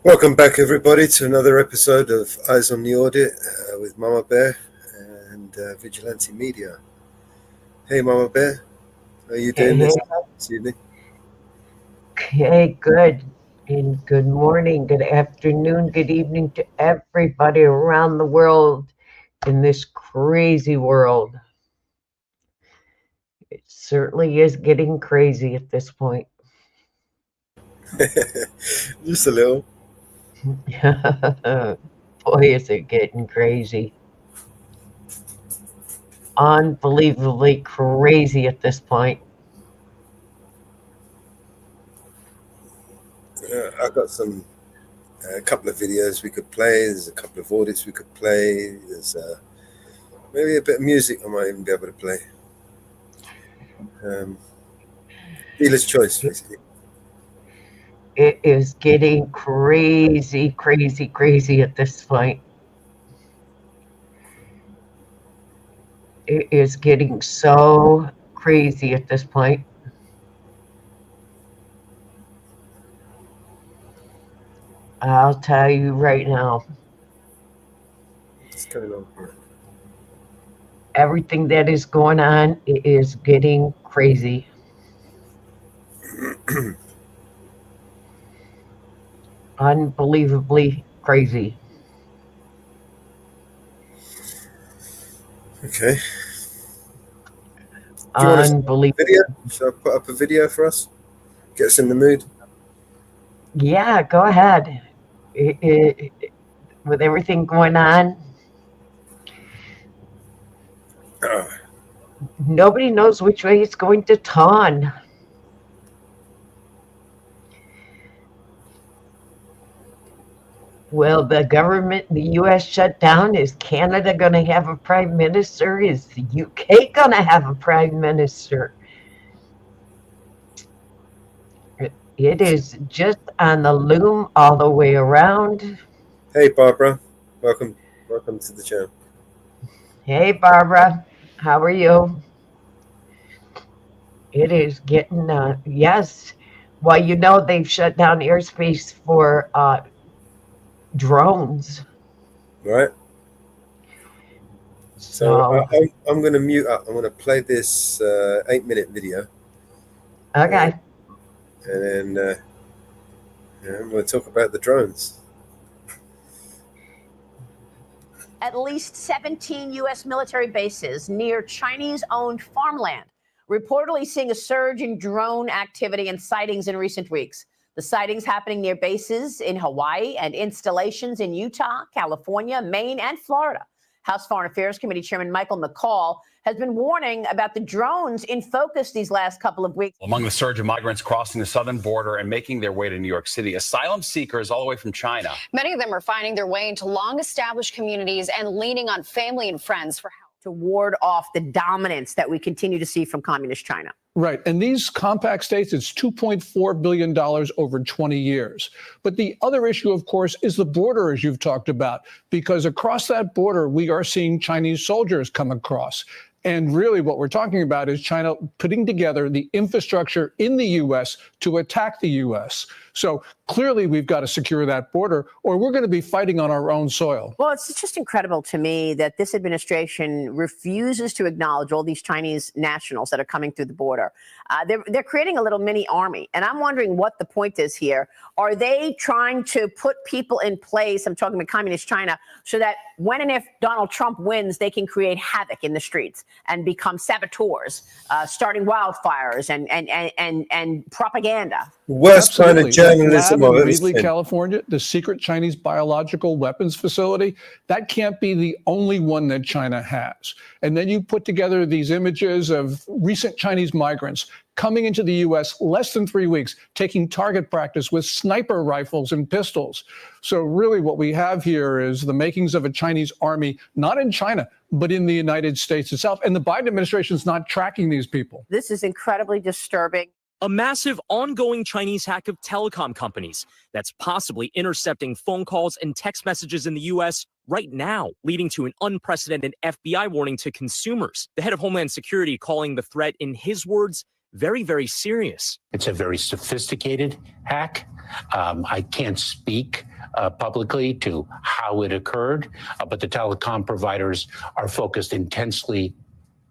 Welcome back, everybody, to another episode of Eyes on the Audit with Mama Bear and Vigilante Media. Hey, Mama Bear, how are you doing Hey, this evening? hey, good. And good morning, good afternoon, good evening to everybody around the world in this crazy world. It certainly is getting crazy at this point. Just a little. Boy, is it getting crazy. Unbelievably crazy at this point. I've got a couple of videos we could play. There's a couple of audits we could play. There's maybe a bit of music I might even be able to play. Dealer's choice, basically. It is getting crazy, crazy, crazy at this point. It is getting so crazy at this point. I'll tell you right now, It's coming on here. everything that is going on is getting crazy. Unbelievably crazy. Okay. Do you want to see a Unbelievable. video? Shall I put up a video for us? Get us in the mood? Yeah, go ahead. With everything going on, Oh, nobody knows which way it's going to turn. Will the government in the US shut down? Is Canada going to have a prime minister? Is the UK going to have a prime minister? It is just on the loom all the way around. hey, Barbara. Welcome to the channel. Hey, Barbara, how are you? It is getting, yes. Well, you know, they've shut down airspace for drones. Right. So, I'm going to mute up. I'm going to play this 8-minute video, okay. and then I'm going to talk about the drones. At least 17 U.S. military bases near Chinese-owned farmland, reportedly seeing a surge in drone activity and sightings in recent weeks. The sightings happening near bases in Hawaii and installations in Utah, California, Maine, and Florida. House Foreign Affairs Committee Chairman Michael McCaul has been warning about the drones in focus these last couple of weeks. Among the surge of migrants crossing the southern border and making their way to New York City, asylum seekers all the way from China. Many of them are finding their way into long-established communities and leaning on family and friends for help to ward off the dominance that we continue to see from communist China. Right. And these compact states, it's $2.4 billion over 20 years. But the other issue, of course, is the border, as you've talked about, because across that border, we are seeing Chinese soldiers come across. And really what we're talking about is China putting together the infrastructure in the U.S. to attack the U.S. So clearly we've got to secure that border or we're going to be fighting on our own soil. Well, it's just incredible to me that this administration refuses to acknowledge all these Chinese nationals that are coming through the border. They're creating a little mini army. And I'm wondering what the point is here. Are they trying to put people in place, I'm talking about communist China, so that when and if Donald Trump wins, they can create havoc in the streets and become saboteurs, starting wildfires and propaganda? Worst kind of Absolutely. journalism That lab I've in ever Reedley, seen. California, the secret Chinese biological weapons facility, that can't be the only one that China has. And then you put together these images of recent Chinese migrants coming into the U.S. less than 3 weeks, taking target practice with sniper rifles and pistols. So really what we have here is the makings of a Chinese army, not in China, but in the United States itself. And the Biden administration is not tracking these people. This is incredibly disturbing. A massive ongoing Chinese hack of telecom companies that's possibly intercepting phone calls and text messages in the U.S. right now, leading to an unprecedented FBI warning to consumers. The head of Homeland Security calling the threat, in his words, very, very serious. It's a very sophisticated hack. I can't speak publicly to how it occurred, but the telecom providers are focused intensely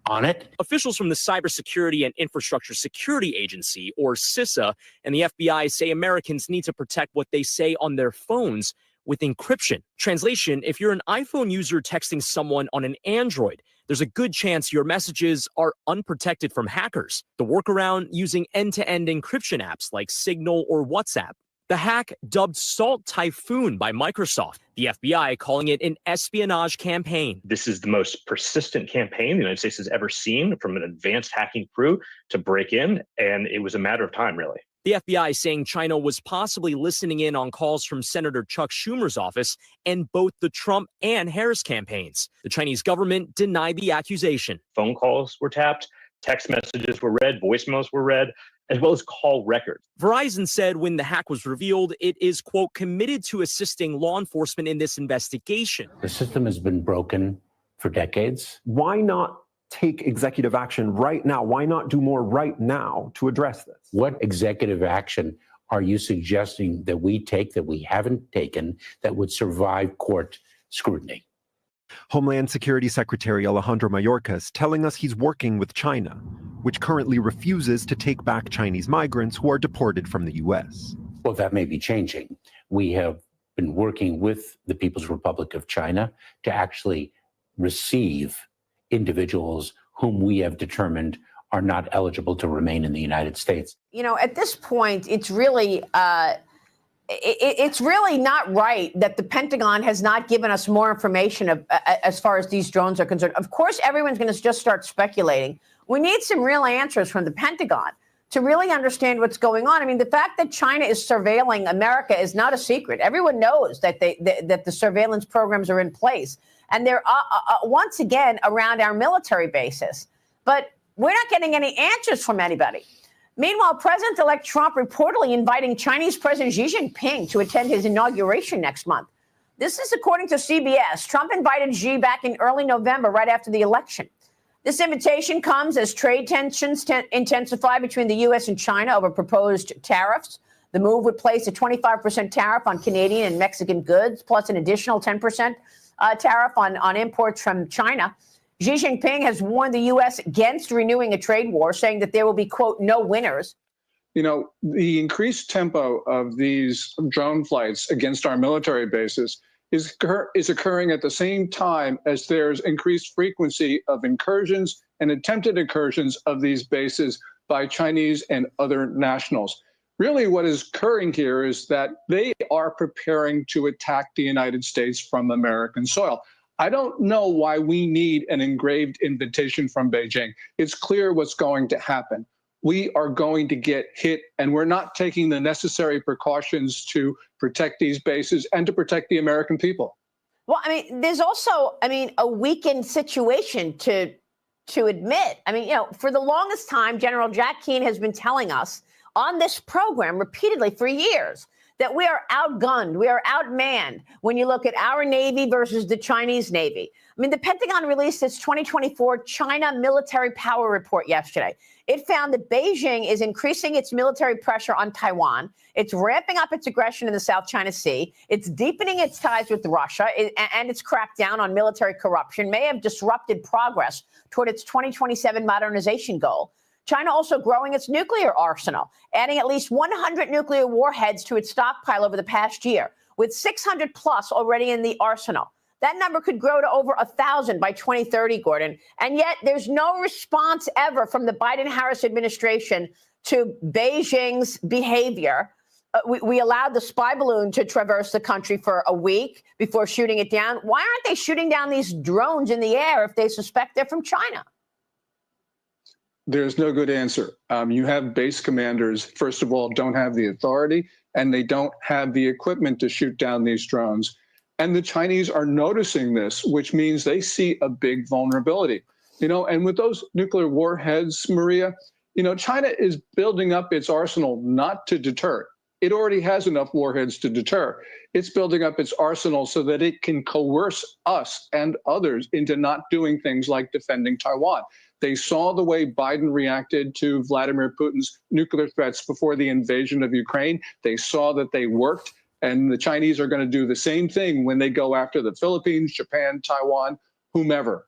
on it. Officials from the Cybersecurity and Infrastructure Security Agency, or CISA, and the FBI say Americans need to protect what they say on their phones with encryption. Translation, if you're an iPhone user texting someone on an Android, there's a good chance your messages are unprotected from hackers. The workaround, using end-to-end encryption apps like Signal or WhatsApp. The hack, dubbed Salt Typhoon by Microsoft, the FBI calling it an espionage campaign. This is the most persistent campaign the United States has ever seen from an advanced hacking crew to break in, and it was a matter of time, really. The FBI saying China was possibly listening in on calls from Senator Chuck Schumer's office and both the Trump and Harris campaigns. The Chinese government denied the accusation. Phone calls were tapped, text messages were read, voicemails were read, as well as call records. Verizon said when the hack was revealed, it is, quote, committed to assisting law enforcement in this investigation. The system has been broken for decades. Why not take executive action right now? Why not do more right now to address this? What executive action are you suggesting that we take that we haven't taken that would survive court scrutiny? Homeland Security Secretary Alejandro Mayorkas telling us he's working with China, which currently refuses to take back Chinese migrants who are deported from the U.S. Well, that may be changing. We have been working with the People's Republic of China to actually receive individuals whom we have determined are not eligible to remain in the United States. You know, at this point, it's really not right that the Pentagon has not given us more information as far as these drones are concerned. Of course, everyone's going to just start speculating. We need some real answers from the Pentagon to really understand what's going on. I mean, the fact that China is surveilling America is not a secret. Everyone knows that that the surveillance programs are in place, and they're once again around our military bases. But we're not getting any answers from anybody. Meanwhile, President-elect Trump reportedly inviting Chinese President Xi Jinping to attend his inauguration next month. This is according to CBS. Trump invited Xi back in early November, right after the election. This invitation comes as trade tensions intensify between the U.S. and China over proposed tariffs. The move would place a 25% tariff on Canadian and Mexican goods, plus an additional 10% tariff on imports from China. Xi Jinping has warned the U.S. against renewing a trade war, saying that there will be, quote, no winners. You know, the increased tempo of these drone flights against our military bases is occurring at the same time as there's increased frequency of incursions and attempted incursions of these bases by Chinese and other nationals. Really, what is occurring here is that they are preparing to attack the United States from American soil. I don't know why we need an engraved invitation from Beijing. It's clear what's going to happen. We are going to get hit, and we're not taking the necessary precautions to protect these bases and to protect the American people. Well, I mean, there's also, a weakened situation to admit. I mean, for the longest time, General Jack Keane has been telling us on this program repeatedly for years that we are outgunned, we are outmanned when you look at our Navy versus the Chinese Navy. I mean, the Pentagon released its 2024 China Military Power Report yesterday. It found that Beijing is increasing its military pressure on Taiwan. It's ramping up its aggression in the South China Sea. It's deepening its ties with Russia, and its crackdown on military corruption may have disrupted progress toward its 2027 modernization goal. China also growing its nuclear arsenal, adding at least 100 nuclear warheads to its stockpile over the past year, with 600 plus already in the arsenal. That number could grow to over 1,000 by 2030, Gordon. And yet there's no response ever from the Biden-Harris administration to Beijing's behavior. We allowed the spy balloon to traverse the country for a week before shooting it down. Why aren't they shooting down these drones in the air if they suspect they're from China? There's no good answer. You have base commanders, first of all, don't have the authority, and they don't have the equipment to shoot down these drones. And the Chinese are noticing this, which means they see a big vulnerability. And with those nuclear warheads, Maria, China is building up its arsenal not to deter. It already has enough warheads to deter. It's building up its arsenal so that it can coerce us and others into not doing things like defending Taiwan. They saw the way Biden reacted to Vladimir Putin's nuclear threats before the invasion of Ukraine. They saw that they worked, and the Chinese are going to do the same thing when they go after the Philippines, Japan, Taiwan, whomever.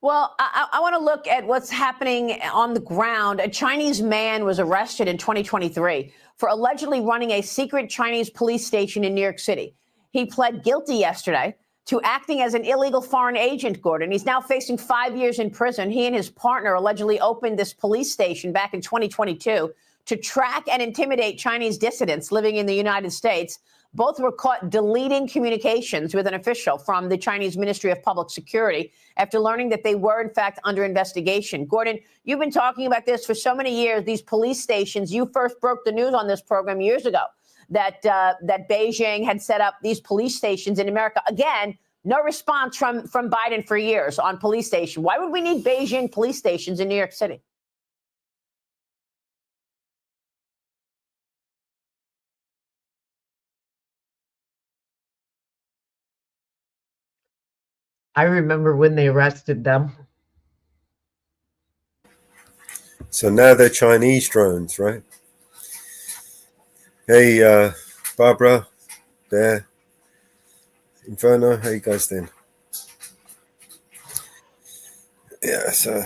Well, I want to look at what's happening on the ground. A Chinese man was arrested in 2023 for allegedly running a secret Chinese police station in New York City. He pled guilty yesterday to acting as an illegal foreign agent, Gordon. He's now facing 5 years in prison. He and his partner allegedly opened this police station back in 2022 to track and intimidate Chinese dissidents living in the United States. Both were caught deleting communications with an official from the Chinese Ministry of Public Security after learning that they were, in fact, under investigation. Gordon, you've been talking about this for so many years, these police stations. You first broke the news on this program years ago that Beijing had set up these police stations in America. Again, no response from Biden for years on police station. Why would we need Beijing police stations in New York City? I remember when they arrested them. So now they're Chinese drones, right? Hey, Barbara, Bear, Inferno, how you guys doing? Yeah, so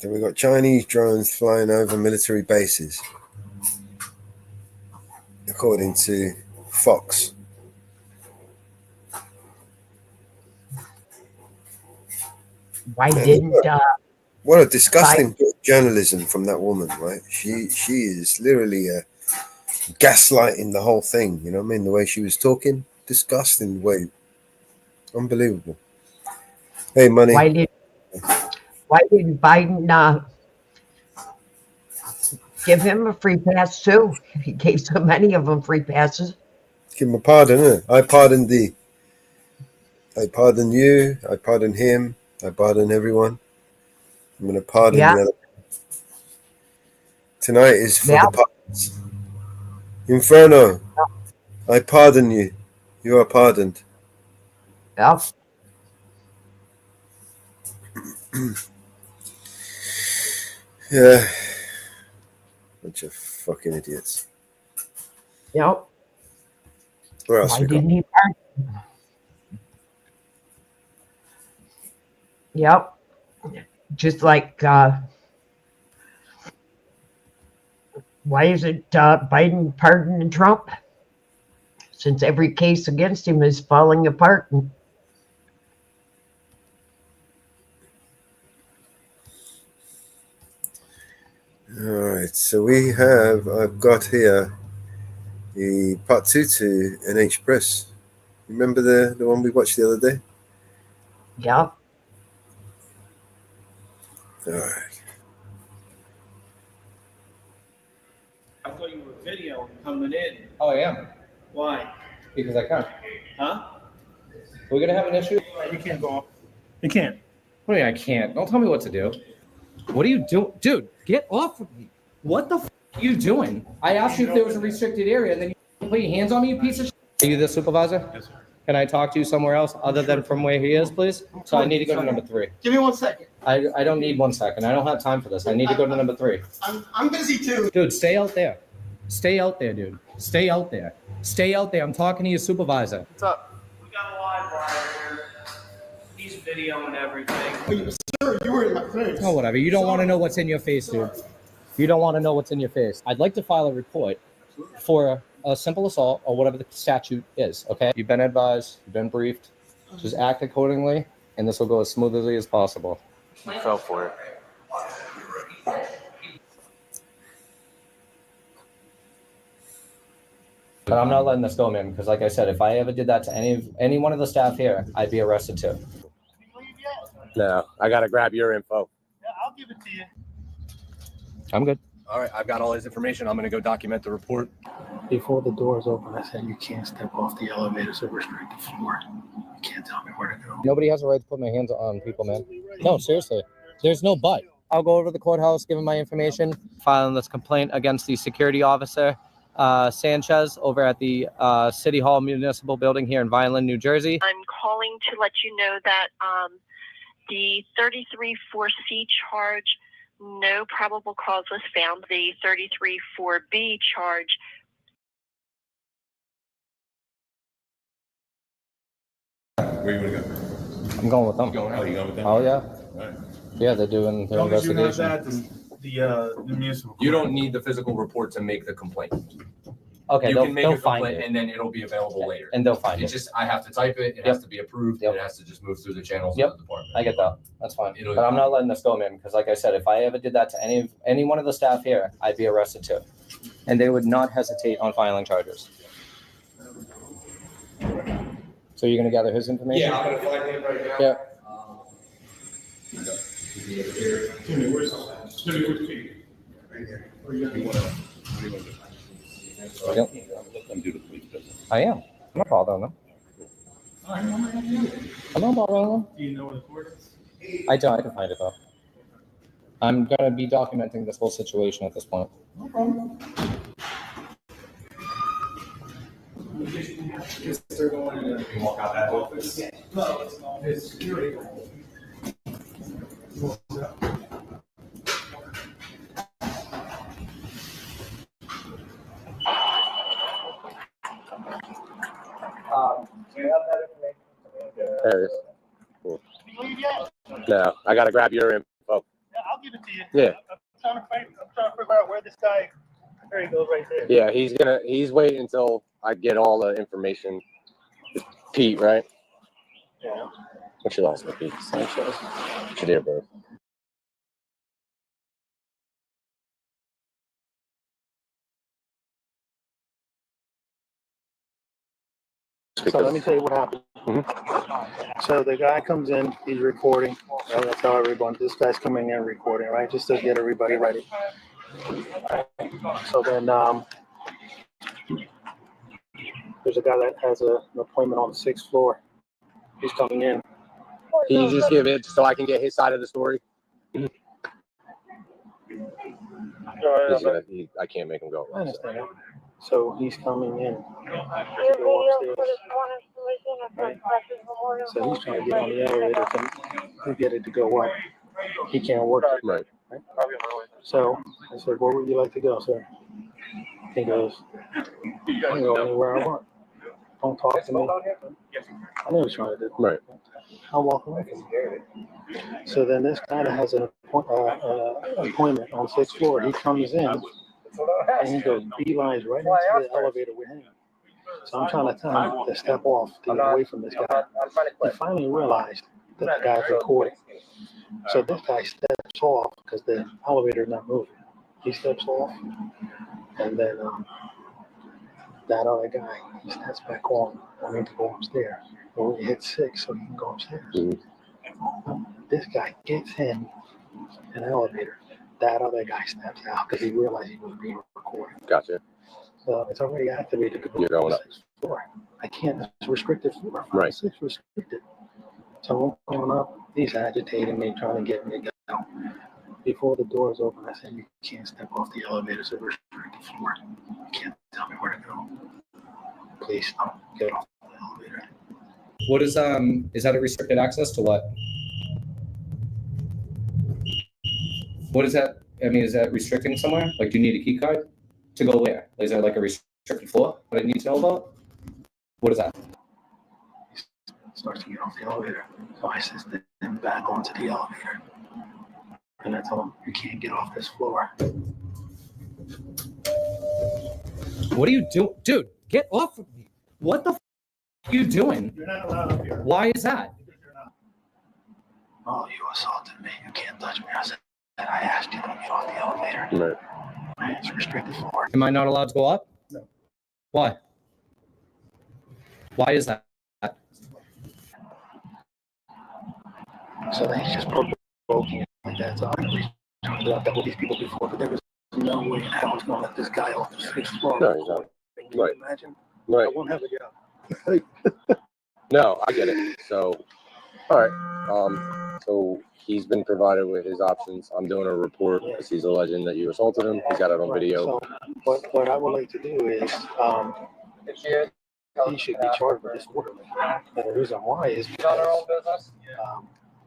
we got Chinese drones flying over military bases, according to Fox. Why didn't what a disgusting bit of journalism from that woman, right? She is literally gaslighting the whole thing. You know what I mean? The way she was talking, disgusting way, unbelievable. Hey, money. Why didn't Biden give him a free pass too? He gave so many of them free passes. Give him a pardon. Huh? I pardon thee. I pardon you. I pardon him. I pardon everyone. I'm going to pardon the other. Tonight is for the pardons. Inferno, I pardon you. You are pardoned. Yep. Yeah. Bunch of fucking idiots. Yep. Where else Why we got? didn't he pardon? Yep. Just like, why isn't Biden pardoning Trump? Since every case against him is falling apart. All right, so I've got here the part 2 to NH Press. Remember the one we watched the other day? Yep. All right. I thought you were video coming in. Oh, I am. Why? Because I can. Huh? We're gonna have an issue. You can't go off. You can't. What do you mean I can't? Don't tell me what to do. What are you doing? Dude, get off of me. What the are you doing? I asked you if there was a restricted area and then you put your hands on me, you piece of shit. Are you the supervisor? Yes, sir. Can I talk to you somewhere else other than from where he is, please? So I need to go to number 3. Give me 1 second. I don't need 1 second. I don't have time for this. I need to go to number 3. I'm busy too. Dude, stay out there. Stay out there, dude. Stay out there. Stay out there. I'm talking to your supervisor. What's up? We got a live wire here. He's videoing everything. Sir, you were in my face. Oh, whatever. You don't want to know what's in your face, dude. You don't want to know what's in your face. I'd like to file a report for a simple assault or whatever the statute is, okay? You've been advised. You've been briefed. Just act accordingly, and this will go as smoothly as possible. You fell for it. But I'm not letting this go, man, because like I said, if I ever did that to any one of the staff here, I'd be arrested too. No, I got to grab your info. Yeah, I'll give it to you. I'm good. All right, I've got all his information. I'm going to go document the report. Before the doors open, I said you can't step off the elevator, so restrict the floor. You can't tell me where to go. Nobody has a right to put my hands on people, man. No, seriously. There's no but. I'll go over to the courthouse, give him my information, filing this complaint against the security officer, Sanchez, over at the City Hall Municipal Building here in Vineland, New Jersey. I'm calling to let you know that the 33-4C charge, no probable cause was found. The 33-4B charge. Where you want to go? I'm going with them. Oh, you going with them? Oh, yeah. All right. Yeah, they're doing their As long as you have investigation. that, the municipal. You don't need the physical report to make the complaint. Okay, You they'll, can make they'll a find complaint it. and then it'll be available later. And they'll find It's it. just, I have to type it, it has to be approved, and it has to just move through the channels of the department. I get that. That's fine. It'll- But I'm not letting this go, man, because like I said, if I ever did that to any one of the staff here, I'd be arrested too. And they would not hesitate on filing charges. So you're gonna gather his information? Yeah, I'm gonna find him right now. Yeah. Jimmy, where's Jimmy, which key? Right here. Where you gonna go? Yep. I am. I'm not bothering them. I'm not bothering them. Do you know where the court is? I don't. I can find it though. I'm gonna be documenting this whole situation at this point. No problem. They're going to walk out that office. No, it's security. Do you have that information? There it is. Cool. No, I gotta grab your info. Yeah, I'll give it to you. Yeah. I'm trying to figure out where this guy. There he goes, right there. Yeah, he's waiting until I get all the information. Pete, right? Yeah. What's your last name, Pete? Sanchez. What's your date of birth? So let me tell you what happened. So the guy comes in, he's recording. Right? That's how everyone. This guy's coming in recording, right? Just to get everybody ready. Right? So then there's a guy that has an appointment on the 6th floor. He's coming in. Can you just give it so I can get his side of the story? I can't make him go. I understand that. So he's coming in. To go upstairs. Right? So he's trying to get on the elevator to get it to go up. He can't work it. Right. So I said, where would you like to go, sir? He goes, I can go anywhere I want. Don't talk to me. I know what he's trying to do. Right. I'll walk away from him. So then this guy that has an appointment on 6th floor, he comes in and he goes beelines right into the elevator with him. So I'm trying to tell him to step off to get away from this guy. He finally realized that the guy's recording. So this guy steps off because the elevator's not moving. He steps off, and then that other guy, he steps back on, wanting to go upstairs. Well, he hit 6 so he can go upstairs. This guy gets in an elevator. That other guy steps out because he realized he was being recorded. Gotcha. So it's already activated to go You're going to up. the 6th floor. I can't, it's restricted floor. Right. 6 restricted. So I'm going up, he's agitating me, trying to get me to go. Before the doors open, I said, you can't step off the elevator, it's a restricted floor. You can't tell me where to go. Please don't get off the elevator. What is that a restricted access to what? What is that? I mean, is that restricting somewhere? Like, do you need a key card to go where? Is that like a restricted floor that I need to know about? What is that? Starts to get off the elevator. So I assisted him back onto the elevator. And I told him, you can't get off this floor. What are you doing? Dude, get off of me. What the are you doing? You're not allowed up here. Why is that? Oh, you assaulted me. You can't touch me. I said, I asked you to get off the elevator. Right. It's restricted floor. Am I not allowed to go up? No. Why? Why is that? So they just provoking it like that. So I really talked about that with these people before, but there was no way in hell I was going to let this guy off the 6th floor. No, he's not. Can you imagine? Right. I won't have a job. No, I get it. So, all right. So he's been provided with his options. I'm doing a report because he's alleging that you assaulted him. He's got it on video. So what I would like to do is, he should be charged with disorderly. And the reason why is because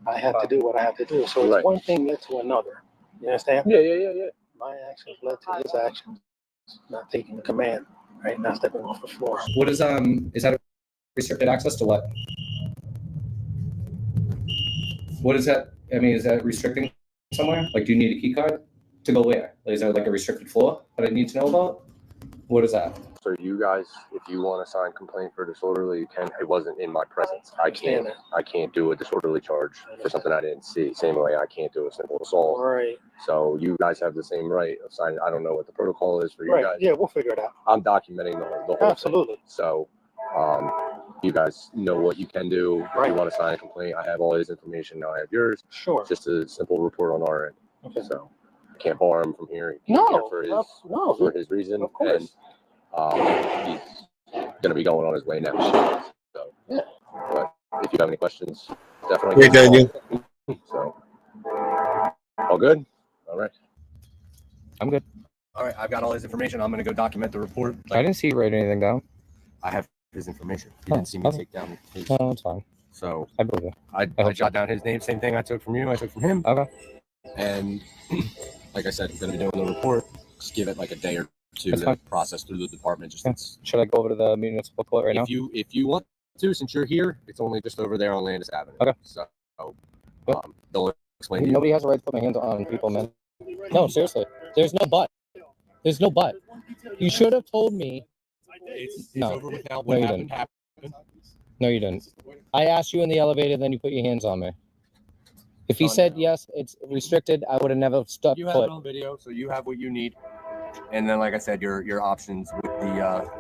I have to do what I have to do. So it's one thing led to another. You understand? Yeah. My actions led to his actions, not taking the command, right? Not stepping off the floor. What is that restricted access to what? What is that? I mean, is that restricting somewhere? Like, do you need a key card to go where? Like, is that like a restricted floor that I need to know about? What is that? So you guys, if you want to sign complaint for disorderly, you can. It wasn't in my presence. I can't do a disorderly charge for something I didn't see. Same way I can't do a simple assault. Right. So you guys have the same right of signing. I don't know what the protocol is for you guys. Yeah, we'll figure it out. I'm documenting the whole Absolutely. thing. So you guys know what you can do. If you want to sign a complaint, I have all his information. Now I have yours. Sure. Just a simple report on our end. Okay. So I can't bar him from hearing. No, For his reason. Of course. And he's going to be going on his way now. So, yeah. But if you have any questions, definitely. Hey, Daniel. So, all good? All right. I'm good. All right, I've got all his information. I'm going to go document the report. I didn't see you write anything down. I have his information. You didn't see me take down his. No, it's fine. So I believe it. I jot down his name. Same thing I took from you. I took from him. Okay. And like I said, I'm going to be doing the report. Just give it like a day or two That's to fine. process through the department. Just Should I go over to the municipal court right now? if you want to, since you're here, it's only just over there on Landis Avenue. Okay. So they'll explain to you. Nobody has a right to put my hands on people, man. No, seriously. There's no but. There's no but. You should have told me. It's No. over with now. No, What you happened didn't. happened. No, you didn't. I asked you in the elevator, then you put your hands on me. If you said yes, it's restricted, I would have never stepped You have foot. it on video, so you have what you need. And then, like I said, your options with the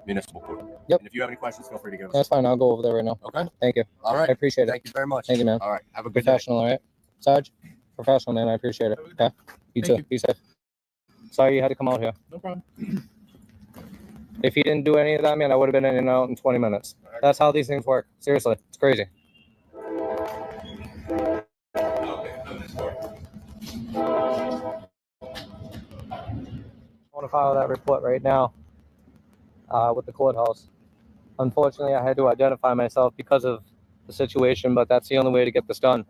municipal court. Yep. And if you have any questions, feel free to give us. That's fine. I'll go over there right now. Okay. Thank you. All right. I appreciate it. Thank you very much. Thank you, man. All right. Have a good day. Professional, all right? Sarge? Professional, man. I appreciate it. Okay. You Thank too. you. Be safe. Sorry you had to come out here. No problem. If you didn't do any of that, man, I would have been in and out in 20 minutes. That's how these things work. Seriously. It's crazy. I want to file that report right now with the courthouse. Unfortunately, I had to identify myself because of the situation, but that's the only way to get this done.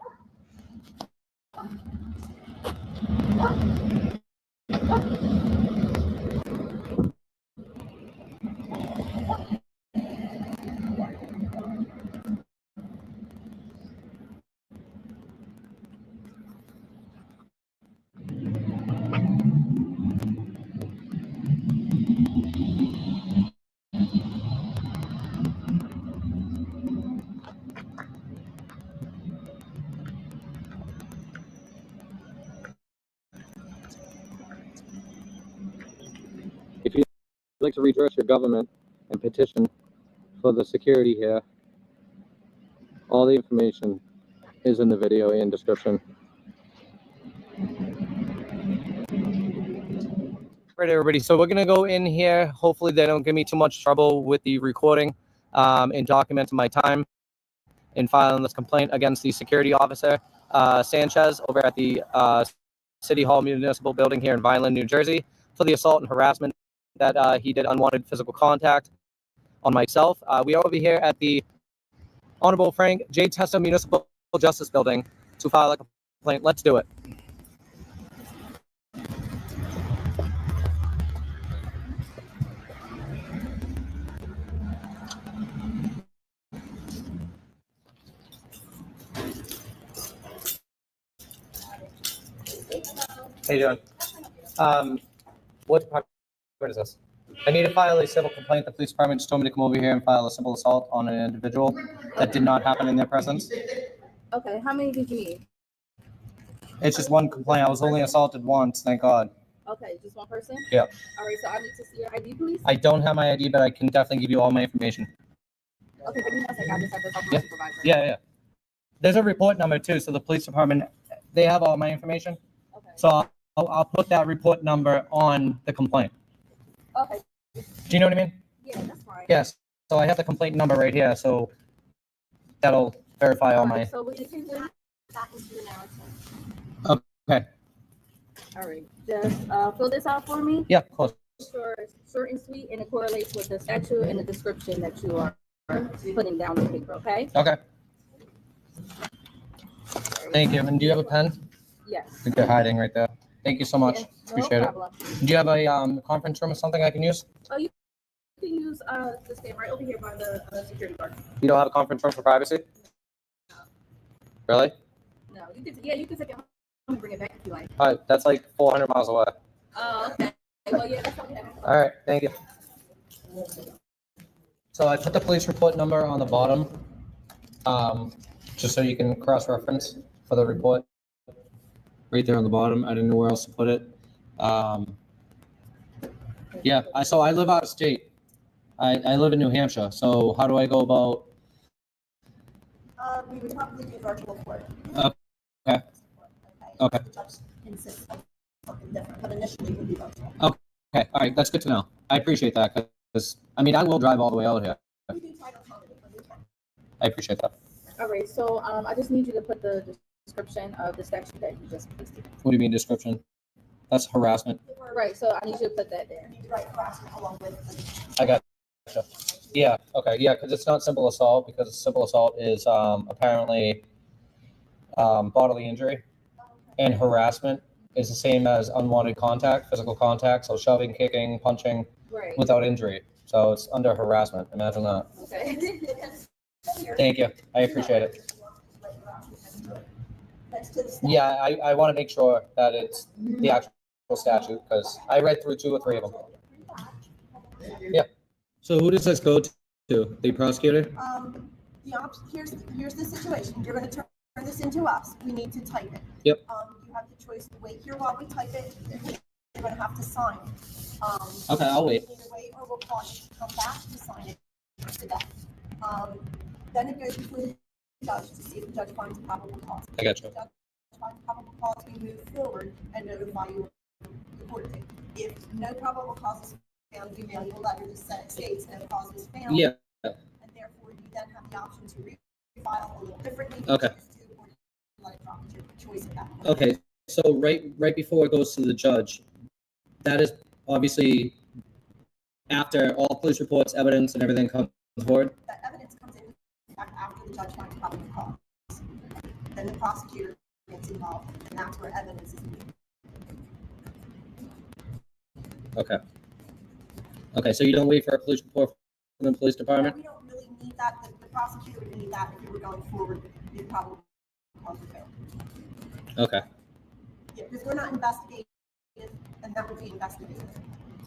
If you'd like to redress your government and petition for the security here, all the information is in the video and description. Right, everybody. So we're gonna go in here. Hopefully they don't give me too much trouble with the recording and documenting my time in filing this complaint against the security officer, Sanchez, over at the City Hall Municipal Building here in Vineland, New Jersey, for the assault and harassment that he did unwanted physical contact on myself. We are over here at the Honorable Frank J. Testa Municipal Justice Building to file a complaint. Let's do it. How you doing? What department is this? I need to file a civil complaint. The police department just told me to come over here and file a civil assault on an individual that did not happen in their presence. Okay, how many did you need? It's just one complaint. I was only assaulted once, thank God. Okay, just one person? Yeah. All right, so I need to see your ID, please. I don't have my ID, but I can definitely give you all my information. Okay, give me one second. I just have to talk to Yeah. my supervisor. Yeah. There's a report number too, so the police department, they have all my information. Okay. So I'll put that report number on the complaint. Okay. Do you know what I mean? Yeah, that's fine. Yes. So I have the complaint number right here, so that'll verify all my. So we just need to back into the narrative. Okay. All right, just fill this out for me. Yeah, of course. short and sweet, and it correlates with the statute and the description that you are putting down on paper, okay? Okay. Thank you. And do you have a pen? Yes. I think they're hiding right there. Thank you so much. Yeah, no Appreciate problem. it. Do you have a conference room or something I can use? Oh, you can use the stand right over here by the security guard. You don't have a conference room for privacy? Really? No, you can. Yeah, you can take it home and bring it back if you like. All right, that's like 400 miles away. Oh, okay. Well, yeah, that's okay. All right, thank you. So I put the police report number on the bottom, just so you can cross-reference for the report. Right there on the bottom. I didn't know where else to put it. Yeah, so I live out of state. I live in New Hampshire. So how do I go about? We would probably do virtual court. Okay. Okay. Insist on something different, but initially it would be virtual. Okay. All right. That's good to know. I appreciate that because I mean I will drive all the way out here. We do title counting, but we can. I appreciate that. All right, so I just need you to put the description of the statute that you just posted. What do you mean description? That's harassment. Right, so I need you to put that there. Right, harassment along with. I got you. Yeah. Okay. Yeah, because it's not simple assault because simple assault is apparently bodily injury, and harassment is the same as unwanted contact, physical contact, so shoving, kicking, punching Right. without injury. So it's under harassment. Imagine that. Okay. Thank you. I appreciate it. Yeah, I want to make sure that it's the actual statute because I read through 2 or 3 of them. Yeah. So who does this go to? The prosecutor? Here's the situation. You're going to turn this into us. We need to type it. Yep. You have the choice to wait here while we type it. You're going to have to sign it. Okay, I'll wait. Either wait or we'll call you to come back to sign it today. Then it goes before the judge to see if the judge finds probable cause. I got you. If the judge finds probable cause, we move forward and notify you of the court date. If no probable cause is found, we mail you a letter that states no cause is found. Yeah. And therefore, you then have the option to refile a little differently. Okay. Or let it drop. It's your choice at that point. Okay. So right before it goes to the judge, that is obviously after all police reports, evidence, and everything comes forward. That evidence comes in after the judge finds probable cause. Then the prosecutor gets involved, and that's where evidence is needed. Okay. Okay. So you don't wait for a police report from the police department? We don't really need that. The prosecutor would need that if you were going forward with probable cause of fail. Okay. Yeah, because we're not investigating, and that would be investigative.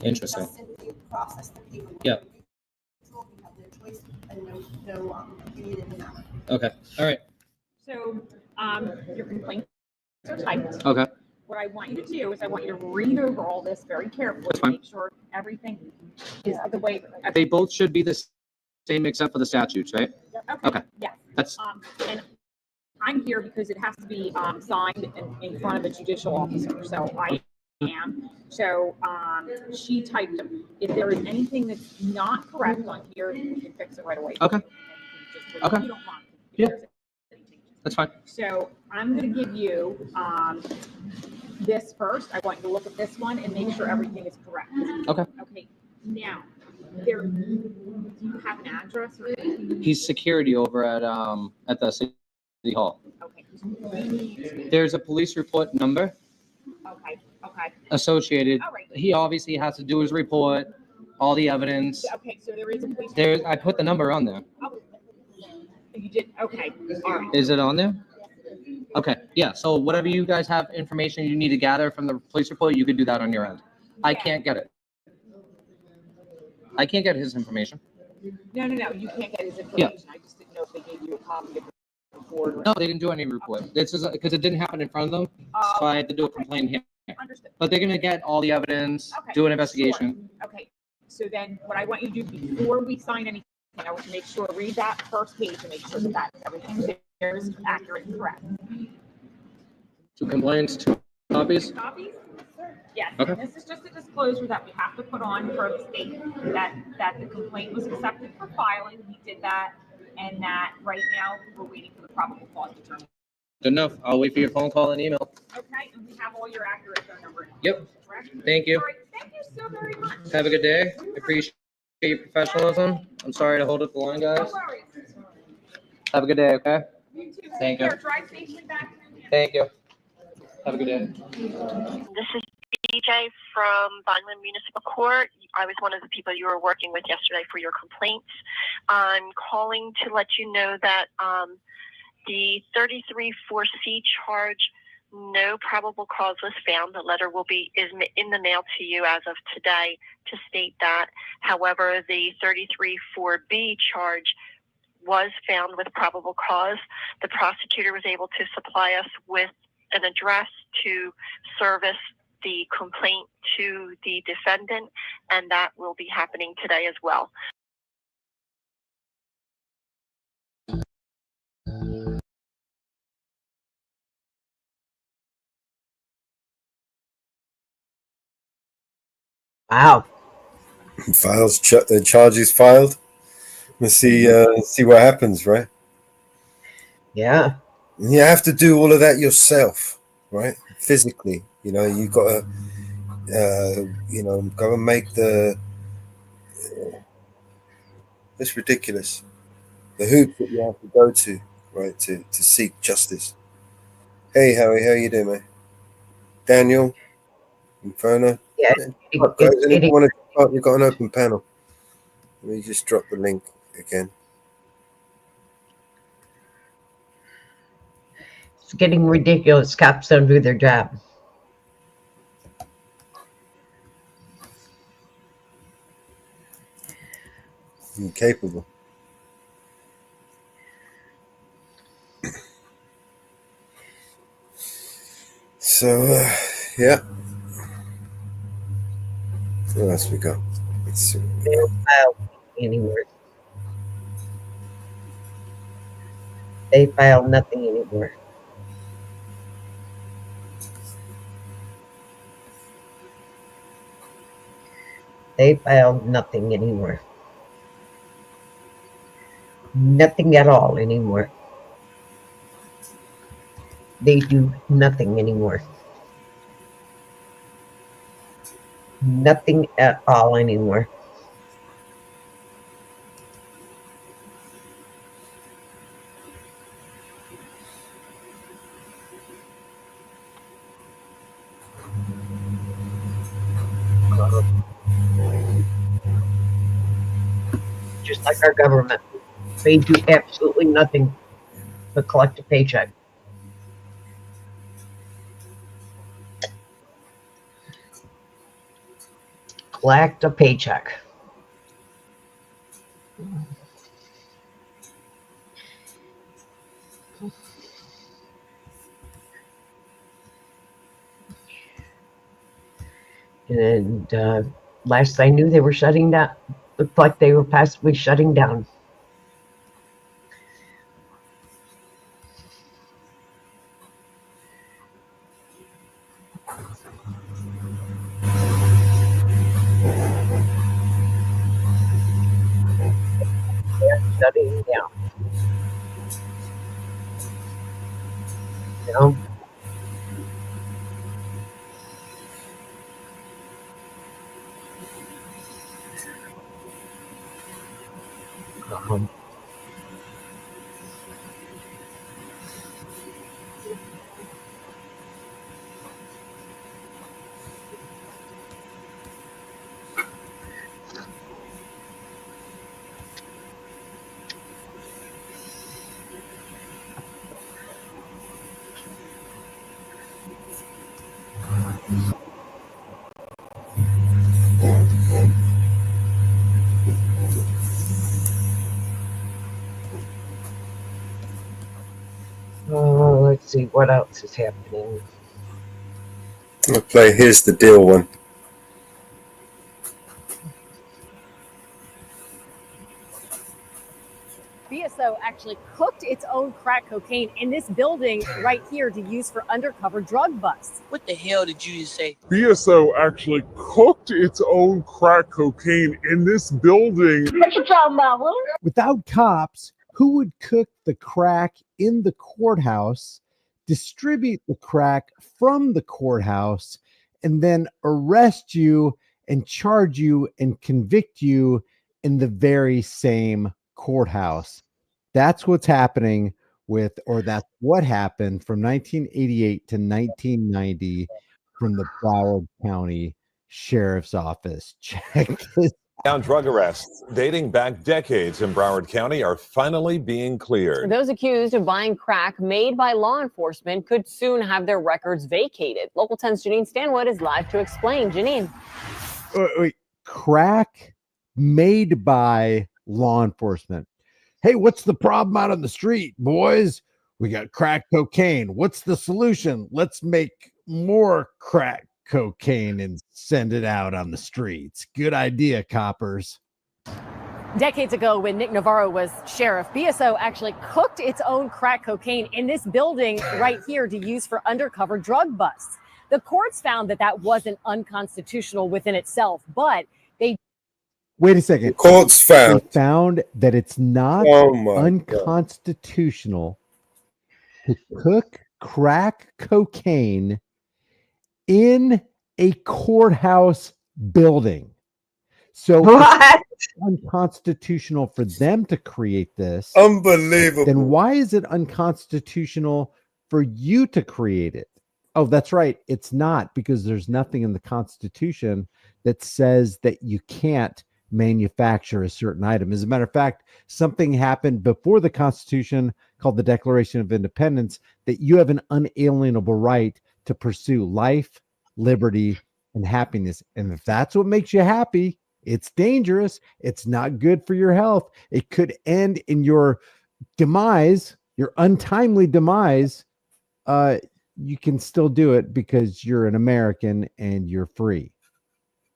Interesting. Just simply process the paperwork. Yeah. You have no choice and no opinion in the matter. Okay. All right. So your complaints are typed. Okay. What I want you to do is I want you to read over all this very carefully That's to fine. make sure everything is the way. They both should be the same except for the statutes, right? Okay. Yes. That's And I'm here because it has to be signed in front of a judicial officer. So I am. So she typed them. If there is anything that's not correct on here, you can fix it right away. Okay. Okay. You don't mind. Yeah. That's fine. So I'm going to give you this first. I want you to look at this one and make sure everything is correct. Okay. Okay. Now, do you have an address or anything? He's security over at the city hall. Okay. There's a police report number Okay. Okay. associated. All right. He obviously has to do his report, all the evidence. Okay. So there is a police. There, I put the number on there. Oh, you did. Okay. All right. Is it on there? Okay, yeah, so whatever you guys have information you need to gather from the police report, you could do that on your end. I can't get it. I can't get his information. No. You can't get his information. I just didn't know if they gave you a copy of the report. No, they didn't do any report. This is because it didn't happen in front of them, so I had to do a complaint here. Understood. But they're gonna get all the evidence, Okay, do an investigation. Sure. Okay. So then what I want you to do before we sign anything, I want you to make sure, read that first page and make sure that everything there is accurate and correct. 2 complaints, 2 copies. Copies? Yes. Okay. And this is just a disclosure that we have to put on for the state that the complaint was accepted for filing. We did that, and that right now we're waiting for the probable cause determination. Good enough. I'll wait for your phone call and email. Okay, and we have all your accurate phone number. Yep. Correct? Thank you. All right. Thank you so Have a good day. I appreciate your professionalism. I'm sorry to hold up the line, guys. Have a good day, okay? You too. Thank you. Drive safely back. Thank you. Have a good day. This is BJ from Vineland Municipal Court. I was one of the people you were working with yesterday for your complaints. I'm calling to let you know that the 33-4C charge, no probable cause was found. The letter is in the mail to you as of today to state that. However, the 33-4B charge was found with probable cause. The prosecutor was able to supply us with an address to service the complaint to the defendant, and that will be happening today as well. Wow. The charges filed. Let's see what happens, right? Yeah. And you have to do all of that yourself, right? Physically, you got to, go and make it's ridiculous. The hoops that you have to go to, right, to seek justice. Hey, Howie, how you doing, mate? Daniel, Inferno. Yeah. Guys, anyone want to talk? We've got an open panel. Let me just drop the link again. It's getting ridiculous. Cops don't do their job. Incapable. So, yeah. Where else we go? Let's see. They don't file anywhere. They file nothing anymore. They file nothing anymore. Nothing at all anymore. They do nothing anymore. Nothing at all anymore. Just like our government. They do absolutely nothing but collect a paycheck. Collect a paycheck. And last I knew, they were shutting down. Looked like they were possibly shutting down. They're shutting down. You know? Let's see what else is happening. I'll play Here's the Deal one. BSO actually cooked its own crack cocaine in this building right here to use for undercover drug busts. What the hell did you just say? BSO actually cooked its own crack cocaine in this building. What you talking about, Will? Without cops, who would cook the crack in the courthouse, distribute the crack from the courthouse, and then arrest you and charge you and convict you in the very same courthouse. That's what's happening with, or that's what happened from 1988 to 1990 from the Broward County Sheriff's Office. Check this. Now, drug arrests dating back decades in Broward County are finally being cleared. Those accused of buying crack made by law enforcement could soon have their records vacated. Local 10's Janine Stanwood is live to explain. Janine. Wait, crack made by law enforcement. Hey, what's the problem out on the street, boys? We got crack cocaine. What's the solution? Let's make more crack cocaine and send it out on the streets. Good idea, coppers. Decades ago, when Nick Navarro was sheriff, BSO actually cooked its own crack cocaine in this building right here to use for undercover drug busts. The courts found that that wasn't unconstitutional within itself, but they Wait a second. The courts found. They found that it's not unconstitutional to cook crack cocaine in a courthouse building. So What? it's unconstitutional for them to create this. Unbelievable. Then why is it unconstitutional for you to create it? Oh, that's right. It's not, because there's nothing in the Constitution that says that you can't manufacture a certain item. As a matter of fact, something happened before the Constitution called the Declaration of Independence that you have an unalienable right to pursue life, liberty, and happiness. And if that's what makes you happy, it's dangerous. It's not good for your health. It could end in your demise, your untimely demise. You can still do it because you're an American and you're free.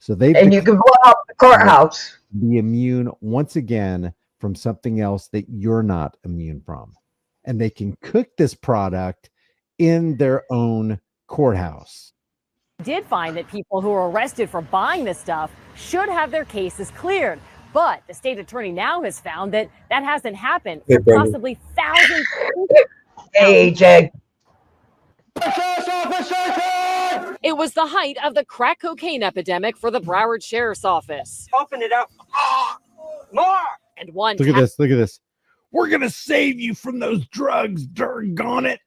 So you can blow up the courthouse. Be immune once again from something else that you're not immune from. And they can cook this product in their own courthouse. did find that people who were arrested for buying this stuff should have their cases cleared. But the state attorney now has found that that hasn't happened for possibly thousands. Hey, AJ. It was the height of the crack cocaine epidemic for the Broward Sheriff's Office. Open it up. More. And one Look at this. Look at this. We're going to save you from those drugs, doggone it.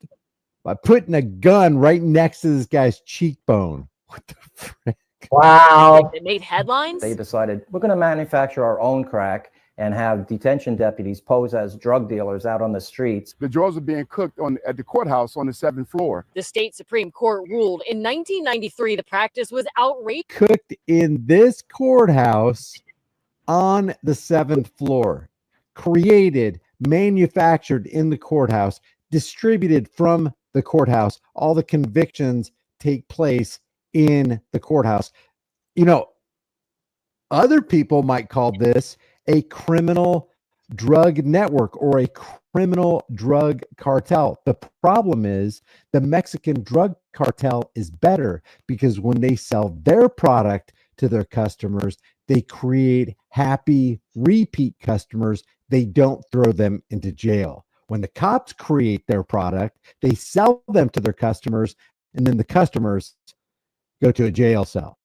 By putting a gun right next to this guy's cheekbone. What the frick? Wow. It made headlines. They decided we're going to manufacture our own crack and have detention deputies pose as drug dealers out on the streets. The drugs are being cooked at the courthouse on the 7th floor. The state Supreme Court ruled in 1993 the practice was outrageous. Cooked in this courthouse on the 7th floor. Created, manufactured in the courthouse, distributed from the courthouse. All the convictions take place in the courthouse. You know, other people might call this a criminal drug network or a criminal drug cartel. The problem is the Mexican drug cartel is better because when they sell their product to their customers, they create happy repeat customers. They don't throw them into jail. When the cops create their product, they sell them to their customers, and then the customers go to a jail cell.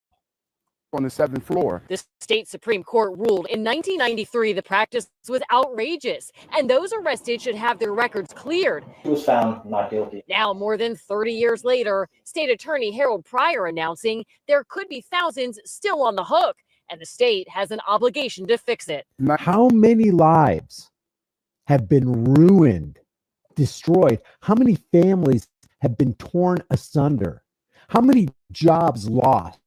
On the 7th floor. The state Supreme Court ruled in 1993 the practice was outrageous, and those arrested should have their records cleared. He was found not guilty. Now, more than 30 years later, State Attorney Harold Pryor announcing there could be thousands still on the hook, and the state has an obligation to fix it. How many lives have been ruined, destroyed? How many families have been torn asunder? How many jobs lost?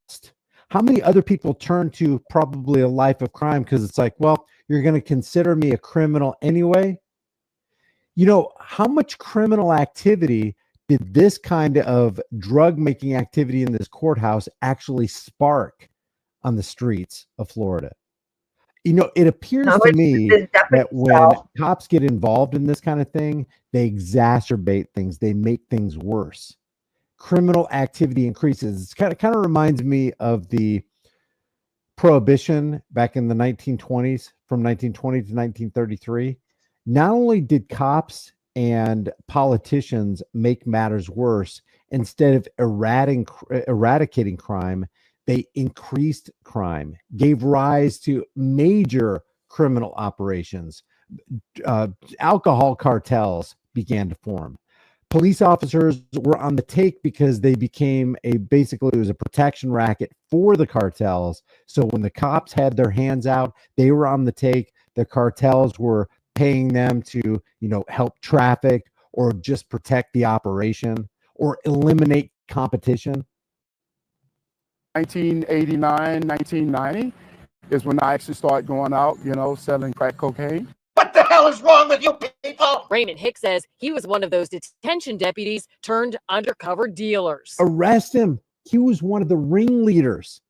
How many other people turn to probably a life of crime because it's like, well, you're going to consider me a criminal anyway? You know, how much criminal activity did this kind of drug making activity in this courthouse actually spark on the streets of Florida? You know, it appears to me that when cops get involved in this kind of thing, they exacerbate things. They make things worse. Criminal activity increases. It kind of reminds me of the prohibition back in the 1920s, from 1920 to 1933. Not only did cops and politicians make matters worse, instead of eradicating crime, They increased crime, gave rise to major criminal operations. Alcohol cartels began to form. Police officers were on the take because they became basically it was a protection racket for the cartels. So when the cops had their hands out, they were on the take. The cartels were paying them to, help traffic or just protect the operation or eliminate competition. 1989, 1990 is when I actually started going out, selling crack cocaine. What the hell is wrong with you people? Raymond Hicks says he was one of those detention deputies turned undercover dealers. Arrest him. He was one of the ringleaders.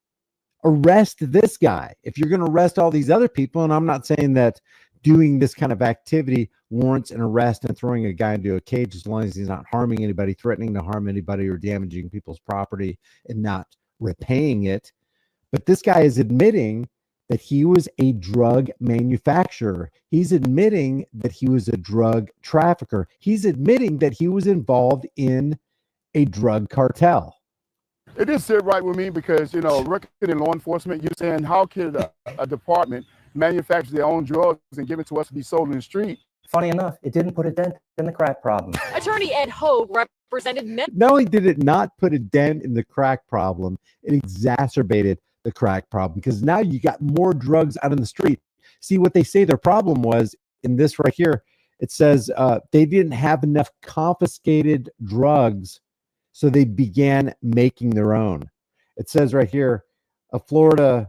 Arrest this guy. If you're going to arrest all these other people, and I'm not saying that doing this kind of activity warrants an arrest and throwing a guy into a cage as long as he's not harming anybody, threatening to harm anybody, or damaging people's property and not repaying it. But this guy is admitting that he was a drug manufacturer. He's admitting that he was a drug trafficker. He's admitting that he was involved in a drug cartel. It didn't sit right with me because, working in law enforcement, you're saying, how could a department manufacture their own drugs and give it to us to be sold in the street? Funny enough, it didn't put a dent in the crack problem. Attorney Ed Hogue represented men. Not only did it not put a dent in the crack problem, it exacerbated the crack problem because now you got more drugs out in the street. See, what they say their problem was in this right here, it says they didn't have enough confiscated drugs, so they began making their own. It says right here, a Florida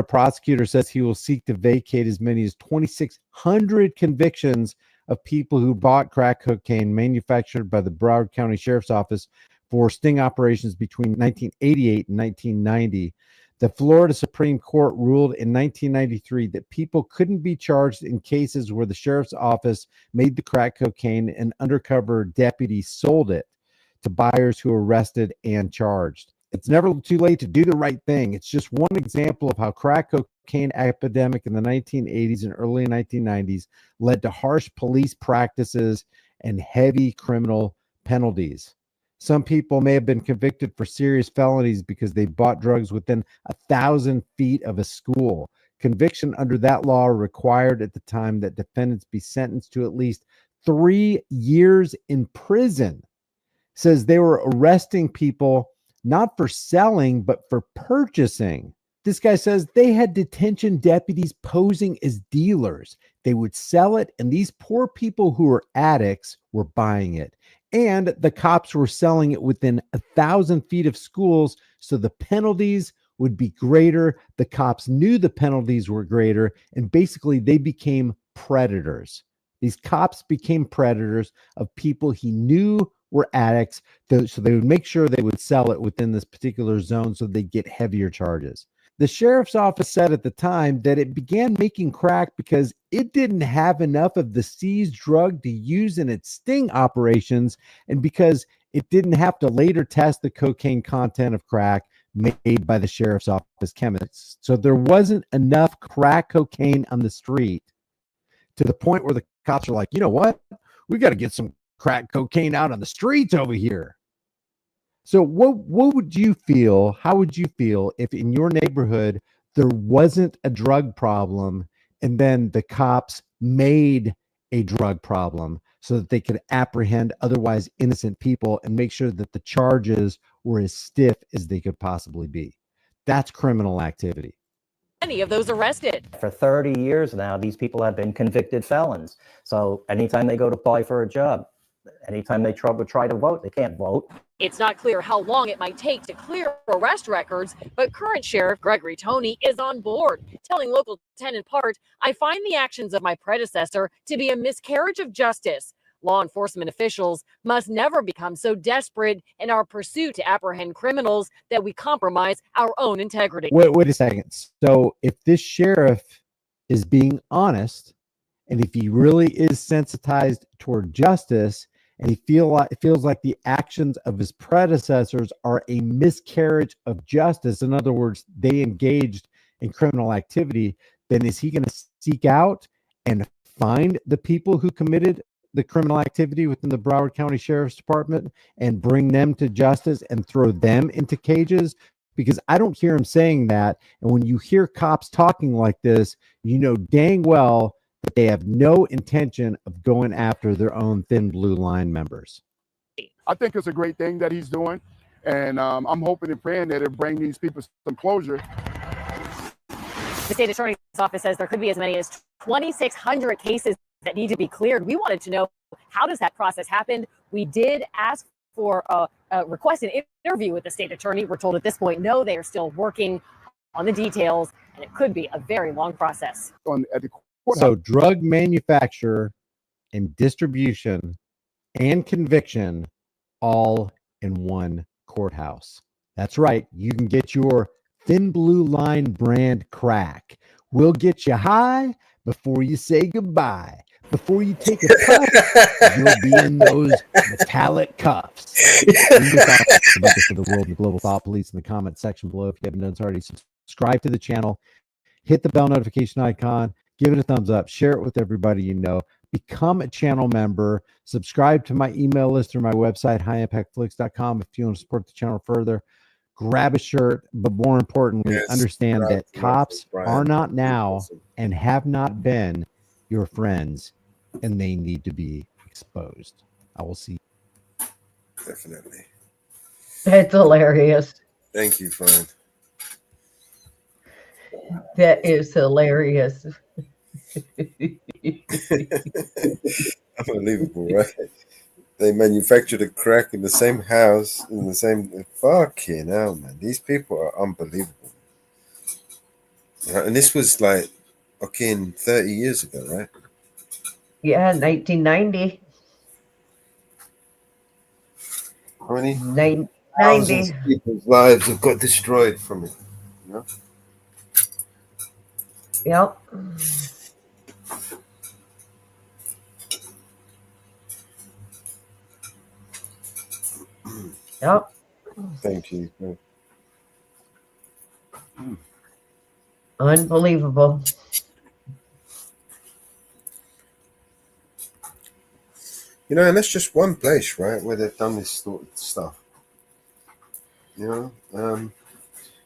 prosecutor says he will seek to vacate as many as 2,600 convictions of people who bought crack cocaine manufactured by the Broward County Sheriff's Office for sting operations between 1988 and 1990. The Florida Supreme Court ruled in 1993 that people couldn't be charged in cases where the sheriff's office made the crack cocaine and undercover deputies sold it to buyers who arrested and charged. It's never too late to do the right thing. It's just one example of how crack cocaine epidemic in the 1980s and early 1990s led to harsh police practices and heavy criminal penalties. Some people may have been convicted for serious felonies because they bought drugs within 1,000 feet of a school. Conviction under that law required at the time that defendants be sentenced to at least 3 years in prison. Says they were arresting people not for selling, but for purchasing. This guy says they had detention deputies posing as dealers. They would sell it, and these poor people who were addicts were buying it. And the cops were selling it within 1,000 feet of schools, so the penalties would be greater. The cops knew the penalties were greater, and basically they became predators. These cops became predators of people he knew were addicts, so they would make sure they would sell it within this particular zone so they'd get heavier charges. The sheriff's office said at the time that it began making crack because it didn't have enough of the seized drug to use in its sting operations, and because it didn't have to later test the cocaine content of crack made by the sheriff's office chemists. So there wasn't enough crack cocaine on the street to the point where the cops are like, you know what? We got to get some crack cocaine out on the streets over here. So what would you feel? How would you feel if in your neighborhood there wasn't a drug problem and then the cops made a drug problem so that they could apprehend otherwise innocent people and make sure that the charges were as stiff as they could possibly be? That's criminal activity. Many of those arrested. For 30 years now, these people have been convicted felons. So anytime they go to apply for a job, anytime they try to vote, they can't vote. It's not clear how long it might take to clear arrest records, but current Sheriff Gregory Toney is on board, telling Local 10 in part, "I find the actions of my predecessor to be a miscarriage of justice. Law enforcement officials must never become so desperate in our pursuit to apprehend criminals that we compromise our own integrity." Wait a second. So if this sheriff is being honest, and if he really is sensitized toward justice, and he feels like the actions of his predecessors are a miscarriage of justice, in other words, they engaged in criminal activity, then is he going to seek out and find the people who committed the criminal activity within the Broward County Sheriff's Department and bring them to justice and throw them into cages because I don't hear him saying that. And when you hear cops talking like this, you know dang well that they have no intention of going after their own Thin Blue Line members. I think it's a great thing that he's doing. And I'm hoping and praying that it bring these people some closure. The state attorney's office says there could be as many as 2,600 cases that need to be cleared. We wanted to know, how does that process happen? We did ask for request an interview with the state attorney. We're told at this point, no, they are still working on the details, and it could be a very long process. So drug manufacture and distribution and conviction all in one courthouse. That's right. You can get your Thin Blue Line brand crack. We'll get you high before you say goodbye. Before you take a puff, you'll be in those metallic cuffs. You can find about this for the world and global thought police in the comment section below. If you haven't done so already, subscribe to the channel, hit the bell notification icon, give it a thumbs up, share it with everybody you know, become a channel member, subscribe to my email list or my website, highimpactflix.com, if you want to support the channel further. Grab a shirt, but more importantly, understand that cops are not now and have not been your friends, and they need to be exposed. I will see. Definitely. That's hilarious. Thank you, friend. That is hilarious. Unbelievable, right? They manufacture the crack in the same house, in the same. Fucking hell, man. These people are unbelievable. Right? And this was like fucking 30 years ago, right? Yeah, 1990. How many 90. thousands of people's lives have got destroyed from it? You know? Yep. Yep. Thank you. Unbelievable. You know, and that's just one place, right, where they've done this sort of stuff. You know,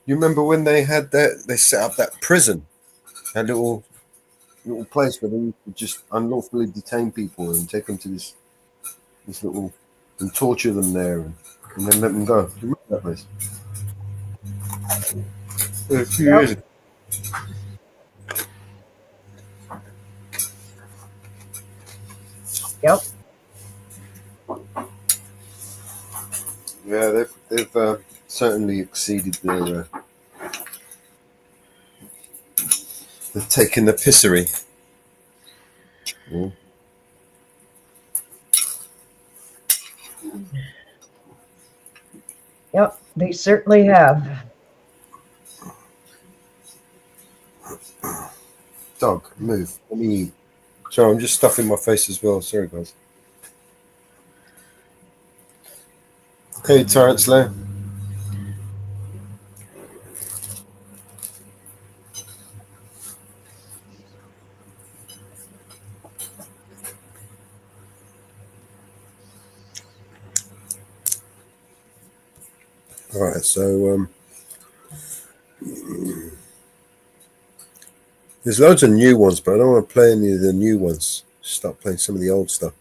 you remember when they had that? They set up that prison, that little place where they could just unlawfully detain people and take them to this little and torture them there and then let them go. Do you remember that place? A few years ago. Yep. Yeah, they've certainly exceeded their. They've taken the pissery. Mm. Yep, they certainly have. Dog, move. Let me eat. Sorry, I'm just stuffing my face as well. Sorry, guys. Hey, Terrence Lowe. All right, so there's loads of new ones, but I don't want to play any of the new ones. Start playing some of the old stuff.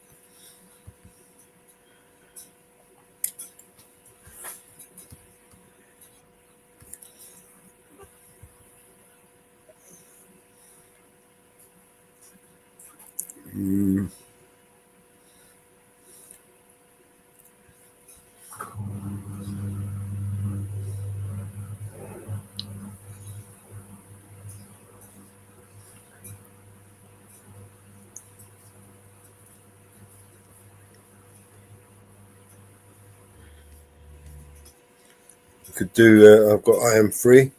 Could do. I've got I Am Free.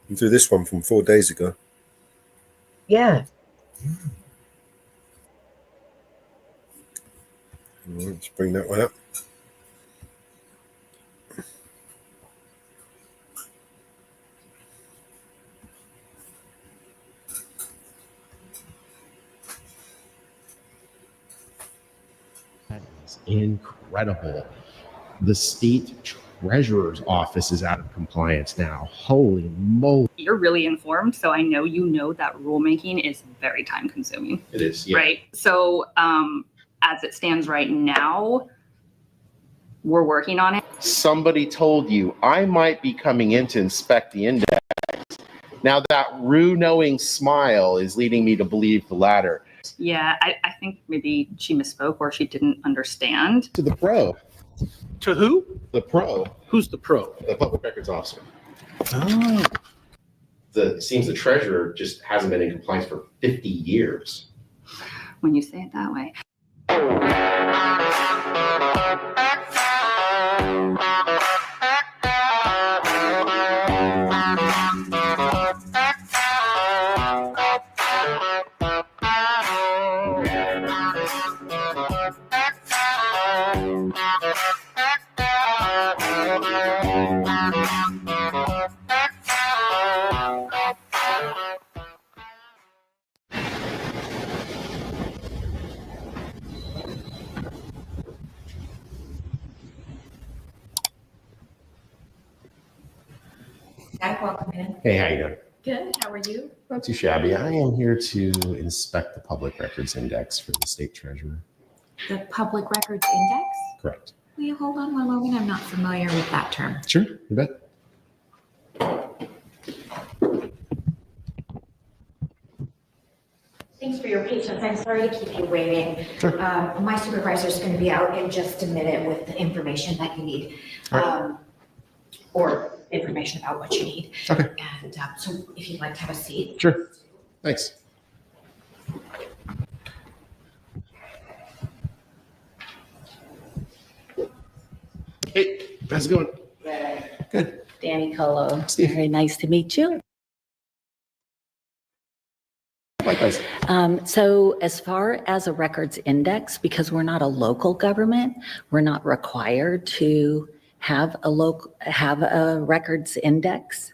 And do this one from 4 days ago. Yeah. Let's bring that one up. That is incredible. The state treasurer's office is out of compliance now. Holy moly. You're really informed, so I know you know that rulemaking is very time consuming. It is, yeah. Right? So as it stands right now, we're working on it. Somebody told you I might be coming in to inspect the index. Now that Rue knowing smile is leading me to believe the latter. Yeah, I think maybe she misspoke or she didn't understand. To the pro. To who? The pro. Who's the pro? The public records officer. Oh. It seems the treasurer just hasn't been in compliance for 50 years. When you say it that way. Welcome in. Hey, how you doing? Good. How are you? Not too shabby. I am here to inspect the public records index for the state treasurer. The Public Records Index? Correct. Will you hold on one moment? I'm not familiar with that term. Sure, you bet. Thanks for your patience. I'm sorry to keep you waiting. Sure. My supervisor is going to be out in just a minute with the information that you need. Or information about what you need. Okay. And so if you'd like to have a seat. Sure. Thanks. Hey, how's it going? Good. Danny Colo. Steve. Very nice to meet you. Likewise. So as far as a records index, because we're not a local government, we're not required to have a records index.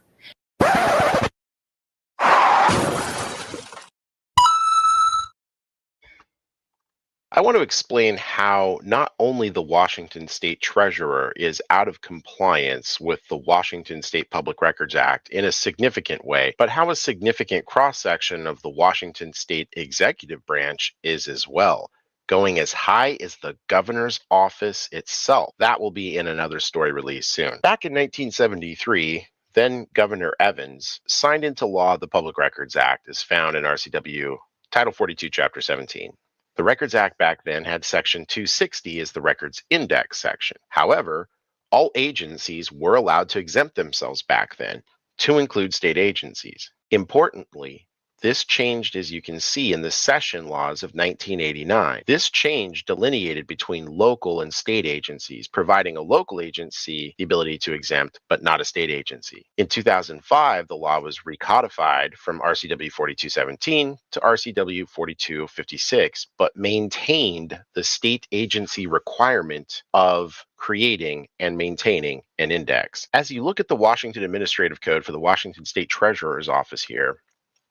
I want to explain how not only the Washington State Treasurer is out of compliance with the Washington State Public Records Act in a significant way, but how a significant cross-section of the Washington State Executive Branch is as well, going as high as the governor's office itself. That will be in another story released soon. Back in 1973, then Governor Evans signed into law the Public Records Act as found in RCW Title 42, Chapter 17. The Records Act back then had Section 260 as the Records Index section. However, all agencies were allowed to exempt themselves back then, to include state agencies. Importantly, this changed, as you can see, in the session laws of 1989. This change delineated between local and state agencies, providing a local agency the ability to exempt, but not a state agency. In 2005, the law was recodified from RCW 4217 to RCW 4256, but maintained the state agency requirement of creating and maintaining an index. As you look at the Washington Administrative Code for the Washington State Treasurer's Office here,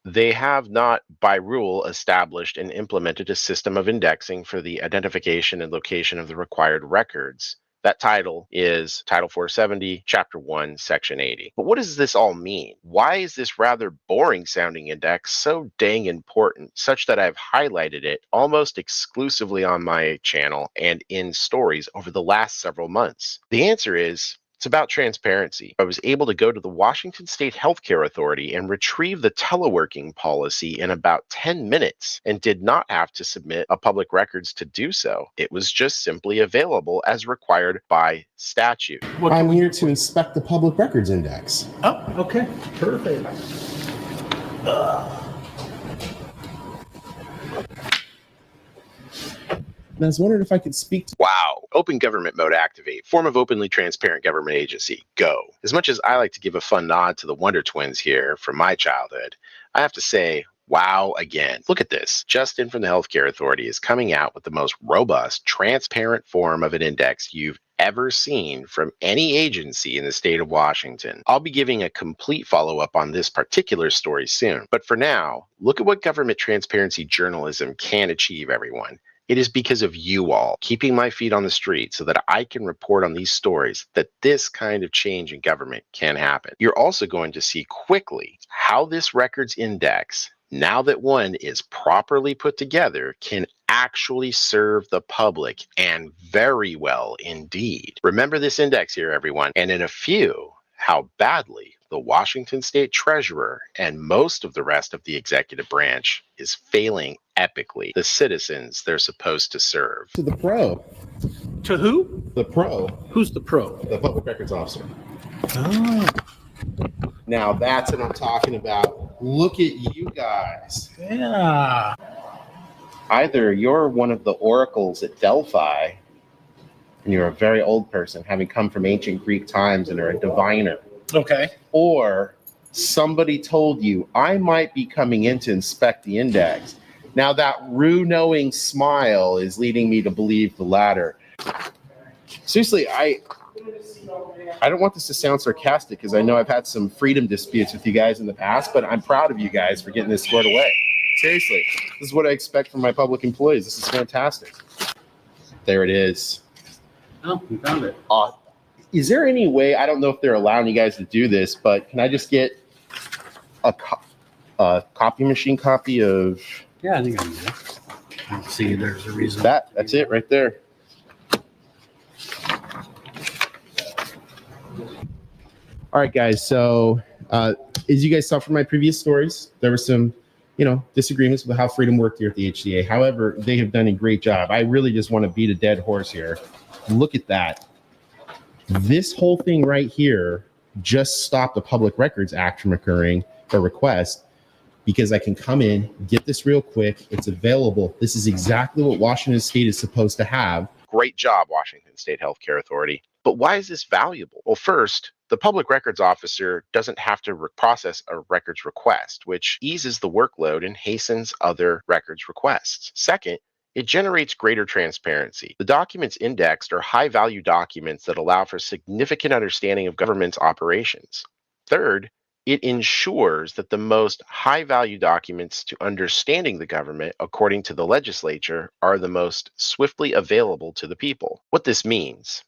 they have not, by rule, established and implemented a system of indexing for the identification and location of the required records. That title is Title 470, Chapter 1, Section 80. But what does this all mean? Why is this rather boring sounding index so dang important, such that I've highlighted it almost exclusively on my channel and in stories over the last several months? The answer is, it's about transparency. I was able to go to the Washington State Healthcare Authority and retrieve the teleworking policy in about 10 minutes and did not have to submit a public records to do so. It was just simply available as required by statute. I'm here to inspect the public records index. Oh, okay. Perfect. And I was wondering if I could speak to... Wow. Open government mode activate. Form of openly transparent government agency. Go. As much as I like to give a fun nod to the Wonder Twins here from my childhood, I have to say, wow again. Look at this. Justin from the Healthcare Authority is coming out with the most robust, transparent form of an index you've ever seen from any agency in the state of Washington. I'll be giving a complete follow-up on this particular story soon. But for now, look at what government transparency journalism can achieve, everyone. It is because of you all keeping my feet on the street so that I can report on these stories that this kind of change in government can happen. You're also going to see quickly how this records index, now that one is properly put together, can actually serve the public, and very well indeed. Remember this index here, everyone, and in a few, how badly the Washington State Treasurer and most of the rest of the executive branch is failing epically the citizens they're supposed to serve. To the pro. To who? The pro. Who's the pro? The public records officer. Oh. Now that's what I'm talking about. Look at you guys. Yeah. Either you're one of the oracles at Delphi, and you're a very old person, having come from ancient Greek times and are a diviner. Okay. Or somebody told you, I might be coming in to inspect the index. Now that Rue knowing smile is leading me to believe the latter. Seriously, I don't want this to sound sarcastic because I know I've had some freedom disputes with you guys in the past, but I'm proud of you guys for getting this squared away. Seriously, this is what I expect from my public employees. This is fantastic. There it is. Oh, we found it. Is there any way, I don't know if they're allowing you guys to do this, but can I just get a copy machine copy of... Yeah, I think I can do that. I don't see there's a reason. That's it right there. All right, guys. So as you guys saw from my previous stories, there were some, disagreements with how freedom worked here at the HCA. However, they have done a great job. I really just want to beat a dead horse here. Look at that. This whole thing right here just stopped the Public Records Act from occurring, or request, because I can come in, get this real quick. It's available. This is exactly what Washington State is supposed to have. Great job, Washington State Healthcare Authority. But why is this valuable? Well, first, the public records officer doesn't have to process a records request, which eases the workload and hastens other records requests. Second, it generates greater transparency. The documents indexed are high-value documents that allow for significant understanding of government's operations. Third, it ensures that the most high-value documents to understanding the government, according to the legislature, are the most swiftly available to the people. What this means: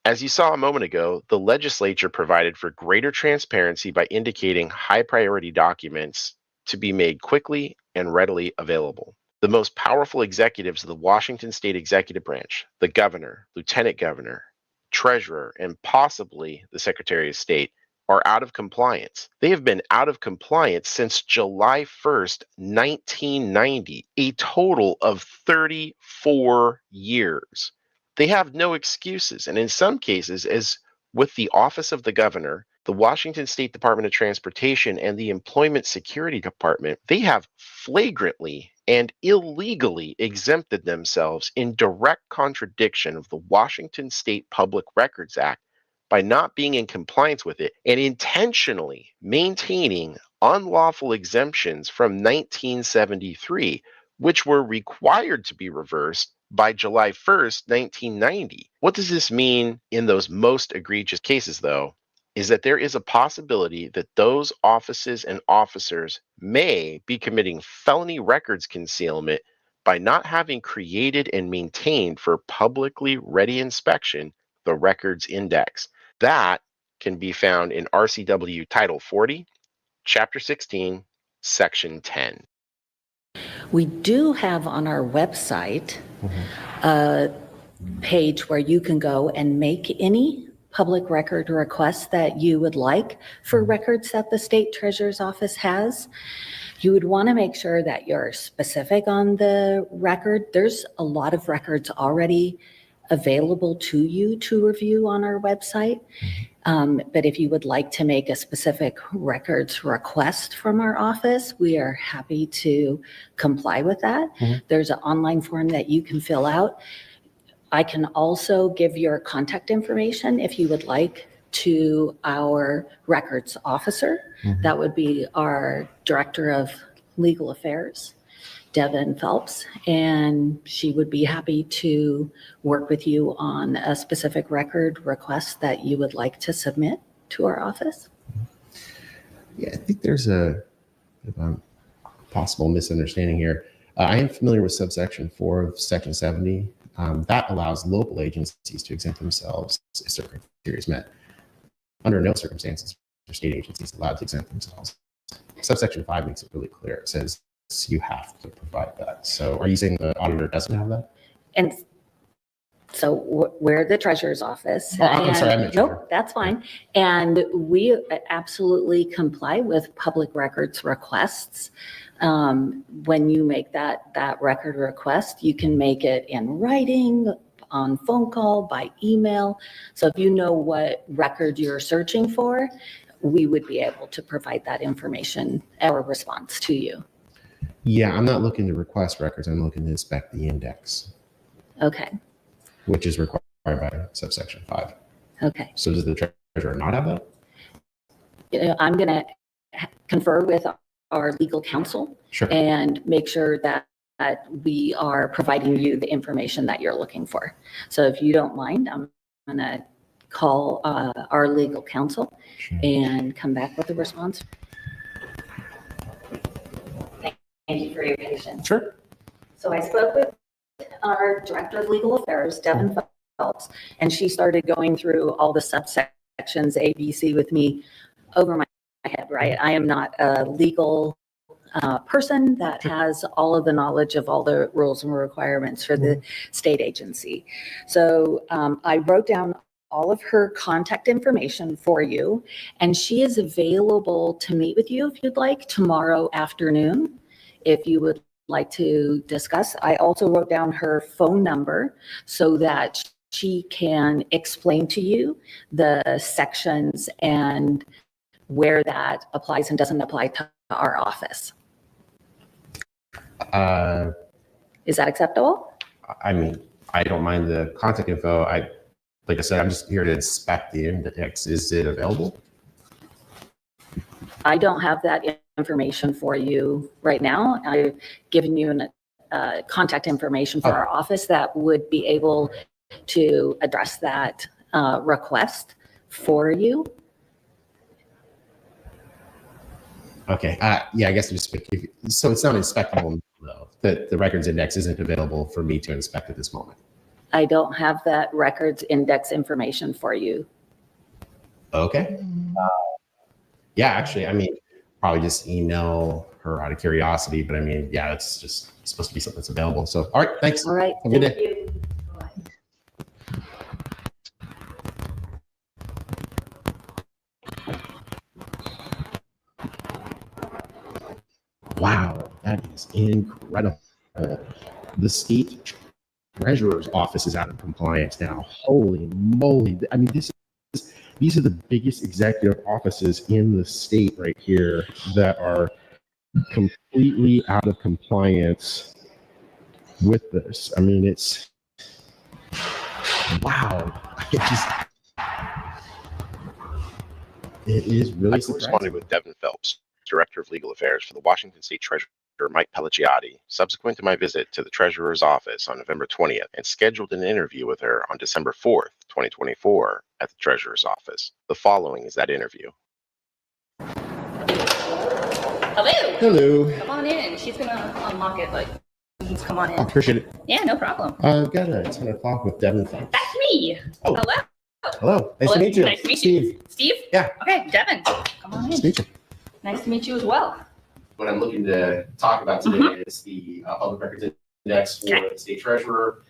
as you saw a moment ago, the legislature provided for greater transparency by indicating high-priority documents to be made quickly and readily available. The most powerful executives of the Washington State Executive Branch, the governor, lieutenant governor, treasurer, and possibly the Secretary of State, are out of compliance. They have been out of compliance since July 1st, 1990, a total of 34 years. They have no excuses, and in some cases, as with the Office of the Governor, the Washington State Department of Transportation, and the Employment Security Department, they have flagrantly and illegally exempted themselves in direct contradiction of the Washington State Public Records Act by not being in compliance with it and intentionally maintaining unlawful exemptions from 1973, which were required to be reversed by July 1st, 1990. What does this mean in those most egregious cases, though, is that there is a possibility that those offices and officers may be committing felony records concealment by not having created and maintained for publicly ready inspection the records index. That can be found in RCW Title 40, Chapter 16, Section 10. We do have on our website a page where you can go and make any public record requests that you would like for records that the state treasurer's office has. You would want to make sure that you're specific on the record. There's a lot of records already available to you to review on our website. But if you would like to make a specific records request from our office, we are happy to comply with that. There's an online form that you can fill out. I can also give your contact information if you would like to our records officer. That would be our Director of Legal Affairs, Devin Phelps, and she would be happy to work with you on a specific record request that you would like to submit to our office. Yeah, I think there's a possible misunderstanding here. I am familiar with subsection 4 of section 70. That allows local agencies to exempt themselves if certain criteria is met. Under no circumstances are state agencies allowed to exempt themselves. Subsection 5 makes it really clear. It says you have to provide that. So are you saying the auditor doesn't have that? And so we're the treasurer's office. Oh, I'm sorry, I meant treasurer. Nope, that's fine. And we absolutely comply with public records requests. When you make that record request, you can make it in writing, on phone call, by email. So if you know what record you're searching for, we would be able to provide that information or response to you. Yeah, I'm not looking to request records. I'm looking to inspect the index, Okay, which is required by subsection 5. okay. So does the treasurer not have that? You know, I'm going to confer with our legal counsel Sure. and make sure that we are providing you the information that you're looking for. So if you don't mind, I'm going to call our legal counsel and come back with a response. Thank you for your patience. Sure. So I spoke with our Director of Legal Affairs, Devin Phelps, and she started going through all the subsections A, B, C with me over my head, right? I am not a legal person that has all of the knowledge of all the rules and requirements for the state agency. So I wrote down all of her contact information for you, and she is available to meet with you if you'd like tomorrow afternoon, if you would like to discuss. I also wrote down her phone number so that she can explain to you the sections and where that applies and doesn't apply to our office. Is that acceptable? I mean, I don't mind the contact info. Like I said, I'm just here to inspect the index. Is it available? I don't have that information for you right now. I've given you contact information for our office that would be able to address that request for you. Okay. Yeah, I guess just so it's not inspectable though. That the records index isn't available for me to inspect at this moment. I don't have that records index information for you. Okay. Yeah, actually, I mean, probably just email her out of curiosity, but I mean, yeah, it's just supposed to be something that's available. So, all right, thanks. All right. Have a good Thank day. you. Wow, that is incredible. The state treasurer's office is out of compliance now. Holy moly. I mean, these are the biggest executive offices in the state right here that are completely out of compliance with this. I mean, it's wow. It is really I corresponded with Devin Phelps, Director of Legal Affairs for the Washington State Treasurer, Mike Pelliciotti, subsequent to my visit to the Treasurer's office on November 20th, and scheduled an interview with her on December 4th, 2024, at the Treasurer's office. The following is that interview. Hello. Hello. Come on in. She's gonna unlock it, but just come on in. I appreciate it. Yeah, no problem. I've got a 10 o'clock with Devin Phelps. That's me. Oh. Hello. Hello. Nice to meet you. Nice to meet Steve. you. Steve? Yeah. Okay, Devin. Come on in. Nice to meet you. Nice to meet you as well. What I'm looking to talk about today is the public records index for the state treasurer.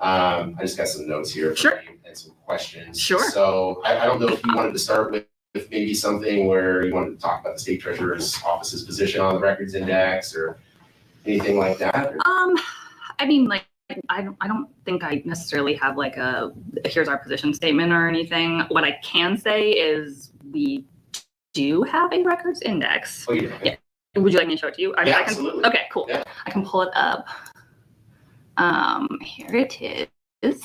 I just got some notes here for you and some questions. Sure. So I don't know if you wanted to start with maybe something where you wanted to talk about the state treasurer's office's position on the records index or anything like that. Or? I mean, like, I don't think I necessarily have like a here's our position statement or anything. What I can say is we do have a records index. Oh, yeah. Yeah. Would you like me to show it to you? I Yeah, can, absolutely. Okay, cool. Yeah. I can pull it up. Here it is.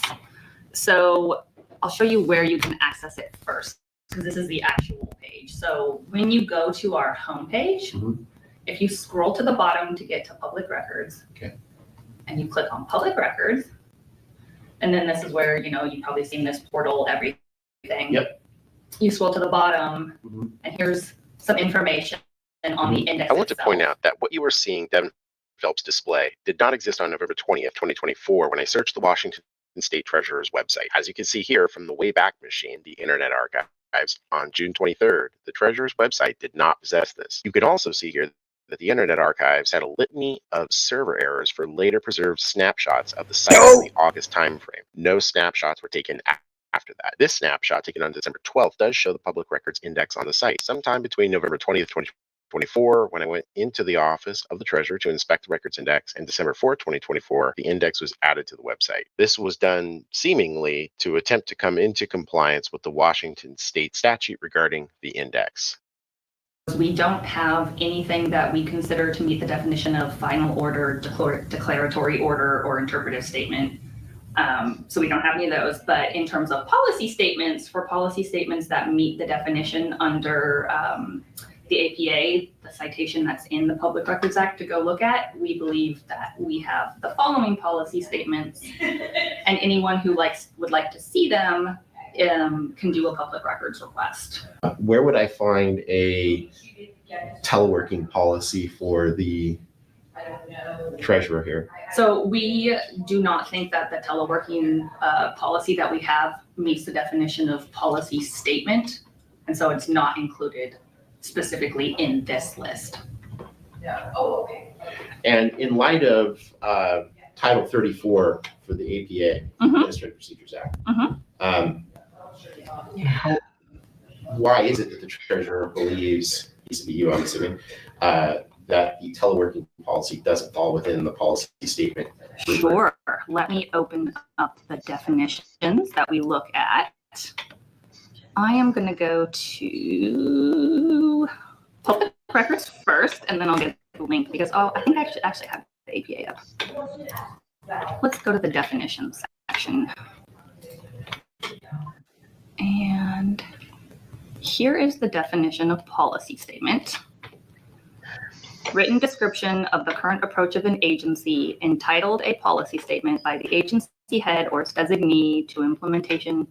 So I'll show you where you can access it first, because this is the actual page. So when you go to our homepage, if you scroll to the bottom to get to public records, okay, and you click on public records, and then this is where, you know, you've probably seen this portal, everything. Yep. You scroll to the bottom, and here's some information on the index. I want to point out that what you are seeing, Devin Phelps display did not exist on November 20th, 2024 when I searched the Washington State Treasurer's website. As you can see here from the Wayback Machine, the Internet Archives, on June 23rd, the Treasurer's website did not possess this. You can also see here that the Internet Archives had a litany of server errors for later preserved snapshots of the site in the August timeframe. No snapshots were taken after that. This snapshot, taken on December 12th, does show the public records index on the site. Sometime between November 20th, 2024, when I went into the office of the Treasurer to inspect the records index, and December 4th, 2024, the index was added to the website. This was done seemingly to attempt to come into compliance with the Washington State statute regarding the index. We don't have anything that we consider to meet the definition of final order, declaratory order, or interpretive statement. So we don't have any of those, but in terms of policy statements, for policy statements that meet the definition under the APA, the citation that's in the Public Records Act to go look at, we believe that we have the following policy statements, and anyone who would like to see them can do a public records request. Where would I find a teleworking policy for the Treasurer here? So we do not think that the teleworking policy that we have meets the definition of policy statement, and so it's not included specifically in this list. Yeah. Oh, okay. And in light of Title 34 for the APA, Administrative Procedures Act, why is it that the Treasurer believes, needs to be you, I'm assuming, that the teleworking policy doesn't fall within the policy statement? Sure. Let me open up the definitions that we look at. I am going to go to public records first, and then I'll get the link because I think I should actually have the APA up. Let's go to the definitions section. And here is the definition of policy statement. Written description of the current approach of an agency entitled a policy statement by the agency head or its designee to implementation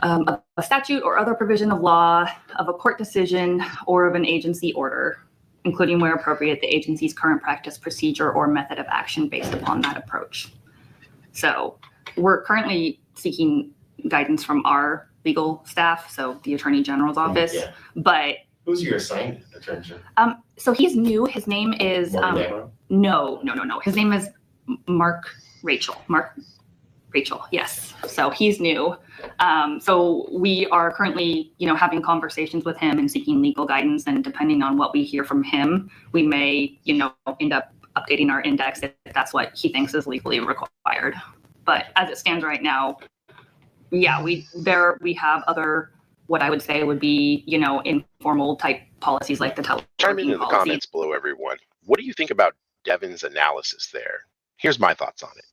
of a statute or other provision of law, of a court decision, or of an agency order, including where appropriate, the agency's current practice, procedure, or method of action based upon that approach. So we're currently seeking guidance from our legal staff, so the Attorney General's office, but who's your assigned attorney general? So he's new. His name is no. His name is Mark Rachel. Yes. So he's new. So we are currently, having conversations with him and seeking legal guidance. And depending on what we hear from him, we may, end up updating our index if that's what he thinks is legally required. But as it stands right now, yeah, we have other, what I would say would be, informal type policies like the teleworking Chime in the policy. comments below, everyone. What do you think about Devin's analysis there? Here's my thoughts on it.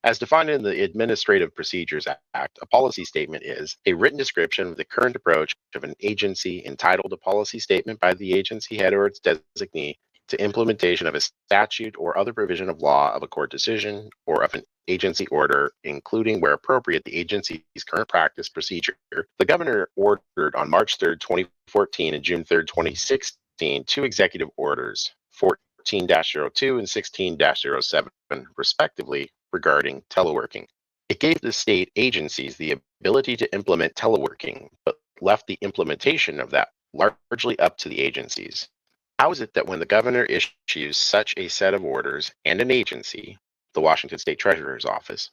As defined in the Administrative Procedures Act, a policy statement is a written description of the current approach of an agency entitled a policy statement by the agency head or its designee to implementation of a statute or other provision of law, of a court decision, or of an agency order, including where appropriate the agency's current practice, procedure. The governor ordered on March 3rd, 2014 and June 3rd, 2016, two executive orders, 14-02 and 16-07, respectively, regarding teleworking. It gave the state agencies the ability to implement teleworking, but left the implementation of that largely up to the agencies. How is it that when the governor issues such a set of orders and an agency, the Washington State Treasurer's Office,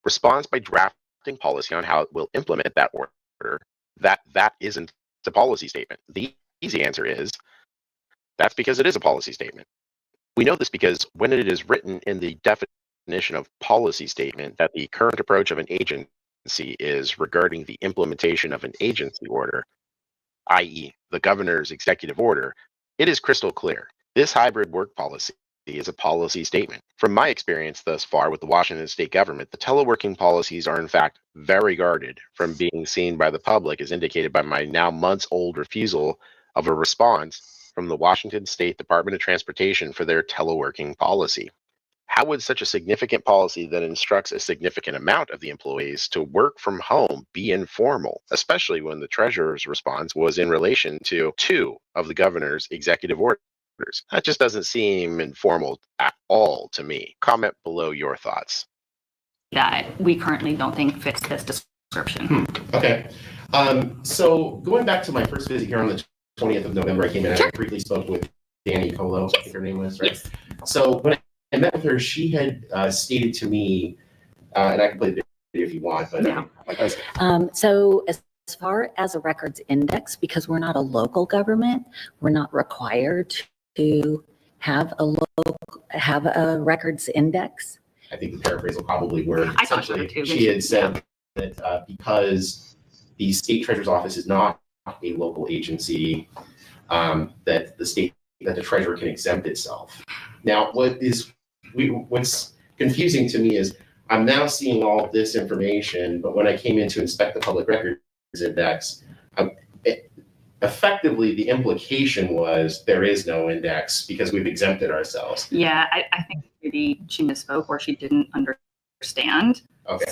responds by drafting policy on how it will implement that order, that isn't a policy statement? The easy answer is that's because it is a policy statement. We know this because when it is written in the definition of policy statement that the current approach of an agency is regarding the implementation of an agency order, i.e. the governor's executive order, it is crystal clear. This hybrid work policy is a policy statement. From my experience thus far with the Washington State government, the teleworking policies are in fact very guarded from being seen by the public, as indicated by my now months-old refusal of a response from the Washington State Department of Transportation for their teleworking policy. How would such a significant policy that instructs a significant amount of the employees to work from home be informal, especially when the treasurer's response was in relation to two of the governor's executive orders? records. That just doesn't seem informal at all to me. Comment below your thoughts. That we currently don't think fits this description. Okay. So going back to my first visit here on the 20th of November, I came in and I briefly spoke with Danny Colo, I think her name was, right? Yes. So when I met with her, she had stated to me, and I can play the video if you want, but Yeah. like I was, So as far as a records index, because we're not a local government, we're not required to have a records index. I think the paraphrase will probably work. I thought so Essentially, too. she had said that because the state treasurer's office is not a local agency, that the treasurer can exempt itself. Now, what's confusing to me is I'm now seeing all this information, but when I came in to inspect the public records index, effectively the implication was there is no index because we've exempted ourselves. Yeah, I think maybe she misspoke or she didn't understand. Okay.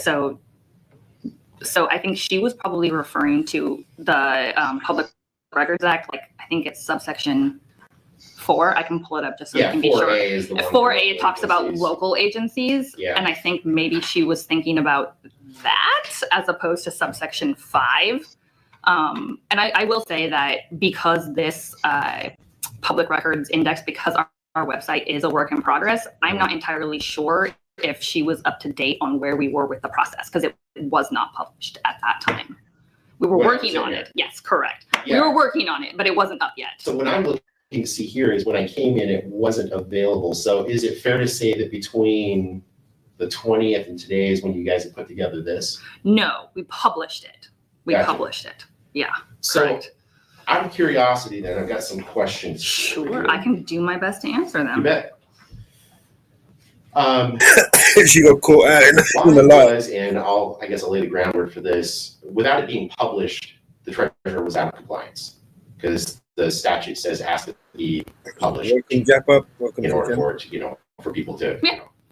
So I think she was probably referring to the Public Records Act, like I think it's subsection 4. I can pull it up just so you can be sure. 4A is the one. 4A talks about local agencies, Yeah. and I think maybe she was thinking about that as opposed to subsection 5. And I will say that because this public records index, because our website is a work in progress, I'm not entirely sure if she was up to date on where we were with the process because it was not published at that time. We were working on it. Yes, correct. Yeah. We were working on it, but it wasn't up yet. So what I'm looking to see here is when I came in, it wasn't available. So is it fair to say that between the 20th and today is when you guys have put together this? No, we published it. We Gotcha. published it. Yeah. So correct. out of curiosity then, I've got some questions. Sure, I can do my best to answer them. You bet. She got caught out in the light. And I guess I'll lay the groundwork for this. Without it being published, the treasurer was out of compliance because the statute says it has to be published Welcome, Japa. Welcome in to order the for it, for people to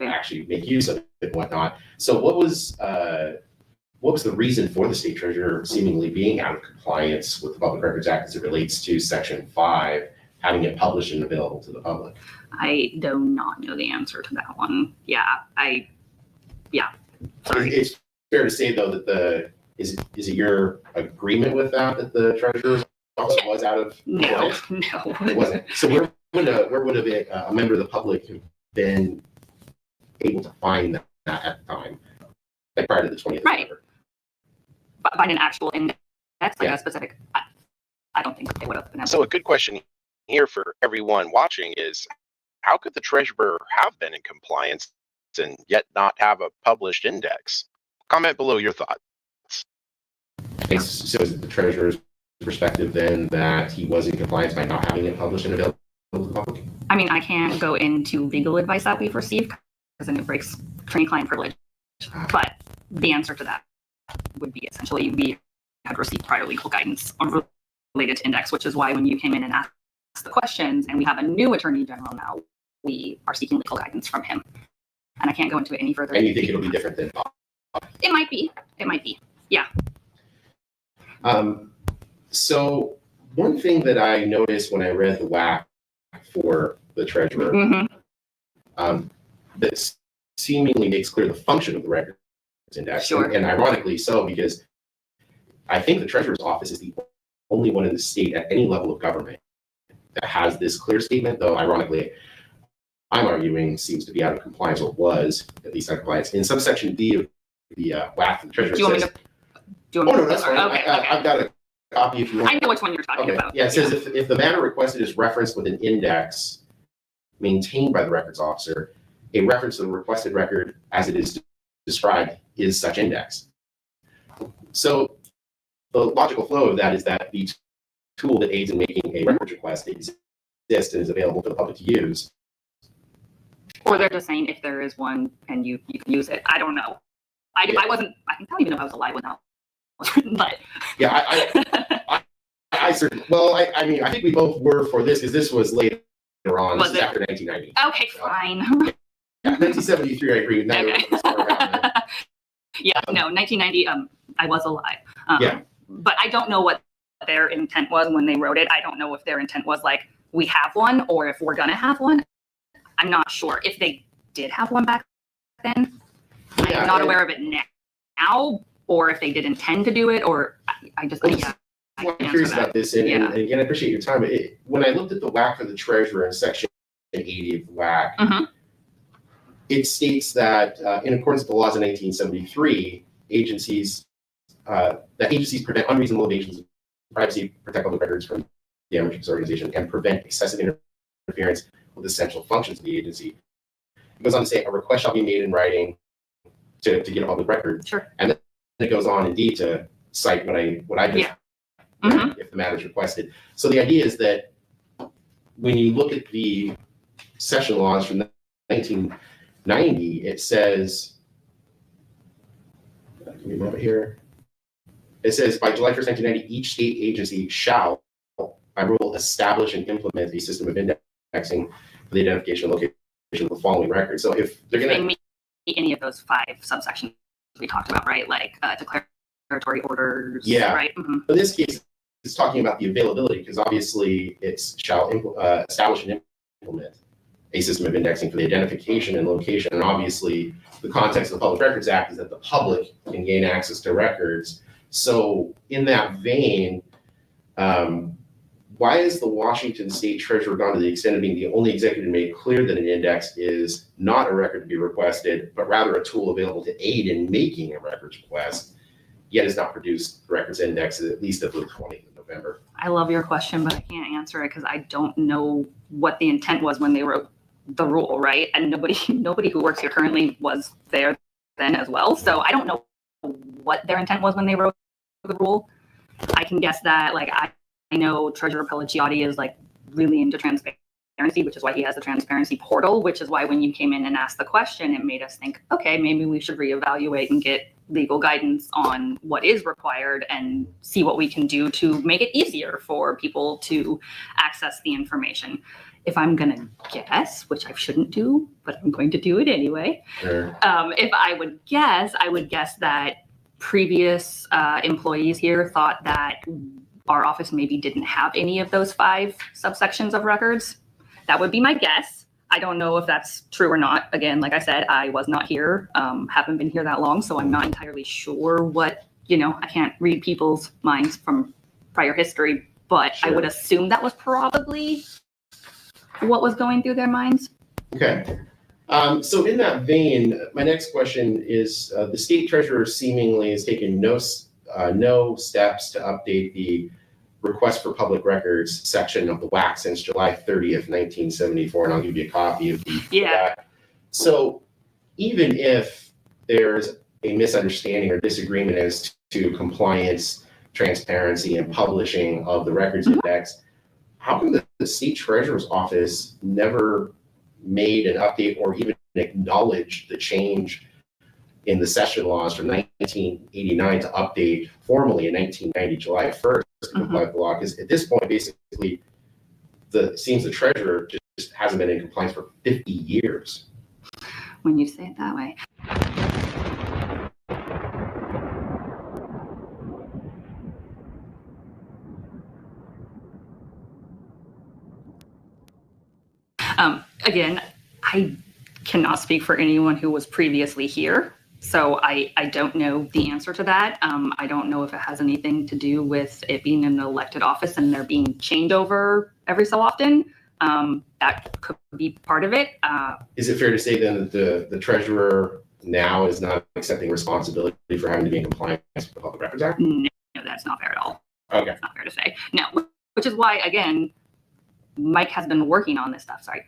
actually make use of it and whatnot. So what was the reason for the state treasurer seemingly being out of compliance with the Public Records Act as it relates to Section 5, having it published and available to the public? I do not know the answer to that one. Sorry. It's fair to say though that is it your agreement with that the treasurer's office was out of compliance? No. It wasn't. So where would a member of the public have been able to find that at the time, like prior to the 20th? Right. Find an actual index, like a specific. I don't think they would have been able. So a good question here for everyone watching is, how could the treasurer have been in compliance and yet not have a published index? Comment below your thoughts. So is it the treasurer's perspective then that he was in compliance by not having it published and available to the public? I mean, I can't go into legal advice that we've received because then it breaks attorney-client privilege. But the answer to that would be essentially we had received prior legal guidance related to index, which is why when you came in and asked the questions, and we have a new attorney general now, we are seeking legal guidance from him. And I can't go into it any further. And you think it'll be different than? It might be. It might be. Yeah. So one thing that I noticed when I read the WAC for the treasurer, that seemingly makes clear the function of the records index. Sure. And ironically so, because I think the treasurer's office is the only one in the state at any level of government that has this clear statement, though ironically, I'm arguing seems to be out of compliance, or was at least out of compliance. In subsection D of the WAC, the treasurer says, no, that's fine. I've got a copy if you want. I know which one you're talking about. Yeah, it says if the matter requested is referenced with an index maintained by the records officer, a reference to the requested record as it is described is such index. So the logical flow of that is that the tool that aids in making a records request exists and is available for the public to use. Or they're just saying if there is one and you can use it. I don't know. I don't even know if I was alive when that was written, but yeah, I certainly, well, I mean, I think we both were for this because this was later on. This is after 1990. Okay, fine. Yeah, 1973, I agree with that. Okay. Yeah, no, 1990, I was alive. But I don't know what their intent was when they wrote it. I don't know if their intent was like, we have one or if we're going to have one. I'm not sure. If they did have one back then, I'm not aware of it now, or if they did intend to do it, or I just, yeah. I'm curious about this, and again, I appreciate your time. When I looked at the WAC for the treasurer in section 80 of the WAC, it states that in accordance with the laws of 1973, agencies prevent unreasonable invasions of privacy, protect public records from damage to the organization, and prevent excessive interference with essential functions of the agency. It goes on to say a request shall be made in writing to get a public record. Sure. And then it goes on indeed to cite what I just if the matter is requested. So the idea is that when you look at the session laws from 1990, it says, give me a moment here. It says by July 1st, 1990, each state agency shall, by rule, establish and implement a system of indexing for the identification and location of the following records. So if they're going to meet any of those 5 subsections we talked about, right? Like declaratory orders. Yeah. Right. In this case, it's talking about the availability because obviously it's shall establish and implement a system of indexing for the identification and location. And obviously the context of the Public Records Act is that the public can gain access to records. So in that vein, why is the Washington State Treasurer gone to the extent of being the only executive to make clear that an index is not a record to be requested, but rather a tool available to aid in making a records request, yet has not produced the records index at least of the 20th of November? I love your question, but I can't answer it because I don't know what the intent was when they wrote the rule, right? And nobody who works here currently was there then as well. So I don't know what their intent was when they wrote the rule. I can guess that, like, I know Treasurer Pelliciotti is like really into transparency, which is why he has the transparency portal, which is why when you came in and asked the question, it made us think, okay, maybe we should reevaluate and get legal guidance on what is required and see what we can do to make it easier for people to access the information. If I'm going to guess, which I shouldn't do, but I'm going to do it anyway. Sure. If I would guess that previous employees here thought that our office maybe didn't have any of those 5 subsections of records. That would be my guess. I don't know if that's true or not. Again, like I said, I was not here, haven't been here that long, so I'm not entirely sure what, I can't read people's minds from prior history, but I would assume that was probably what was going through their minds. Okay. So in that vein, my next question is, the state treasurer seemingly has taken no steps to update the request for public records section of the WAC since July 30th, 1974, and I'll give you a copy of the WAC. So even if there's a misunderstanding or disagreement as to compliance, transparency, and publishing of the records index, how come the state treasurer's office never made an update or even acknowledged the change in the session laws from 1989 to update formally in 1990, July 1st, to comply with the law? Because at this point, basically, it seems the treasurer just hasn't been in compliance for 50 years. When you say it that way. Again, I cannot speak for anyone who was previously here. So I don't know the answer to that. I don't know if it has anything to do with it being an elected office and there being changeover every so often. That could be part of it. Is it fair to say then that the treasurer now is not accepting responsibility for having to be in compliance with the Public Records Act? No, that's not fair at all. Okay. That's not fair to say. No, which is why, again, Mike has been working on this stuff. Sorry,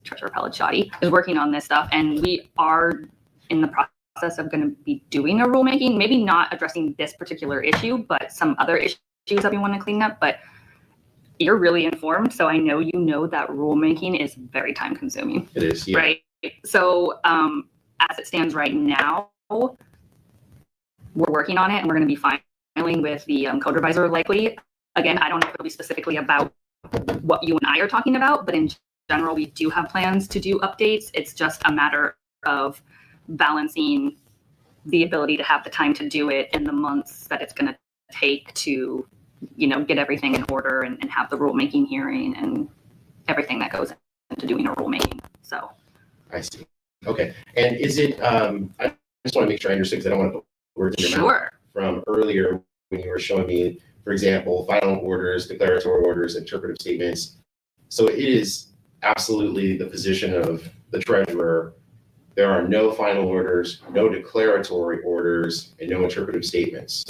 Treasurer Pelliciotti is working on this stuff, and we are in the process of going to be doing a rulemaking, maybe not addressing this particular issue, but some other issues that we want to clean up. But you're really informed, so I know you know that rulemaking is very time consuming. It is, yeah. Right? So as it stands right now, we're working on it, and we're going to be filing with the code revisor likely. Again, I don't know if it'll be specifically about what you and I are talking about, but in general, we do have plans to do updates. It's just a matter of balancing the ability to have the time to do it and the months that it's going to take to, get everything in order and have the rulemaking hearing and everything that goes into doing a rulemaking. So I see. Okay. And is it, I just want to make sure I understood, because I don't want to put words in your mouth. Sure. From earlier when you were showing me, for example, final orders, declaratory orders, interpretive statements. So it is absolutely the position of the treasurer. There are no final orders, no declaratory orders, and no interpretive statements.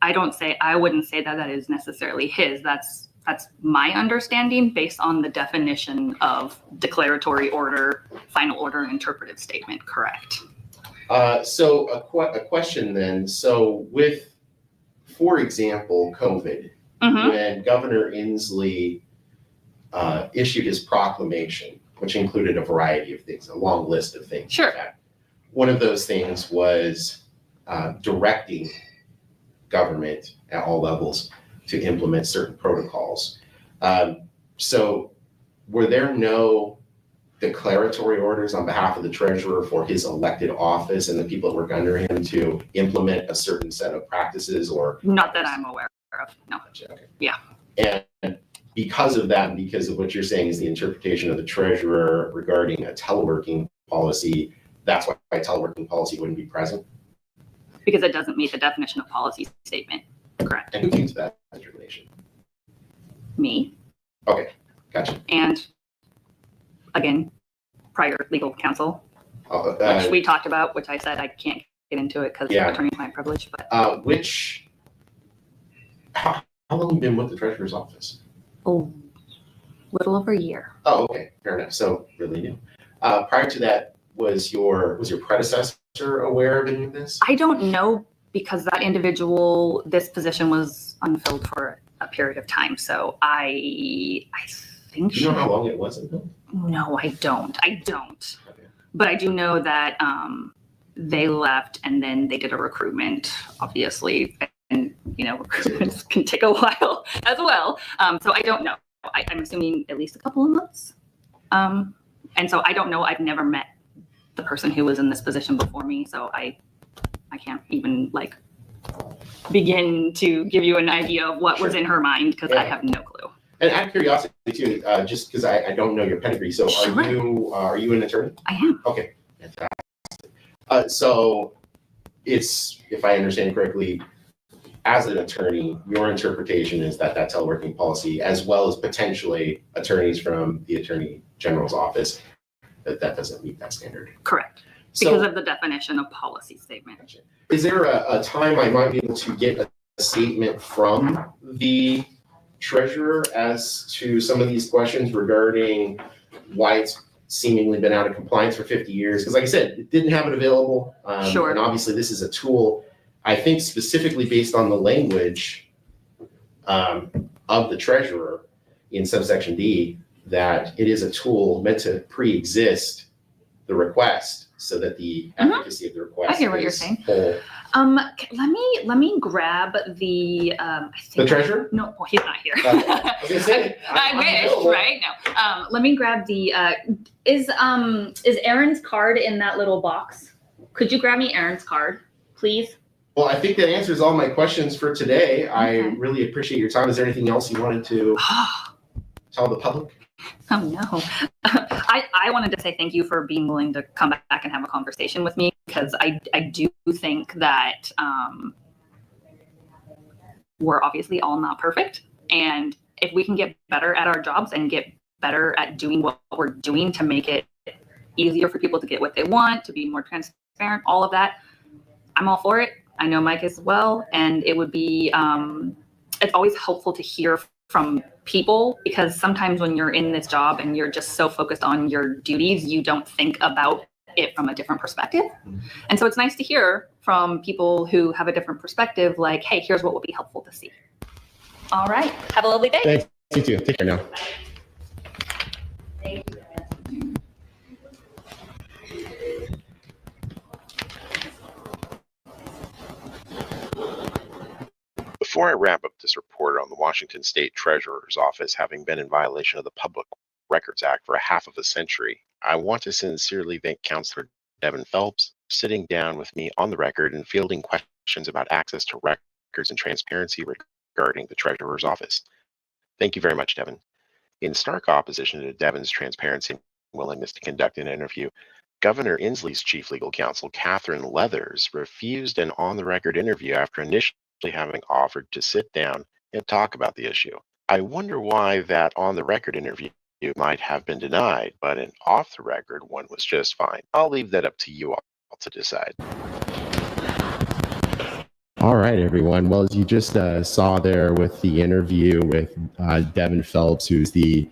I wouldn't say that is necessarily his. That's my understanding based on the definition of declaratory order, final order, and interpretive statement. Correct. So a question then. So with, for example, COVID, when Governor Inslee issued his proclamation, which included a variety of things, a long list of things. Sure. One of those things was directing government at all levels to implement certain protocols. So were there no declaratory orders on behalf of the treasurer for his elected office and the people that work under him to implement a certain set of practices or? Not that I'm aware of, no. Okay. Yeah. And because of that, and because of what you're saying is the interpretation of the treasurer regarding a teleworking policy, that's why teleworking policy wouldn't be present? Because it doesn't meet the definition of policy statement. Correct. And who came to that determination? Me. Okay, gotcha. And again, prior legal counsel, which we talked about, which I said I can't get into it because of attorney-client privilege. But how long have you been with the treasurer's office? Oh, little over a year. Oh, okay, fair enough. So really new. Prior to that, was your predecessor aware of any of this? I don't know, because that individual, this position was unfilled for a period of time. So I think. Do you know how long it was until? No, I don't. Okay. But I do know that they left and then they did a recruitment, obviously, and recruitments can take a while as well. So I don't know. I'm assuming at least a couple of months. And so I don't know. I've never met the person who was in this position before me, so I can't even begin to give you an idea of what was in her mind, because I have no clue. And out of curiosity too, just because I don't know your pedigree, so are you an attorney? I am. Okay, fantastic. So it's, if I understand correctly, as an attorney, your interpretation is that teleworking policy, as well as potentially attorneys from the Attorney General's office, that doesn't meet that standard. Correct. So, because of the definition of policy statement. Is there a time I might be able to get a statement from the treasurer as to some of these questions regarding why it's seemingly been out of compliance for 50 years? Because like I said, it didn't have it available. Sure. And obviously this is a tool, I think specifically based on the language of the treasurer in subsection D, that it is a tool meant to pre-exist the request so that the efficacy of the request I hear what you're saying. whole. Let me grab the I think The treasurer? No, well, he's not here. I was gonna say, I wish, right? No. Let me grab the is Aaron's card in that little box? Could you grab me Aaron's card, please? Well, I think that answers all my questions for today. I really appreciate your time. Is there anything else you wanted to tell the public? Oh no. I wanted to say thank you for being willing to come back and have a conversation with me, because I do think that we're obviously all not perfect. And if we can get better at our jobs and get better at doing what we're doing to make it easier for people to get what they want, to be more transparent, all of that, I'm all for it. I know Mike as well. And it would be, it's always helpful to hear from people, because sometimes when you're in this job and you're just so focused on your duties, you don't think about it from a different perspective. And so it's nice to hear from people who have a different perspective, like, hey, here's what would be helpful to see. All right. Have a lovely day. Thanks. You too. Take care now. Thank you. Before I wrap up this report on the Washington State Treasurer's Office having been in violation of the Public Records Act for a half of a century, I want to sincerely thank Counselor Devin Phelps for sitting down with me on the record and fielding questions about access to records and transparency regarding the Treasurer's Office. Thank you very much, Devin. In stark opposition to Devin's transparency and willingness to conduct an interview, Governor Inslee's chief legal counsel, Catherine Leathers, refused an on-the-record interview after initially having offered to sit down and talk about the issue. I wonder why that on-the-record interview might have been denied, but an off-the-record one was just fine. I'll leave that up to you all to decide. All right, everyone. Well, as you just saw there with the interview with Devin Phelps, who's the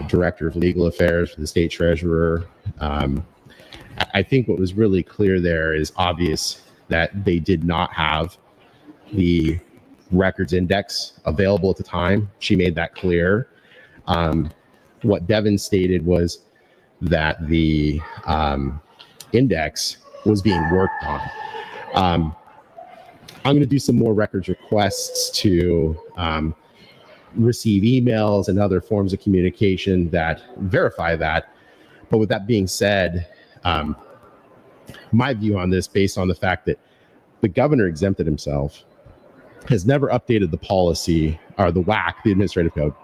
Director of Legal Affairs for the State Treasurer, I think what was really clear there is obvious that they did not have the records index available at the time. She made that clear. What Devin stated was that the index was being worked on. I'm going to do some more records requests to receive emails and other forms of communication that verify that. But with that being said, my view on this, based on the fact that the governor exempted himself, has never updated the policy or the WAC, the administrative code.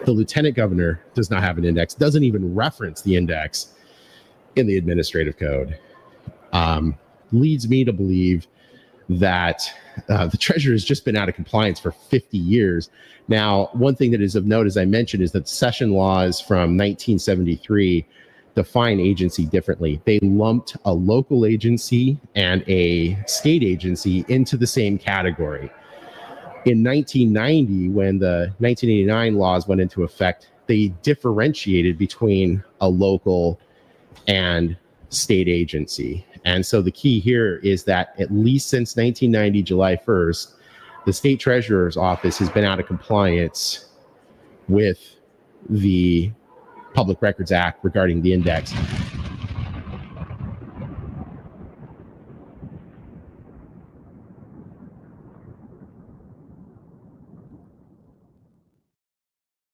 The lieutenant governor does not have an index, doesn't even reference the index in the administrative code. Leads me to believe that the treasurer has just been out of compliance for 50 years. Now, one thing that is of note, as I mentioned, is that session laws from 1973 define agency differently. They lumped a local agency and a state agency into the same category. In 1990, when the 1989 laws went into effect, they differentiated between a local and state agency. And so the key here is that at least since 1990, July 1st, the state treasurer's office has been out of compliance with the Public Records Act regarding the index.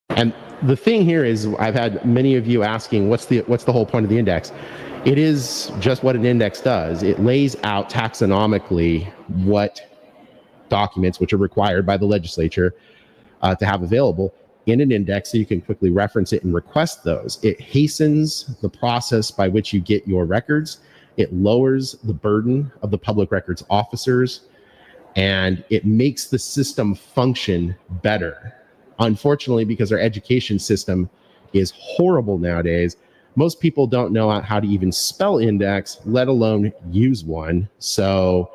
And the thing here is, I've had many of you asking, what's the whole point of the index? It is just what an index does. It lays out taxonomically what documents, which are required by the legislature to have available in an index, so you can quickly reference it and request those. It hastens the process by which you get your records. It lowers the burden of the public records officers, and it makes the system function better. Unfortunately, because our education system is horrible nowadays, most people don't know how to even spell index, let alone use one. So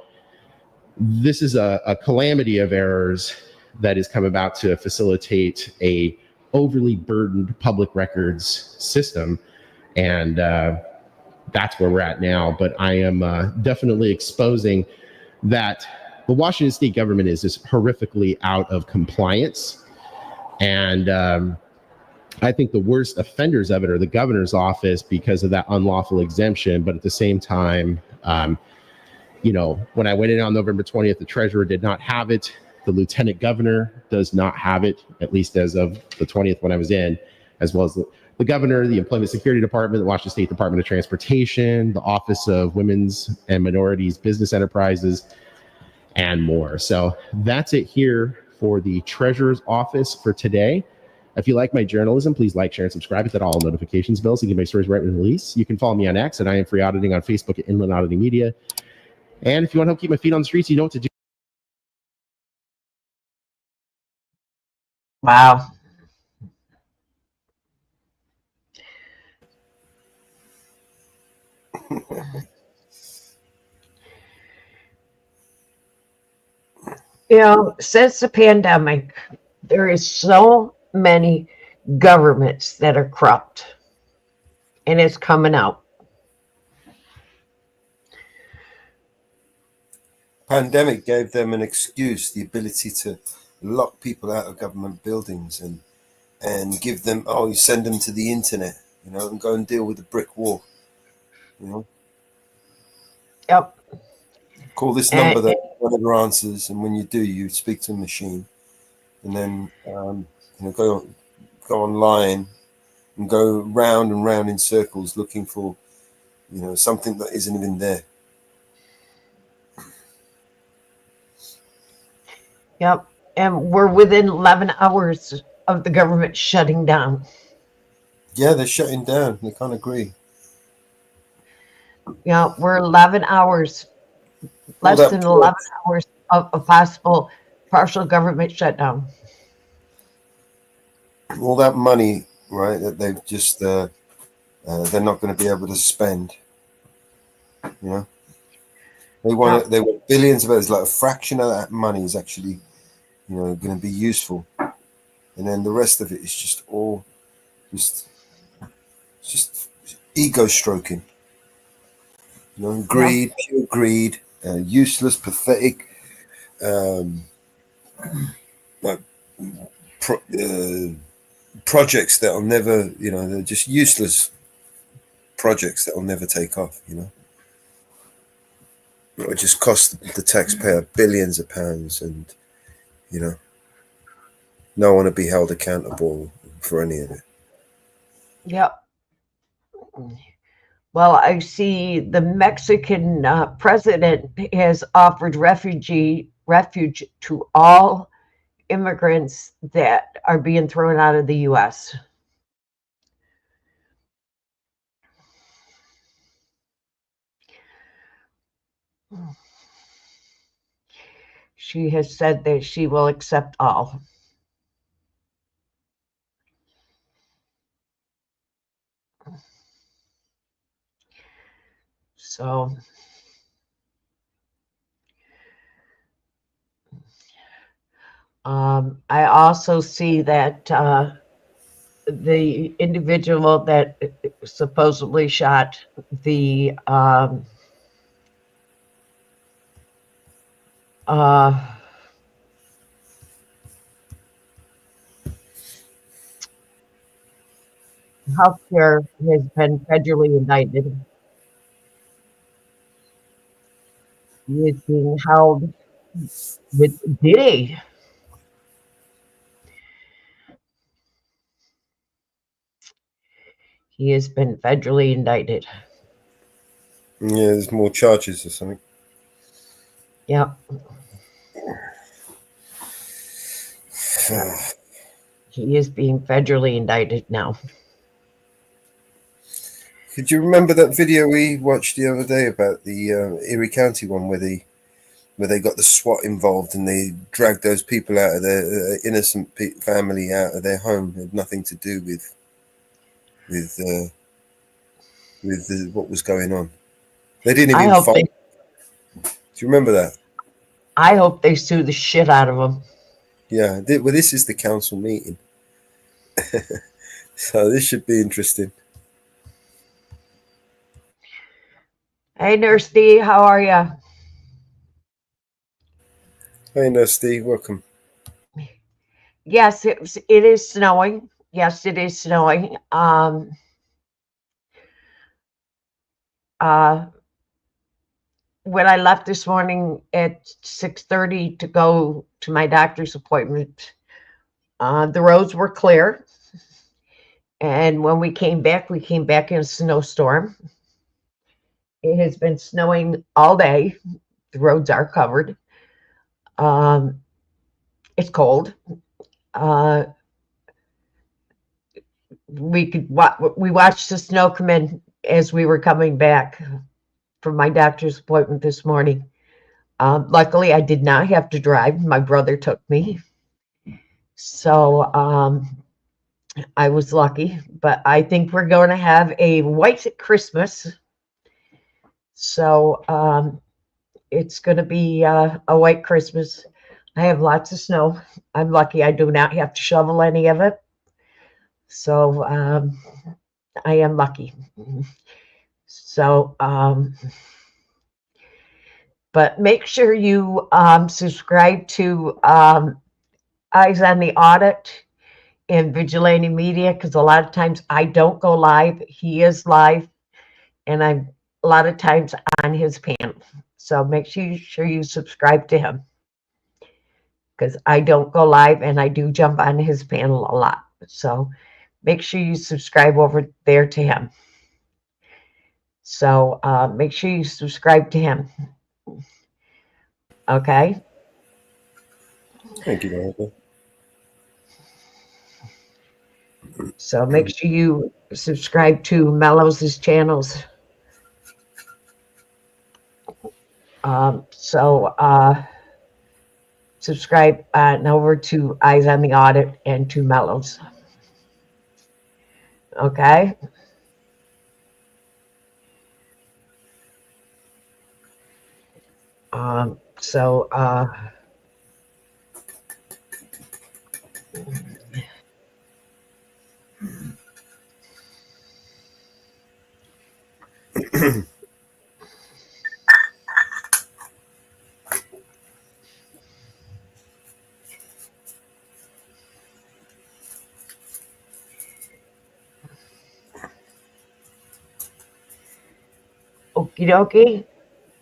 this is a calamity of errors that has come about to facilitate a overly burdened public records system. And that's where we're at now. But I am definitely exposing that the Washington state government is just horrifically out of compliance. And I think the worst offenders of it are the governor's office because of that unlawful exemption. But at the same time, when I went in on November 20th, the treasurer did not have it. The lieutenant governor does not have it, at least as of the 20th when I was in, as well as the governor, the Employment Security Department, the Washington State Department of Transportation, the Office of Women's and Minorities Business Enterprises, and more. So that's it here for the treasurer's office for today. If you like my journalism, please like, share, and subscribe. Hit that all notifications bell so you get my stories right when release. You can follow me on X at I Am Free Auditing, on Facebook at Inland Auditing Media. And if you want to help keep my feet on the streets, you know what to do. Wow. Since the pandemic, there is so many governments that are corrupt, and it's coming out. Pandemic gave them an excuse, the ability to lock people out of government buildings and give them, you send them to the internet, and go and deal with the brick wall, Yep. Call this number that whatever answers, and when you do, you speak to a machine, and then go online and go round and round in circles looking for something that isn't even there. Yep. And we're within 11 hours of the government shutting down. Yeah, they're shutting down. I can't agree. Yeah, we're 11 hours, less that than poor- 11 hours of a possible partial government shutdown. All that money, right, that they've just they're not going to be able to spend. You know, they want they want billions of dollars. Like a fraction of that money is actually, you know, going to be useful, and then the rest of it is just all just ego stroking. You know, greed, pure greed, useless, pathetic, like projects that'll never, you know, they're just useless projects that'll never take off. You know, it would just cost the taxpayer billions of pounds, and you know, no one will be held accountable for any of it. Yep. Well, I see the Mexican president has offered refuge to all immigrants that are being thrown out of the U.S. She has said that she will accept all. So I also see that the individual that supposedly shot the healthcare has been federally indicted. He is being held with Diddy. He has been federally indicted. Yeah, there's more charges or something. Yeah. He is being federally indicted now. Could you remember that video we watched the other day about the Erie County one where they got the SWAT involved and they dragged those people out of their innocent family out of their home? It had nothing to do with what was going on. They didn't even fight. Do you remember that? I hope they sue the shit out of him. Yeah. Well, this is the council meeting, so this should be interesting. Hey, Nurse D, how are you? Hey, Nurse D, welcome. Yes, it is snowing. Yes, it is snowing. When I left this morning at 6:30 to go to my doctor's appointment, the roads were clear. And when we came back in a snowstorm. It has been snowing all day. The roads are covered. It's cold. We watched the snow come in as we were coming back from my doctor's appointment this morning. Luckily, I did not have to drive. My brother took me. So I was lucky. But I think we're going to have a white Christmas. So it's going to be a white Christmas. I have lots of snow. I'm lucky I do not have to shovel any of it. So I am lucky. So, but make sure you subscribe to Eyes on the Audit and Vigilante Media, because a lot of times I don't go live. He is live, and I'm a lot of times on his panel. So make sure you subscribe to him, because I don't go live and I do jump on his panel a lot. So make sure you subscribe over there to him. So make sure you subscribe to him. Okay. Thank you, Monica. So make sure you subscribe to Mellows' channels. Subscribe and over to Eyes on the Audit and to Mellows. Okay. Okie dokie.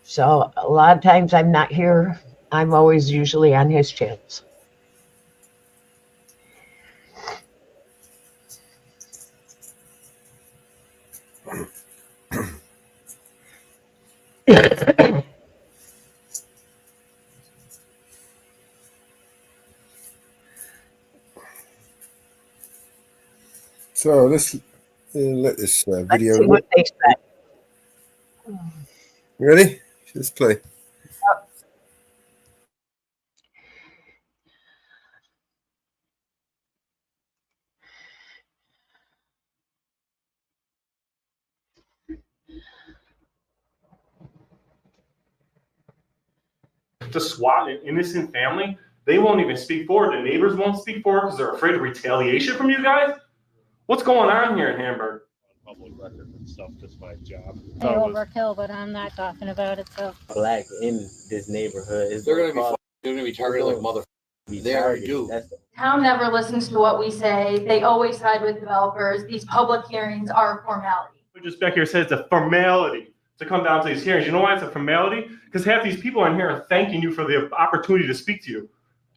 So a lot of times I'm not here. I'm always usually on his channels. So let's let this video. Let's see what they said. You ready? Let's play. To swat an innocent family, they won't even speak forward. The neighbors won't speak forward because they're afraid of retaliation from you guys. What's going on here in Hamburg? Public record and stuff, just my job. Hey, overkill, but I'm not talking about it, so. Black in this neighborhood is They're gonna be targeted like mother. They already do. Town never listens to what we say. They always side with developers. These public hearings are a formality. We just back here said it's a formality to come down to these hearings. You know why it's a formality? Because half these people in here are thanking you for the opportunity to speak to you.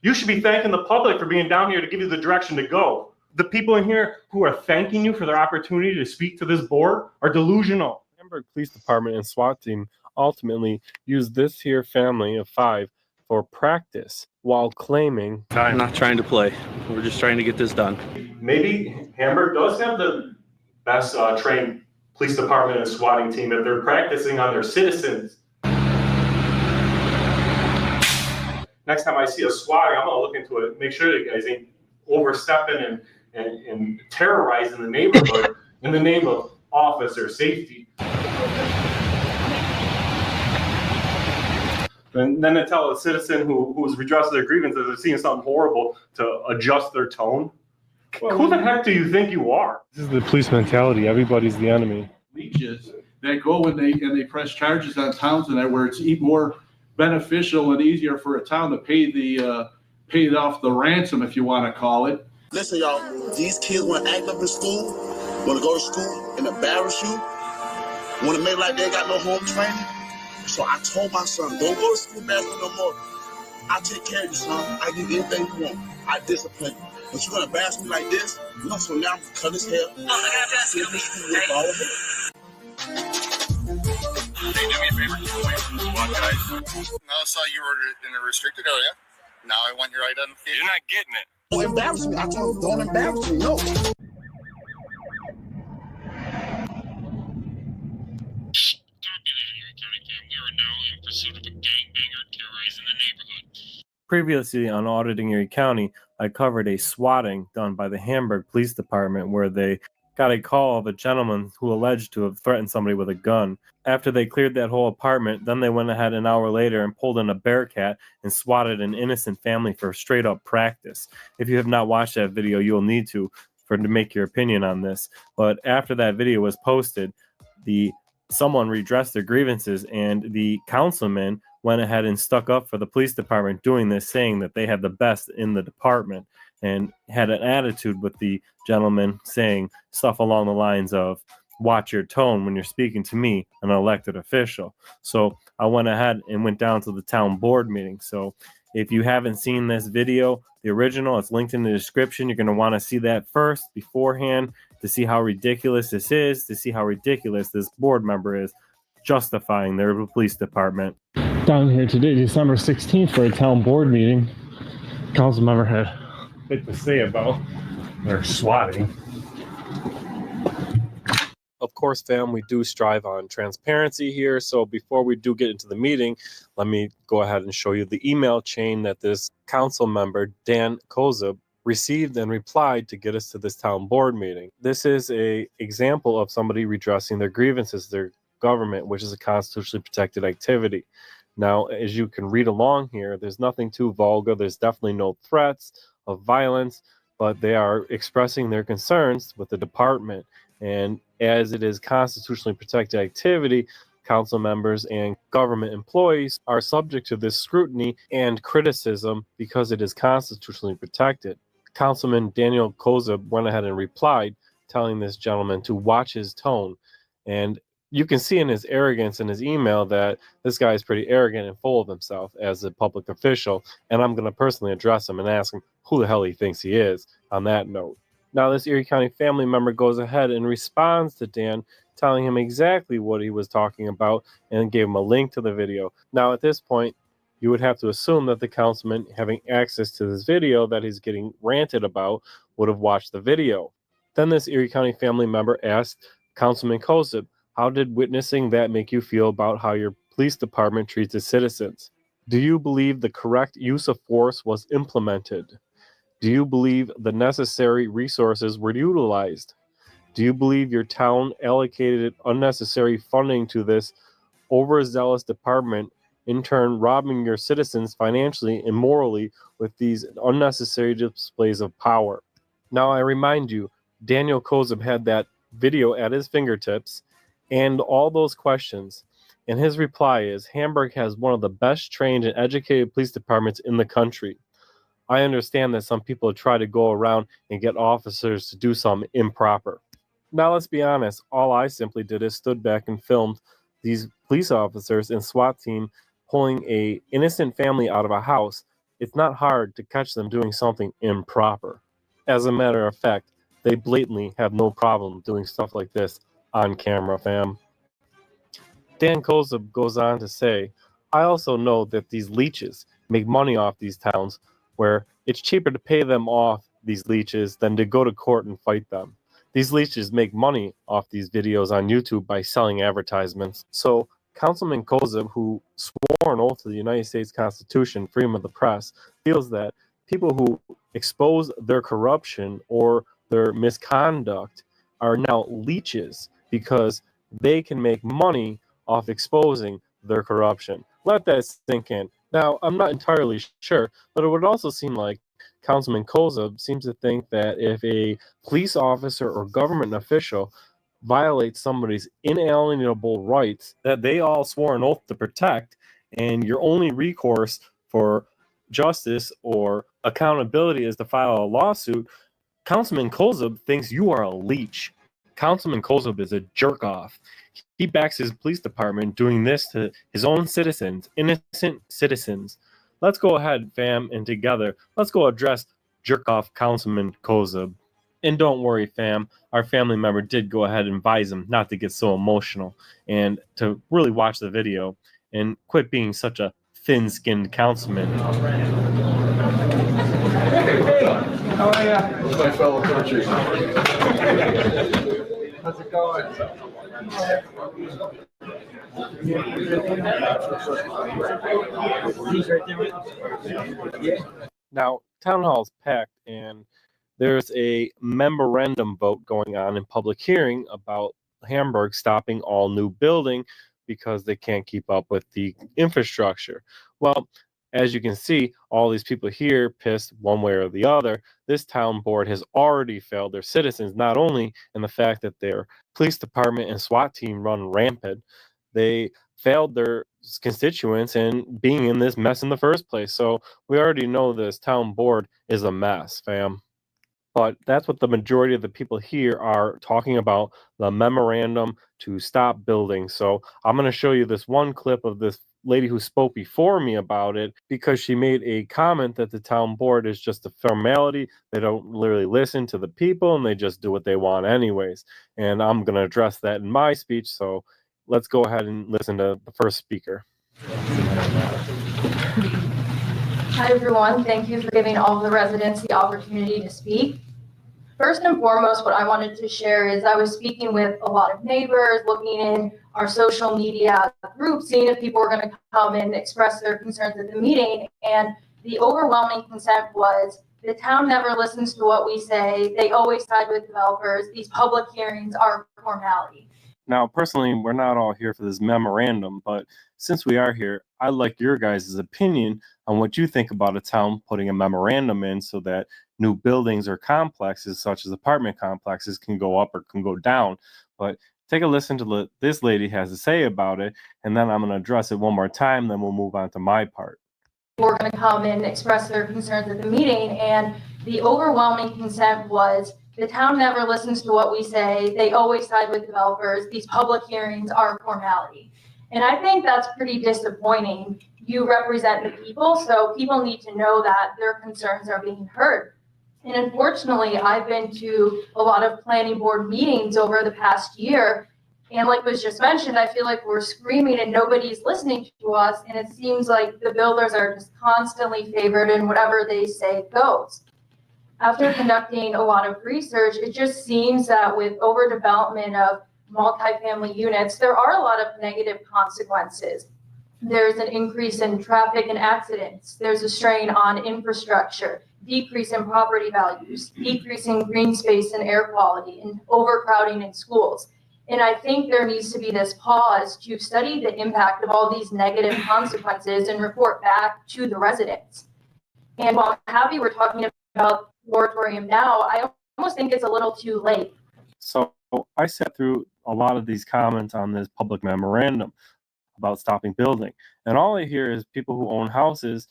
You should be thanking the public for being down here to give you the direction to go. The people in here who are thanking you for their opportunity to speak to this board are delusional. Hamburg Police Department and SWAT team ultimately used this here family of 5 for practice while claiming, I'm not trying to play. We're just trying to get this done. Maybe Hamburg does have the best trained police department and swatting team if they're practicing on their citizens. Next time I see a swatter, I'm gonna look into it, make sure that guys ain't overstepping and terrorizing the neighborhood in the name of officer safety. And then to tell a citizen who's redressing their grievances or seeing something horrible to adjust their tone. Who the heck do you think you are? this is the police mentality. Everybody's the enemy. Leeches that go and they press charges on towns and that where it's more beneficial and easier for a town to pay off the ransom, if you want to call it. Listen, y'all, these kids want to act up in school, want to go to school and embarrass you, want to make like they ain't got no home training. So I told my son, don't go to school basketball no more. I take care of you, son. I give you anything you want. I discipline you. But you're going to embarrass me like this? No, so now I'm going to cut his hair. See if he can whip all of it. Hey, do me a favor. What, guys? No, I saw you were in a restricted area. Now I want your identification. You're not getting it. Don't embarrass me. I told him, don't embarrass me. No. Previously on Auditing Erie County, I covered a swatting done by the Hamburg Police Department where they got a call of a gentleman who alleged to have threatened somebody with a gun. After they cleared that whole apartment, then they went ahead an hour later and pulled in a Bearcat and swatted an innocent family for straight up practice. If you have not watched that video, you'll need to make your opinion on this. But after that video was posted, someone redressed their grievances and the councilman went ahead and stuck up for the police department doing this, saying that they had the best in the department, and had an attitude with the gentleman saying stuff along the lines of, watch your tone when you're speaking to me, an elected official. So I went ahead and went down to the town board meeting. So if you haven't seen this video, the original, it's linked in the description. You're going to want to see that first beforehand to see how ridiculous this is, to see how ridiculous this board member is justifying their police department. Down here today, December 16th, for a town board meeting. council member had a bit to say about their swatting. Of course, fam, we do strive on transparency here. So before we do get into the meeting, let me go ahead and show you the email chain that this council member, Dan Kozub, received and replied to get us to this town board meeting. This is a example of somebody redressing their grievances, their government, which is a constitutionally protected activity. Now, as you can read along here, there's nothing too vulgar. There's definitely no threats of violence, but they are expressing their concerns with the department. And as it is constitutionally protected activity, council members and government employees are subject to this scrutiny and criticism because it is constitutionally protected. Councilman Daniel Kozub went ahead and replied, telling this gentleman to watch his tone. And you can see in his arrogance in his email that this guy is pretty arrogant and full of himself as a public official. And I'm going to personally address him and ask him who the hell he thinks he is on that note. Now, this Erie County family member goes ahead and responds to Dan, telling him exactly what he was talking about and gave him a link to the video. Now, at this point, you would have to assume that the councilman, having access to this video that he's getting ranted about, would have watched the video. Then this Erie County family member asked Councilman Kozub, how did witnessing that make you feel about how your police department treats its citizens? Do you believe the correct use of force was implemented? Do you believe the necessary resources were utilized? Do you believe your town allocated unnecessary funding to this overzealous department, in turn robbing your citizens financially and morally with these unnecessary displays of power? Now, I remind you, Daniel Kozub had that video at his fingertips and all those questions. And his reply is, Hamburg has one of the best trained and educated police departments in the country. I understand that some people try to go around and get officers to do something improper. Now, let's be honest, all I simply did is stood back and filmed these police officers and SWAT team pulling a innocent family out of a house. It's not hard to catch them doing something improper. As a matter of fact, they blatantly have no problem doing stuff like this on camera, fam. Dan Kozub goes on to say, I also know that these leeches make money off these towns where it's cheaper to pay them off, these leeches, than to go to court and fight them. These leeches make money off these videos on YouTube by selling advertisements. So Councilman Kozub, who swore an oath to the United States Constitution, freedom of the press, feels that people who expose their corruption or their misconduct are now leeches because they can make money off exposing their corruption. Let that sink in. Now, I'm not entirely sure, but it would also seem like Councilman Kozub seems to think that if a police officer or government official violates somebody's inalienable rights that they all swore an oath to protect, and your only recourse for justice or accountability is to file a lawsuit, Councilman Kozub thinks you are a leech. Councilman Kozub is a jerk off. He backs his police department doing this to his own citizens, innocent citizens. Let's go ahead, fam, and together, let's go address jerk off Councilman Kozub. And don't worry, fam, our family member did go ahead and advise him not to get so emotional and to really watch the video and quit being such a thin-skinned councilman. Hey, how are you? My fellow coaches. How's it going? Now, town hall's packed, and there's a memorandum vote going on in public hearing about Hamburg stopping all new building because they can't keep up with the infrastructure. Well, as you can see, all these people here pissed one way or the other. This town board has already failed their citizens, not only in the fact that their police department and SWAT team run rampant, they failed their constituents in being in this mess in the first place. So we already know this town board is a mess, fam. But that's what the majority of the people here are talking about, the memorandum to stop building. So I'm going to show you this one clip of this lady who spoke before me about it, because she made a comment that the town board is just a formality. They don't really listen to the people and they just do what they want anyways. And I'm going to address that in my speech. So let's go ahead and listen to the first speaker. Hi, everyone. Thank you for giving all of the residents the opportunity to speak. First and foremost, what I wanted to share is I was speaking with a lot of neighbors, looking in our social media groups, seeing if people were going to come and express their concerns at the meeting. And the overwhelming consent was the town never listens to what we say. They always side with developers. These public hearings are formality. Now, personally, we're not all here for this memorandum, but since we are here, I'd like your guys' opinion on what you think about a town putting a memorandum in so that new buildings or complexes, such as apartment complexes, can go up or can go down. But take a listen to what this lady has to say about it, and then I'm going to address it one more time, then we'll move on to my part. We're going to come and express their concerns at the meeting, and the overwhelming consent was the town never listens to what we say. They always side with developers. These public hearings are formality. And I think that's pretty disappointing. You represent the people, so people need to know that their concerns are being heard. And unfortunately, I've been to a lot of planning board meetings over the past year. And like was just mentioned, I feel like we're screaming and nobody's listening to us. And it seems like the builders are just constantly favored and whatever they say goes. After conducting a lot of research, it just seems that with overdevelopment of multifamily units, there are a lot of negative consequences. There's an increase in traffic and accidents. There's a strain on infrastructure, decrease in property values, decrease in green space and air quality, and overcrowding in schools. And I think there needs to be this pause to study the impact of all these negative consequences and report back to the residents. And while I'm happy we're talking about moratorium now, I almost think it's a little too late. So I sat through a lot of these comments on this public memorandum about stopping building. And all I hear is people who own houses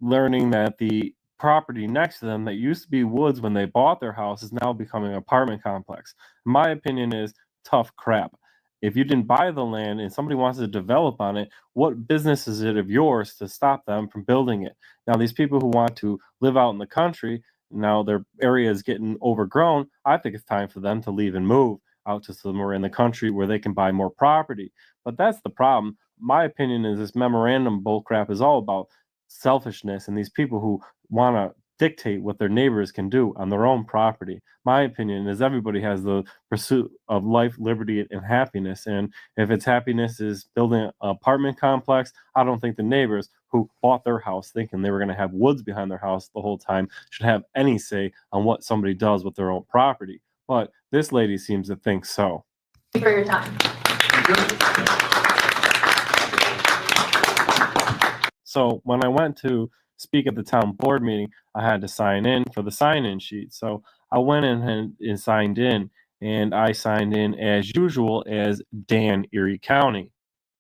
learning that the property next to them that used to be woods when they bought their house is now becoming an apartment complex. My opinion is tough crap. If you didn't buy the land and somebody wants to develop on it, what business is it of yours to stop them from building it? Now, these people who want to live out in the country, now their area is getting overgrown, I think it's time for them to leave and move out to somewhere in the country where they can buy more property. But that's the problem. My opinion is this memorandum bullcrap is all about selfishness and these people who want to dictate what their neighbors can do on their own property. My opinion is everybody has the pursuit of life, liberty, and happiness. And if its happiness is building an apartment complex, I don't think the neighbors who bought their house thinking they were going to have woods behind their house the whole time should have any say on what somebody does with their own property. But this lady seems to think so. Thank you for your time. So when I went to speak at the town board meeting, I had to sign in for the sign-in sheet. So I went in and signed in, and I signed in as usual as Dan, Erie County.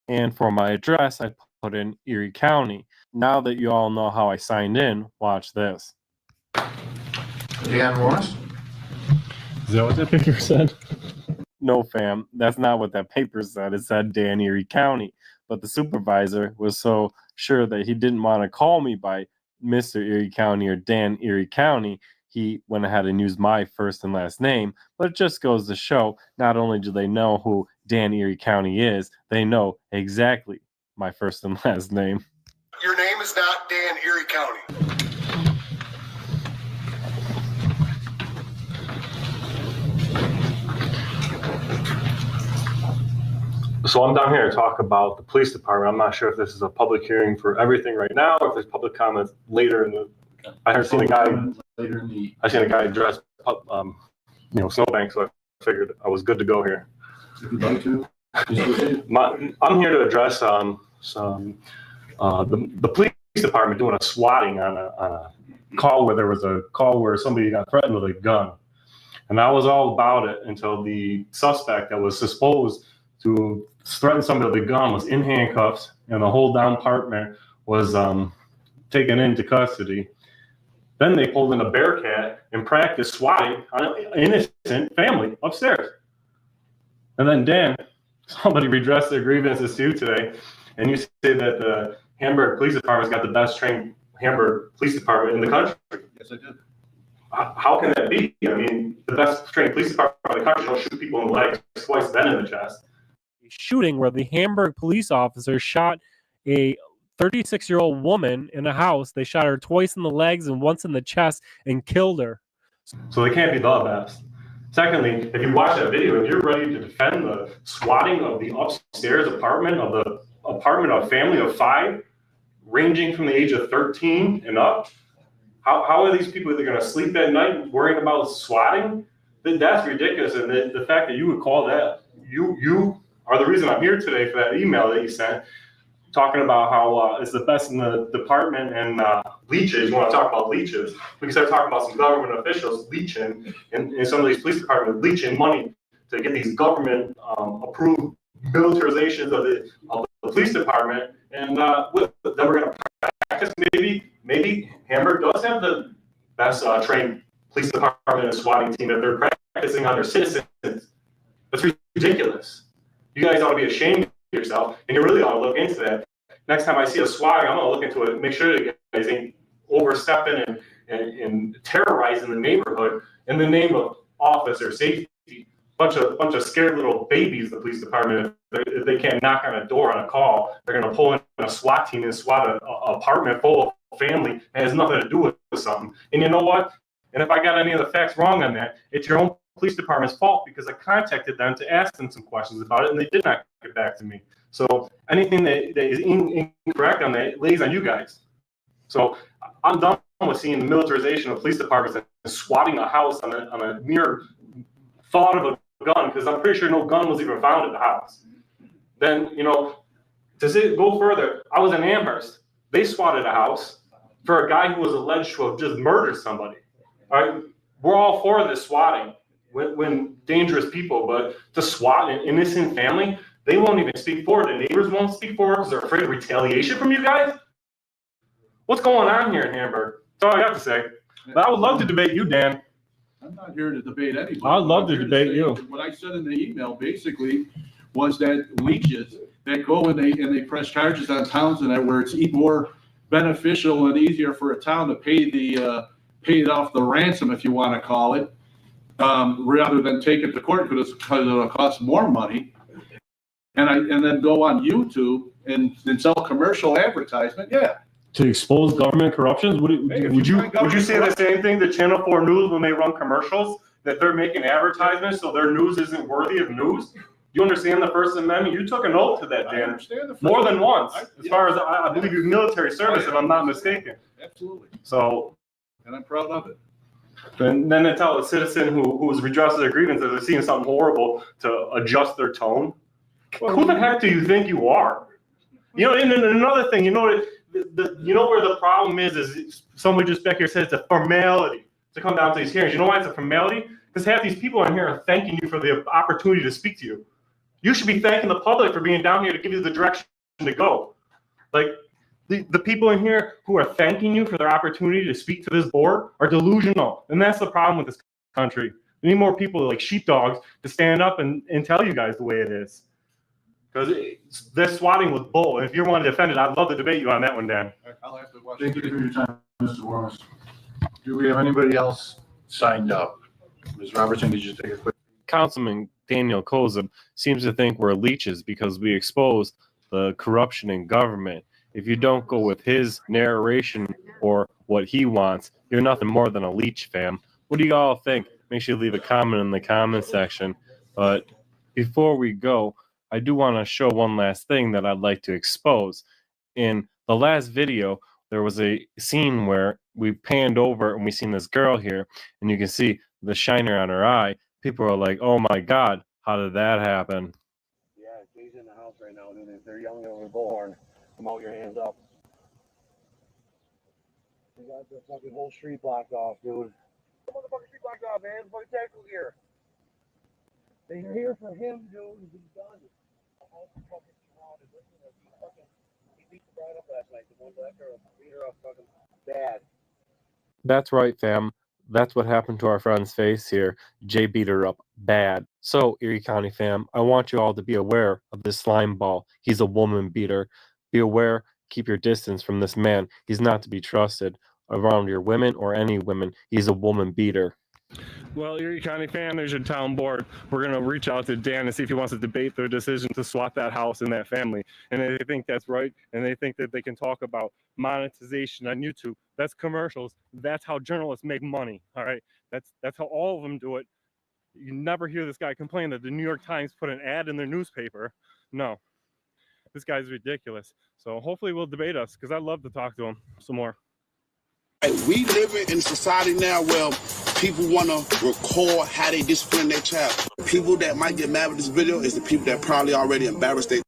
And for my address, I put in Erie County. Now that you all know how I signed in, watch this. Dan Morris? Is that what that paper said? No, fam, that's not what that paper said. It said Dan, Erie County. But the supervisor was so sure that he didn't want to call me by Mr. Erie County or Dan Erie County, he went ahead and used my first and last name. But it just goes to show, not only do they know who Dan Erie County is, they know exactly my first and last name. Your name is not Dan Erie County. So I'm down here to talk about the police department. I'm not sure if this is a public hearing for everything right now, or if there's public comments later in the. I seen a guy dressed up, snowbank, so I figured I was good to go here. If you'd like to. I'm here to address the police department doing a swatting on a call where there was a call where somebody got threatened with a gun, and I was all about it until the suspect that was supposed to threaten somebody with a gun was in handcuffs, and the whole down partner was taken into custody. Then they pulled in a Bearcat and practiced swatting on an innocent family upstairs. And then, Dan, somebody redressed their grievances to you today, and you say that the Hamburg Police Department's got the best trained Hamburg Police Department in the country. Yes, I did. How can that be? I mean, the best trained police department in the country don't shoot people in the legs twice, then in the chest. Shooting where the Hamburg police officer shot a 36-year-old woman in a house. They shot her twice in the legs and once in the chest and killed her. So they can't be the best. Secondly, if you watch that video and you're ready to defend the swatting of the upstairs apartment of the apartment of a family of 5, ranging from the age of 13 and up, how are these people going to sleep at night worrying about swatting? That's ridiculous. And the fact that you would call that, you are the reason I'm here today for that email that you sent, talking about how it's the best in the department and leeches. You want to talk about leeches? We can start talking about some government officials leeching in some of these police departments, leeching money to get these government approved militarizations of the police department. And then we're going to practice. Maybe Hamburg does have the best trained police department and swatting team that they're practicing on their citizens. That's ridiculous. You guys ought to be ashamed of yourself, and you really ought to look into that. Next time I see a swatting, I'm going to look into it and make sure that you guys ain't overstepping and terrorizing the neighborhood in the name of officer safety. Bunch of scared little babies, the police department. If they can't knock on a door on a call, they're going to pull in a SWAT team and SWAT an apartment full of family. It has nothing to do with something. And you know what? And if I got any of the facts wrong on that, it's your own police department's fault, because I contacted them to ask them some questions about it, and they did not get back to me. So anything that is incorrect on that lays on you guys. So I'm done with seeing the militarization of police departments and swatting a house on a mere thought of a gun, because I'm pretty sure no gun was even found at the house. Then, to go further, I was in Amherst. They swatted a house for a guy who was alleged to have just murdered somebody. All right, we're all for this swatting when dangerous people, but to swat an innocent family, they won't even speak for it. The neighbors won't speak for it because they're afraid of retaliation from you guys. What's going on here in Hamburg? That's all I got to say. But I would love to debate you, Dan. I'm not here to debate anybody. I'd love to debate you. What I said in the email basically was that leeches that go and they press charges on towns and that where it's more beneficial and easier for a town to pay off the ransom, if you want to call it, rather than take it to court because it'll cost more money. And then go on YouTube and sell commercial advertisement. Yeah. To expose government corruptions? Would you say the same thing to Channel 4 News when they run commercials, that they're making advertisements so their news isn't worthy of news? You understand the First Amendment? You took an oath to that, Dan. I understand the First More than Amendment. once, as far as I believe you're military service, if I'm not mistaken. Absolutely. So, and I'm proud of it. And then to tell a citizen who's redressed their grievances or seeing something horrible to adjust their tone. Who the heck do you think you are? And another thing, where the problem is somebody just back here said it's a formality to come down to these hearings. You know why it's a formality? Because half these people in here are thanking you for the opportunity to speak to you. You should be thanking the public for being down here to give you the direction to go. Like, the people in here who are thanking you for their opportunity to speak to this board are delusional. And that's the problem with this country. We need more people like sheepdogs to stand up and tell you guys the way it is. Because this swatting was bull. And if you want to defend it, I'd love to debate you on that one, Dan. I'll have to watch. Thank you for your time, Mr. Warren. Do we have anybody else signed up? Ms. Robertson, could you take a quick? Councilman Daniel Kozub seems to think we're leeches because we expose the corruption in government. If you don't go with his narration or what he wants, you're nothing more than a leech, fam. What do you all think? Make sure you leave a comment in the comment section. But before we go, I do want to show one last thing that I'd like to expose. In the last video, there was a scene where we panned over and we seen this girl here, and you can see the shiner on her eye. People are like, oh my God, how did that happen? Yeah, she's in the house right now, dude. If they're yelling over bullhorn, come out, your hands up. We got the fucking whole street blocked off, dude. The motherfucking street blocked off, man. Fucking tackle here. They're here for him, dude. He's done. The house is fucking surrounded. Listen, he beat the bride up last night. The one black girl beat her up fucking bad. That's right, fam. That's what happened to our friend's face here. Jay beat her up bad. So, Erie County fam, I want you all to be aware of this slime ball. He's a woman beater. Be aware, keep your distance from this man. He's not to be trusted around your women or any women. He's a woman beater. Well, Erie County fan, there's your town board. We're going to reach out to Dan and see if he wants to debate their decision to swap that house and that family. And they think that's right. And they think that they can talk about monetization on YouTube. That's commercials. That's how journalists make money. All right. That's how all of them do it. You never hear this guy complain that the New York Times put an ad in their newspaper. No, this guy's ridiculous. So hopefully we'll debate us because I'd love to talk to him some more. We live in a society now where people want to record how they discipline their child. People that might get mad with this video is the people that probably already embarrassed their.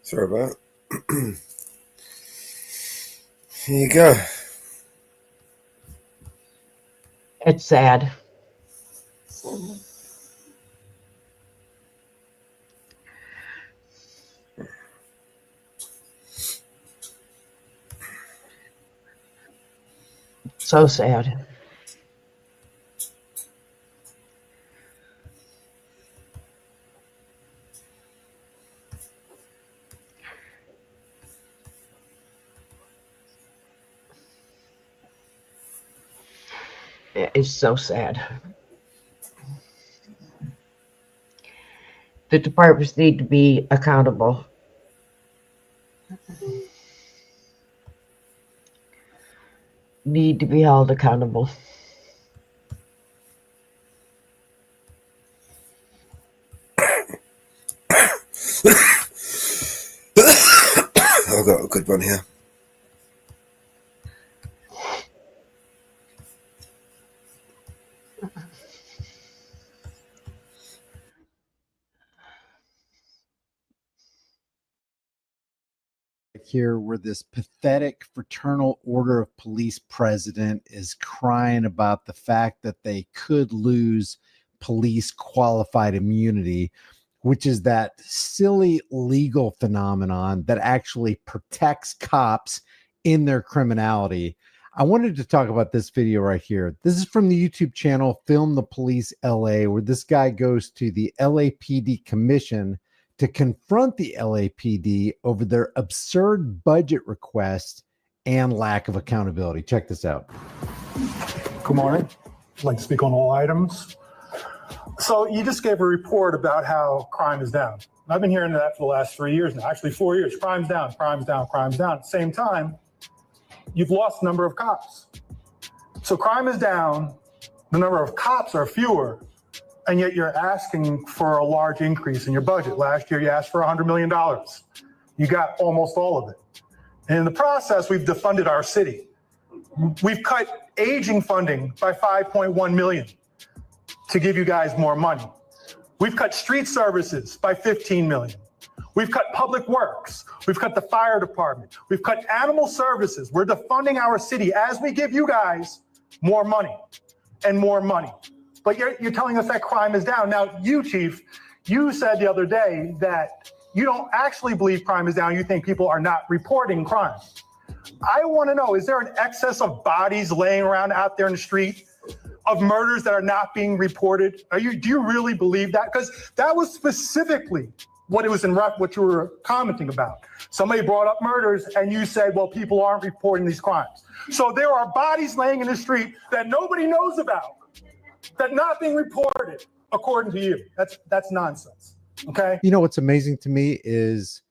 Sorry about that. Here you go. It's sad. So sad. It's so sad. The departments need to be accountable. Need to be held accountable. I've got a good one here. Here where this pathetic fraternal order of police president is crying about the fact that they could lose police qualified immunity, which is that silly legal phenomenon that actually protects cops in their criminality. I wanted to talk about this video right here. This is from the YouTube channel Film the Police LA, where this guy goes to the LAPD commission to confront the LAPD over their absurd budget request and lack of accountability. Check this out. Good morning. I'd like to speak on all items. So you just gave a report about how crime is down. I've been hearing that for the last 3 years now, actually 4 years. Crime's down, crime's down, crime's down. At the same time, you've lost the number of cops. So crime is down, the number of cops are fewer, and yet you're asking for a large increase in your budget. Last year, you asked for $100 million. You got almost all of it. And in the process, we've defunded our city. We've cut aging funding by $5.1 million to give you guys more money. We've cut street services by $15 million. We've cut public works. We've cut the fire department. We've cut animal services. We're defunding our city as we give you guys more money and more money. But you're telling us that crime is down. Now, you, Chief, you said the other day that you don't actually believe crime is down. You think people are not reporting crime. I want to know, is there an excess of bodies laying around out there in the street, of murders that are not being reported? Do you really believe that? Because that was specifically what it was in what you were commenting about. Somebody brought up murders and you said, well, people aren't reporting these crimes. So there are bodies laying in the street that nobody knows about, that not being reported, according to you. That's nonsense. Okay. You know what's amazing to me is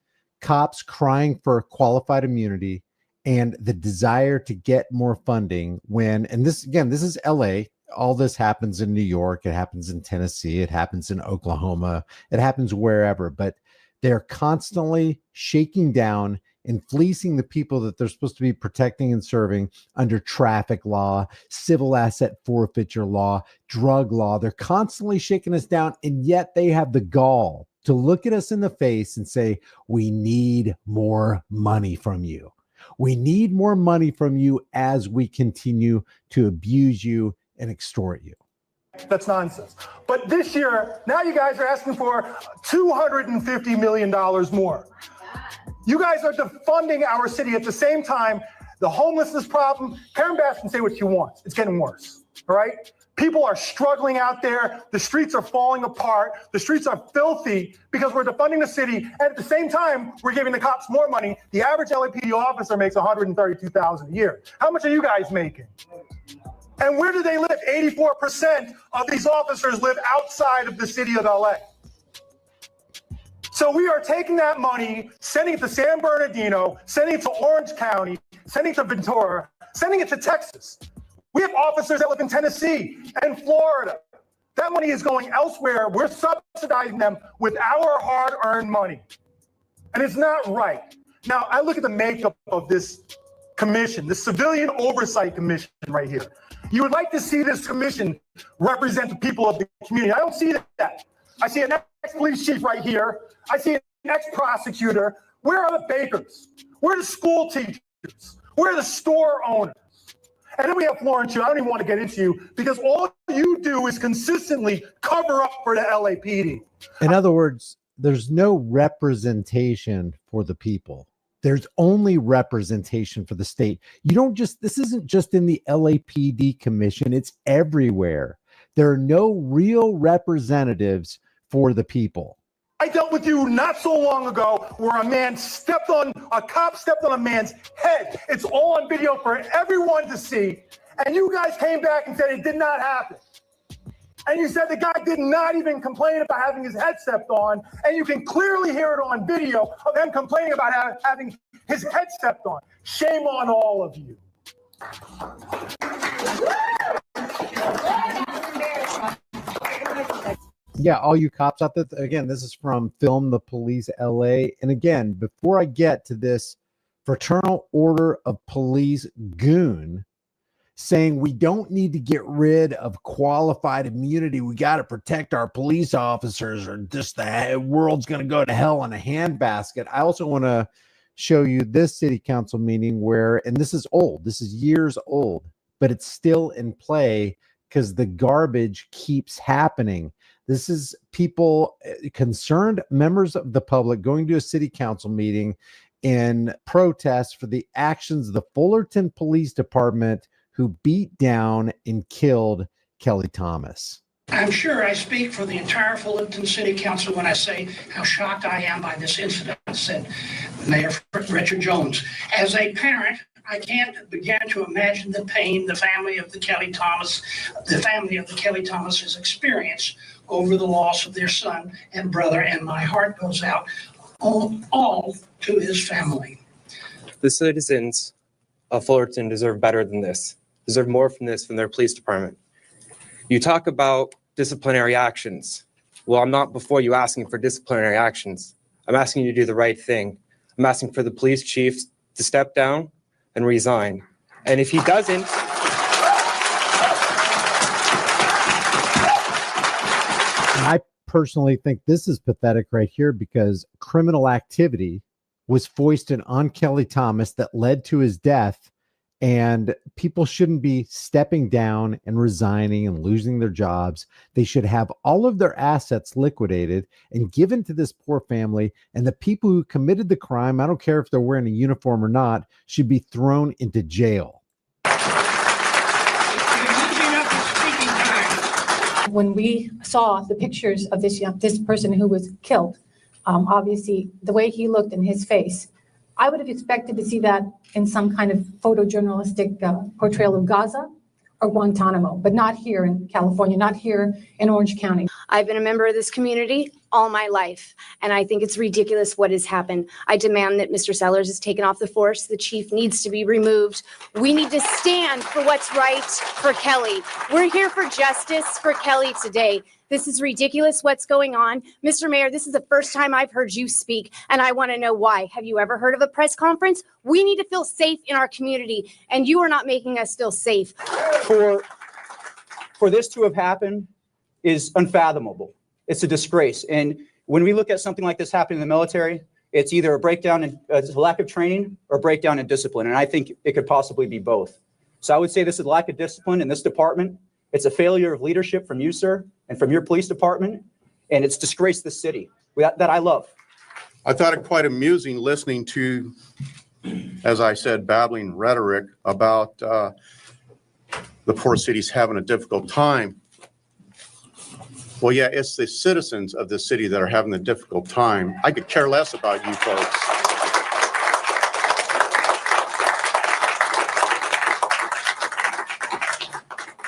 cops crying for qualified immunity and the desire to get more funding when, and this again, this is LA. All this happens in New York. It happens in Tennessee. It happens in Oklahoma. It happens wherever, but they're constantly shaking down and fleecing the people that they're supposed to be protecting and serving under traffic law, civil asset forfeiture law, drug law. They're constantly shaking us down, and yet they have the gall to look at us in the face and say, we need more money from you. We need more money from you as we continue to abuse you and extort you. That's nonsense. But this year, now you guys are asking for $250 million more. You guys are defunding our city at the same time. The homelessness problem, Karen Bass can say what she wants. It's getting worse, all right? People are struggling out there. The streets are falling apart. The streets are filthy because we're defunding the city. And at the same time, we're giving the cops more money. The average LAPD officer makes $132,000 a year. How much are you guys making? And where do they live? 84% of these officers live outside of the city of LA. So we are taking that money, sending it to San Bernardino, sending it to Orange County, sending it to Ventura, sending it to Texas. We have officers that live in Tennessee and Florida. That money is going elsewhere. We're subsidizing them with our hard-earned money. And it's not right. Now, I look at the makeup of this commission, the Civilian Oversight Commission right here. You would like to see this commission represent the people of the community. I don't see that. I see an ex-police chief right here. I see an ex-prosecutor. Where are the bakers? Where are the school teachers? Where are the store owners? And then we have Florence Chu. I don't even want to get into you because all you do is consistently cover up for the LAPD. In other words, there's no representation for the people. There's only representation for the state. You don't just, this isn't just in the LAPD commission, it's everywhere. There are no real representatives for the people. I dealt with you not so long ago where a cop stepped on a man's head. It's all on video for everyone to see. And you guys came back and said it did not happen. And you said the guy did not even complain about having his head stepped on. And you can clearly hear it on video of him complaining about having his head stepped on. Shame on all of you. Yeah, all you cops out there, again, this is from Film the Police LA. And again, before I get to this Fraternal Order of Police goon saying we don't need to get rid of qualified immunity, we got to protect our police officers, or just the world's going to go to hell in a handbasket. I also want to show you this city council meeting where, and this is old, this is years old, but it's still in play because the garbage keeps happening. This is people, concerned members of the public, going to a city council meeting in protest for the actions of the Fullerton Police Department who beat down and killed Kelly Thomas. I'm sure I speak for the entire Fullerton City Council when I say how shocked I am by this incident, said Mayor Richard Jones. As a parent, I can't begin to imagine the pain the family of the Kelly Thomas has experienced over the loss of their son and brother, and my heart goes out all to his family. The citizens of Fullerton deserve better than this, deserve more from this from their police department. You talk about disciplinary actions. Well, I'm not before you asking for disciplinary actions. I'm asking you to do the right thing. I'm asking for the police chief to step down and resign. And if he doesn't, I personally think this is pathetic right here because criminal activity was foisted on Kelly Thomas that led to his death, and people shouldn't be stepping down and resigning and losing their jobs. They should have all of their assets liquidated and given to this poor family, and the people who committed the crime, I don't care if they're wearing a uniform or not, should be thrown into jail. When we saw the pictures of this person who was killed, obviously the way he looked in his face, I would have expected to see that in some kind of photojournalistic portrayal of Gaza or Guantanamo, but not here in California, not here in Orange County. I've been a member of this community all my life, and I think it's ridiculous what has happened. I demand that Mr. Sellers is taken off the force. The chief needs to be removed. We need to stand for what's right for Kelly. We're here for justice for Kelly today. This is ridiculous what's going on. Mr. Mayor, this is the first time I've heard you speak, and I want to know why. Have you ever heard of a press conference? We need to feel safe in our community, and you are not making us feel safe. For this to have happened is unfathomable. It's a disgrace. And when we look at something like this happening in the military, it's either a breakdown in a lack of training or a breakdown in discipline. And I think it could possibly be both. So I would say this is a lack of discipline in this department. It's a failure of leadership from you, sir, and from your police department. And it's disgraced the city that I love. I thought it quite amusing listening to, as I said, babbling rhetoric about the poor city's having a difficult time. Well, yeah, it's the citizens of the city that are having a difficult time. I could care less about you folks.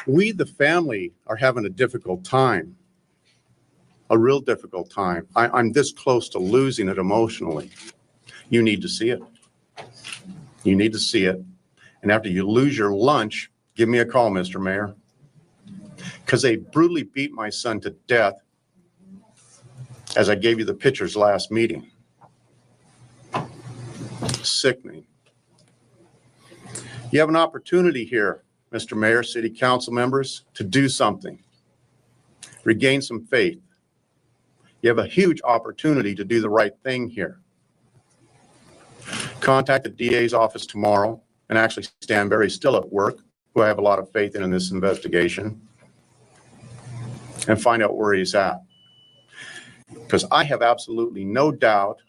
We, the family, are having a difficult time, a real difficult time. I'm this close to losing it emotionally. You need to see it. You need to see it. And after you lose your lunch, give me a call, Mr. Mayor. Because they brutally beat my son to death, as I gave you the pictures last meeting. Sickening. You have an opportunity here, Mr. Mayor, City Council members, to do something. Regain some faith. You have a huge opportunity to do the right thing here. Contact the DA's office tomorrow, and actually Stan Berry's still at work, who I have a lot of faith in this investigation, and find out where he's at. Because I have absolutely no doubt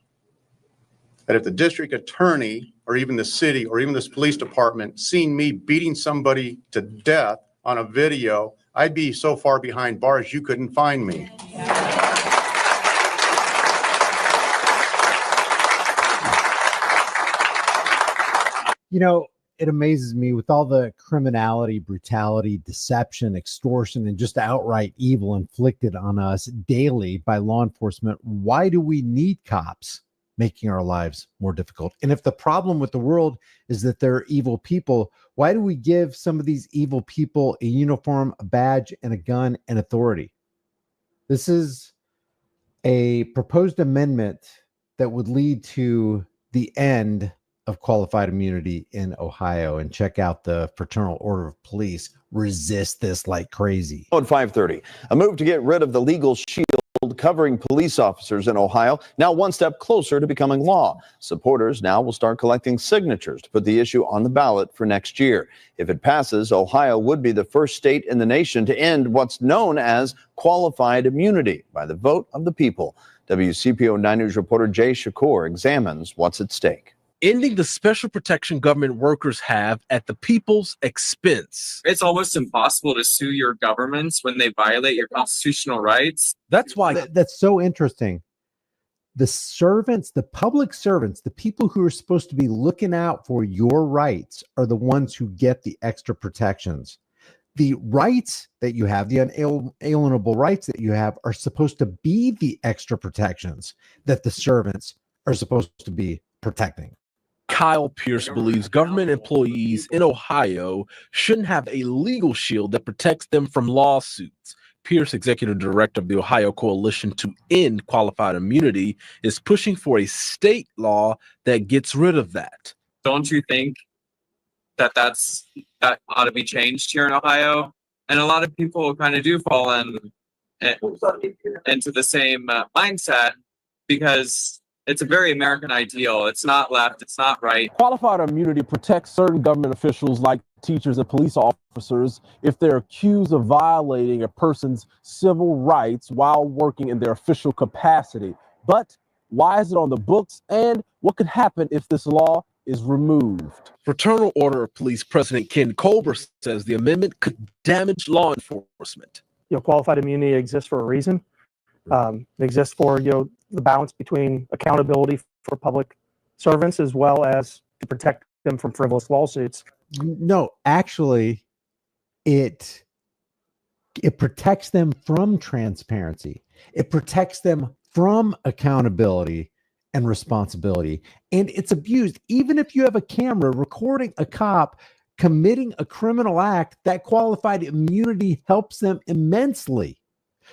that if the district attorney or even the city or even this police department seen me beating somebody to death on a video, I'd be so far behind bars you couldn't find me. You know, it amazes me with all the criminality, brutality, deception, extortion, and just outright evil inflicted on us daily by law enforcement. Why do we need cops making our lives more difficult? And if the problem with the world is that they're evil people, why do we give some of these evil people a uniform, a badge, and a gun and authority? This is a proposed amendment that would lead to the end of qualified immunity in Ohio. And check out the Fraternal Order of Police resist this like crazy. At 5:30, a move to get rid of the legal shield covering police officers in Ohio, now one step closer to becoming law. Supporters now will start collecting signatures to put the issue on the ballot for next year. If it passes, Ohio would be the first state in the nation to end what's known as qualified immunity by the vote of the people. WCPO 9 News reporter Jay Shakur examines what's at stake. Ending the special protection government workers have at the people's expense. It's almost impossible to sue your governments when they violate your constitutional rights. That's why. That's so interesting. The servants, the public servants, the people who are supposed to be looking out for your rights are the ones who get the extra protections. The rights that you have, the unalienable rights that you have, are supposed to be the extra protections that the servants are supposed to be protecting. Kyle Pierce believes government employees in Ohio shouldn't have a legal shield that protects them from lawsuits. Pierce, executive director of the Ohio Coalition to End Qualified Immunity, is pushing for a state law that gets rid of that. Don't you think that ought to be changed here in Ohio? And a lot of people kind of do fall into the same mindset because it's a very American ideal. It's not left. It's not right. Qualified immunity protects certain government officials like teachers and police officers if they're accused of violating a person's civil rights while working in their official capacity. But why is it on the books? And what could happen if this law is removed? Fraternal Order of Police President Ken Colbert says the amendment could damage law enforcement. Qualified immunity exists for a reason. It exists for, the balance between accountability for public servants as well as to protect them from frivolous lawsuits. No, actually, it protects them from transparency. It protects them from accountability and responsibility. And it's abused. Even if you have a camera recording a cop committing a criminal act, that qualified immunity helps them immensely.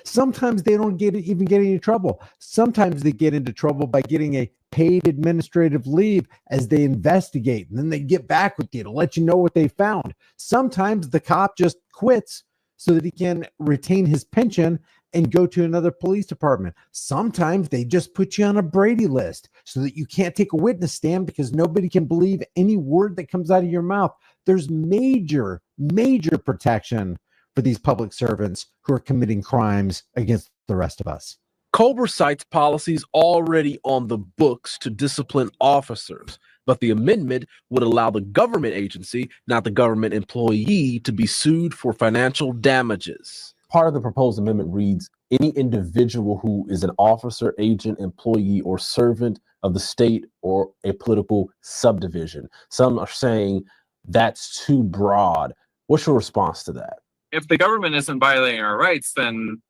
Sometimes they don't even get into trouble. Sometimes they get into trouble by getting a paid administrative leave as they investigate, and then they get back with you to let you know what they found. Sometimes the cop just quits so that he can retain his pension and go to another police department. Sometimes they just put you on a Brady list so that you can't take a witness stand because nobody can believe any word that comes out of your mouth. There's major, major protection for these public servants who are committing crimes against the rest of us. Colbert cites policies already on the books to discipline officers. But the amendment would allow the government agency, not the government employee, to be sued for financial damages. Part of the proposed amendment reads, any individual who is an officer, agent, employee, or servant of the state or a political subdivision. Some are saying that's too broad. What's your response to that? If the government isn't violating our rights, then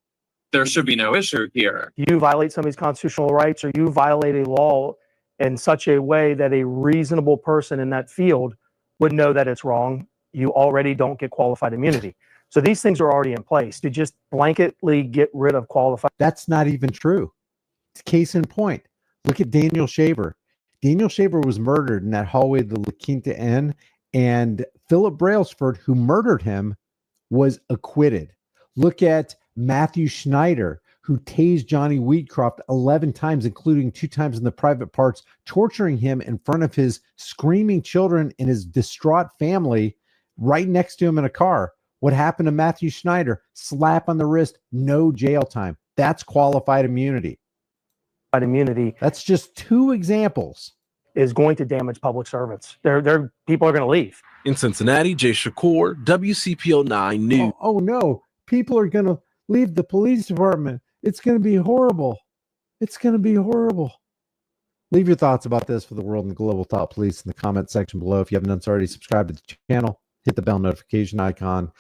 there should be no issue here. You violate somebody's constitutional rights, or you violate a law in such a way that a reasonable person in that field would know that it's wrong, you already don't get qualified immunity. So these things are already in place. To just blanketly get rid of qualified. That's not even true. It's case in point. Look at Daniel Shaver. Daniel Shaver was murdered in that hallway of the La Quinta Inn, and Philip Brailsford, who murdered him, was acquitted. Look at Matthew Schneider, who tased Johnny Wheatcroft 11 times, including 2 times in the private parts, torturing him in front of his screaming children and his distraught family right next to him in a car. What happened to Matthew Schneider? Slap on the wrist, no jail time. That's qualified immunity. Immunity. That's just 2 examples. Is going to damage public servants. People are going to leave. In Cincinnati, Jay Shakur, WCPO 9 News. Oh no, people are going to leave the police department. It's going to be horrible. It's going to be horrible. Leave your thoughts about this for the world and the global thought police in the comment section below. If you haven't done so already, subscribe to the channel, hit the bell notification icon,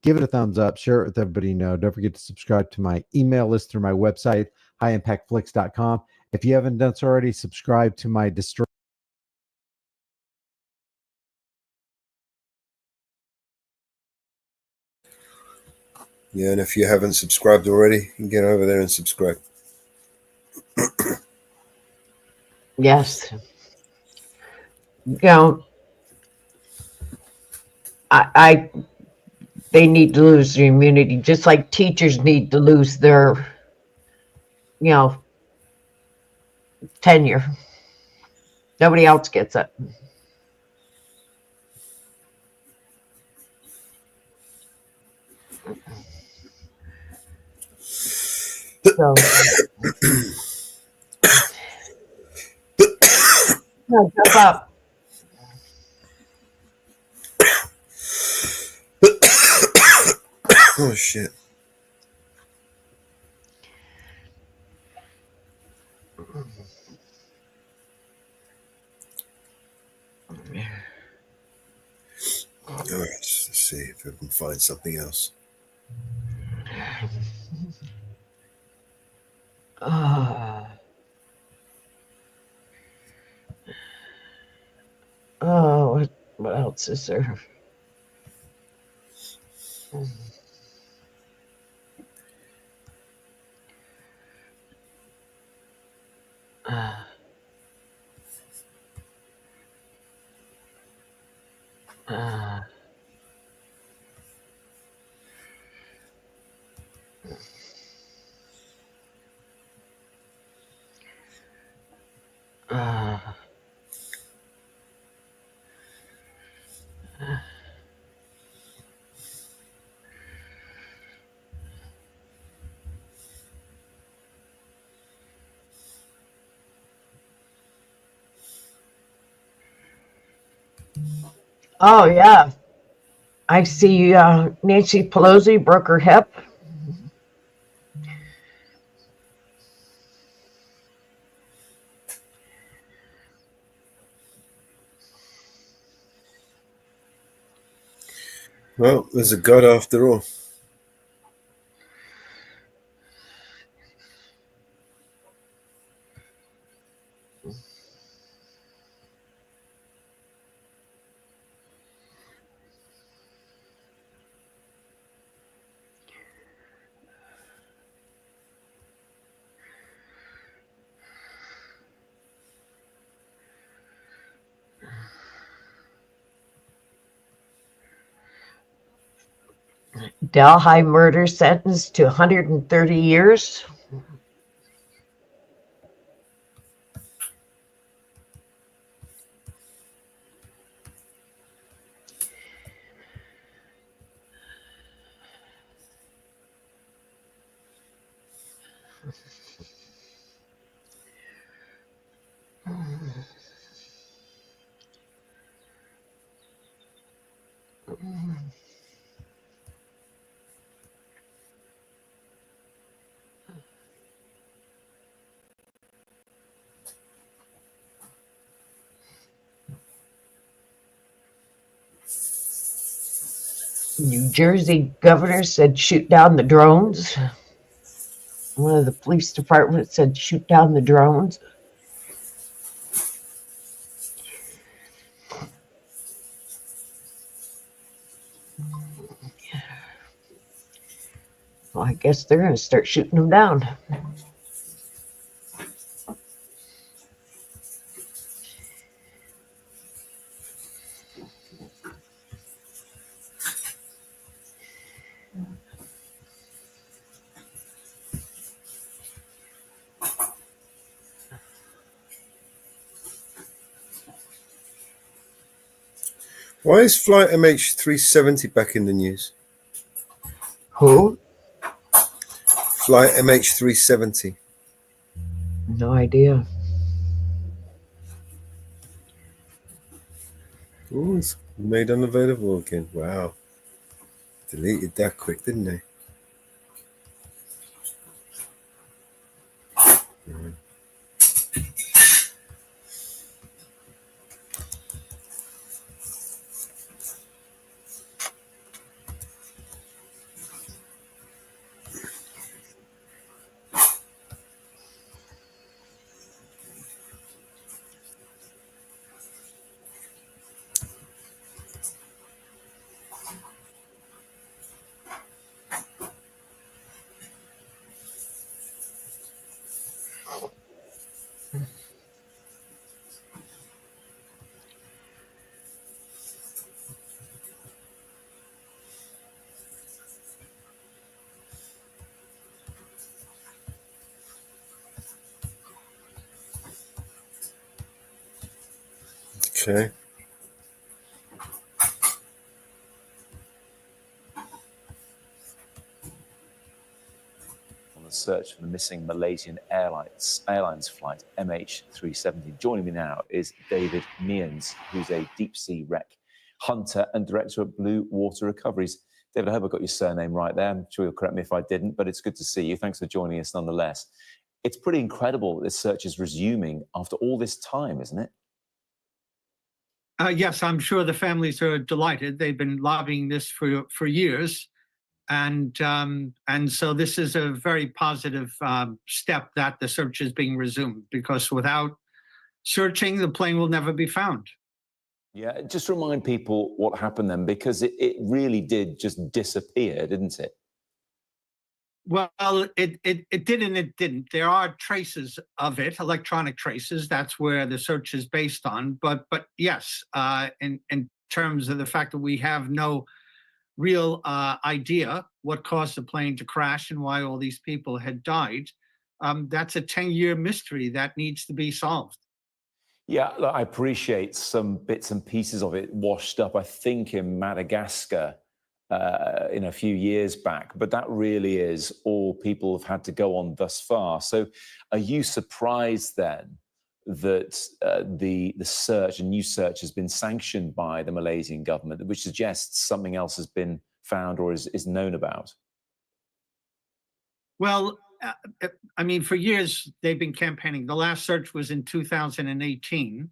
give it a thumbs up, share it with everybody you know. Don't forget to subscribe to my email list through my website, highimpactflix.com. If you haven't done so already, subscribe to my Destroy. Yeah, and if you haven't subscribed already, you can get over there and subscribe. Yes. You know, they need to lose their immunity, just like teachers need to lose their, tenure. Nobody else gets it. So, jump up. Oh shit. All right, let's see if we can find something else. What else is there? Oh yeah, I see. Nancy Pelosi broke her hip. Well, there's a God after all. Delhi murder sentenced to 130 years. New Jersey governor said shoot down the drones. One of the police departments said shoot down the drones. Well, I guess they're going to start shooting them down. Why is Flight MH370 back in the news? Who? Flight MH370. No idea. Ooh, it's made unavailable again. Wow. Deleted that quick, didn't they? Okay. On the search for the missing Malaysian Airlines flight MH370. Joining me now is David Meehan, who's a deep sea wreck hunter and director at Blue Water Recoveries. David, I hope I got your surname right there. I'm sure you'll correct me if I didn't, but it's good to see you. Thanks for joining us nonetheless. It's pretty incredible that this search is resuming after all this time, isn't it? Yes, I'm sure the families are delighted. They've been lobbying this for years. And so this is a very positive step that the search is being resumed, because without searching, the plane will never be found. Yeah, just remind people what happened then, because it really did just disappear, didn't it? Well, it did and it didn't. There are traces of it, electronic traces. That's where the search is based on. But yes, in terms of the fact that we have no real idea what caused the plane to crash and why all these people had died, that's a 10-year mystery that needs to be solved. Yeah, look, I appreciate some bits and pieces of it washed up, I think, in Madagascar in a few years back, but that really is all people have had to go on thus far. So are you surprised then that the search, a new search, has been sanctioned by the Malaysian government, which suggests something else has been found or is known about? Well, I mean, for years they've been campaigning. The last search was in 2018.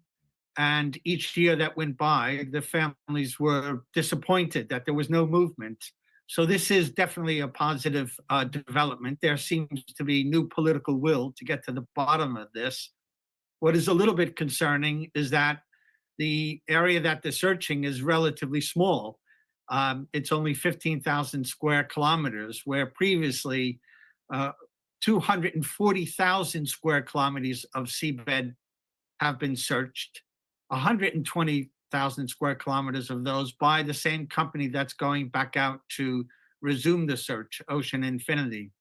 And each year that went by, the families were disappointed that there was no movement. So this is definitely a positive development. There seems to be new political will to get to the bottom of this. What is a little bit concerning is that the area that they're searching is relatively small. It's only 15,000 square kilometers, where previously 240,000 square kilometers of seabed have been searched. 120,000 square kilometers of those by the same company that's going back out to resume the search, Ocean Infinity.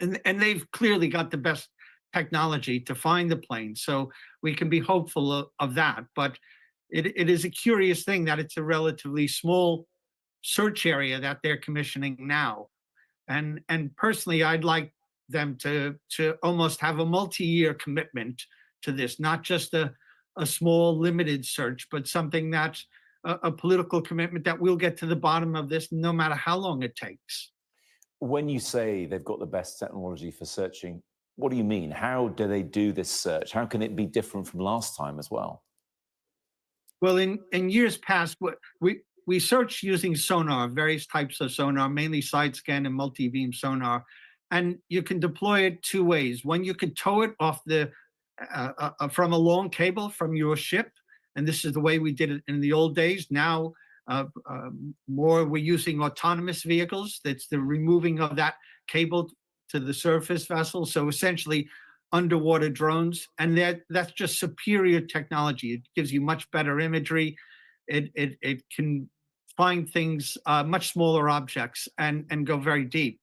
And they've clearly got the best technology to find the plane. So we can be hopeful of that. But it is a curious thing that it's a relatively small search area that they're commissioning now. And personally, I'd like them to almost have a multi-year commitment to this, not just a small limited search, but something that a political commitment that we'll get to the bottom of this no matter how long it takes. When you say they've got the best technology for searching, what do you mean? How do they do this search? How can it be different from last time as well? Well, in years past, we search using sonar, various types of sonar, mainly side scan and multi-beam sonar, and you can deploy it two ways. One, you can tow it off from a long cable from your ship, and this is the way we did it in the old days. Now, more we're using autonomous vehicles. That's the removing of that cable to the surface vessel. So essentially, underwater drones, and that's just superior technology. It gives you much better imagery. It can find things, much smaller objects, and go very deep.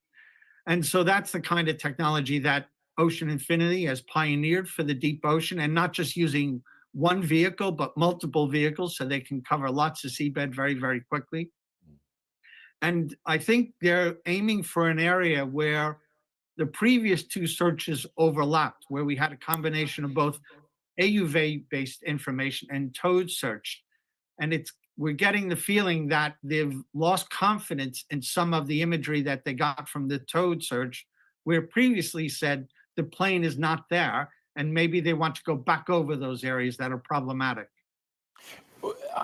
And so that's the kind of technology that Ocean Infinity has pioneered for the deep ocean, and not just using one vehicle, but multiple vehicles, so they can cover lots of seabed very, very quickly. And I think they're aiming for an area where the previous two searches overlapped, where we had a combination of both AUV-based information and towed search. And we're getting the feeling that they've lost confidence in some of the imagery that they got from the towed search, where previously said the plane is not there, and maybe they want to go back over those areas that are problematic.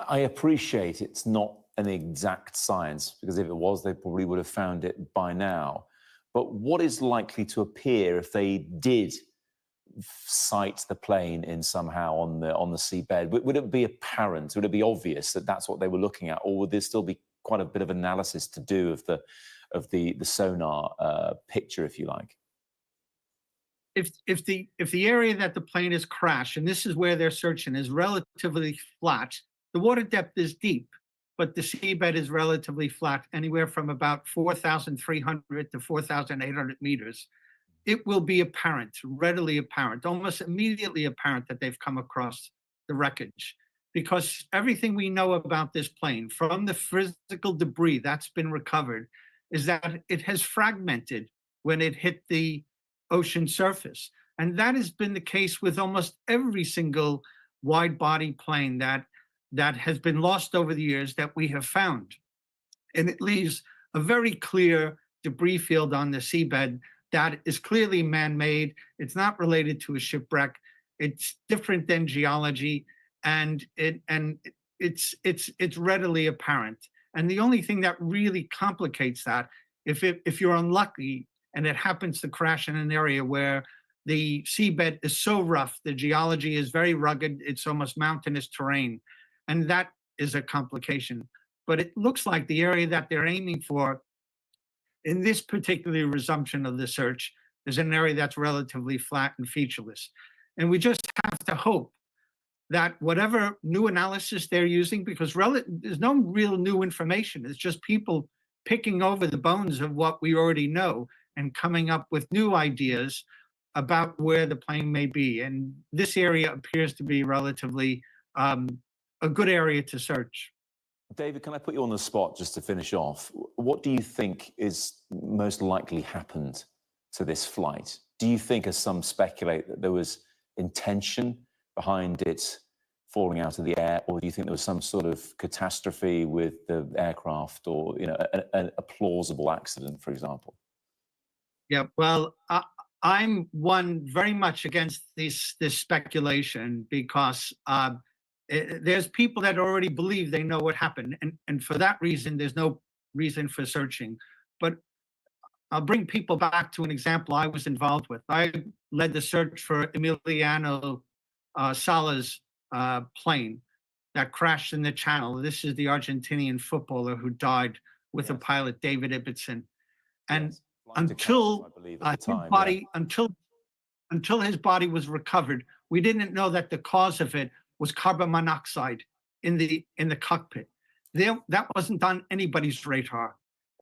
I appreciate it's not an exact science, because if it was, they probably would have found it by now. But what is likely to appear if they did sight the plane in somehow on the seabed? Would it be apparent? Would it be obvious that that's what they were looking at, or would there still be quite a bit of analysis to do of the sonar picture, if you like? If the area that the plane has crashed, and this is where they're searching, is relatively flat, the water depth is deep, but the seabed is relatively flat, anywhere from about 4,300 to 4,800 meters. It will be apparent, readily apparent, almost immediately apparent that they've come across the wreckage, because everything we know about this plane, from the physical debris that's been recovered, is that it has fragmented when it hit the ocean surface. And that has been the case with almost every single wide body plane that has been lost over the years that we have found. And it leaves a very clear debris field on the seabed that is clearly man-made. It's not related to a shipwreck. It's different than geology, and it's readily apparent. And the only thing that really complicates that, if you're unlucky and it happens to crash in an area where the seabed is so rough, the geology is very rugged, it's almost mountainous terrain, and that is a complication. But it looks like the area that they're aiming for in this particular resumption of the search is an area that's relatively flat and featureless. And we just have to hope that whatever new analysis they're using, because there's no real new information, it's just people picking over the bones of what we already know and coming up with new ideas about where the plane may be. And this area appears to be relatively a good area to search. David, can I put you on the spot just to finish off? What do you think is most likely happened to this flight? Do you think, as some speculate, that there was intention behind it falling out of the air, or do you think there was some sort of catastrophe with the aircraft, or a plausible accident, for example? Yeah, well, I'm one very much against this speculation, because there's people that already believe they know what happened, and for that reason, there's no reason for searching. But I'll bring people back to an example I was involved with. I led the search for Emiliano Sala's plane that crashed in the Channel. This is the Argentinian footballer who died with the pilot David Ibbotson. And until his body was recovered, we didn't know that the cause of it was carbon monoxide in the cockpit. That wasn't on anybody's radar.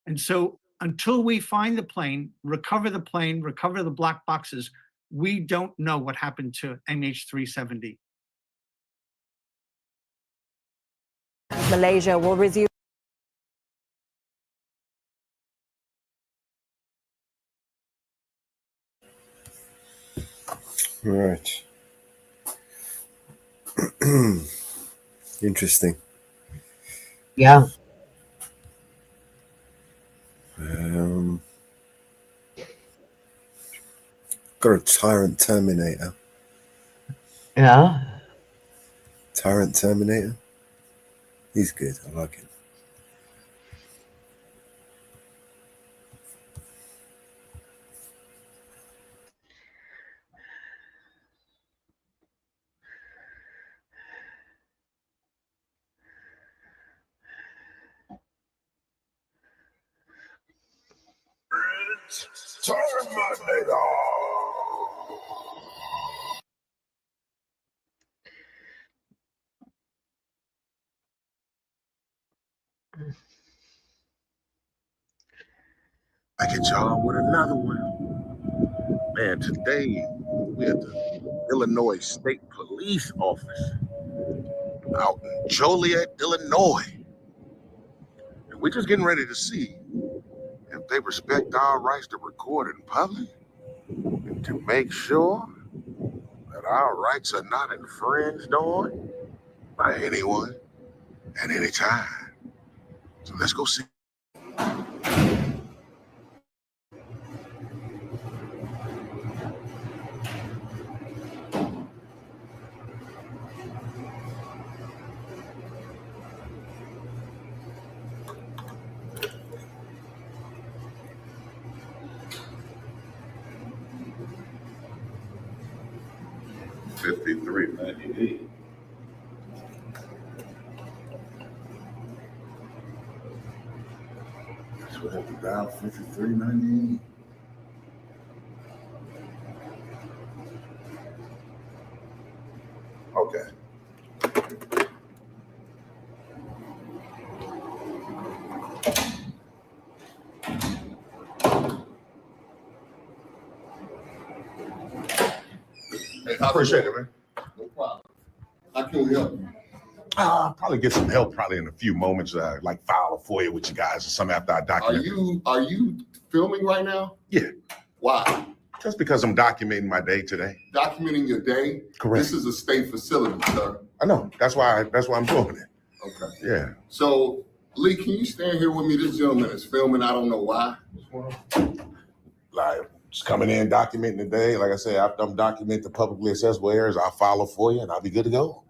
And so until we find the plane, recover the black boxes, we don't know what happened to MH370. Malaysia will resume. Right. Interesting. Yeah. Got a Tyrant Terminator. Yeah. Tyrant Terminator. He's good. I like him. Terminator. I get y'all with another one. Man, today we're at the Illinois State Police Office out in Joliet, Illinois. And we're just getting ready to see if they respect our rights to record in public and to make sure that our rights are not infringed on by anyone at any time. So let's go see. $53.98. That's what I have to dial, $53.98. Okay. Hey, I appreciate it, man. No problem. How can we help you? I'll probably get some help probably in a few moments, like file a FOIA with you guys or something after I document. Are you filming right now? Yeah. Why? Just because I'm documenting my day today. Documenting your day? Correct. This is a state facility, sir. I know. That's why I'm doing it. Okay. Yeah. So, Lee, can you stand here with me? This gentleman is filming. I don't know why. Like, just coming in, documenting the day. Like I said, after I'm documenting the publicly accessible areas, I'll file a FOIA and I'll be good to go.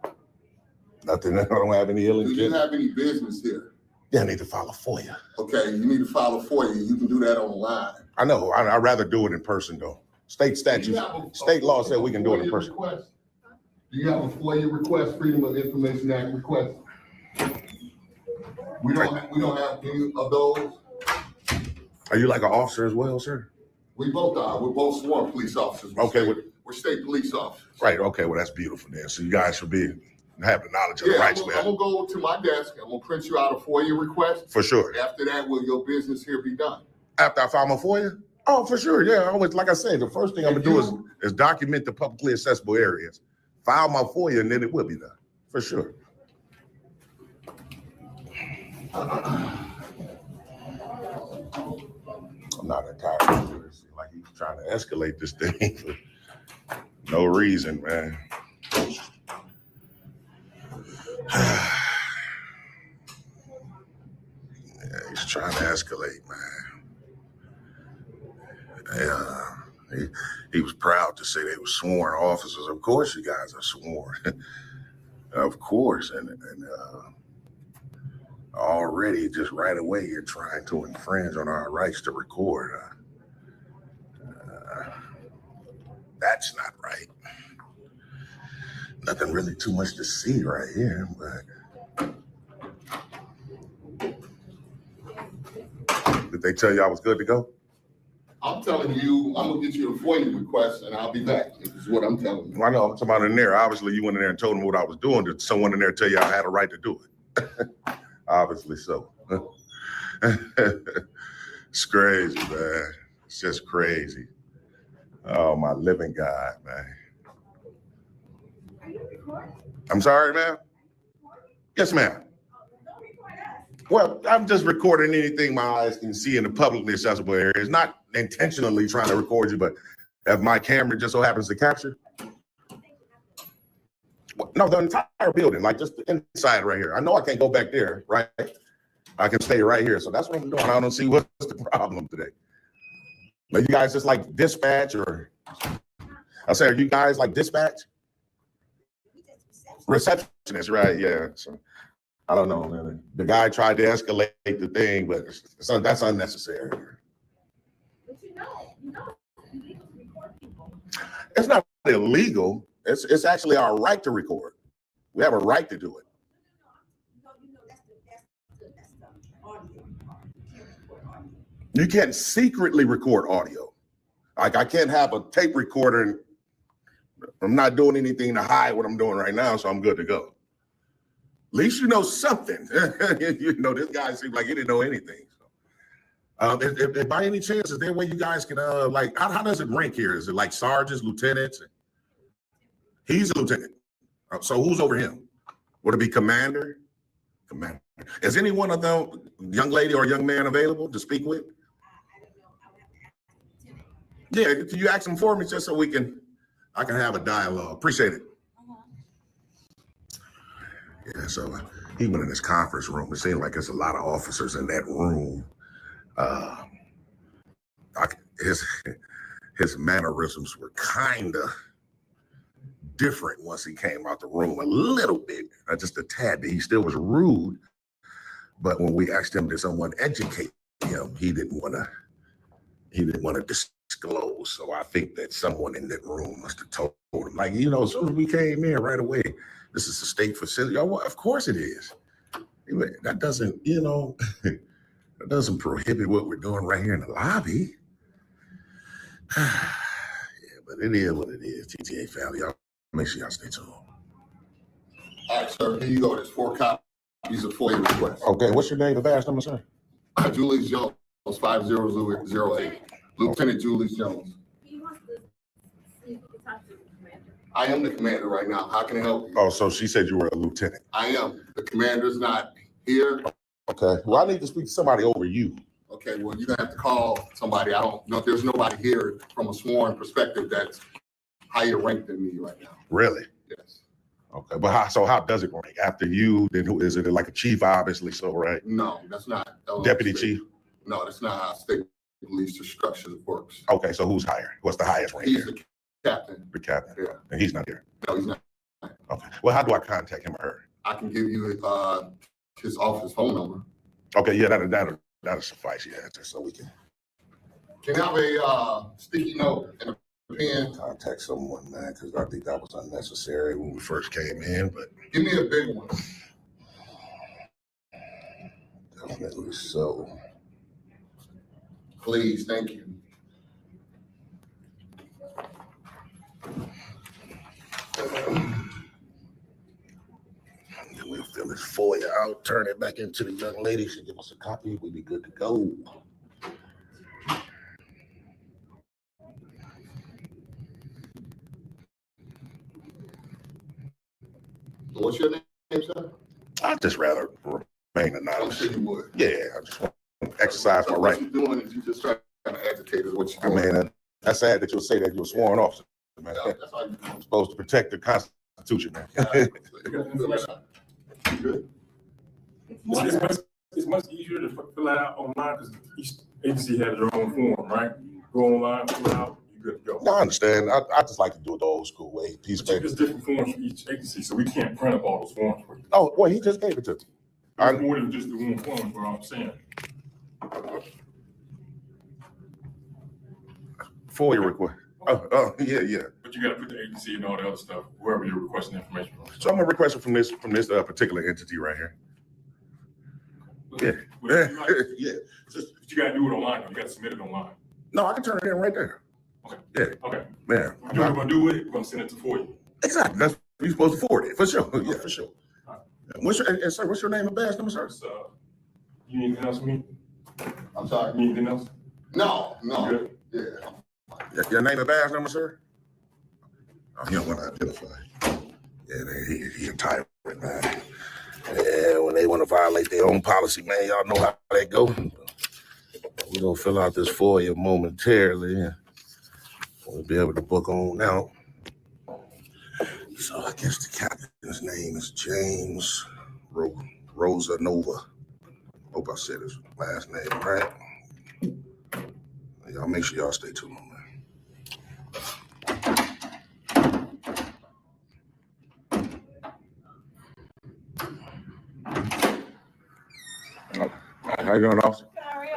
Nothing. I don't have any ill intent. Do you have any business here? Yeah, I need to file a FOIA. Okay, you need to file a FOIA. You can do that online. I know. I'd rather do it in person, though. State statute, state law said we can do it in person. Request? Do you have a FOIA request, Freedom of Information Act request? We don't have any of those. Are you like an officer as well, sir? We both are. We're both sworn police officers. Okay. We're state police officers. Right. Okay. Well, that's beautiful then. So you guys should have the knowledge of the rights, man. I'm gonna go to my desk. I'm gonna print you out a FOIA request. For sure. After that, will your business here be done? After I file my FOIA? Oh, for sure. Yeah. Always, like I said, the first thing I'm gonna do is document the publicly accessible areas, file my FOIA, and then it will be done. For sure. I'm not entirely sure. It seems like he's trying to escalate this thing for no reason, man. Yeah, he's trying to escalate, man. Yeah, he was proud to say they were sworn officers. Of course, you guys are sworn. Of course, and already just right away you're trying to infringe on our rights to record. That's not right. Nothing really too much to see right here, but did they tell you I was good to go? I'm telling you, I'm gonna get you a FOIA request and I'll be back. This is what I'm telling you. I know, I'm talking about in there. Obviously, you went in there and told them what I was doing. Did someone in there tell you I had a right to do it? Obviously so. It's crazy, man. It's just crazy. Oh, my living God, man. I'm sorry, ma'am? Yes, ma'am. Well, I'm just recording anything my eyes can see in the publicly accessible areas, not intentionally trying to record you, but if my camera just so happens to capture. No, the entire building, like just the inside right here. I know I can't go back there, right? I can stay right here. So that's what I'm doing. I don't see what's the problem today. But you guys just like dispatch, or I say, are you guys like dispatch? Receptionist, right? Yeah. So I don't know, man. The guy tried to escalate the thing, but that's unnecessary. But you know, It's not illegal. It's actually our right to record. We have a right to do it. You can't secretly record audio. Like I can't have a tape recorder and I'm not doing anything to hide what I'm doing right now, so I'm good to go. At least you know something. You know, this guy seemed like he didn't know anything. So, if by any chance, is there a way you guys can like how does it rank here? Is it like sergeants, lieutenants? He's a lieutenant. So who's over him? Would it be commander? Commander. Is any one of them, young lady or young man, available to speak with? Yeah, can you ask him for me just so I can have a dialogue? Appreciate it. Yeah, so he went in his conference room. It seemed like there's a lot of officers in that room. His mannerisms were kind of different once he came out the room, a little bit, just a tad bit. He still was rude, but when we asked him, did someone educate him, he didn't want to disclose. So I think that someone in that room must have told him, like, you know, as soon as we came in right away, this is a state facility. Oh, well, of course it is. That doesn't, you know, that doesn't prohibit what we're doing right here in the lobby. Yeah, but it is what it is. TTA family, y'all make sure y'all stay tuned. All right, sir, here you go. There's 4 copies of FOIA requests. Okay, what's your name and badge number, sir? Julius Jones, 50008. Lieutenant Julius Jones. he wants to see if he can talk to the commander. I am the commander right now. How can I help you? Oh, so she said you were a lieutenant. I am. The commander's not here. Okay, well, I need to speak to somebody over you. Okay, well, you're gonna have to call somebody. I don't know if there's nobody here from a sworn perspective that's higher ranked than me right now. Really? Yes. Okay, but how does it rank? After you, then who is it? Like a chief, obviously, so right? No, that's not. Deputy chief? No, that's not how state police structure works. Okay, so who's higher? What's the highest rank? He's there? the captain. The captain. Yeah. And he's not here. No, he's not. Okay. Well, how do I contact him or her? I can give you his office phone number. Okay, yeah, that'll suffice. Yeah, just so we can. Can I have a sticky note and a pen? Contact someone, man, because I think that was unnecessary when we first came in, but Give me a big one. definitely so. Please, thank you. Then we'll fill this FOIA out, turn it back into the young lady. She'll give us a copy. We'll be good to go. What's your name, sir? I'd just rather remain anonymous. I'm sure you would. Yeah, I just want to exercise my right. What you're doing is you just trying to agitate is what I you're doing. mean, that's sad that you'll say that you're a sworn officer, man. That's all you I'm supposed to protect the Constitution, man. Good. It's much easier to fill that out online because each agency has their own form, right? Go online, fill it out, you're good to go. No, I understand. I just like to do it the old school way. Piece of There's paper. different forms for each agency, so we can't print up all those forms for you. Oh, well, he just gave it to me. There's more than just the one form, is what I'm saying. FOIA request. Oh, yeah. But you gotta put the agency and all the other stuff, wherever you're requesting information from. So I'm gonna request it from this particular entity right here. Yeah. But Yeah. you gotta do it online, though. You gotta submit it online. No, I can turn it in right there. Okay. Yeah. Okay. Yeah. What you're gonna do with it, we're gonna send it to for you. Exactly. That's you're supposed to forward it for sure. Yeah, for sure. Sir, what's your name and badge number, sir? You need anything else from me? I'm sorry. You need anything else? No. You good? Yeah. Your name and badge number, sir? Oh, you don't want to identify. Yeah, he a tyrant, man. Yeah, when they want to violate their own policy, man, y'all know how that go. We're gonna fill out this FOIA momentarily. We'll be able to book on out. So I guess the captain's name is James Rosa Nova. Hope I said his last name right. Y'all make sure y'all stay tuned on that. How you doing, officer?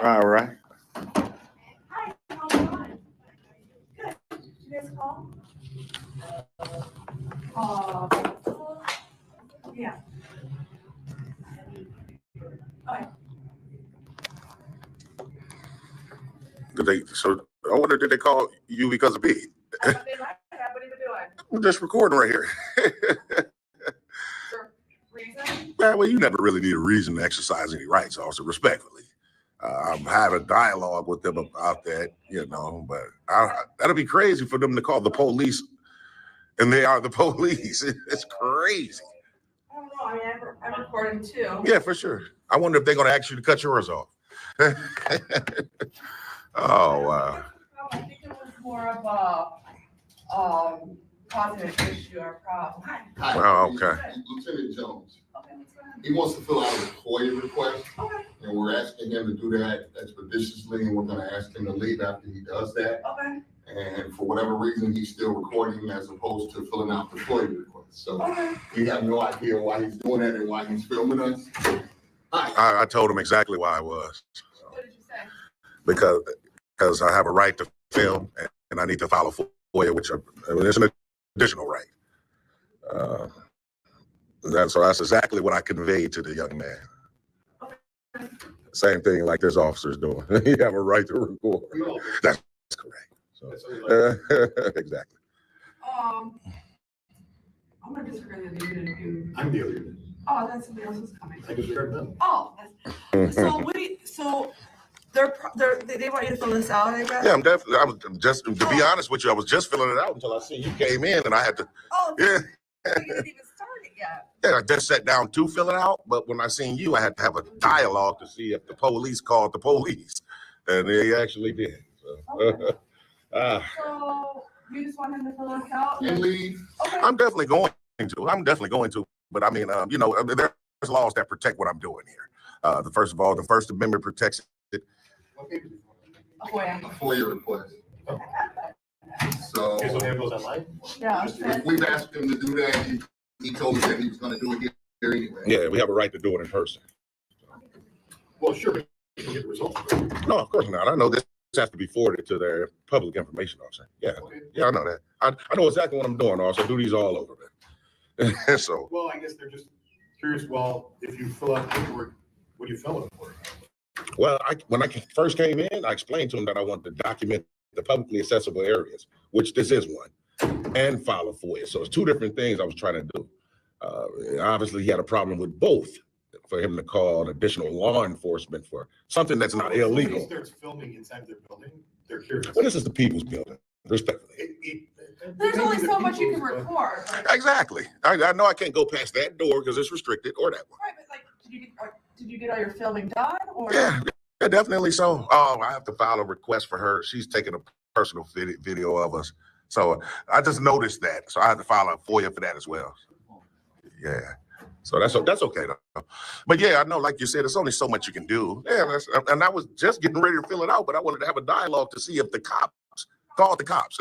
All right. Hi, how's it going? Good. Did you guys call? Yeah. Okay. So I wonder, did they call you because of me? What are you doing? I'm just recording right here. Reason? Well, you never really need a reason to exercise any rights, officer, respectfully. I'm having a dialogue with them about that, but that'd be crazy for them to call the police, and they are the police. It's crazy. I don't know. I mean, I'm recording too. Yeah, for sure. I wonder if they're going to ask you to cut yours off. Oh, wow. I think it was more of a causing an issue or problem. Hi. Oh, okay. Lieutenant Jones. Okay, what's going on? He wants to fill out a FOIA request, Okay, and we're asking him to do that expeditiously, and we're gonna ask him to leave after he does that. okay, And for whatever reason, he's still recording as opposed to filling out the FOIA request. So okay. we have no idea why he's doing that and why he's filming us. I told him exactly why I was. What did you say? Because I have a right to film, and I need to file a FOIA, which it's an additional right. So that's exactly what I conveyed to the young man. Same thing like this officer's doing. You have a right to record. That's correct. So, exactly. I'm gonna disagree with you. I'm the other unit. Oh, that's somebody else who's coming. I just heard them. Oh, so what do you, so they want you to fill this out, I guess? Yeah, I was just, to be honest with you, I was just filling it out until I seen you came in, and I had to, Oh, yeah. you didn't even start it yet. Yeah, I just sat down to fill it out, but when I seen you, I had to have a dialogue to see if the police called the police, and they actually did. So, So you just want him to fill this out? And leave. Okay. I'm definitely going to, but I mean, there's laws that protect what I'm doing here. First of all, the First Amendment protects it. A FOIA request. So Yeah. we've asked him to do that. He told us that he was gonna do it here anyway. Yeah, we have a right to do it in person. Well, sure, but you can get the results. No, of course not. I know this has to be forwarded to their public information officer. Yeah, I know that. I know exactly what I'm doing, officer. I do these all over, man. So. Well, I guess they're just curious, well, if you fill out paperwork, what do you fill it for? Well, when I first came in, I explained to him that I wanted to document the publicly accessible areas, which this is one, and file a FOIA. So it's two different things I was trying to do. Obviously, he had a problem with both for him to call additional law enforcement for something that's not illegal. If somebody starts filming inside their building, they're curious. Well, this is the people's building, respectfully. There's only so much you can record. Exactly. I know I can't go past that door because it's restricted, or that one. Right, but like, did you get all your filming done or? Yeah, definitely so. Oh, I have to file a request for her. She's taking a personal video of us. So I just noticed that. So I have to file a FOIA for that as well. Yeah. So that's okay though. But yeah, I know, like you said, there's only so much you can do. Yeah, and I was just getting ready to fill it out, but I wanted to have a dialogue to see if the cops called the cops.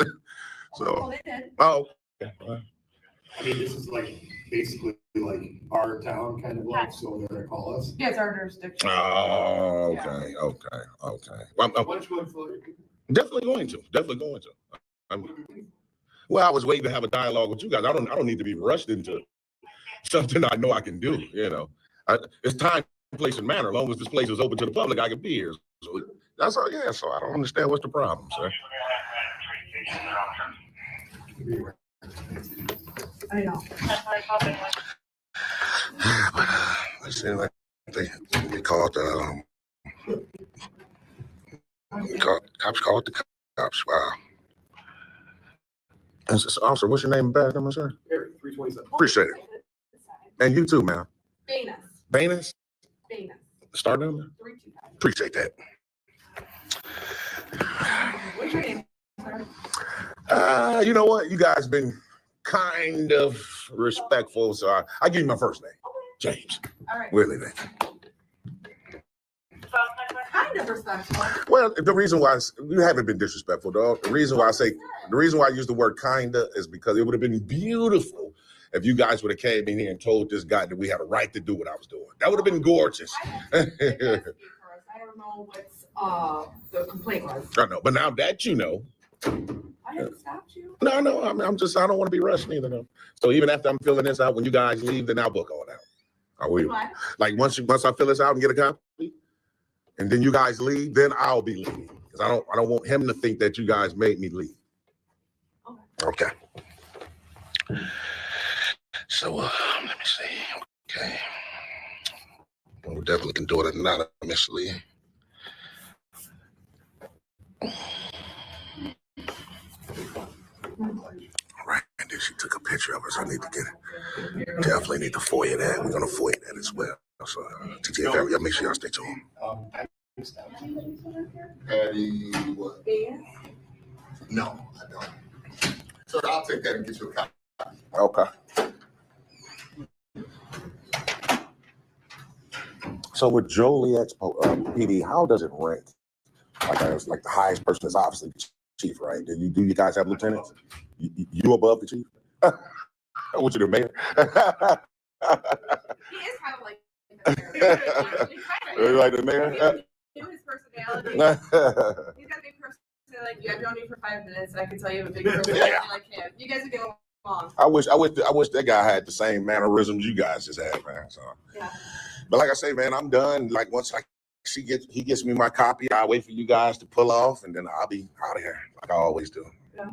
So, they did. Oh. I mean, this is like basically like our town kind of like, so they're gonna call us. Yeah, it's our jurisdiction. Oh, okay. Well, Why don't you go and fill out your paper? definitely going to. Well, I was waiting to have a dialogue with you guys. I don't need to be rushed into something I know I can do. It's time, place, and manner. As long as this place is open to the public, I can be here. So that's all. Yeah. So I don't understand what's the problem, sir. I know. It seems like they called cops called the cops. Wow. Officer, what's your name and badge number, sir? Eric, 327. Appreciate it. And you too, ma'am. Venus. Start number? 325. Appreciate that. What's your name, sir? You know what? You guys been kind of respectful. So I give you my first name, James. All right. Willie then. Kind of respectful. Well, the reason why you haven't been disrespectful, though. The reason why I use the word kinda is because it would have been beautiful if you guys would have came in here and told this guy that we had a right to do what I was doing. That would have been gorgeous. I don't know what the complaint was. I know, but now that you know. I didn't stop you. No, I'm just, I don't want to be rushed either, though. So even after I'm filling this out, when you guys leave, then I'll book all that. I will. What? Like once I fill this out and get a copy, and then you guys leave, then I'll be leaving. Because I don't want him to think that you guys made me leave. Okay. So let me see. Okay. Well, we definitely can do it anonymously. Right, and then she took a picture of us. I need to get it. Definitely need to FOIA that. We're gonna FOIA that as well. So TTF family, y'all make sure y'all stay tuned. Patty, what? No, I don't. So I'll take that and get you a copy. Okay. So with Joliet's PD, how does it rank? Like the highest person is obviously the chief, right? Do you guys have lieutenants? You above the chief? I want you the mayor. He is kind of like the mayor. Like the mayor? His personality. He's got a big personality. I've known you for 5 minutes, and I can tell you have a big personality like him. You guys are getting along. I wish that guy had the same mannerisms you guys just had, man. So, yeah. But like I say, man, I'm done. Like once he gets me my copy, I wait for you guys to pull off, and then I'll be out of here like I always do. Yeah.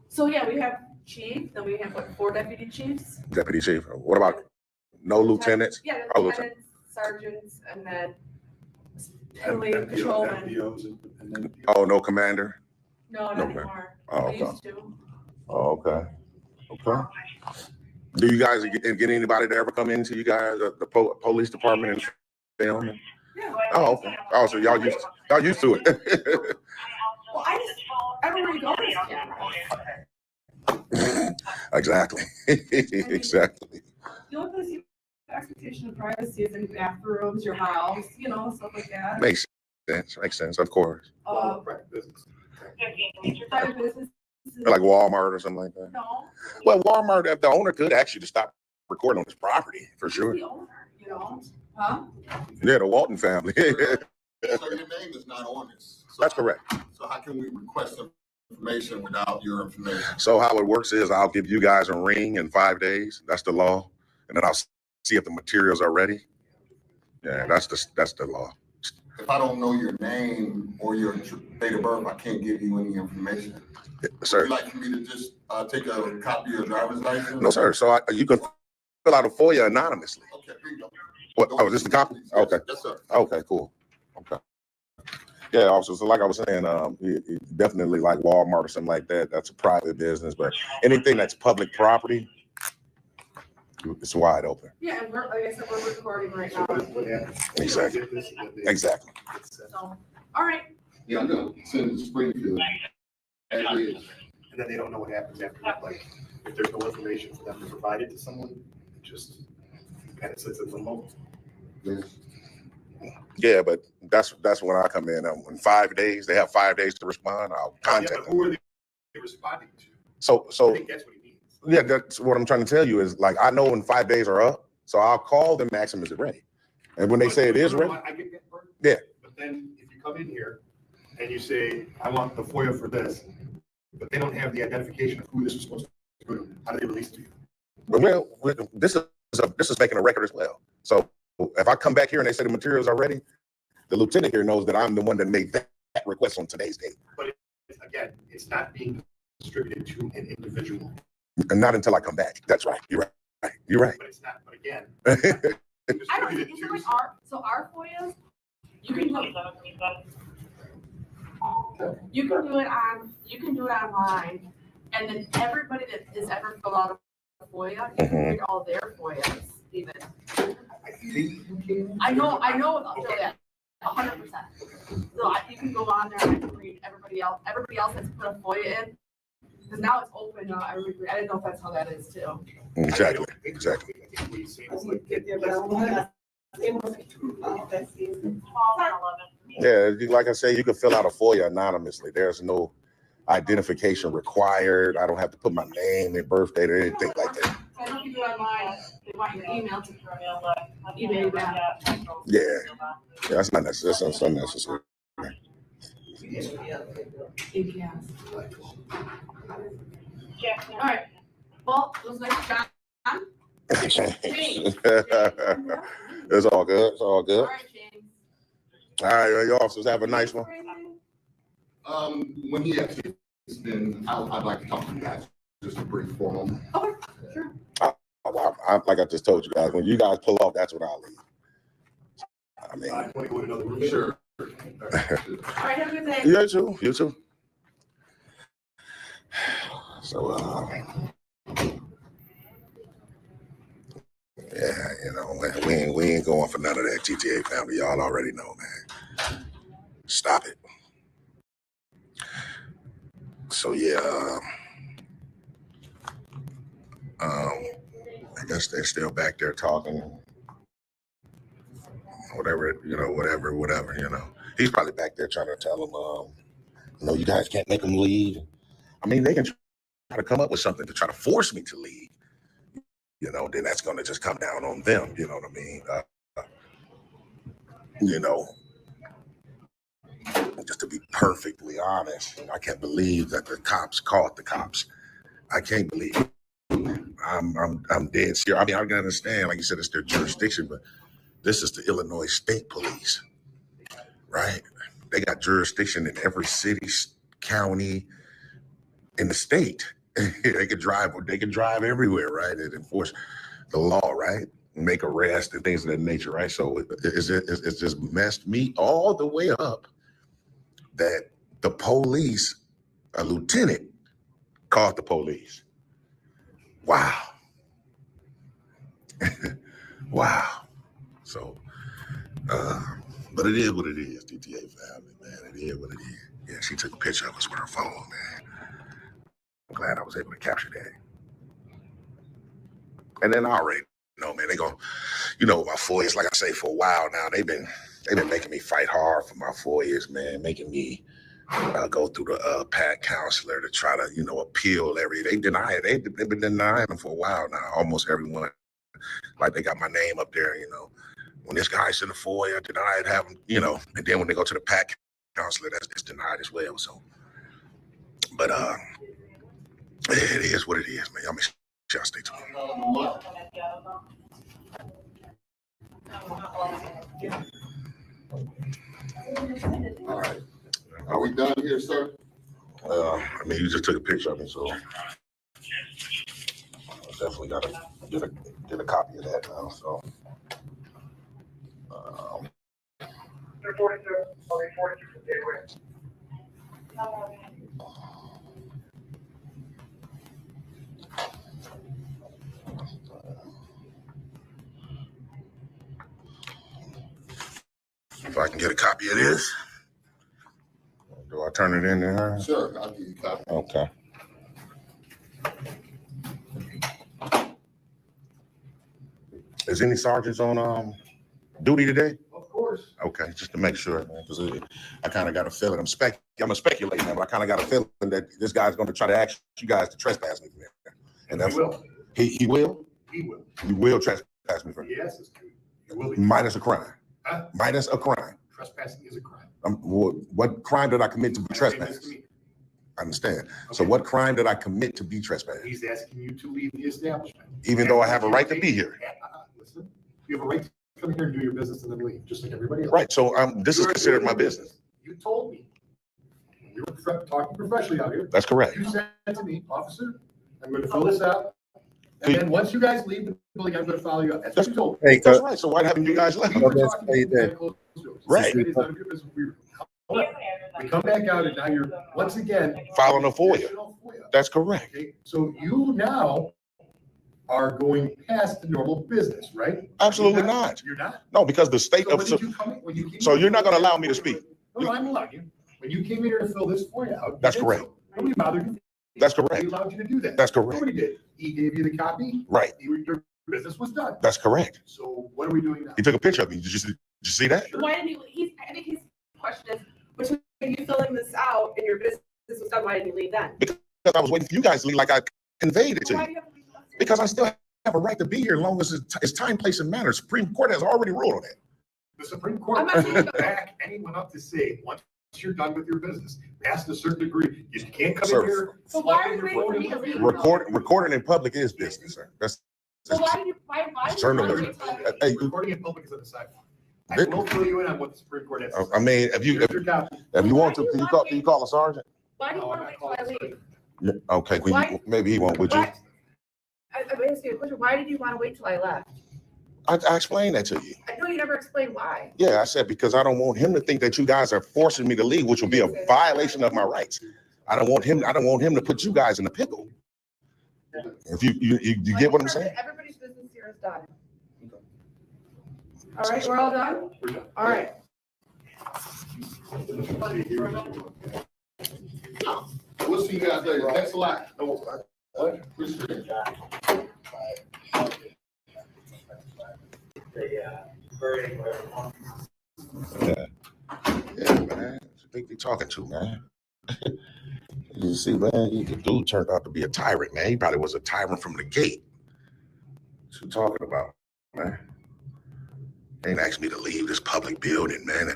So yeah, we have chief. Then we have 4 deputy chiefs. Deputy chief. What about no lieutenants? Yeah, Oh, lieutenants, sergeants, and then patrolmen. Oh, no commander. No, not anymore. Oh, They okay. used to. Oh, okay. Okay. Do you guys get anybody to ever come into you guys, the police department and film? Yeah. Oh, okay. Oh, so y'all used to it. Well, everywhere you go, there's cameras. Exactly. Exactly. The only place you have expectation of privacy is in bathrooms, your house, stuff like that. Makes sense, of course. Private business. Like Walmart or something like that. No. Well, Walmart, the owner could actually just stop recording on his property for sure. The owner, Huh? Yeah, the Walton family. So your name is not on this. So That's correct. So how can we request information without your information? So how it works is I'll give you guys a ring in 5 days. That's the law. And then I'll see if the materials are ready. Yeah, that's the law. If I don't know your name or your date of birth, I can't give you any information. Sir. Would you like for me to just take a copy of your driver's license? No, sir. So you can fill out a FOIA anonymously. Okay, here you go. What? Oh, is this the copy? Okay. Yes, sir. Okay, cool. Okay. Yeah, also, so like I was saying, definitely like Walmart or something like that, that's a private business, but anything that's public property, it's wide open. Yeah, and like I said, we're recording right now. Exactly. Exactly. So, all right. Yeah, I'm gonna send it to Springfield. And then they don't know what happens after that. Like, if there's no information for them to provide it to someone, it just kind of sits in limbo. Yeah, but that's when I come in. In 5 days, they have 5 days to respond. I'll contact them. Who are they responding to? So I think that's what he means. yeah, that's what I'm trying to tell you is like I know when 5 days are up, so I'll call them, ask them, is it ready? And when they say it is ready, I get that part. yeah. But then if you come in here and you say, I want the FOIA for this, but they don't have the identification of who this is supposed to go to, how do they release it to you? Well, this is making a record as well. So if I come back here and they say the materials are ready, the lieutenant here knows that I'm the one that made that request on today's date. But again, it's not being distributed to an individual. And not until I come back. That's right. You're right. You're right. But it's not, but again. I don't think it's like our FOIAs, you can do it online, and then everybody that has ever filled out a FOIA, you can read all their FOIAs even. I know that 100%. So you can go on there and I can read everybody else has put a FOIA in. Because now it's open, now I didn't know if that's how that is too. Exactly. Yeah, like I say, you can fill out a FOIA anonymously. There's no identification required. I don't have to put my name and birth date or anything like that. I know people online, they want your email to email you back. Yeah, that's not necessary. That's unnecessary. All right. Well, it was nice chat. It's all good. It's all good. All right, you officers have a nice one. When he actually is in, I'd like to talk to you guys, just a brief formal. Okay, sure. Like I just told you guys, when you guys pull off, that's when I'll leave. I mean, Sure. All right, have a good day. You too. You too. So, yeah, you know, we ain't going for none of that GTA family. Y'all already know, man. Stop it. So yeah, I guess they're still back there talking. Whatever, you know, whatever, you know. He's probably back there trying to tell them, you know, you guys can't make them leave. I mean, they can try to come up with something to try to force me to leave. You know, then that's going to just come down on them. You know what I mean? You know, just to be perfectly honest, I can't believe that the cops caught the cops. I can't believe it. I'm dead serious. I mean, I can understand, like you said, it's their jurisdiction, but this is the Illinois State Police, right? They got jurisdiction in every city, county in the state. They can drive everywhere, right? And enforce the law, right? Make arrests and things of that nature, right? So it's just messed me all the way up that the police, a lieutenant, called the police. Wow. Wow. So, but it is what it is, DTA family, man. It is what it is. Yeah, she took a picture of us with her phone, man. I'm glad I was able to capture that. And then I already know, man, they gonna, you know, my FOIAs, like I say, for a while now, they've been making me fight hard for my FOIAs, man, making me go through the PAC counselor to try to, you know, appeal they deny it. They've been denying them for a while now, almost everyone. Like they got my name up there, you know. When this guy sent a FOIA, denied, have them, you know, and then when they go to the PAC counselor, that's denied as well. So, but it is what it is, man. Y'all make sure y'all stay tuned. All right. Are we done here, sir? I mean, you just took a picture of me, so I definitely got to get a copy of that now. So, if I can get a copy of this, do I turn it in there? Sure, I'll give you a copy. Okay. Is any sergeants on duty today? Of course. Okay, just to make sure, man, because I kind of got a feeling. I'm speculating, but I kind of got a feeling that this guy's going to try to ask you guys to trespass me. And that's He will. He will. He will. You will trespass me for Yes, it's true. It will be. minus a crime. Huh? Minus a crime. Trespassing is a crime. What crime did I commit to be trespassed? I understand. So what crime did I commit to be trespassed? He's asking you to leave the establishment. Even though I have a right to be here. Listen, you have a right to come here and do your business and then leave, just like everybody else. Right. So this is considered my business. You told me. We were talking professionally out here. That's correct. You said to me, officer, I'm going to fill this out. And then once you guys leave the building, I'm going to follow you up. That's what you told me. Hey, that's right. So why haven't you guys left? Right. We come back out and now you're once again Filing a FOIA. That's correct. Okay, so you now are going past the normal business, right? Absolutely not. You're not? No, because the state So of when did you come in- when you came so in- you're not going to allow me to speak. No, I'm allowing you. When you came in here to fill this FOIA out. That's correct. Nobody bothered you. That's correct. He allowed you to do that. That's correct. What he did, he gave you the copy. Right. Your business was done. That's correct. So what are we doing now? He took a picture of me. Did you see that? Why didn't you? I think his question is, between you filling this out and your business was done, why didn't you leave then? Because I was waiting for you guys to leave like I conveyed it to Why you. do you have to leave us? Because I still have a right to be here as long as it's time, place, and manner. Supreme Court has already ruled on that. The Supreme Court I'm not doesn't saying- back anyone up to say, once you're done with your business, past a certain degree, you can't come Sir. in here. So why are you sliding waiting your for me to phone leave? in. Recording in public is business, sir. That's So why did you? Why did you journalism. want to wait till I leave? Recording in public is on the sidewalk. I will fill you in on what the Supreme Court has. to say. I mean, if you want to, can you call a sergeant? Why do you want to wait till I leave? Yeah, okay, Why- maybe he won't. Would you? Why- I'm asking you a question. Why did you want to wait till I left? I explained that to you. I know you never explained why. Yeah, I said because I don't want him to think that you guys are forcing me to leave, which will be a violation of my rights. I don't want him to put you guys in a pickle. If you get what I'm saying? Everybody's business here is done. All right, we're all done? All right. We'll see you guys later. Thanks a lot. Appreciate it. Yeah, man. I think they talking to, man. You see, man, the dude turned out to be a tyrant, man. He probably was a tyrant from the gate. What you talking about, man? They ain't asked me to leave this public building, man.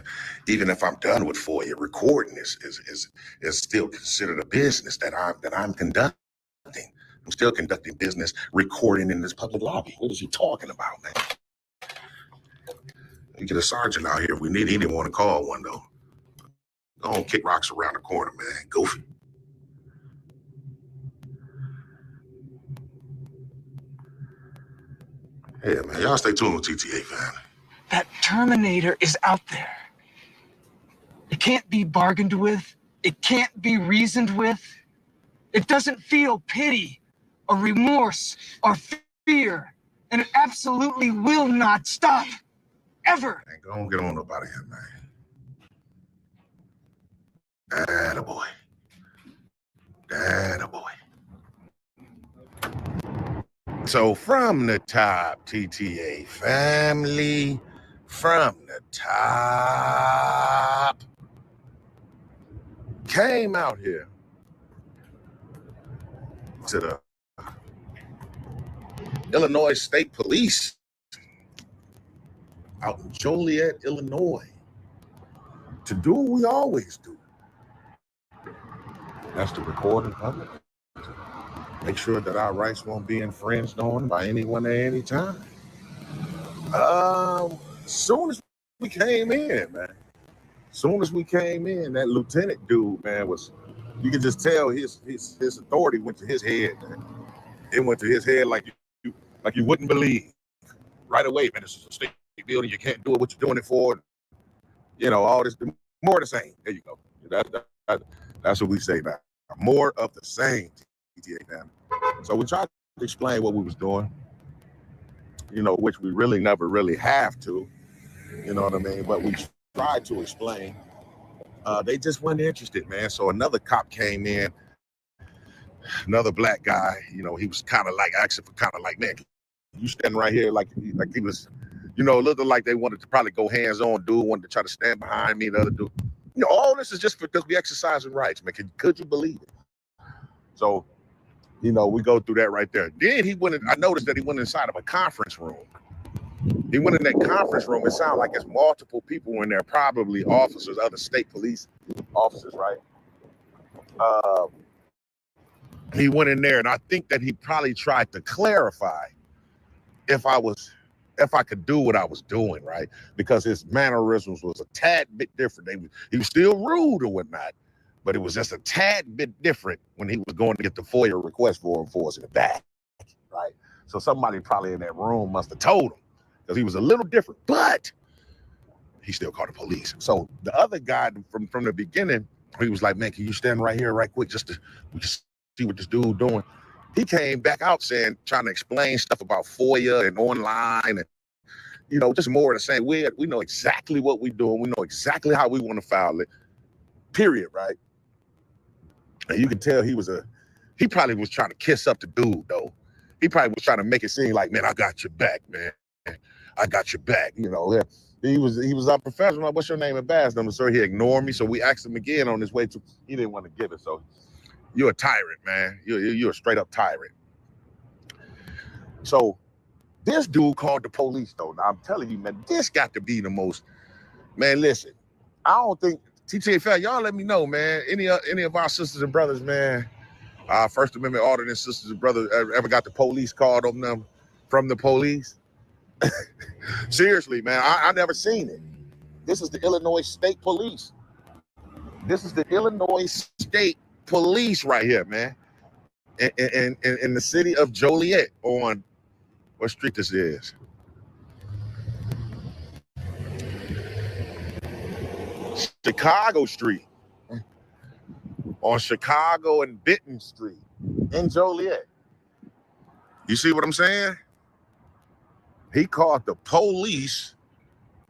Even if I'm done with FOIA, recording is still considered a business that I'm conducting. I'm still conducting business, recording in this public lobby. What is he talking about, man? You get a sergeant out here if we need. He didn't want to call one though. Go on, kick rocks around the corner, man. Goofy. Yeah, man. Y'all stay tuned with TTA, fam. That Terminator is out there. It can't be bargained with. It can't be reasoned with. It doesn't feel pity or remorse or fear. And it absolutely will not stop. Ever. Man, go on, get on up out of here, man. Attaboy. Attaboy. So from the top, TTA family, from the top, came out here to the Illinois State Police out in Joliet, Illinois, to do what we always do. That's to record in public. Make sure that our rights won't be infringed on by anyone at any time. Soon as we came in, man. Soon as we came in, that lieutenant dude, man, you could just tell his authority went to his head, man. It went to his head like you wouldn't believe. Right away, man, this is a state building, you can't do it, what you're doing it for. You know, all this, more of the same. There you go. That's what we say now. More of the same, TTA family. So we tried to explain what we was doing, you know, which we really never really have to, you know what I mean? But we tried to explain. They just weren't interested, man. So another cop came in, another black guy, you know, he was kind of like, asking for kind of like, man, you standing right here like he was, you know, a little like they wanted to probably go hands-on. Dude wanted to try to stand behind me, the other dude. You know, all this is just because we exercising rights, man. Could you believe it? So, you know, we go through that right there. Then I noticed that he went inside of a conference room. He went in that conference room. It sounded like there's multiple people in there, probably officers, other state police officers, right? He went in there, and I think that he probably tried to clarify if I could do what I was doing, right? Because his mannerisms was a tad bit different. He was still rude or whatnot, but it was just a tad bit different when he was going to get the FOIA request for us in the back, right? So somebody probably in that room must have told him, because he was a little different, but he still called the police. So the other guy from the beginning, he was like, man, can you stand right here right quick just to see what this dude doing? He came back out trying to explain stuff about FOIA and online and, you know, just more of the same. We know exactly what we're doing. We know exactly how we want to file it, period, right? And you can tell he was a He probably was trying to kiss up the dude, though. He probably was trying to make it seem like, man, I got your back, man. I got your back. You know, he was unprofessional. What's your name at Bass number, sir? He ignored me, so we asked him again on his way to. He didn't want to give it, so you're a tyrant, man. You're a straight up tyrant. So this dude called the police, though. Now I'm telling you, man, this got to be the most. Man, listen, I don't think TTFL. Y'all let me know, man. Any of our sisters and brothers, man. First Amendment ordinance sisters and brothers ever got the police called on them from the police? Seriously, man, I never seen it. This is the Illinois State Police. This is the Illinois State Police right here, man. In the city of Joliet on what street this is. Chicago Street. On Chicago and Benton Street in Joliet. You see what I'm saying? He called the police,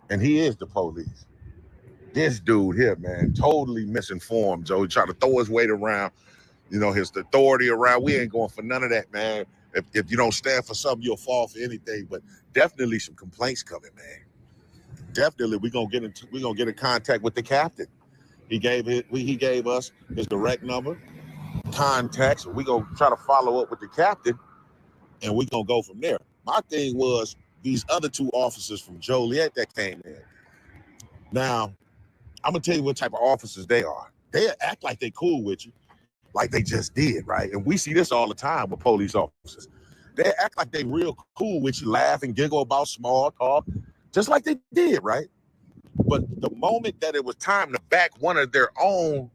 and he is the police. This dude here, man, totally misinformed, Joe. He tried to throw his weight around, you know, his authority around. We ain't going for none of that, man. If you don't stand for something, you'll fall for anything. But definitely some complaints coming, man. Definitely, we're gonna get in contact with the captain. He gave us his direct number, contacts. We're gonna try to follow up with the captain, and we're gonna go from there. My thing was these other two officers from Joliet that came in. Now, I'm gonna tell you what type of officers they are. They act like they cool with you, like they just did, right? And we see this all the time with police officers. They act like they real cool with you, laugh and giggle about small talk, just like they did, right? But the moment that it was time to back one of their own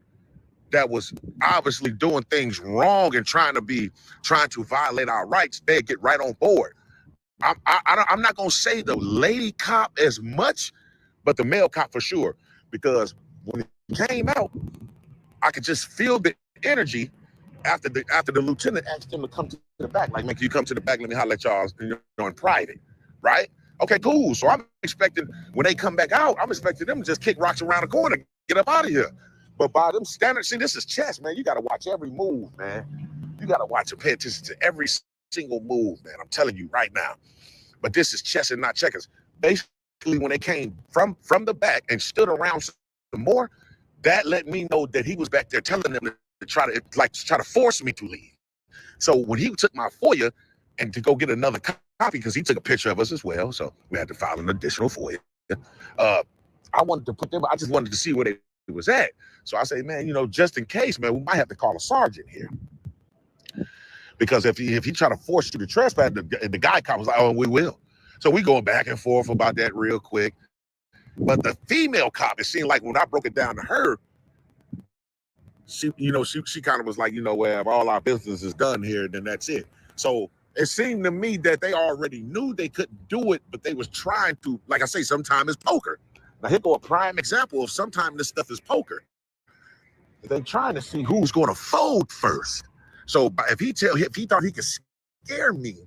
that was obviously doing things wrong and trying to violate our rights, they get right on board. I'm not gonna say the lady cop as much, but the male cop for sure, because when it came out, I could just feel the energy after the lieutenant asked him to come to the back. Like, man, can you come to the back? Let me holler at y'all, in private, right? Okay, cool. So I'm expecting when they come back out, I'm expecting them to just kick rocks around the corner, get up out of here. But by them standards, see, this is chess, man. You got to watch every move, man. You got to watch and pay attention to every single move, man. I'm telling you right now. But this is chess and not checkers. Basically, when they came from the back and stood around some more, that let me know that he was back there telling them to try to force me to leave. So when he took my FOIA and to go get another copy, because he took a picture of us as well, so we had to file an additional FOIA. I wanted to put them. I just wanted to see where they was at. So I say, man, just in case, man, we might have to call a sergeant here, because if he try to force you to trespass, the guy cop was like, oh, we will. So we going back and forth about that real quick. But the female cop, it seemed like when I broke it down to her, she kind of was like, well, all our business is done here, then that's it. So it seemed to me that they already knew they couldn't do it, but they was trying to, like I say, sometimes it's poker. Now here go a prime example of sometimes this stuff is poker. They're trying to see who's going to fold first. So if he thought he could scare me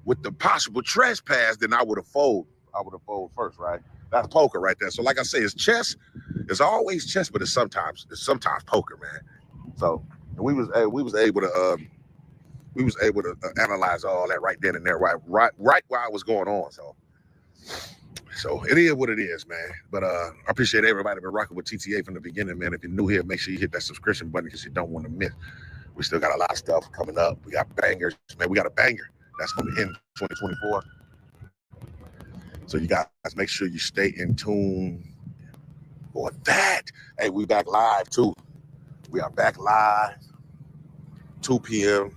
with the possible trespass, then I would have folded. I would have folded first, right? That's poker right there. So like I say, it's chess. It's always chess, but it's sometimes poker, man. So we was able to analyze all that right then and there, right while it was going on. So it is what it is, man. But I appreciate everybody been rocking with TTA from the beginning, man. If you're new here, make sure you hit that subscription button because you don't want to miss. We still got a lot of stuff coming up. We got bangers, man. We got a banger that's going to end 2024. So you guys make sure you stay in tune for that. Hey, we back live too. We are back live, 2 p.m.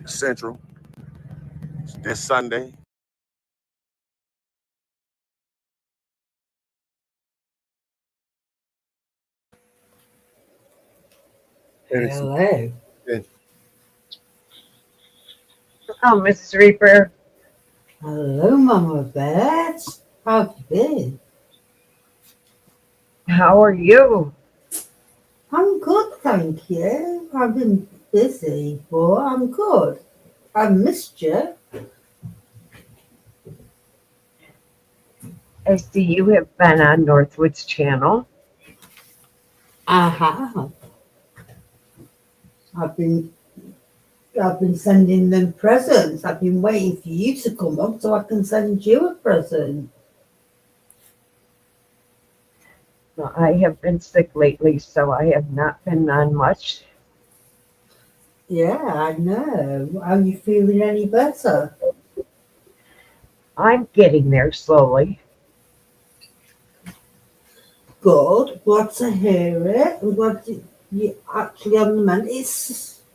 Central this Sunday. Hello. Oh, Mrs. Reaper. Hello, Mama Bat. How have you been? How are you? I'm good, thank you. I've been busy, but I'm good. I missed you. I see you have been on Northwoods channel. I have. I've been I've been sending them presents. I've been waiting for you to come up so I can send you a present. Well, I have been sick lately, so I have not been on much. Yeah, I know. Are you feeling any better? I'm getting there slowly. Good. Glad to hear it. I'm glad you actually on the mend. It's a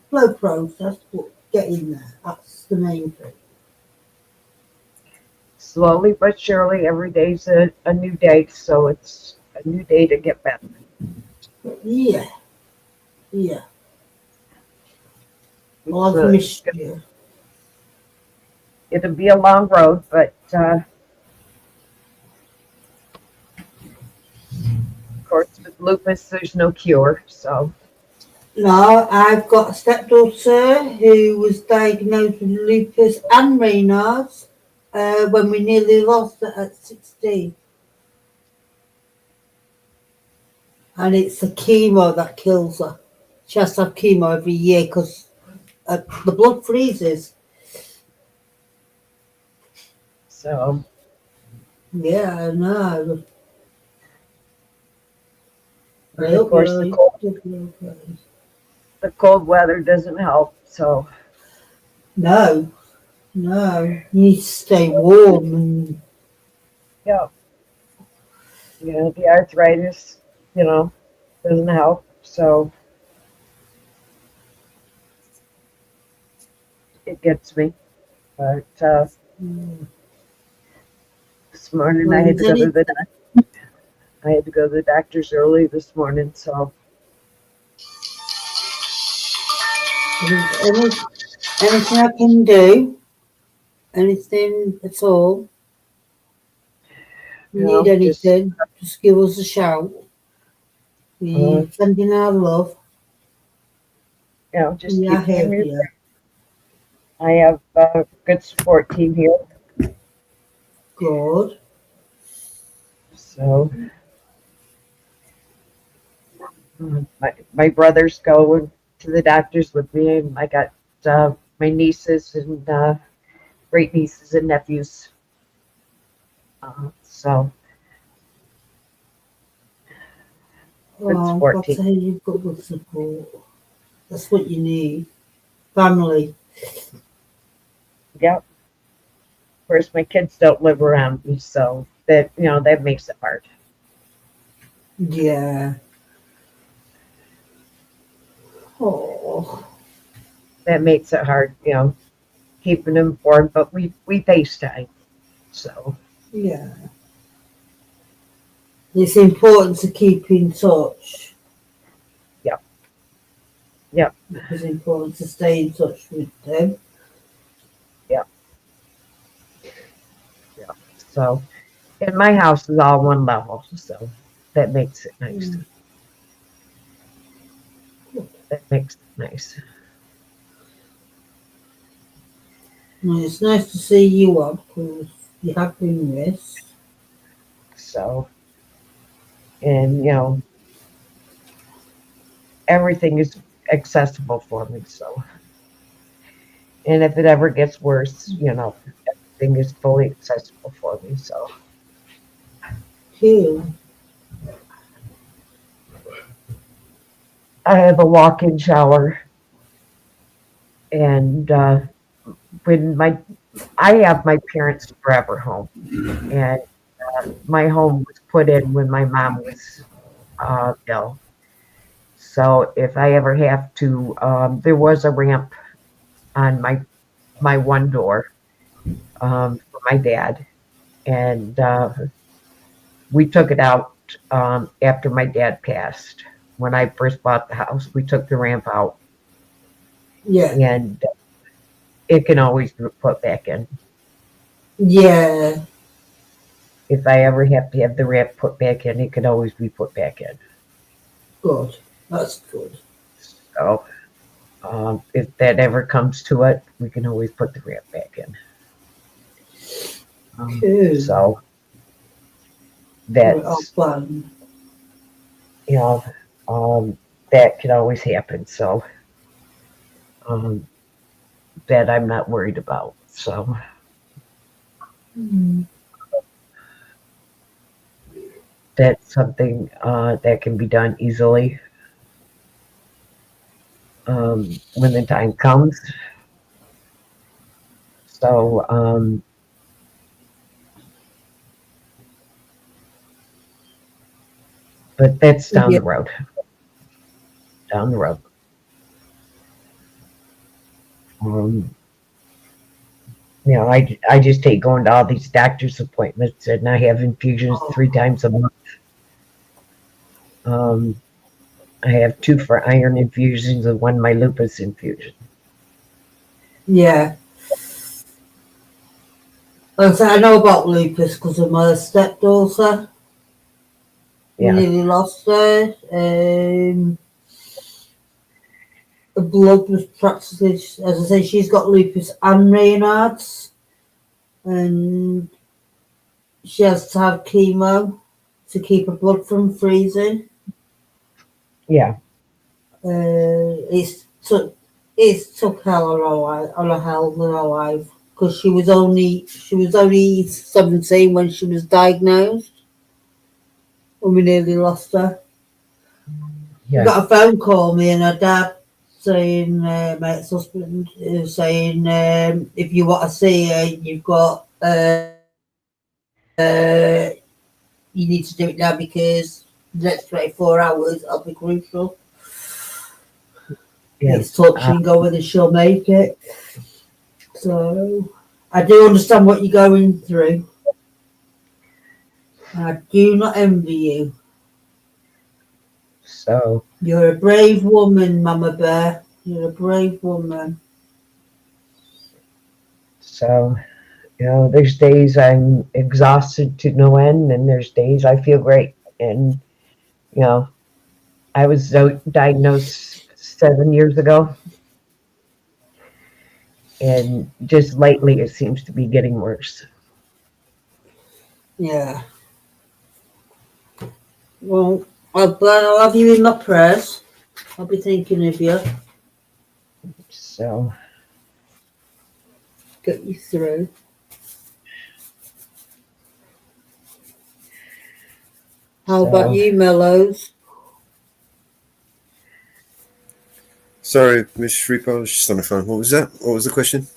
slow process, but getting there. That's the main thing. Slowly but surely, every day's a new day, so it's a new day to get better. Yeah. Yeah. Well, I've missed you. It'll be a long road, but of course, with lupus, there's no cure, so. No, I've got a stepdaughter who was diagnosed with lupus and Raynaud's when we nearly lost her at 16. And it's the chemo that kills her. She has to have chemo every year because the blood freezes. So. Yeah, I know. And of course, the cold weather doesn't help, so. No, you need to stay warm and. Yeah. The arthritis, doesn't help, so. It gets me, but this morning I had to go to the doctor. I had to go to the doctor's early this morning, so. Anything I can do, anything at all. You need anything, just give us a shout. We're sending our love. Just keep me in your prayer. I have a good support team here. Good. So. My brothers go to the doctors with me, and I got my nieces and great nieces and nephews. So good support team. You've got good support. That's what you need. Family. Yep. Of course, my kids don't live around me, so that that makes it hard. Yeah. Oh. That makes it hard, keeping them informed, but we FaceTime, so. Yeah. It's important to keep in touch. Yep. It's important to stay in touch with them. Yeah. So, and my house is all one level, so that makes it nice. That makes it nice. Well, it's nice to see you up because you have been missed. So, and everything is accessible for me, so. And if it ever gets worse, everything is fully accessible for me, so. Cool. I have a walk-in shower, and when I have my parents' forever home, and my home was put in when my mom was ill. So if I ever have to, there was a ramp on my one door for my dad, and we took it out after my dad passed. When I first bought the house, we took the ramp out. Yeah. And it can always be put back in. Yeah. If I ever have to have the ramp put back in, it can always be put back in. Good. That's good. So if that ever comes to it, we can always put the ramp back in. Cool. So that's, that can always happen. So that I'm not worried about. So that's something that can be done easily when the time comes. So but that's down the road. Down the road. You know, I just hate going to all these doctor's appointments, and I have infusions 3 times a month. I have 2 for iron infusions and 1 my lupus infusion. Yeah. Well, so I know about lupus because of my stepdaughter. We nearly lost her. The blood was practically, as I say, she's got lupus and Raynaud's, and she has to have chemo to keep her blood from freezing. Yeah. It's took hell on a hell of her life because she was only 17 when she was diagnosed, and we nearly lost her. Yeah. We got a phone call, me and her dad, saying, my ex-husband, saying, if you want to see her, you've got, you need to do it now because the next 24 hours will be crucial. Yeah. It's touch and go whether she'll make it. So I do understand what you're going through. I do not envy you. So you're a brave woman, Mama Bear. You're a brave woman. So, you know, there's days I'm exhausted to no end, and there's days I feel great. And, you know, I was diagnosed 7 years ago, and just lately it seems to be getting worse. Yeah. Well, I'll have you in my prayers. I'll be thinking of you. So get you through. How about you, Mellows? Sorry, Miss Shripa, I was just on the phone. What was that? What was the question?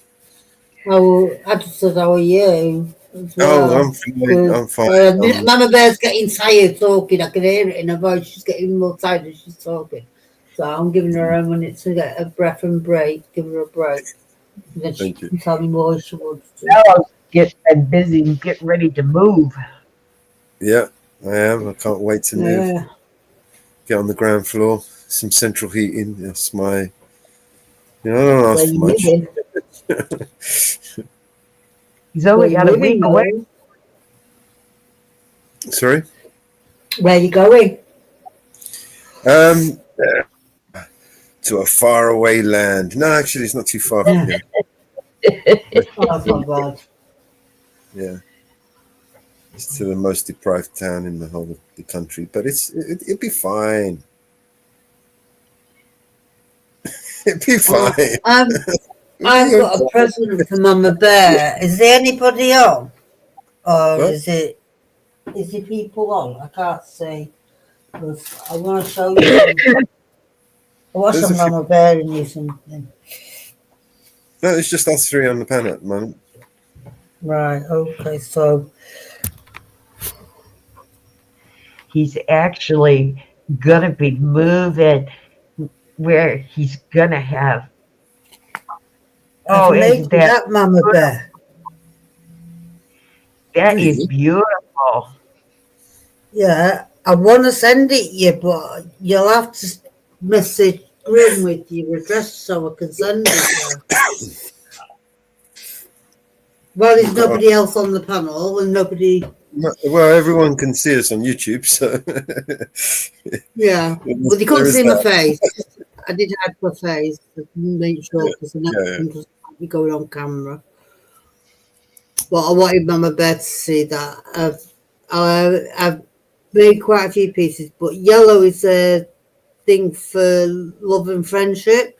Oh, I just said, how are you? Oh, I'm fine. I'm fine. Mama Bear's getting tired talking. I can hear it in her voice. She's getting more tired as she's talking. So I'm giving her a minute to get a breath and break. Give her a break. And then she can tell me more if she wants to. Now I'm busy getting ready to move. Yeah, I am. I can't wait to move. Yeah. Get on the ground floor. Some central heating. That's my. You know, I don't ask for much. He's only got a week away. Sorry? Where are you going? To a faraway land. No, actually, it's not too far from here. Oh, that's not bad. Yeah. It's to the most deprived town in the whole of the country, but it'd be fine. It'd be fine. I've got a present for Mama Bear. Is there anybody on? Or is it people on? I can't see. I want to show you something. I want some Mama Bear and you something. No, it's just us 3 on the panel at the moment. Right, okay, so He's actually gonna be moving where he's gonna have. Oh, isn't that Mama Bear? That is beautiful. Yeah, I want to send it you, but you'll have to message Grim with your address so I can send it you. Well, there's nobody else on the panel and nobody. Well, everyone can see us on YouTube, so. Yeah, but you couldn't see my face. I did hide my face to make sure because the next one doesn't be going on camera. But I wanted Mama Bear to see that. I've made quite a few pieces, but yellow is a thing for love and friendship.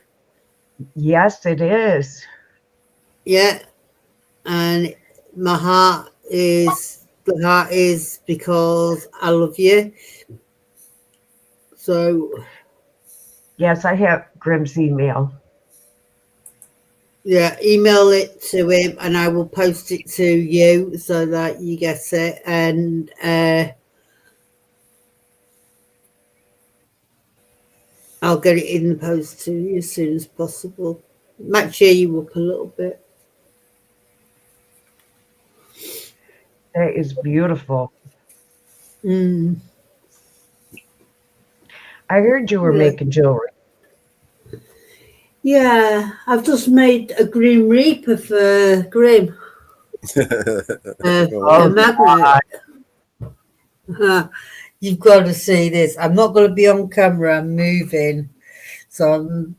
Yes, it is. Yeah, and the heart is because I love you. So Yes, I have Grim's email. yeah, email it to him, and I will post it to you so that you get it. And I'll get it in the post to you as soon as possible. Might cheer you up a little bit. That is beautiful. Mm. I heard you were Yeah. making jewelry. Yeah, I've just made a Grim Reaper for Grim. A magnet. You've got to see this. I'm not going to be on camera. I'm moving, so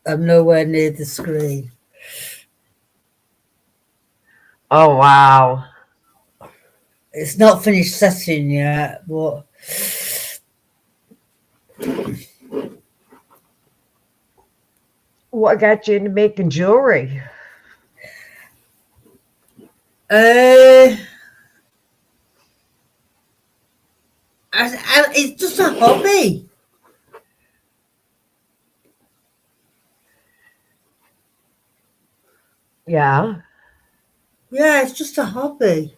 I'm nowhere near the screen. Oh wow! It's not finished setting yet, but What got you into making jewelry? It's just a hobby. Yeah. Yeah, it's just a hobby.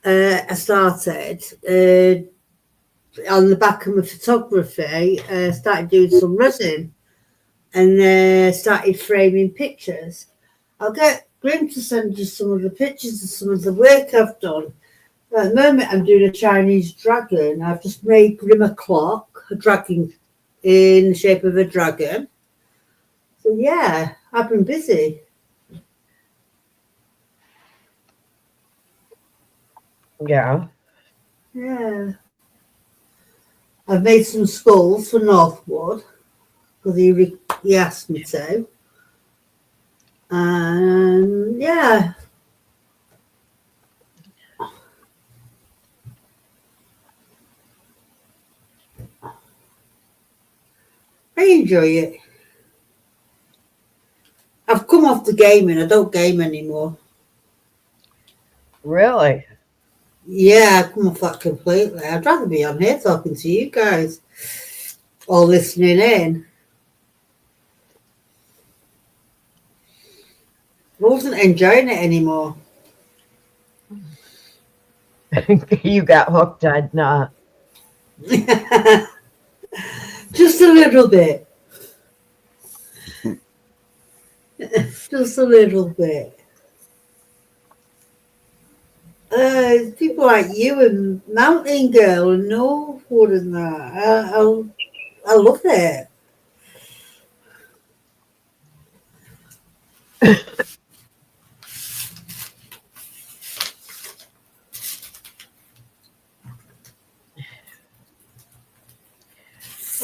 I started on the back of my photography. Started doing some resin, and started framing pictures. I'll get Grim to send you some of the pictures of some of the work I've done. At the moment, I'm doing a Chinese dragon. I've just made Grim a clock, a dragon in the shape of a dragon. So yeah, I've been busy. Yeah. Yeah. I've made some skulls for Northwood because he asked me to. And yeah. I enjoy it. I've come off the gaming. I don't game anymore. Really? Yeah, I come off that completely. I'd rather be on here talking to you guys or listening in. I wasn't enjoying it anymore. You got hooked on Just a little bit. Just a little bit. People like you and Mountain Girl and Northwood and that. I love it.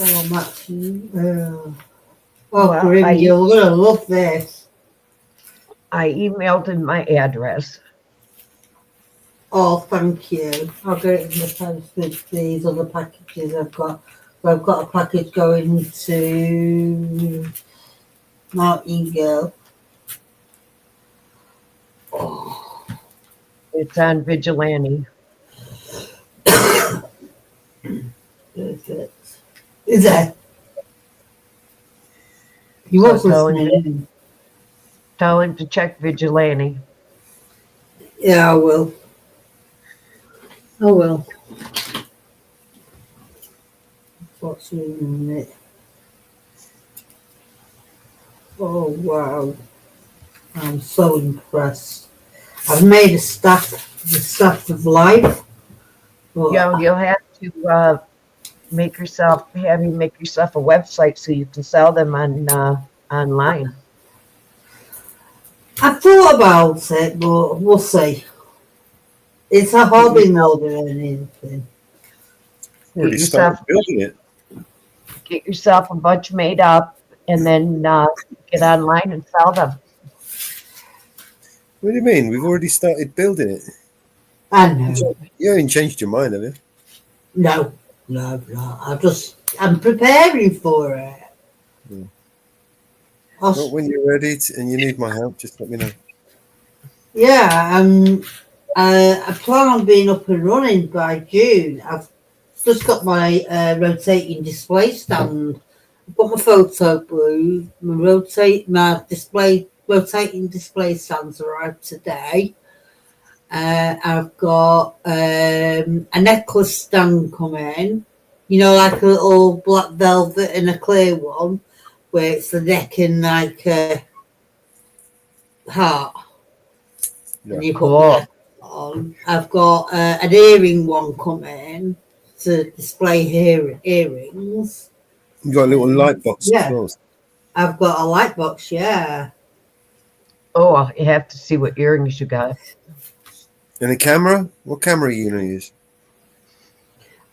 Oh, Max. Well, Grim, you're going to love this. I emailed him my address. Oh, thank you. I'll get it in the post with these other packages I've got. So I've got a package going to Mountain Girl. Oh. It's on Vigilante. Perfect. Is that? You So was listening. Tell him to check Vigilante. Yeah, I will. I will. What's in it? Oh, wow. I'm so impressed. I've made the staff of life. You'll have to make yourself a website so you can sell them on online. I thought about it, but we'll see. It's a hobby more than anything. Already started building it. Get yourself a bunch made up and then get online and sell them. What do you mean? We've already started building it. I know. You haven't changed your mind, have you? No. I'm preparing for it. Well, when you're ready and you need my help, just let me know. Yeah, I plan on being up and running by June. I've just got my rotating display stand. I've got my photo booth, my rotating display stands arrived today. I've got a necklace stand coming, you know, like a little black velvet and a clear one, where it's the neck and like a heart. Yeah. And you put the neck on. I've got an earring one coming to display earrings. You got a little light box Yeah. as well. I've got a light box, yeah. Oh, you have to see what earrings you got. And a camera? What camera are you going to use?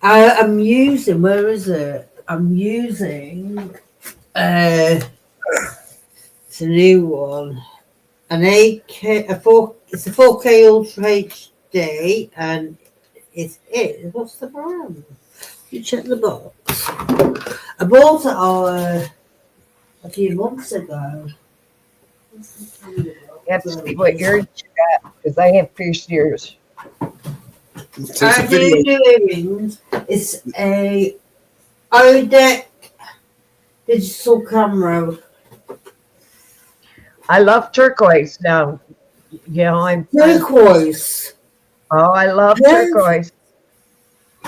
I'm using, where is it? I'm using, it's a new one. It's a 4K Ultra HD, and what's the brand? You check the box. I bought it a few months ago. You have to see what earrings you got, because I have pierced ears. So I do earrings. It's a Odec digital camera. I love turquoise now. You know, I'm Turquoise. Oh, I love Yes. turquoise.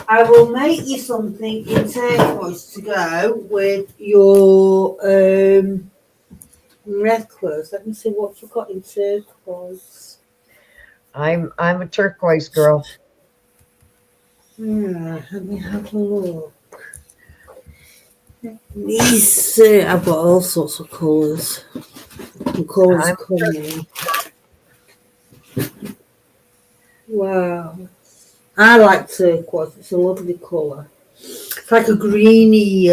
I will make you something in turquoise to go with your necklace. Let me see what you've got in turquoise. I'm a turquoise girl. Yeah, let me have a look. These, I've got all sorts of colours. The colours I'm coming. Wow. I like turquoise. It's a lovely colour. It's like a greeny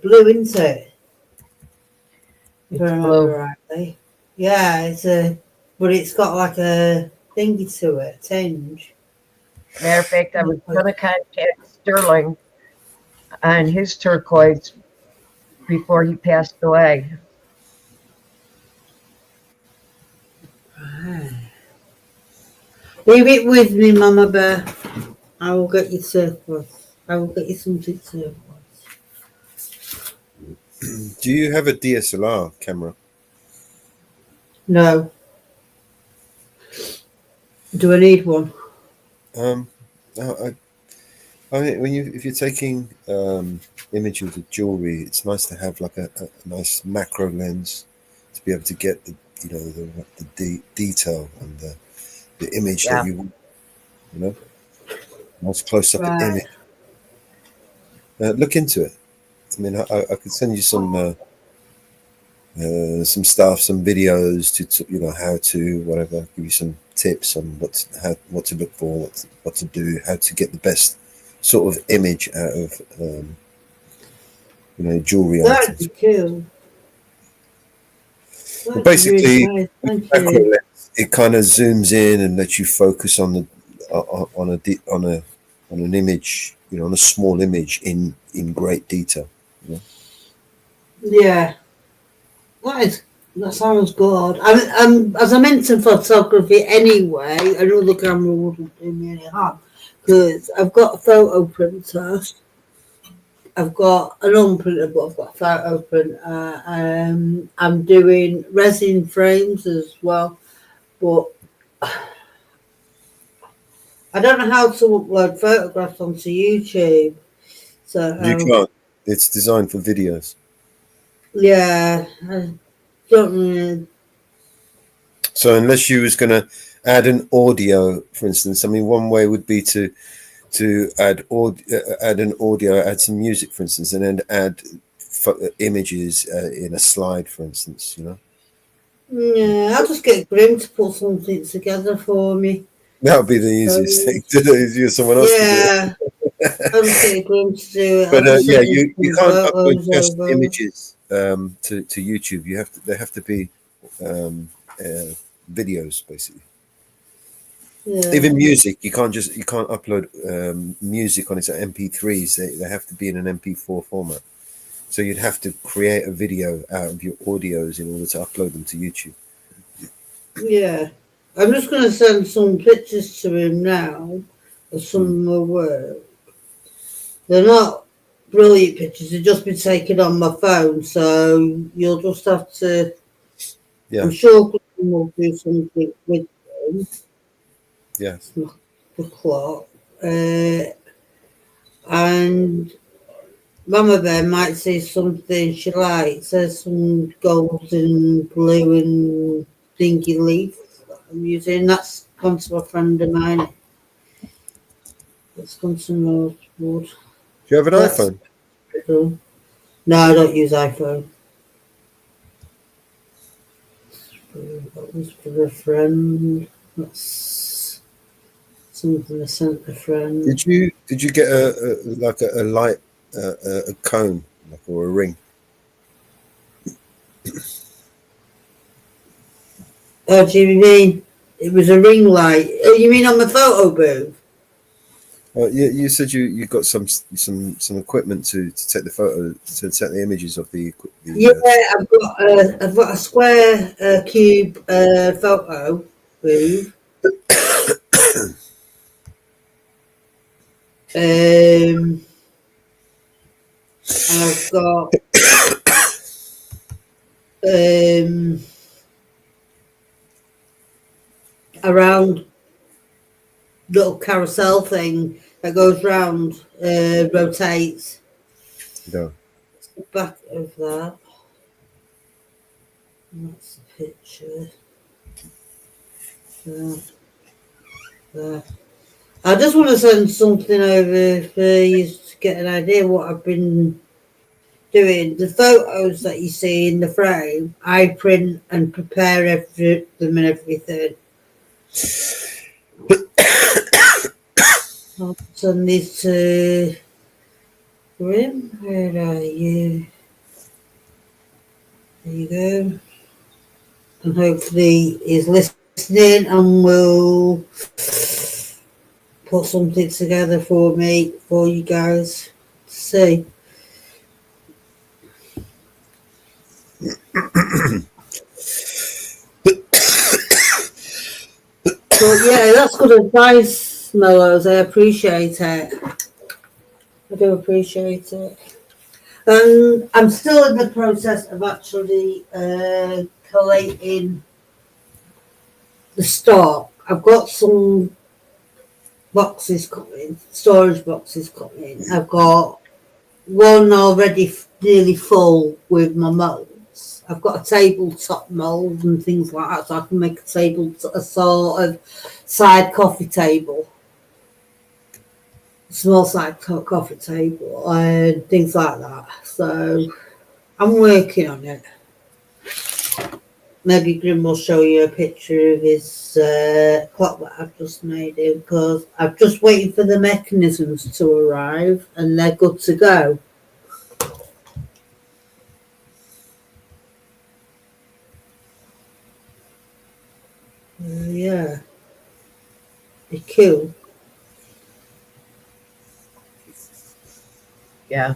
blue, isn't it? If I remember rightly. Yeah, but it's got like a thingy to it, tinge. Matter of fact, I was going to contact Sterling on his turquoise before he passed away. Leave it with me, Mama Bear. I will get you turquoise. I will get you something turquoise. Do you have a DSLR camera? No. Do I need one? No, I mean, if you're taking images of jewelry, it's nice to have like a nice macro lens to be able to get the detail and the image that you want. You know, nice close up image. Look into it. I mean, I could send you some stuff, some videos to how to whatever. Give you some tips on what to look for, what to do, how to get the best sort of image out of jewelry That'd items. be cool. But basically, Really nice. macro lens, it kind of zooms in and lets you focus on an image, on a small image in great detail. You know? Yeah. That sounds good. As I'm into photography anyway, another camera wouldn't do me any harm because I've got a photo printer. I've got an unprinter, but I've got a photo printer. I'm doing resin frames as well, but I don't know how to upload photographs onto YouTube. So You can't. It's designed for videos. Yeah, I don't really. So unless you was going to add an audio, for instance, I mean, one way would be to add an audio, add some music, for instance, and then add images in a slide, for instance. Yeah, I'll just get Grim to put something together for me. That would be the easiest thing to do. Is use someone else to do it. I'll just get Grim to do it. But I'll just send you him can't some upload photos just over. images to YouTube. They have to be videos, basically. Yeah. Even music, you can't upload music on its MP3s. They have to be in an MP4 format. So you'd have to create a video out of your audios in order to upload them to YouTube. Yeah. I'm just going to send some pictures to him now of some of my work. They're not brilliant pictures. They've just been taken on my phone, so you'll just have to. Yeah. I'm sure Glenn will do something with them. Yeah. The clock. And Mama Bear might see something she likes. There's some gold and blue and dingy leaf that I'm using. That's gone to a friend of mine. It's gone to Rosewood. Do you have an iPhone? No, I don't use iPhone. That was for a friend. That's something I sent a friend. Did you get a light, a cone, or a ring? Oh, do you mean it was a ring light? Oh, you mean on the photo booth? You said you got some equipment to take the photo, to take the images of the Yeah, I've got a square cube photo booth. And I've got a round little carousel thing that goes round, rotates. No. The back of that. And that's the picture. There. I just want to send something over for you to get an idea what I've been doing. The photos that you see in the frame, I print and prepare them and everything. I'll send these to Grim. Where are you? There you go. And hopefully he's listening and will put something together for me, for you guys to see. But yeah, that's good advice, Mellows. I appreciate it. I do appreciate it. And I'm still in the process of actually collating the stock. I've got some boxes coming, storage boxes coming. I've got one already nearly full with my molds. I've got a tabletop mold and things like that, so I can make a sort of side coffee table, small side coffee table, and things like that. So I'm working on it. Maybe Grim will show you a picture of his clock that I've just made him, because I'm just waiting for the mechanisms to arrive and they're good to go. Yeah. Be cool. Yeah.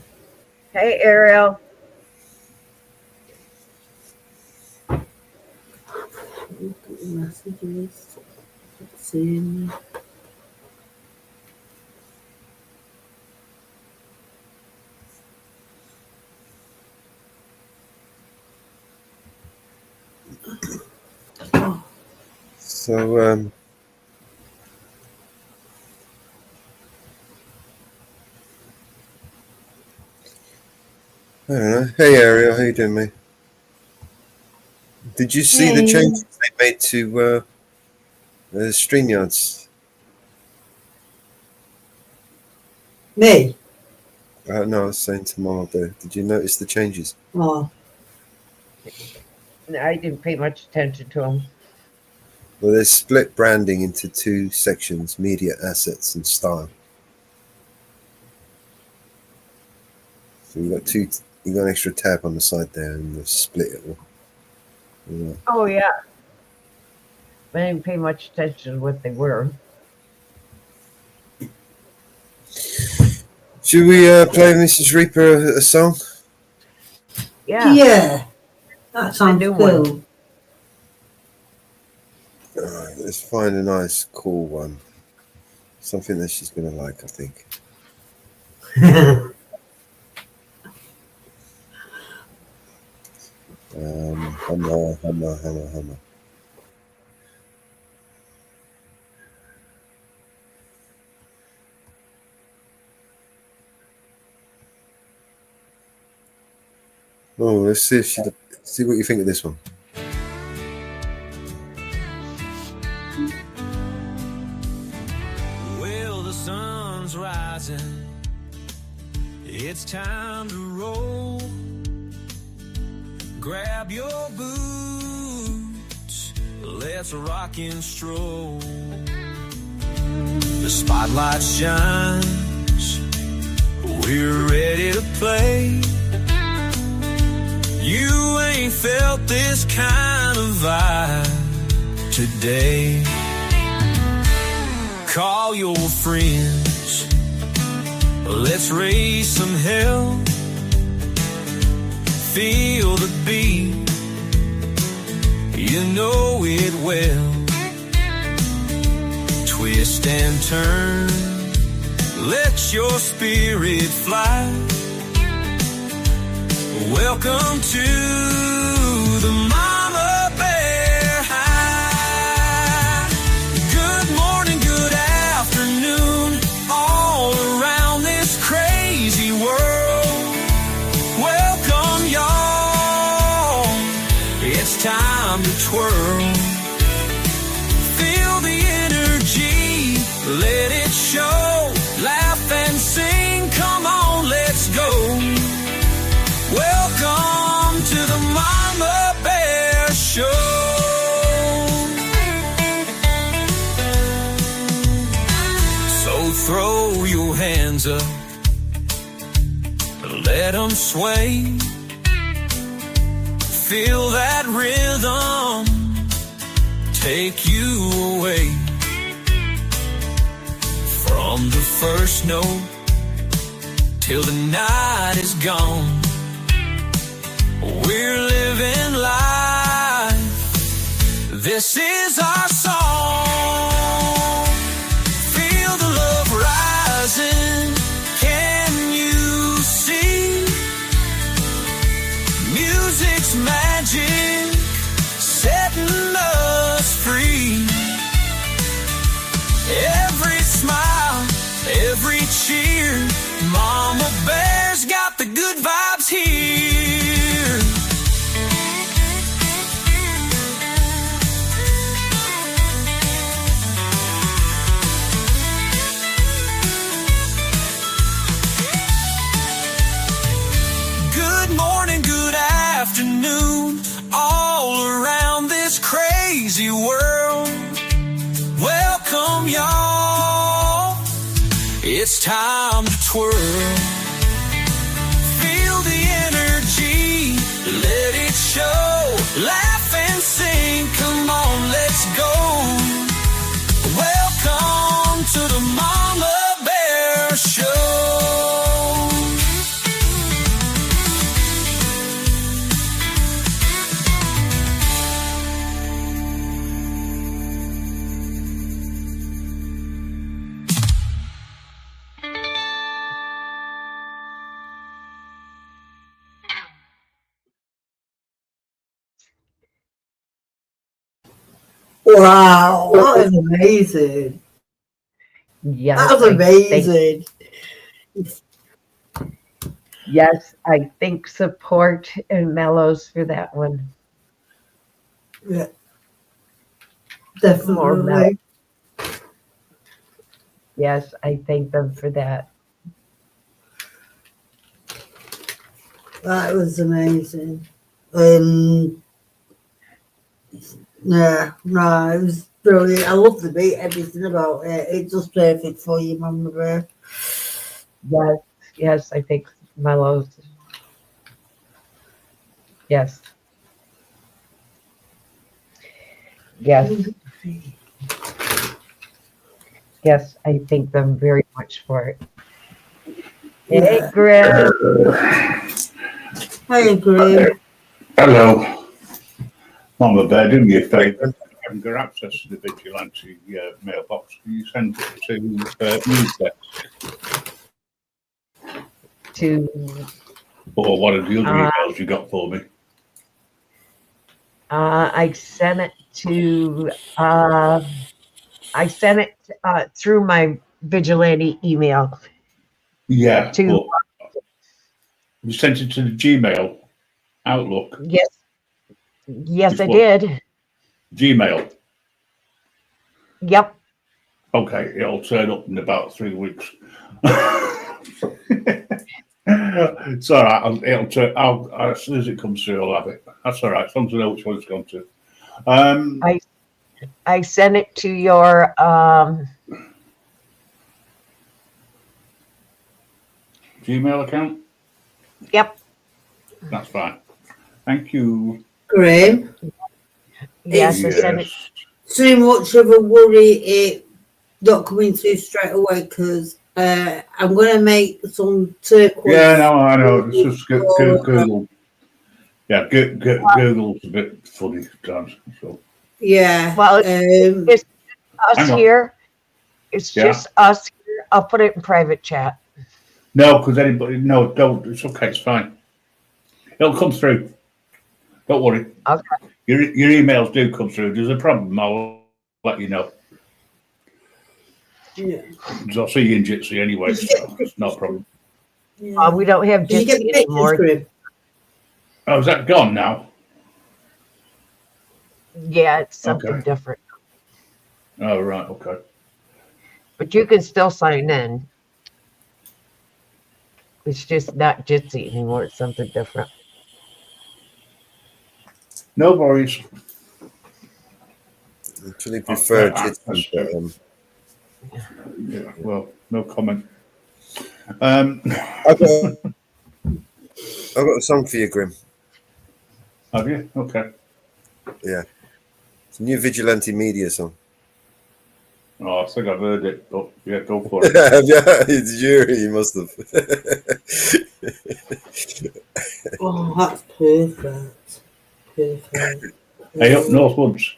Hey, Ariel. Look at the messages. Let's see. So I don't know. Hey Ariel, how you doing, mate? Did you see the changes they made to StreamYards? Me? No, I was saying to Mama Bear. Did you notice the changes? Oh. I didn't pay much attention to them. Well, they split branding into two sections: media assets and style. So you got an extra tab on the side there, and they've split it all. Yeah. Oh, yeah. I didn't pay much attention to what they were. Should we play Mrs. Reaper a song? Yeah. Yeah. That sounds new cool. one. All right, let's find a nice, cool one. Something that she's gonna like, I think. Hummer. Oh, let's see if see what you think of this one. Well, the sun's rising. It's time to roll. Grab your boots. Let's rock and stroll. The spotlight shines. We're ready to play. You ain't felt this kind of vibe today. Call your friends. Let's raise some hell. Feel the beat. You know it well. Twist and turn. Let your spirit fly. Welcome to the Mama Bear High. Good morning, good afternoon, all around this crazy world. Welcome, y'all. It's time to twirl. Feel the energy, let it show. Laugh and sing, come on, let's go. Welcome to the Mama Bear Show. So throw your hands up, let them sway. Feel that rhythm take you away. From the first note till the night is gone, we're living life. This is our song. Feel the love rising. Can you see? Music's magic, setting us free. Every smile, every cheer, Mama Bear's got the good vibes here. Good morning, good afternoon, all around this crazy world. Welcome, y'all. It's time to twirl. Feel the energy, let it show. Laugh and sing, come on, let's go. Welcome to the Mama Bear Show. Wow, that was amazing. Yes, That was amazing. Yes, I think support and Mellows for that one. Yeah, More Mellows. definitely. Yes, I thank them for that. That was amazing. Yeah, no, it was brilliant. I love the beat, everything about it. It's just perfect for you, Mama Bear. Yes, yes, I think Mellows. Yes. Yes. Yes, I thank them very much for it. Hey, Greg. I agree. Hello. Mama Bear, do me a favour. I haven't got access to the vigilante mailbox. Can you send it to newsdesk? Or one of the other emails you got for me? I sent it to through my vigilante email. Yeah. You sent it to the Gmail Outlook. Yes. Yes, I did. Gmail. Yep. Okay, it'll turn up in about 3 weeks. It's all right. It'll turn. As soon as it comes through, I'll have it. That's all right. As long as I know which one it's gone to. I sent it to your Gmail account. Yep. That's fine. Thank you. Graham. Yes, I sent it. Too much of a worry it not coming through straight away because I'm going to make some turquoise. Yeah, no, I know. It's just Google. Yeah, Google's a bit funny sometimes. So. Yeah. Well, it's us Hang on. here. It's Yeah. just us here. I'll put it in private chat. No, because anybody, no, don't. It's okay. It's fine. It'll come through. Don't worry. Okay. Your emails do come through. There's a problem, I'll let you know. Yeah. I'll see you in Jitsi anyway, so it's no problem. We don't have Did you get Jitsi the anymore. pictures, Graham? Oh, is that gone now? Yeah, it's something Okay. different. Oh, right. Okay. But you can still sign in. It's just not Jitsi anymore. It's something different. No worries. Actually prefer Okay, Jitsi. Yeah, well, no comment. I've got a song for you, Grim. Have you? Okay. Yeah. It's a new Vigilante Media song. Oh, I think I've heard it, but yeah, go for it. Yeah, it's jury, you must have. Oh, that's perfect. Perfect. Hey, up North Woods.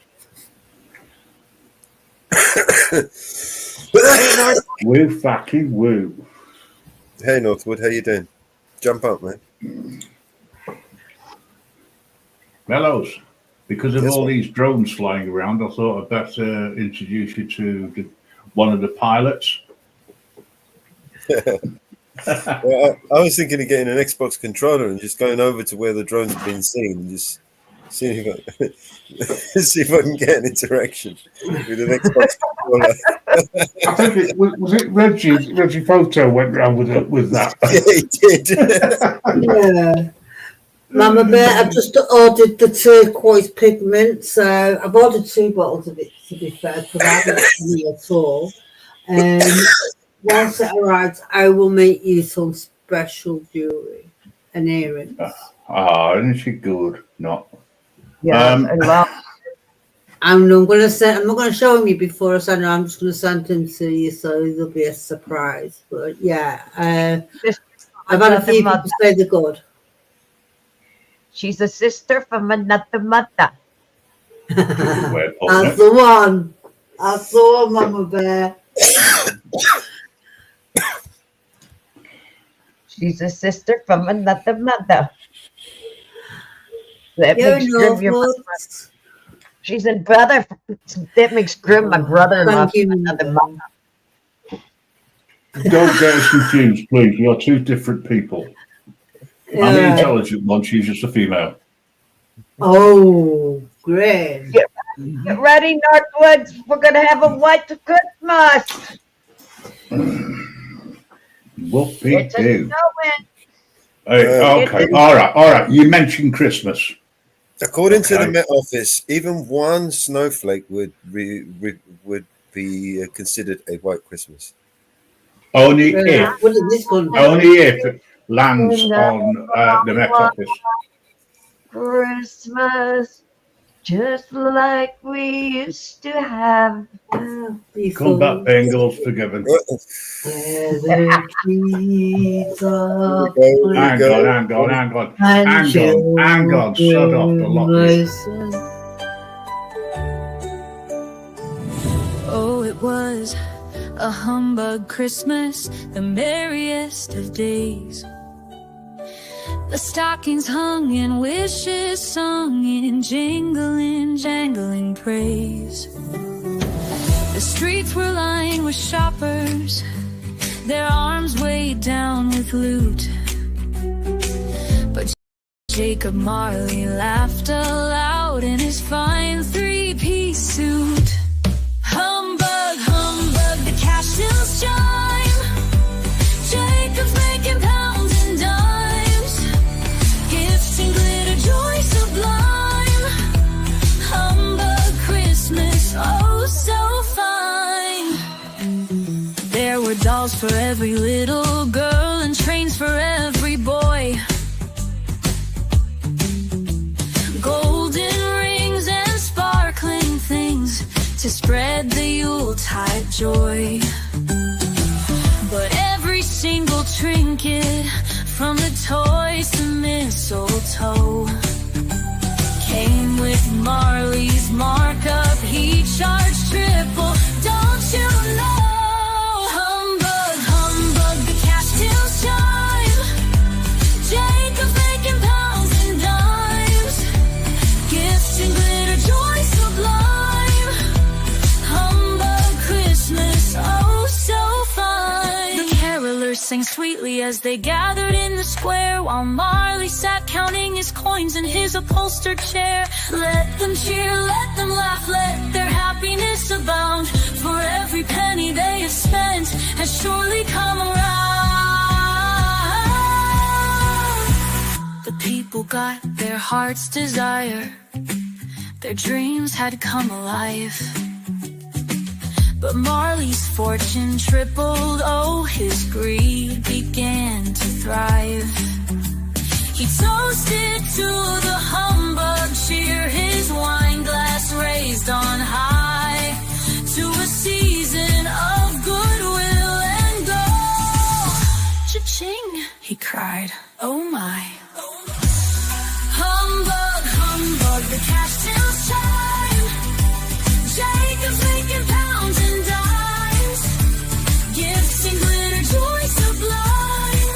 Woo fucking woo. Hey, Northwood, how you doing? Jump up, man. Mellows. Because of Yes, all mate. these drones flying around, I thought I'd better introduce you to one of the pilots. Well, I was thinking of getting an Xbox controller and just going over to where the drones have been seen and just seeing if see if I can get an interaction with an Xbox controller. I think it was it Reggie Photo went round with that. Yeah, he did. Yeah. Mama Bear, I've just ordered the turquoise pigment, so I've ordered 2 bottles of it, to be fair, because I haven't got any at all. Once it arrives, I will make you some special jewelry and earrings. Ah, isn't she good? Not. Yeah, I love. And I'm going to send. I'm not going to show them you before I send them. I'm just going to send them to you, so there'll be a surprise. But yeah, I've had a few people say they're good. She's a sister from another mother. That's the one. That's the one, Mama Bear. She's a sister from another mother. That You makes know Grim your what? mother. She's a brother. That makes Grim my brother-in-law Thank you, from another mother. Don't get us confused, please. We are 2 different people. I'm the Yeah. intelligent one. She's just a female. Oh, great. Get ready, Northwoods. We're going to have a white Christmas. Whoopee It's a do. snowing. Hey, okay, all right. You mentioned Christmas. According to the Okay. Met Office, even one snowflake would be considered a white Christmas. Only Yeah. if, What is this one? only if it lands on the Met Office. Christmas. just like we used to have. Come back, Bengals, forgiven. Hang on, shut off the lot. Oh, it was a humbug Christmas, the merriest of days. The stockings hung and wishes sung in jingling, jangling praise. The streets were lined with shoppers, their arms weighed down with loot. But Jacob Marley laughed aloud in his fine three-piece suit. Humbug, humbug, the cash tills chime. Jacob's making pounds and dimes. Gifts and glitter, joy sublime. Humbug Christmas, oh so fine. There were dolls for every little girl and trains for every boy. Golden rings and sparkling things to spread the Yuletide joy. But every single trinket, from the toys to mistletoe, came with Marley's markup. He charged triple, don't you know? Humbug, humbug, the cash tills chime. Jacob's making pounds and dimes. Gifts and glitter, joy sublime. Humbug Christmas, oh so fine. The carolers sang sweetly as they gathered in the square, while Marley sat counting his coins in his upholstered chair. Let them cheer, let them laugh, let their happiness abound. For every penny they have spent has surely come around. The people got their heart's desire, their dreams had come alive. But Marley's fortune tripled, oh his greed began to thrive. He toasted to the humbug cheer, his wine glass raised on high, to a season of goodwill and gold. Cha-ching, he cried, oh my. Humbug, humbug, the cash tills chime. Jacob's making pounds and dimes. Gifts and glitter, joy sublime.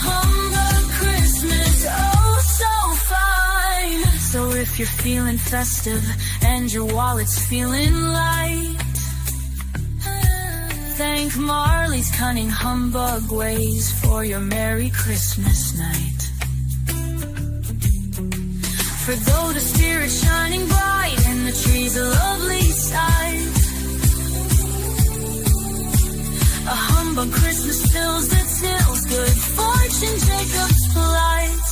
Humbug Christmas, oh so fine. So if you're feeling festive and your wallet's feeling light, thank Marley's cunning humbug ways for your Merry Christmas night. For though the spirit's shining bright and the tree's a lovely sight, a humbug Christmas fills the tills, good fortune Jacob's polite.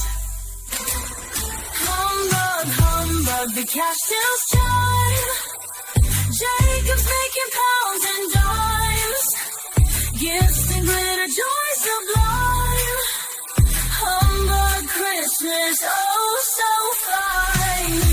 Humbug, humbug, the cash tills chime. Jacob's making pounds and dimes. Gifts and glitter, joy sublime. Humbug Christmas, oh so fine.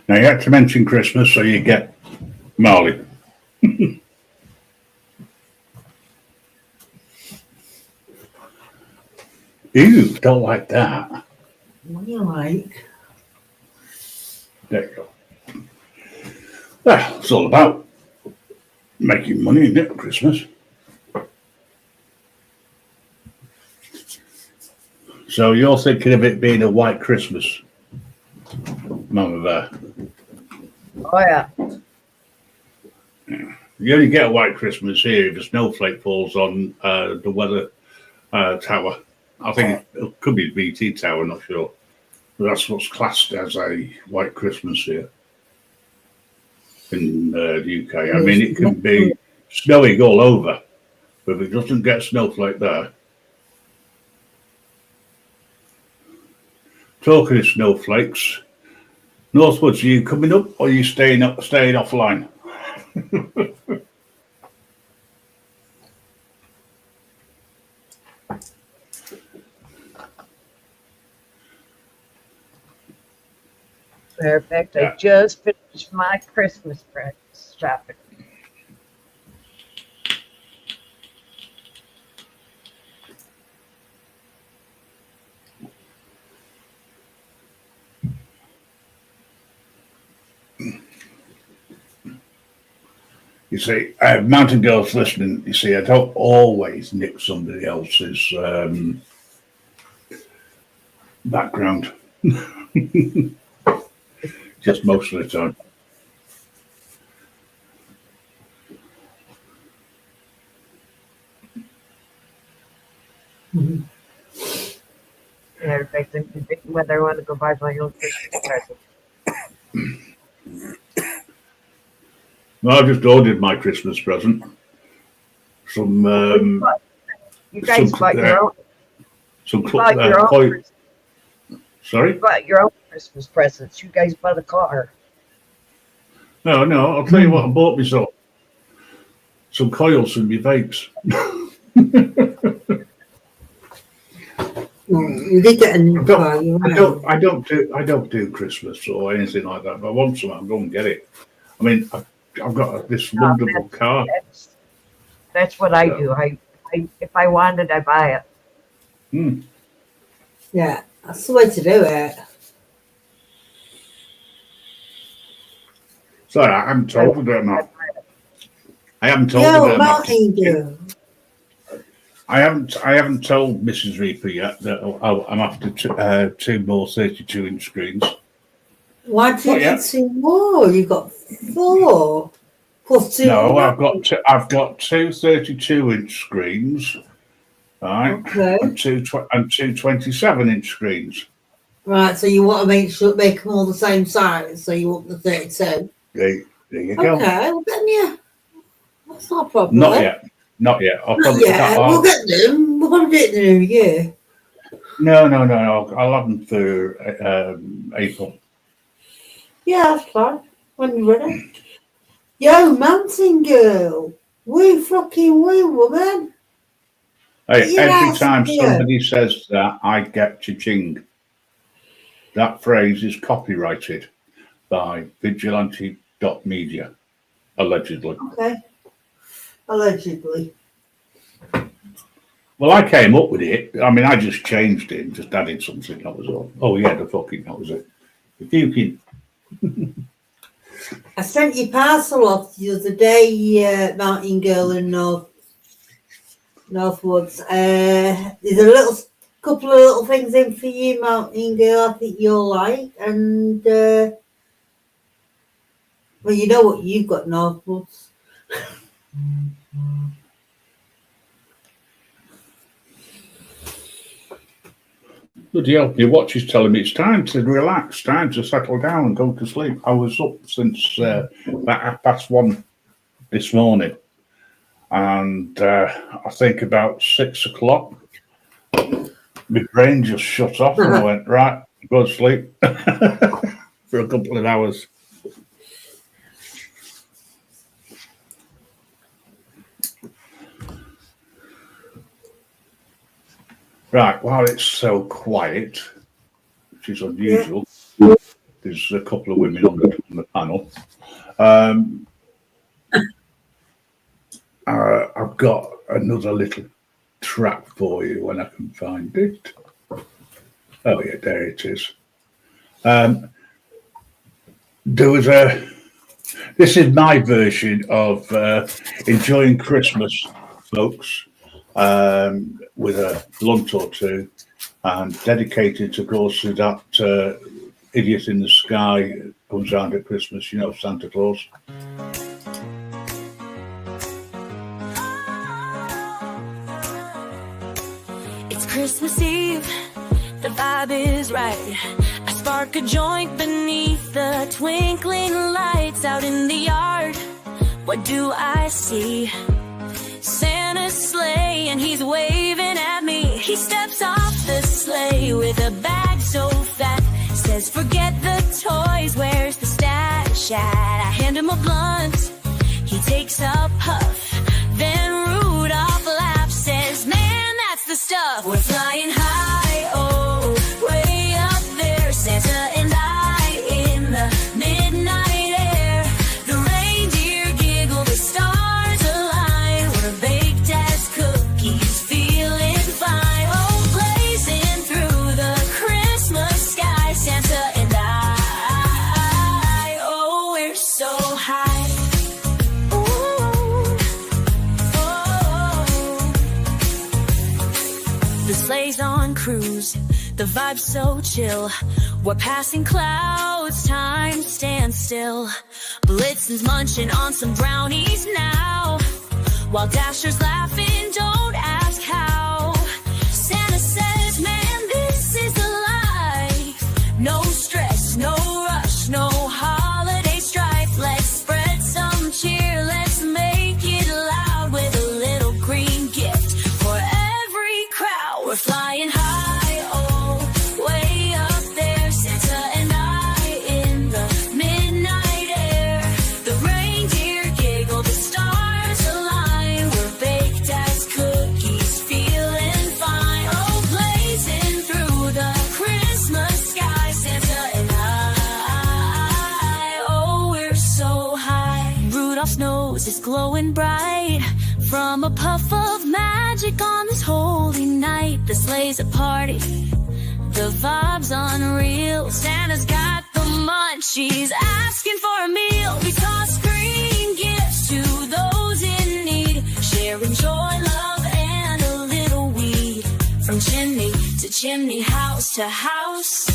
Now you had to mention Christmas, so you get Marley. Ew, don't like that. What do you like? There you go. Well, it's all about making money, isn't it, Christmas? So you're thinking of it being a white Christmas, Mama Bear? Oh yeah. You only get a white Christmas here if a snowflake falls on the weather tower. I think it could be BT Tower, not sure. But that's what's classed as a white Christmas here in the UK. I mean, it can be snowing all over, but if it doesn't get snowflake there, Talking of snowflakes, Northwoods, are you coming up or are you staying offline? Perfect. I just finished my Christmas presents shopping. You see, Mountain Girls listening, you see, I don't always nick somebody else's background. Just most of the time. Perfect. I'm thinking whether I want to go buy my own Christmas present. Well, I just ordered my Christmas present. Some You guys bought your own. Some You bought your own Christmas- Sorry? You bought your own Christmas presents. You guys bought a car. No, I'll tell you what I bought myself. Some coils and my vapes. You did get a new car. I don't do Christmas or anything like that. If I want something, I'll go and get it. I mean, I've got this wonderful car. That's what I do. I if I want it, I buy it. Yeah, that's the way to do it. Sorry, I haven't told her not. I haven't told Yeah, her what not. about you? I haven't told Mrs. Reaper yet that I'm after two more 32-inch screens. Why do you get 2 more? You got 4 plus 2. No, more. I've got two 32-inch screens, right? Okay. And two 27-inch screens. Right, so you want to make them all the same size. So you want the 32. There you go. Okay, well then yeah, that's not a problem. Not yet. I'll Not probably yet. We'll get them. We're going to do it in the new year. No. I'll have them for April. Yeah, that's fine. When you're ready. Yo, Mountain Girl. Woo, fucking woo, woman. Hey, Yeah, every time yeah. somebody says that, I get cha-ching. That phrase is copyrighted by vigilante.media, allegedly. Okay. Allegedly. Well, I came up with it. I mean, I just changed it and just added something. That was all. Oh, yeah, that was it. The puking. I sent you parcel off the other day, Mountain Girl in Northwoods. There's a couple of little things in for you, Mountain Girl. I think you'll like, and well, you know what you've got, Northwoods. Bloody hell, your watch is telling me it's time to relax, time to settle down and go to sleep. I was up since about 1:30 this morning. And I think about 6 o'clock, my brain just shut off and I went, right, go to sleep for a couple of hours. Right, while it's so quiet, which is unusual, there's a couple of women on the panel. I've got another little trap for you when I can find it. Oh yeah, there it is. This is my version of enjoying Christmas, folks, with a blunt or two, and dedicated, of course, to that idiot in the sky comes around at Christmas, you know, Santa Claus. It's Christmas Eve, the vibe is right. I spark a joint beneath the twinkling lights out in the yard. What do I see? Santa's sleigh and he's waving at me. He steps off the sleigh with a bag so fat a puff. Then Rudolph laughs, says, man, that's the stuff. We're flying high, oh, way up there. Santa and I in the midnight air. The reindeer giggle, the stars align. We're baked as cookies, feeling fine. Oh, blazing through the Christmas sky. Santa and I, oh, we're so high. The sleigh's on cruise, the vibe's so chill. We're passing clouds, time stands still. Blitzen's munching on some brownies now, while Dasher's laughing, don't ask how. Santa says, man, this is the life. No stress, no rush, no holiday strife. Let's spread some cheer, let's make it loud with a little green gift for every crowd. We're flying high, oh, way up there. Santa and I in the midnight air. The reindeer giggle, the stars align. We're baked as cookies, feeling fine. Oh, blazing through the Christmas sky. Santa and I, oh, we're so high. Rudolph's nose is glowing bright from a puff of magic on this holy night. The sleigh's a party, the vibe's unreal. Santa's got the munchies, asking for a meal. We toss green gifts to those in need, sharing joy, love, and a little weed. From chimney to chimney, house to house,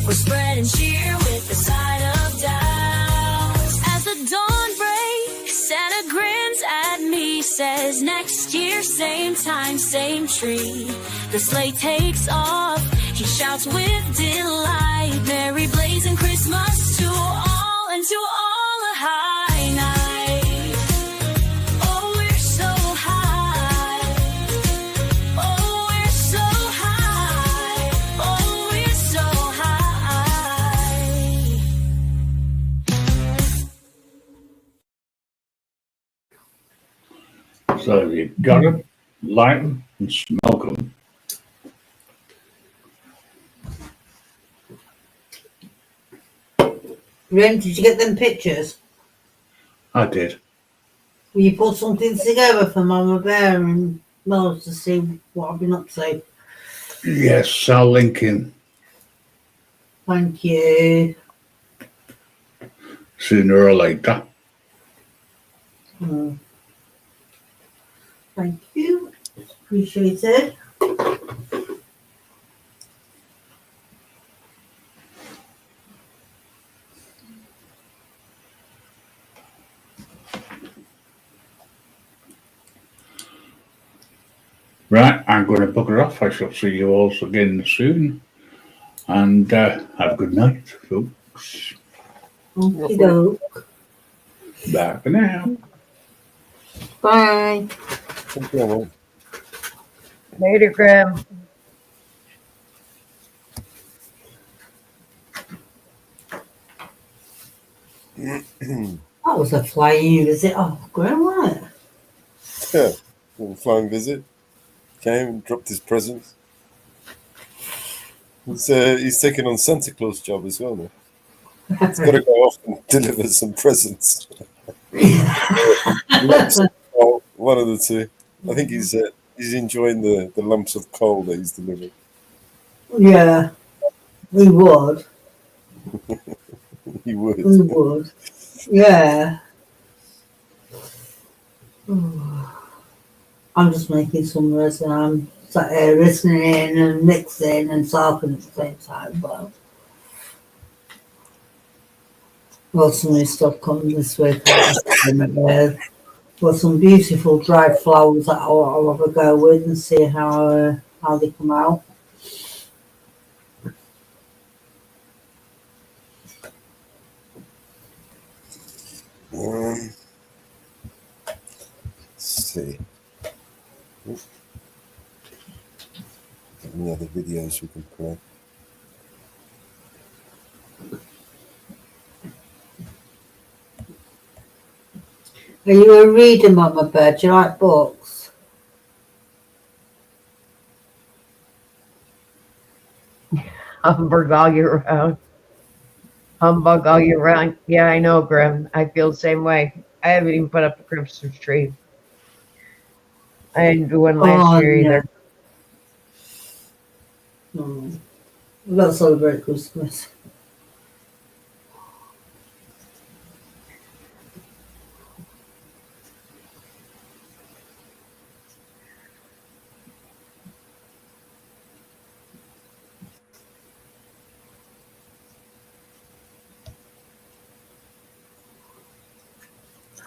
we're spreading cheer with a side of douse. As the dawn breaks, Santa grins at me, says, next year, same time, same tree. The sleigh takes off, he shouts with delight. Merry blazing Christmas to all, and to all a high night. Oh, we're so high. Oh, we're so high. Oh, we're so high. So you got them, light them, and smoke them. Ren, did you get them pictures? I did. Will you put something together for Mama Bear and Miles to see what I've been up to? Yes, I'll link in Thank you. sooner or later. Thank you. Appreciate it. Right, I'm going to book it off. I shall see you all again soon. And have a good night, folks. Okie doke. Bye for now. Bye. Later, Graham. That was a flying visit. Oh, Graham, what? Yeah, little flying visit. Came and dropped his presents. He's taking on Santa Claus job as well now. He's got to go off and deliver some presents. One of the two. I think he's enjoying the lumps of coal that he's delivering. Yeah, he would. He would. He would. Yeah. I'm just making some rice and I'm sat here listening and mixing and talking at the same time. But well, some new stuff coming this week. Well, some beautiful dried flowers that I'll have a go with and see how they come out. Let's see. Any other videos we can play? Are you a reader, Mama Bird? Do you like books? Humbug all year round. Humbug all year round. Yeah, I know, Grim. I feel the same way. I haven't even put up a Christmas tree. I didn't do one last year either. No. We've got to celebrate Christmas.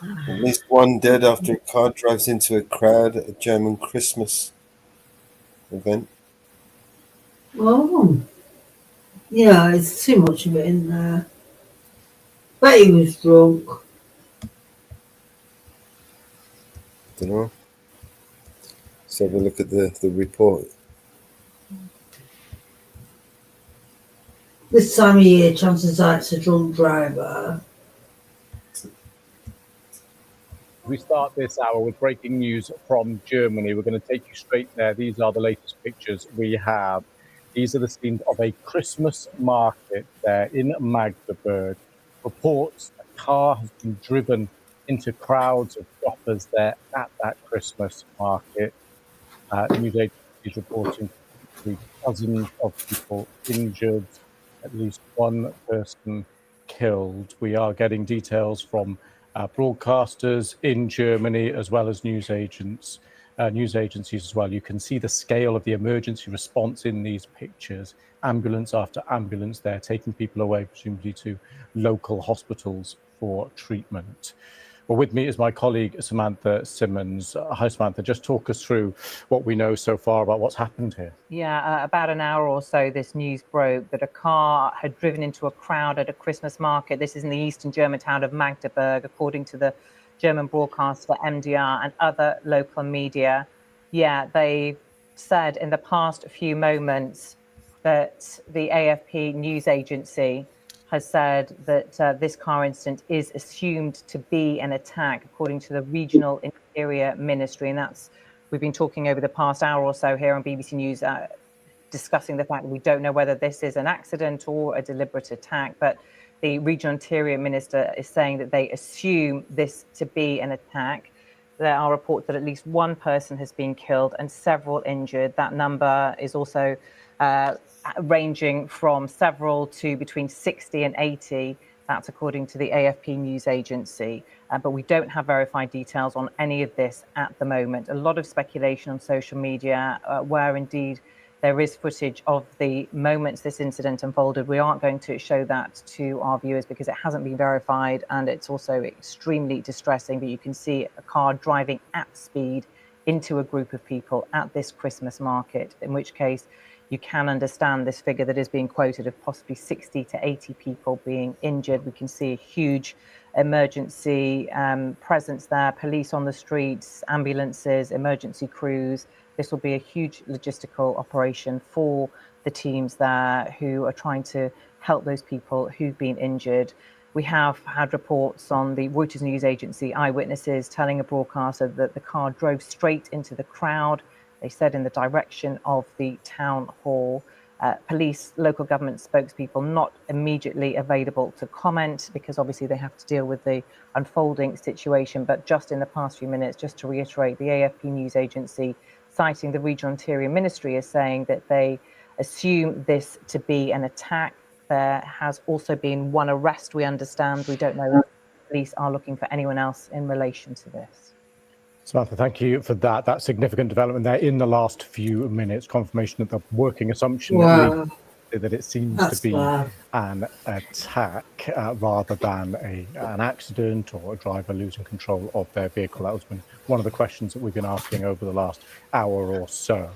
At least one dead after a car drives into a crowd at a German Christmas event. Oh. Yeah, it's too much of it in there. Bet he was drunk. Don't know. Let's have a look at the report. This time of year, chances are it's a drunk driver. We start this hour with breaking news from Germany. We're going to take you straight there. These are the latest pictures we have. These are the scenes of a Christmas market there in Magdeburg. Reports a car has been driven into crowds of shoppers there at that Christmas market. News agencies reporting dozens of people injured, at least one person killed. We are getting details from broadcasters in Germany, as well as news agencies as well. You can see the scale of the emergency response in these pictures. Ambulance after ambulance there, taking people away, presumably to local hospitals for treatment. Well, with me is my colleague, Samantha Simmons. Hi, Samantha. Just talk us through what we know so far about what's happened here. Yeah, about an hour or so, this news broke that a car had driven into a crowd at a Christmas market. This is in the eastern German town of Magdeburg, according to the German broadcaster MDR and other local media. Yeah, they said in the past few moments that the AFP news agency has said that this car incident is assumed to be an attack, according to the Regional Interior Ministry. And we've been talking over the past hour or so here on BBC News, discussing the fact that we don't know whether this is an accident or a deliberate attack. But the Regional Interior Minister is saying that they assume this to be an attack. There are reports that at least one person has been killed and several injured. That number is also ranging from several to between 60 and 80. That's according to the AFP news agency. But we don't have verified details on any of this at the moment. A lot of speculation on social media where indeed there is footage of the moments this incident unfolded. We aren't going to show that to our viewers because it hasn't been verified, and it's also extremely distressing. But you can see a car driving at speed into a group of people at this Christmas market, in which case you can understand this figure that is being quoted of possibly 60 to 80 people being injured. We can see a huge emergency presence there, police on the streets, ambulances, emergency crews. This will be a huge logistical operation for the teams there who are trying to help those people who've been injured. We have had reports on the Reuters news agency, eyewitnesses telling a broadcaster that the car drove straight into the crowd. They said in the direction of the town hall. Police, local government spokespeople not immediately available to comment because obviously they have to deal with the unfolding situation. But just in the past few minutes, just to reiterate, the AFP news agency, citing the Regional Interior Ministry, is saying that they assume this to be an attack. There has also been one arrest, we understand. We don't know if police are looking for anyone else in relation to this. Samantha, thank you for that. That significant development there in the last few minutes, confirmation of the working assumption that it seems to be an attack rather than an accident or a driver losing control of their vehicle. That has been one of the questions that we've been asking over the last hour or so.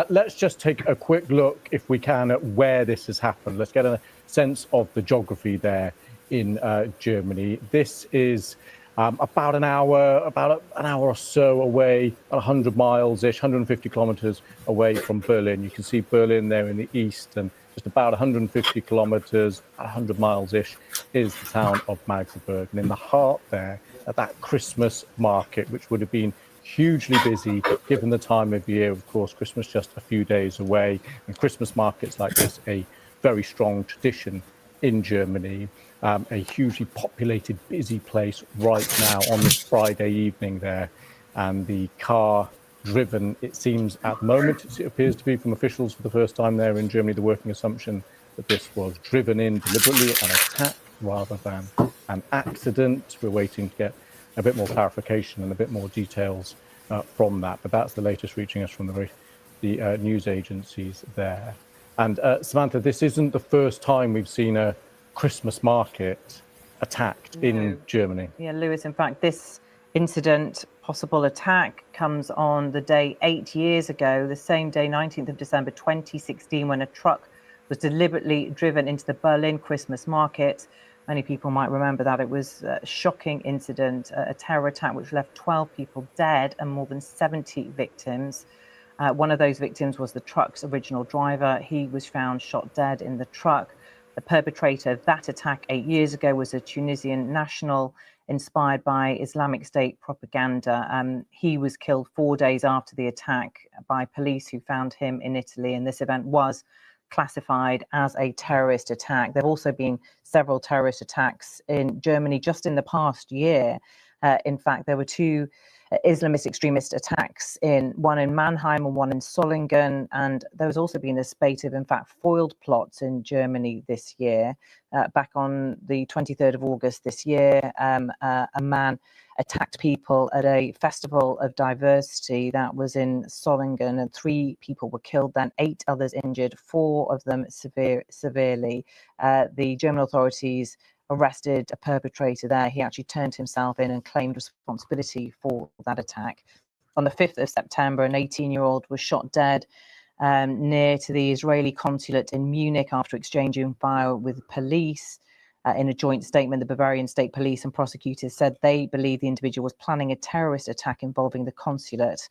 Let's just take a quick look, if we can, at where this has happened. Let's get a sense of the geography there in Germany. This is about an hour or so away, 100 miles-ish, 150 kilometers away from Berlin. You can see Berlin there in the east, and just about 150 kilometers, 100 miles-ish, is the town of Magdeburg. And in the heart there at that Christmas market, which would have been hugely busy given the time of year. Of course, Christmas just a few days away, and Christmas markets like this, a very strong tradition in Germany, a hugely populated, busy place right now on this Friday evening there. And the car driven, it seems at the moment, it appears to be from officials for the first time there in Germany, the working assumption that this was driven in deliberately, an attack rather than an accident. We're waiting to get a bit more clarification and a bit more details from that, but that's the latest reaching us from the news agencies there. And Samantha, this isn't the first time we've seen a Christmas market attacked in Germany. Yeah, Lewis, in fact, this incident, possible attack, comes on the day 8 years ago, the same day, 19th of December 2016, when a truck was deliberately driven into the Berlin Christmas market. Many people might remember that. It was a shocking incident, a terror attack which left 12 people dead and more than 70 victims. One of those victims was the truck's original driver. He was found shot dead in the truck. The perpetrator of that attack 8 years ago was a Tunisian national inspired by Islamic State propaganda. He was killed 4 days after the attack by police who found him in Italy, and this event was classified as a terrorist attack. There have also been several terrorist attacks in Germany just in the past year. In fact, there were two Islamist extremist attacks, one in Mannheim and one in Solingen, and there has also been a spate of, in fact, foiled plots in Germany this year. Back on the 23rd of August this year, a man attacked people at a festival of diversity that was in Solingen, and 3 people were killed, then 8 others injured, 4 of them severely. The German authorities arrested a perpetrator there. He actually turned himself in and claimed responsibility for that attack. On the 5th of September, an 18-year-old was shot dead near to the Israeli consulate in Munich after exchanging fire with police. In a joint statement, the Bavarian State Police and prosecutors said they believe the individual was planning a terrorist attack involving the consulate.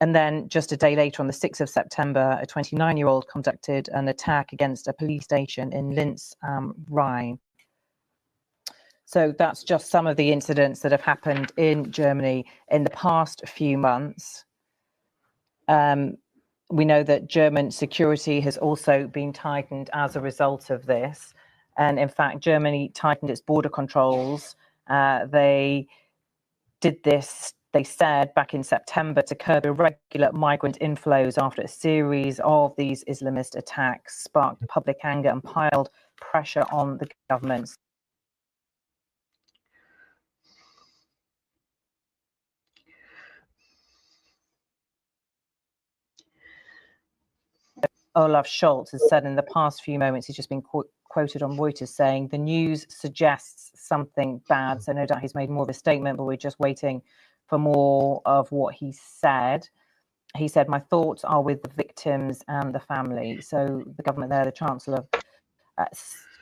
And then just a day later, on the 6th of September, a 29-year-old conducted an attack against a police station in Linz am Rhein. So that's just some of the incidents that have happened in Germany in the past few months. We know that German security has also been tightened as a result of this. And in fact, Germany tightened its border controls. They did this, they said, back in September to curb irregular migrant inflows after a series of these Islamist attacks sparked public anger and piled pressure on the government. Olaf Scholz has said in the past few moments, he's just been quoted on Reuters saying, the news suggests something bad. So no doubt he's made more of a statement, but we're just waiting for more of what he said. He said, my thoughts are with the victims and the family. So the government there, the Chancellor,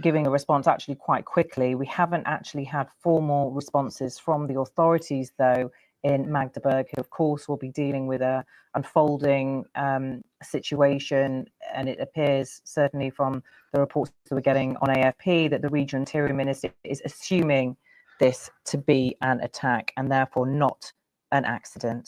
giving a response actually quite quickly. We haven't actually had formal responses from the authorities, though, in Magdeburg, who of course will be dealing with a unfolding situation, and it appears certainly from the reports that we're getting on AFP that the regional interior minister is assuming this to be an attack and therefore not an accident.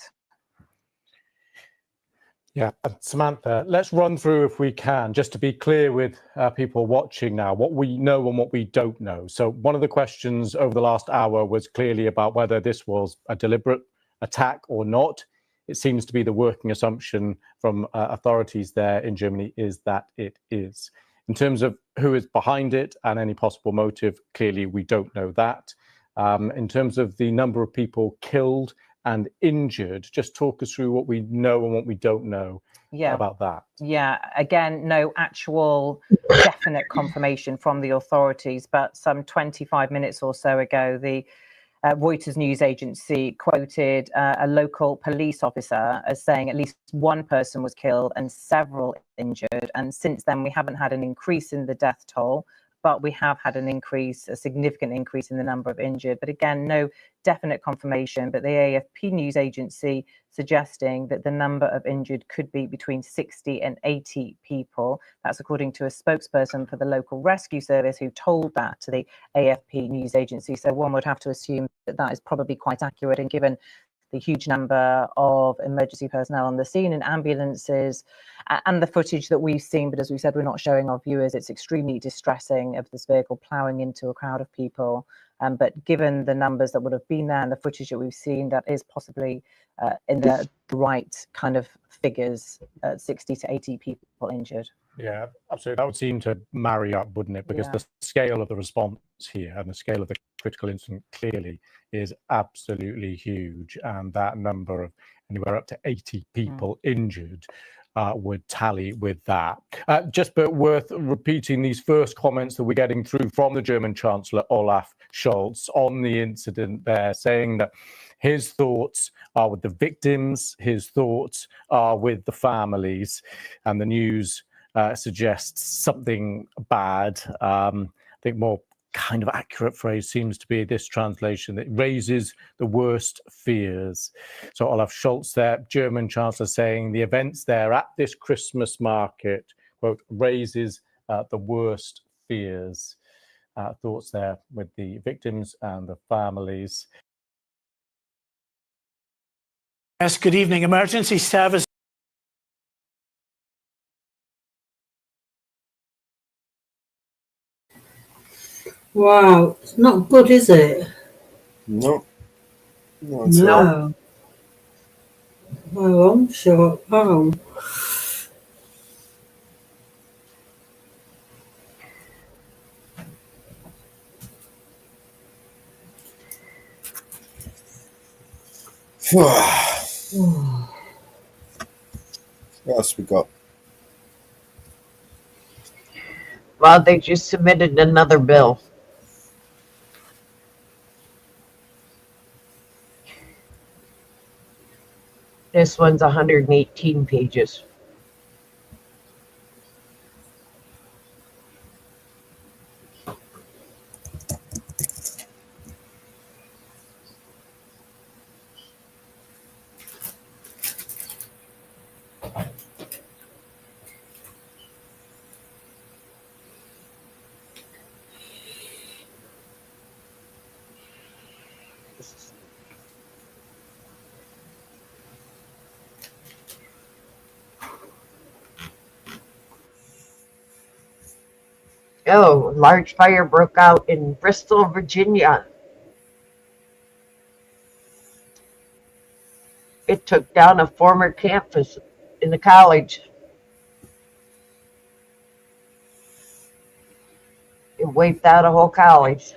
Yeah, Samantha, let's run through, if we can, just to be clear with people watching now, what we know and what we don't know. So one of the questions over the last hour was clearly about whether this was a deliberate attack or not. It seems to be the working assumption from authorities there in Germany is that it is. In terms of who is behind it and any possible motive, clearly we don't know that. In terms of the number of people killed and injured, just talk us through what we know and what we don't know about that. Yeah, again, no actual definite confirmation from the authorities, but some 25 minutes or so ago, the Reuters news agency quoted a local police officer as saying at least one person was killed and several injured. And since then, we haven't had an increase in the death toll, but we have had an increase, a significant increase in the number of injured. But again, no definite confirmation, but the AFP news agency suggesting that the number of injured could be between 60 and 80 people. That's according to a spokesperson for the local rescue service who told that to the AFP news agency. So one would have to assume that that is probably quite accurate, and given the huge number of emergency personnel on the scene and ambulances and the footage that we've seen. But as we said, we're not showing our viewers. It's extremely distressing of this vehicle ploughing into a crowd of people. But given the numbers that would have been there and the footage that we've seen, that is possibly in the right kind of figures, 60 to 80 people injured. Yeah, absolutely. That would seem to marry up, wouldn't it? Because the scale of the response here and the scale of the critical incident clearly is absolutely huge. And that number of anywhere up to 80 people injured would tally with that. Just but worth repeating these first comments that we're getting through from the German Chancellor Olaf Scholz on the incident there, saying that his thoughts are with the victims, his thoughts are with the families, and the news suggests something bad. I think more kind of accurate phrase seems to be this translation, that raises the worst fears. So Olaf Scholz there, German Chancellor, saying the events there at this Christmas market, quote, raises the worst fears. Thoughts there with the victims and the families. Yes, good evening. Emergency service. Wow, it's not good, is it? No. No. It's No. Well, I'm sure. Oh. What else we got? Well, they just submitted another bill. This one's 118 pages. Oh, large fire broke out in Bristol, Virginia. It took down a former campus in the college. It wiped out a whole college.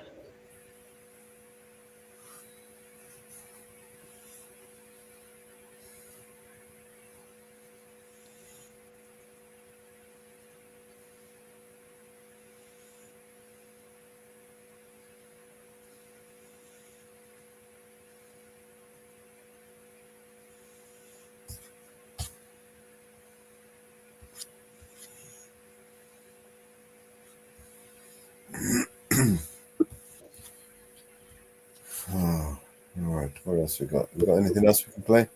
Oh, all right. What else we got? We got anything else we can play?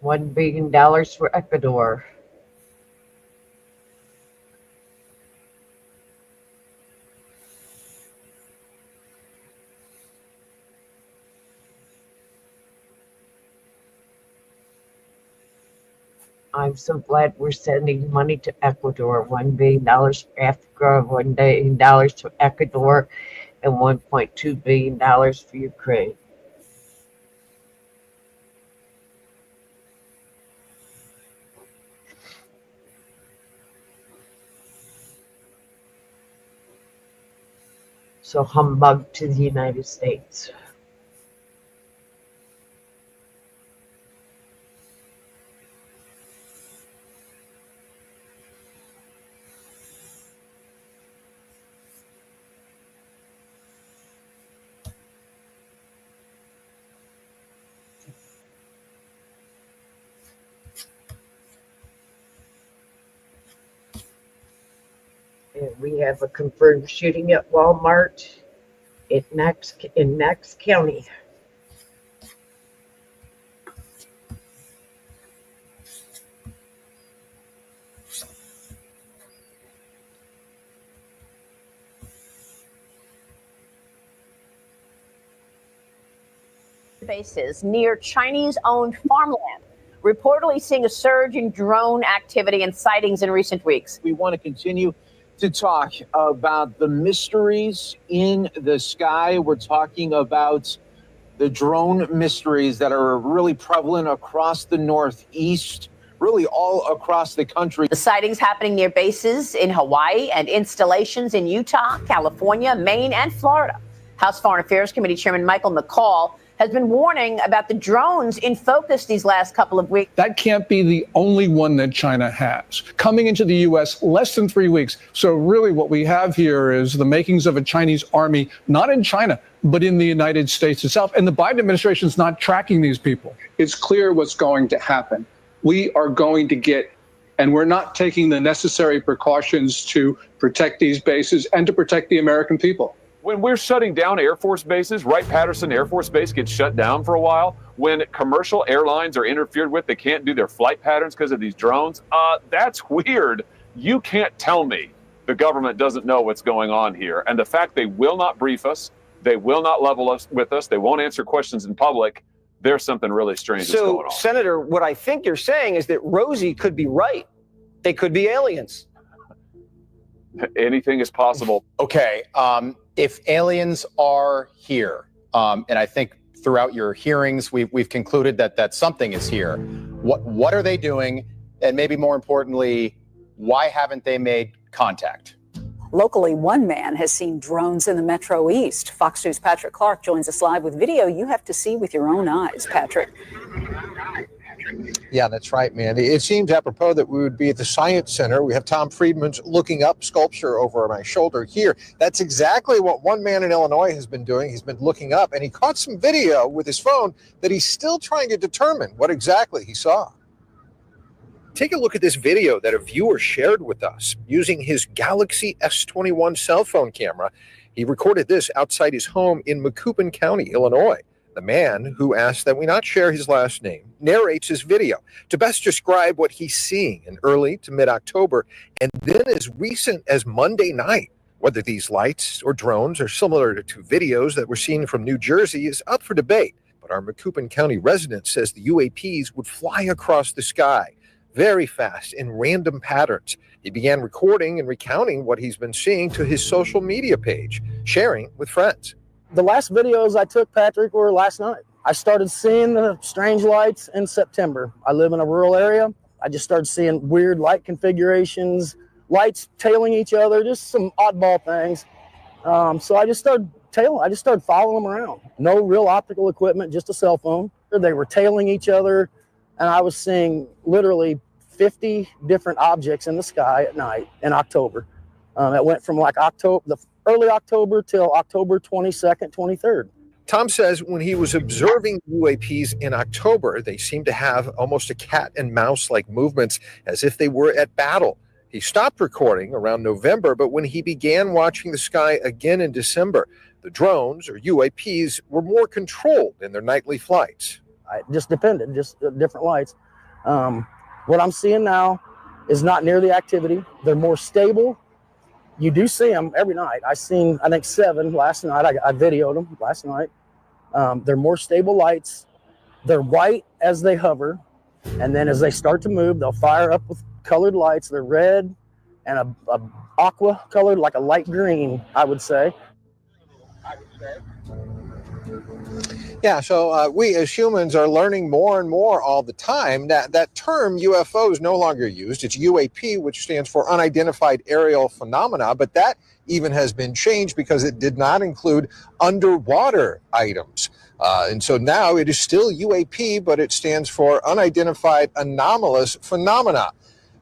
$1 billion for Ecuador. I'm so glad we're sending money to Ecuador. $1 billion for Africa, $1 billion to Ecuador, and $1.2 billion for Ukraine. So humbug to the United States. We have a confirmed shooting at Walmart in Knox County. Bases near Chinese-owned farmland, reportedly seeing a surge in drone activity and sightings in recent weeks. We want to continue to talk about the mysteries in the sky. We're talking about the drone mysteries that are really prevalent across the Northeast, really all across the country. The sightings happening near bases in Hawaii and installations in Utah, California, Maine, and Florida. House Foreign Affairs Committee Chairman Michael McCaul has been warning about the drones in focus these last couple of weeks. That can't be the only one that China has. Coming into the U.S. less than 3 weeks. So really what we have here is the makings of a Chinese army, not in China, but in the United States itself. And the Biden administration is not tracking these people. It's clear what's going to happen. We are going to get, and we're not taking the necessary precautions to protect these bases and to protect the American people. When we're shutting down Air Force bases, Wright-Patterson Air Force Base gets shut down for a while. When commercial airlines are interfered with, they can't do their flight patterns because of these drones. That's weird. You can't tell me the government doesn't know what's going on here. And the fact they will not brief us, they will not level us with us, they won't answer questions in public, there's something really strange that's going on. Senator, what I think you're saying is that Rosie could be right. They could be aliens. Anything is possible. Okay. If aliens are here, and I think throughout your hearings, we've concluded that something is here. What are they doing? And maybe more importantly, why haven't they made contact? Locally, one man has seen drones in the Metro East. Fox News' Patrick Clark joins us live with video you have to see with your own eyes. Patrick. Yeah, that's right, Mandy. It seems apropos that we would be at the Science Center. We have Tom Friedman's Looking Up sculpture over my shoulder here. That's exactly what one man in Illinois has been doing. He's been looking up, and he caught some video with his phone that he's still trying to determine what exactly he saw. Take a look at this video that a viewer shared with us using his Galaxy S21 cell phone camera. He recorded this outside his home in Macoupin County, Illinois. The man, who asked that we not share his last name, narrates his video to best describe what he's seeing in early to mid-October, and then as recent as Monday night. Whether these lights or drones are similar to videos that were seen from New Jersey is up for debate, but our Macoupin County resident says the UAPs would fly across the sky very fast in random patterns. He began recording and recounting what he's been seeing to his social media page, sharing with friends. The last videos I took, Patrick, were last night. I started seeing the strange lights in September. I live in a rural area. I just started seeing weird light configurations, lights tailing each other, just some oddball things. So I just started tailing. I just started following them around. No real optical equipment, just a cell phone. They were tailing each other, and I was seeing literally 50 different objects in the sky at night in October. It went from like early October till October 22nd, 23rd. Tom says when he was observing UAPs in October, they seemed to have almost a cat and mouse-like movements as if they were at battle. He stopped recording around November, but when he began watching the sky again in December, the drones or UAPs were more controlled in their nightly flights. It just depended, just different lights. What I'm seeing now is not near the activity. They're more stable. You do see them every night. I seen, I think, 7 last night. I videoed them last night. They're more stable lights. They're white as they hover. And then as they start to move, they'll fire up with colored lights. They're red and a aqua colored, like a light green, I would say. Yeah, so we as humans are learning more and more all the time. That term UFO is no longer used. It's UAP, which stands for Unidentified Aerial Phenomena, but that even has been changed because it did not include underwater items. And so now it is still UAP, but it stands for Unidentified Anomalous Phenomena.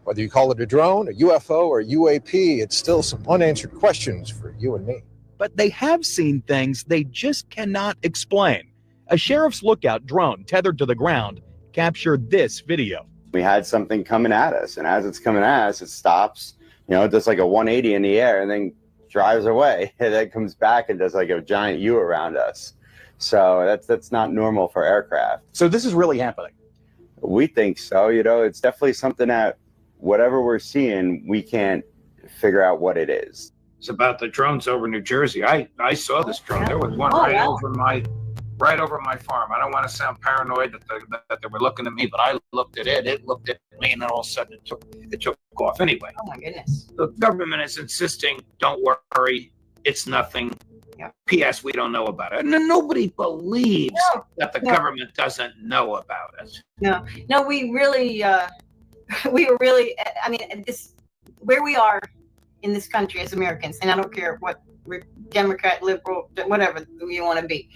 Whether you call it a drone, a UFO, or UAP, it's still some unanswered questions for you and me. But they have seen things they just cannot explain. A sheriff's lookout drone tethered to the ground captured this video. We had something coming at us, and as it's coming at us, it stops, does like a 180 in the air and then drives away, and then comes back and does like a giant U around us. So that's not normal for aircraft. So this is really happening. We think so. It's definitely something that whatever we're seeing, we can't figure out what it is. It's about the drones over New Jersey. I saw this drone. There was one right over my farm. I don't want to sound paranoid that they were looking at me, but I looked at it. It looked at me, and then all of a sudden it took off. Anyway. Oh my goodness. The government is insisting, don't worry, it's nothing. Yeah. P.S. We don't know about it. And nobody believes that the government doesn't know about it. No, we really, we were really, I mean, where we are in this country as Americans, and I don't care what Democrat, liberal, whatever you want to be,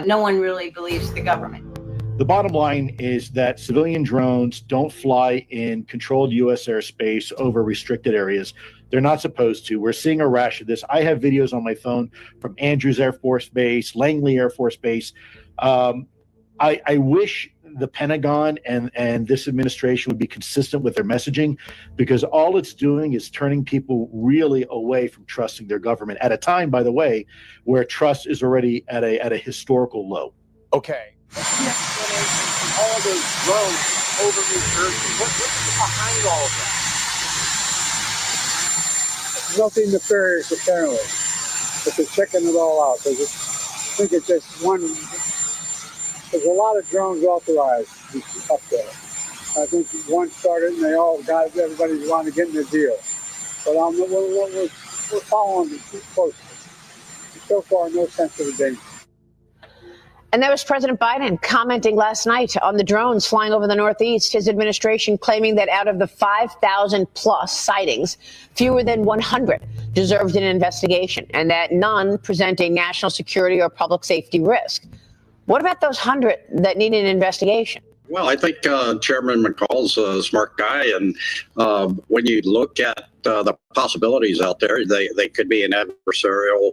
no one really believes the government. The bottom line is that civilian drones don't fly in controlled U.S. airspace over restricted areas. They're not supposed to. We're seeing a rash of this. I have videos on my phone from Andrews Air Force Base, Langley Air Force Base. I wish the Pentagon and this administration would be consistent with their messaging, because all it's doing is turning people really away from trusting their government at a time, by the way, where trust is already at a historical low. Okay. All those drones over New Jersey. What's behind all of that? Nothing nefarious, apparently. But they're checking it all out. I think it's just one. There's a lot of drones authorized up there. I think one started and they all got it. Everybody's wanting to get in the deal. But we're following them closely. So far, no sense of the danger. And that was President Biden commenting last night on the drones flying over the Northeast. His administration claiming that out of the 5,000 plus sightings, fewer than 100 deserved an investigation, and that none present a national security or public safety risk. What about those 100 that need an investigation? Well, I think Chairman McCall's a smart guy, and when you look at the possibilities out there, they could be an adversarial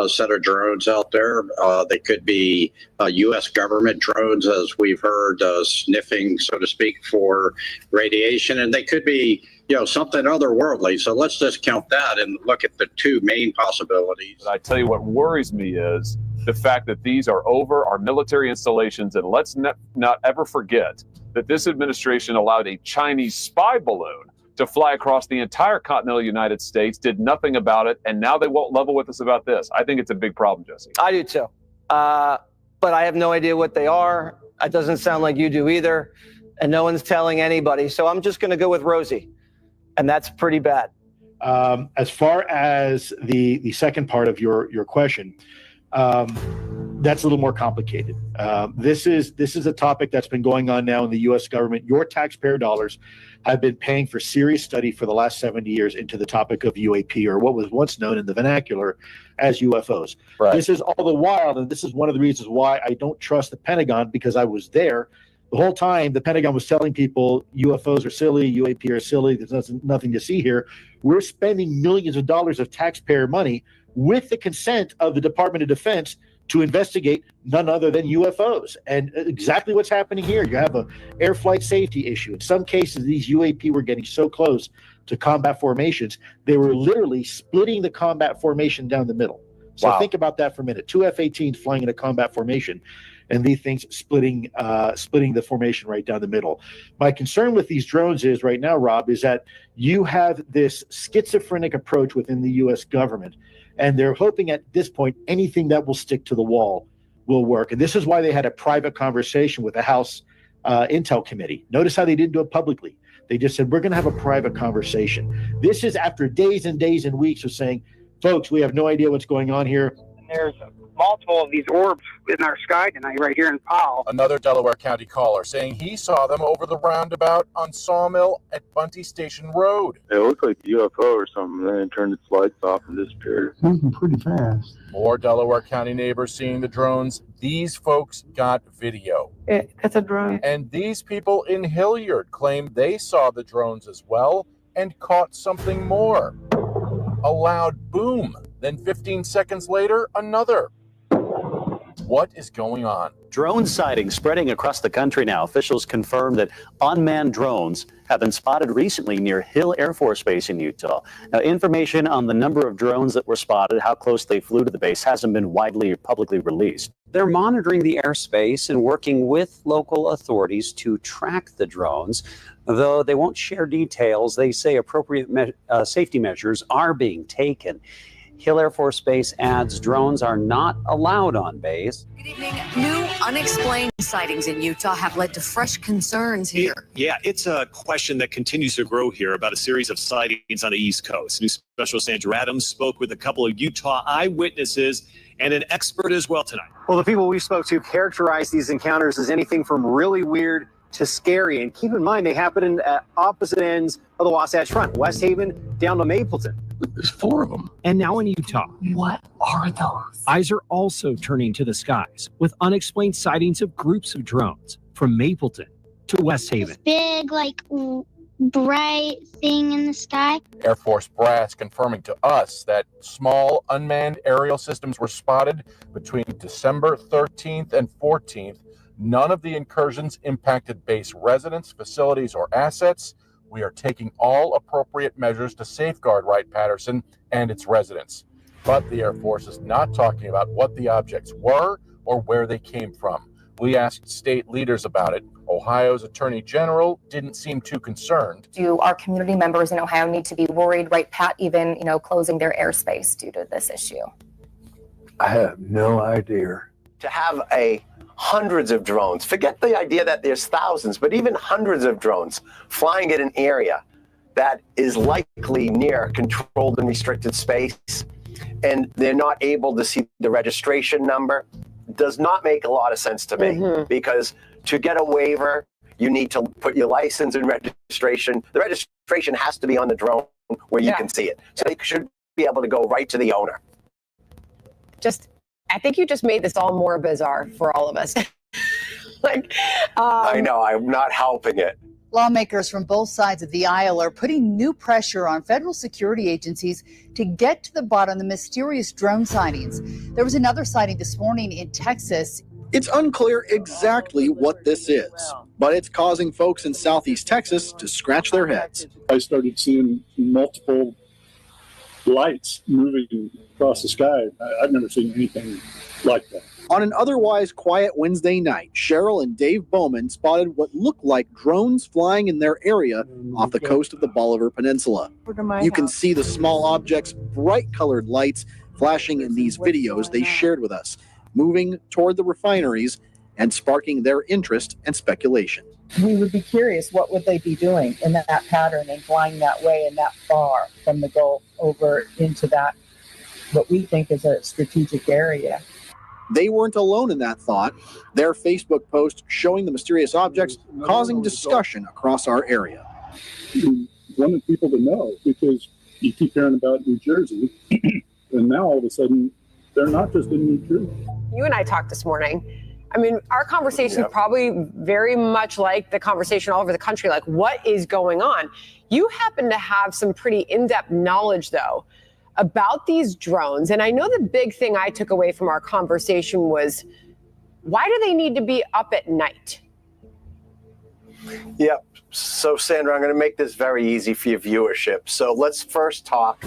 set of drones out there. They could be U.S. government drones, as we've heard, sniffing, so to speak, for radiation, and they could be something otherworldly. So let's discount that and look at the two main possibilities. But I tell you what worries me is the fact that these are over our military installations. And let's not ever forget that this administration allowed a Chinese spy balloon to fly across the entire continental United States, did nothing about it, and now they won't level with us about this. I think it's a big problem, Jesse. I do too. But I have no idea what they are. It doesn't sound like you do either. And no one's telling anybody. So I'm just going to go with Rosie. And that's pretty bad. As far as the second part of your question, that's a little more complicated. This is a topic that's been going on now in the U.S. government. Your taxpayer dollars have been paying for serious study for the last 70 years into the topic of UAP, or what was once known in the vernacular as UFOs. Right. This is all the while, and this is one of the reasons why I don't trust the Pentagon, because I was there. The whole time, the Pentagon was telling people UFOs are silly, UAP are silly, there's nothing to see here. We're spending millions of dollars of taxpayer money with the consent of the Department of Defense to investigate none other than UFOs. And exactly what's happening here. You have an air flight safety issue. In some cases, these UAP were getting so close to combat formations, they were literally splitting the combat formation down the middle. So think about that for a minute. Two F-18s flying in a combat formation, and these things splitting the formation right down the middle. My concern with these drones is right now, Rob, is that you have this schizophrenic approach within the U.S. government, and they're hoping at this point anything that will stick to the wall will work. And this is why they had a private conversation with the House Intel Committee. Notice how they didn't do it publicly. They just said, we're going to have a private conversation. This is after days and days and weeks of saying, folks, we have no idea what's going on here. There's multiple of these orbs in our sky tonight, right here in Powell. Another Delaware County caller saying he saw them over the roundabout on Sawmill at Bunty Station Road. It looked like a UFO or something, then it turned its lights off and disappeared. Moving pretty fast. More Delaware County neighbors seeing the drones. These folks got video. It's a drone. And these people in Hilliard claim they saw the drones as well and caught something more. A loud boom. Then 15 seconds later, another. What is going on? Drone sightings spreading across the country now. Officials confirm that unmanned drones have been spotted recently near Hill Air Force Base in Utah. Now, information on the number of drones that were spotted, how close they flew to the base, hasn't been widely or publicly released. They're monitoring the airspace and working with local authorities to track the drones. Though they won't share details, they say appropriate safety measures are being taken. Hill Air Force Base adds drones are not allowed on base. Good evening. New unexplained sightings in Utah have led to fresh concerns here. Yeah, it's a question that continues to grow here about a series of sightings on the East Coast. News Specialist Andrew Adams spoke with a couple of Utah eyewitnesses and an expert as well tonight. Well, the people we spoke to characterize these encounters as anything from really weird to scary. And keep in mind, they happen at opposite ends of the Wasatch Front, West Haven down to Mapleton. There's 4 of them. And now in Utah, What are those? eyes are also turning to the skies with unexplained sightings of groups of drones from Mapleton to West Haven. Big, like, bright thing in the sky. Air Force brass confirming to us that small unmanned aerial systems were spotted between December 13th and 14th. None of the incursions impacted base residents, facilities, or assets. We are taking all appropriate measures to safeguard Wright-Patterson and its residents. But the Air Force is not talking about what the objects were or where they came from. We asked state leaders about it. Ohio's Attorney General didn't seem too concerned. Do our community members in Ohio need to be worried, right, Pat, even, closing their airspace due to this issue? I have no idea. To have hundreds of drones, forget the idea that there's thousands, but even hundreds of drones flying in an area that is likely near controlled and restricted space, and they're not able to see the registration number, does not make a lot of sense to me. Because to get a waiver, you need to put your license and registration. The registration has to be on the drone where you can see it. So they should be able to go right to the owner. I think you just made this all more bizarre for all of us. I know, I'm not helping it. Lawmakers from both sides of the aisle are putting new pressure on federal security agencies to get to the bottom of the mysterious drone sightings. There was another sighting this morning in Texas. It's unclear exactly what this is, but it's causing folks in Southeast Texas to scratch their heads. I started seeing multiple lights moving across the sky. I've never seen anything like that. On an otherwise quiet Wednesday night, Cheryl and Dave Bowman spotted what looked like drones flying in their area off the coast of the Bolivar Peninsula. You can see the small objects' bright colored lights flashing in these videos they shared with us, moving toward the refineries and sparking their interest and speculation. We would be curious, what would they be doing in that pattern and flying that way and that far from the Gulf over into that, what we think is a strategic area. They weren't alone in that thought. Their Facebook post showing the mysterious objects causing discussion across our area. We wanted people to know, because you keep hearing about New Jersey, and now all of a sudden, they're not just in New Jersey. You and I talked this morning. I mean, our conversation is probably very much like the conversation all over the country, like what is going on? You happen to have some pretty in-depth knowledge, though, about these drones. And I know the big thing I took away from our conversation was, why do they need to be up at night? Yep. So, Sandra, I'm going to make this very easy for your viewership. So let's first talk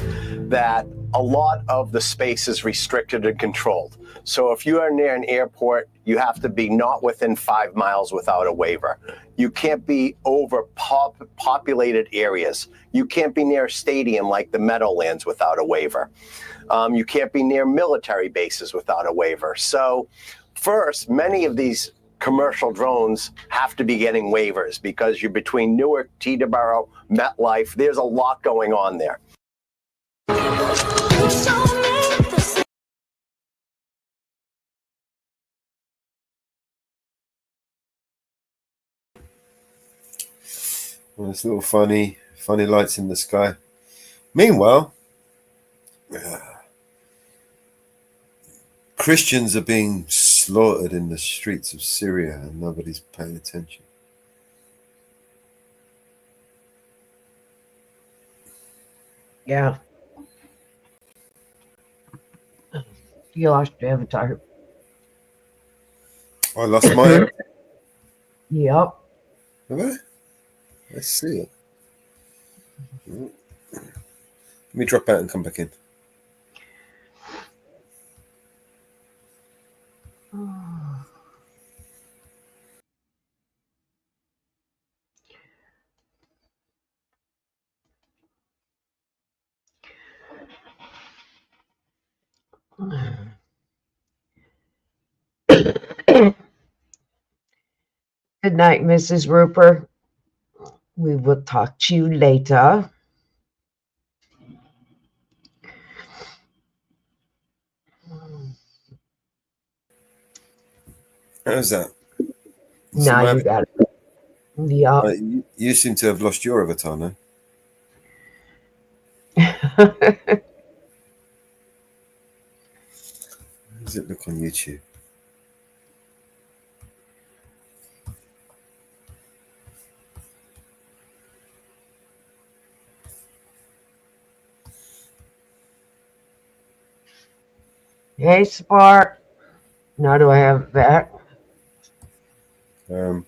that a lot of the space is restricted and controlled. So if you are near an airport, you have to be not within 5 miles without a waiver. You can't be over populated areas. You can't be near a stadium like the Meadowlands without a waiver. You can't be near military bases without a waiver. So first, many of these commercial drones have to be getting waivers because you're between Newark, Teterboro, MetLife. There's a lot going on there. Well, it's little funny lights in the sky. Meanwhile, Christians are being slaughtered in the streets of Syria and nobody's paying attention. Yeah. You lost your avatar. I lost mine. Yep. Have I? Let's see it. Let me drop out and come back in. Good night, Mrs. Rupert. We will talk to you later. How's that? Now you got it. Yeah. You seem to have lost your avatar now. How does it look on YouTube? Hey, Spark. Now do I have it back? Yep.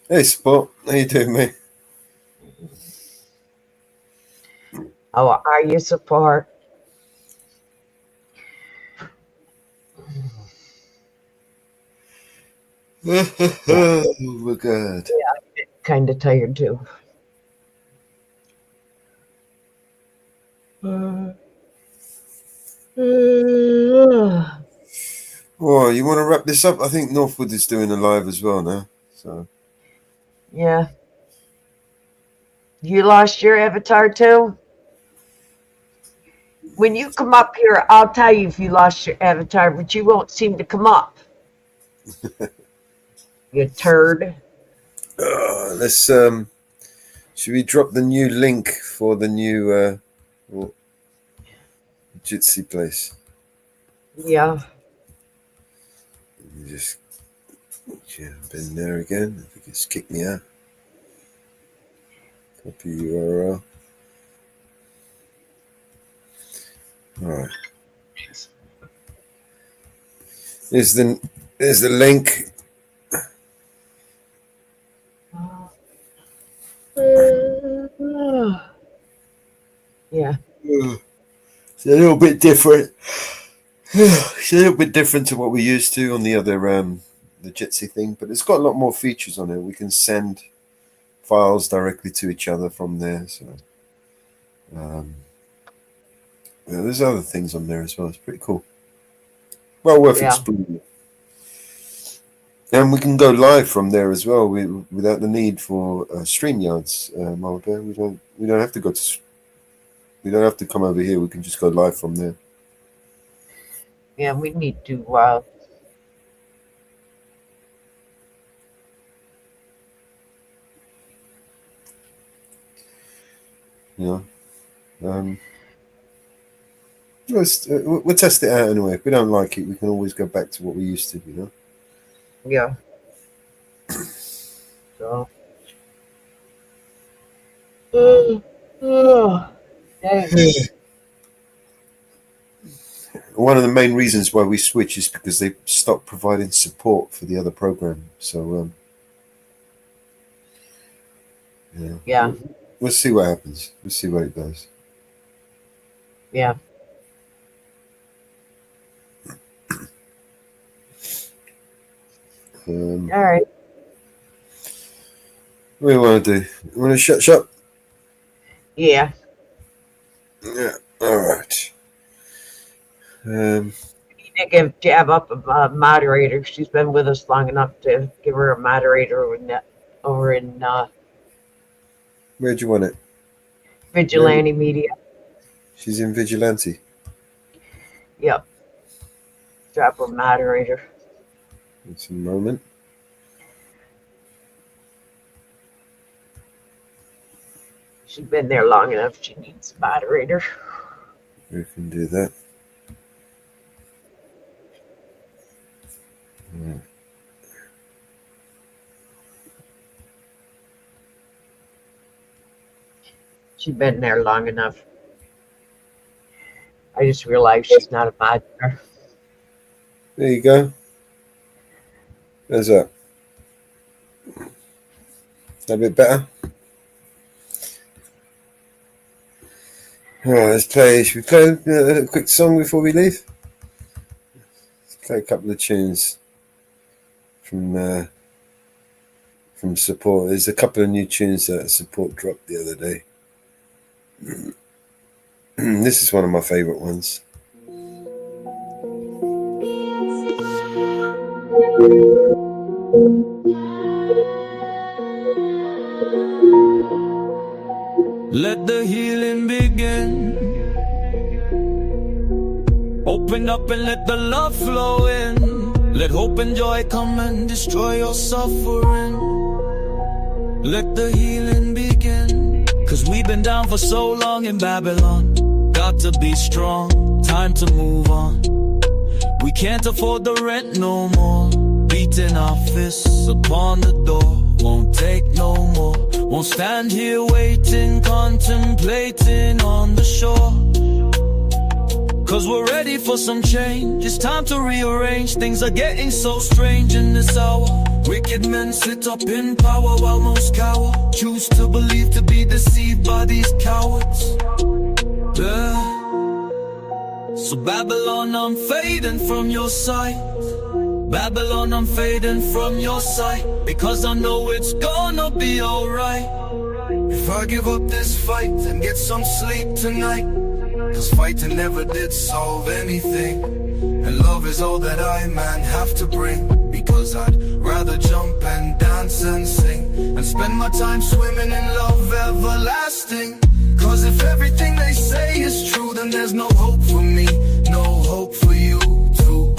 Hey, Spot. How you doing, mate? How are you, Spark? We're good. Yeah, I'm kind of tired too. Oh, you want to wrap this up? I think Northwood is doing a live as well now. So Yeah. You lost your avatar too? When you come up here, I'll tell you if you lost your avatar, but you won't seem to come up. You turd. let's should we drop the new link for the new Jitsi place? Yeah. Let me just jump in there again. I think it's kicked me out. Copy URL. All right. Here's the link. Yeah. It's a little bit different. It's a little bit different to what we used to on the other the Jitsi thing, but it's got a lot more features on it. We can send files directly to each other from there. So yeah, there's other things on there as well. It's pretty cool. Well worth exploring. And we can go live from there as well, without the need for StreamYards. We don't have to go to. We don't have to come over here. We can just go live from there. Yeah, we need to. Yeah. We'll test it out anyway. If we don't like it, we can always go back to what we used to, you know? Yeah. So. One of the main reasons why we switch is because they stopped providing support for the other program. So, yeah. We'll see what happens. We'll see what it does. Yeah. All right. What do you want to do? You want to shut shop? Yeah. Yeah. All right. We need to give Jab up a moderator. She's been with us long enough to give her a moderator over in Where'd you want it? Vigilante Media. She's in Vigilante. Yep. Drop a moderator. It's a moment. She's been there long enough. She needs a moderator. We can do that. Right. She's been there long enough. I just realized she's not a mod there. There you go. There's that. A bit better. All right, let's play. Should we play a quick song before we leave? Let's play a couple of tunes from Support. There's a couple of new tunes that Support dropped the other day. This is one of my favorite ones. Let the healing begin. Open up and let the love flow in. Let hope and joy come and destroy your suffering. Let the healing begin. 'Cause we've been down for so long in Babylon. Got to be strong, time to move on. We can't afford the rent no more. Beating our fists upon the door. Won't take no more. Won't stand here waiting, contemplating on the shore. 'Cause we're ready for some change. It's time to rearrange. Things are getting so strange in this hour. Wicked men sit up in power while most cower. Choose to believe, to be deceived by these cowards. Yeah. So Babylon, I'm fading from your sight. Babylon, I'm fading from your sight. Because I know it's gonna be alright. If I give up this fight and get some sleep tonight. 'Cause fighting never did solve anything. And love is all that I, man, have to bring. Because I'd rather jump and dance and sing. And spend my time swimming in love everlasting. 'Cause if everything they say is true, then there's no hope for me. No hope for you too.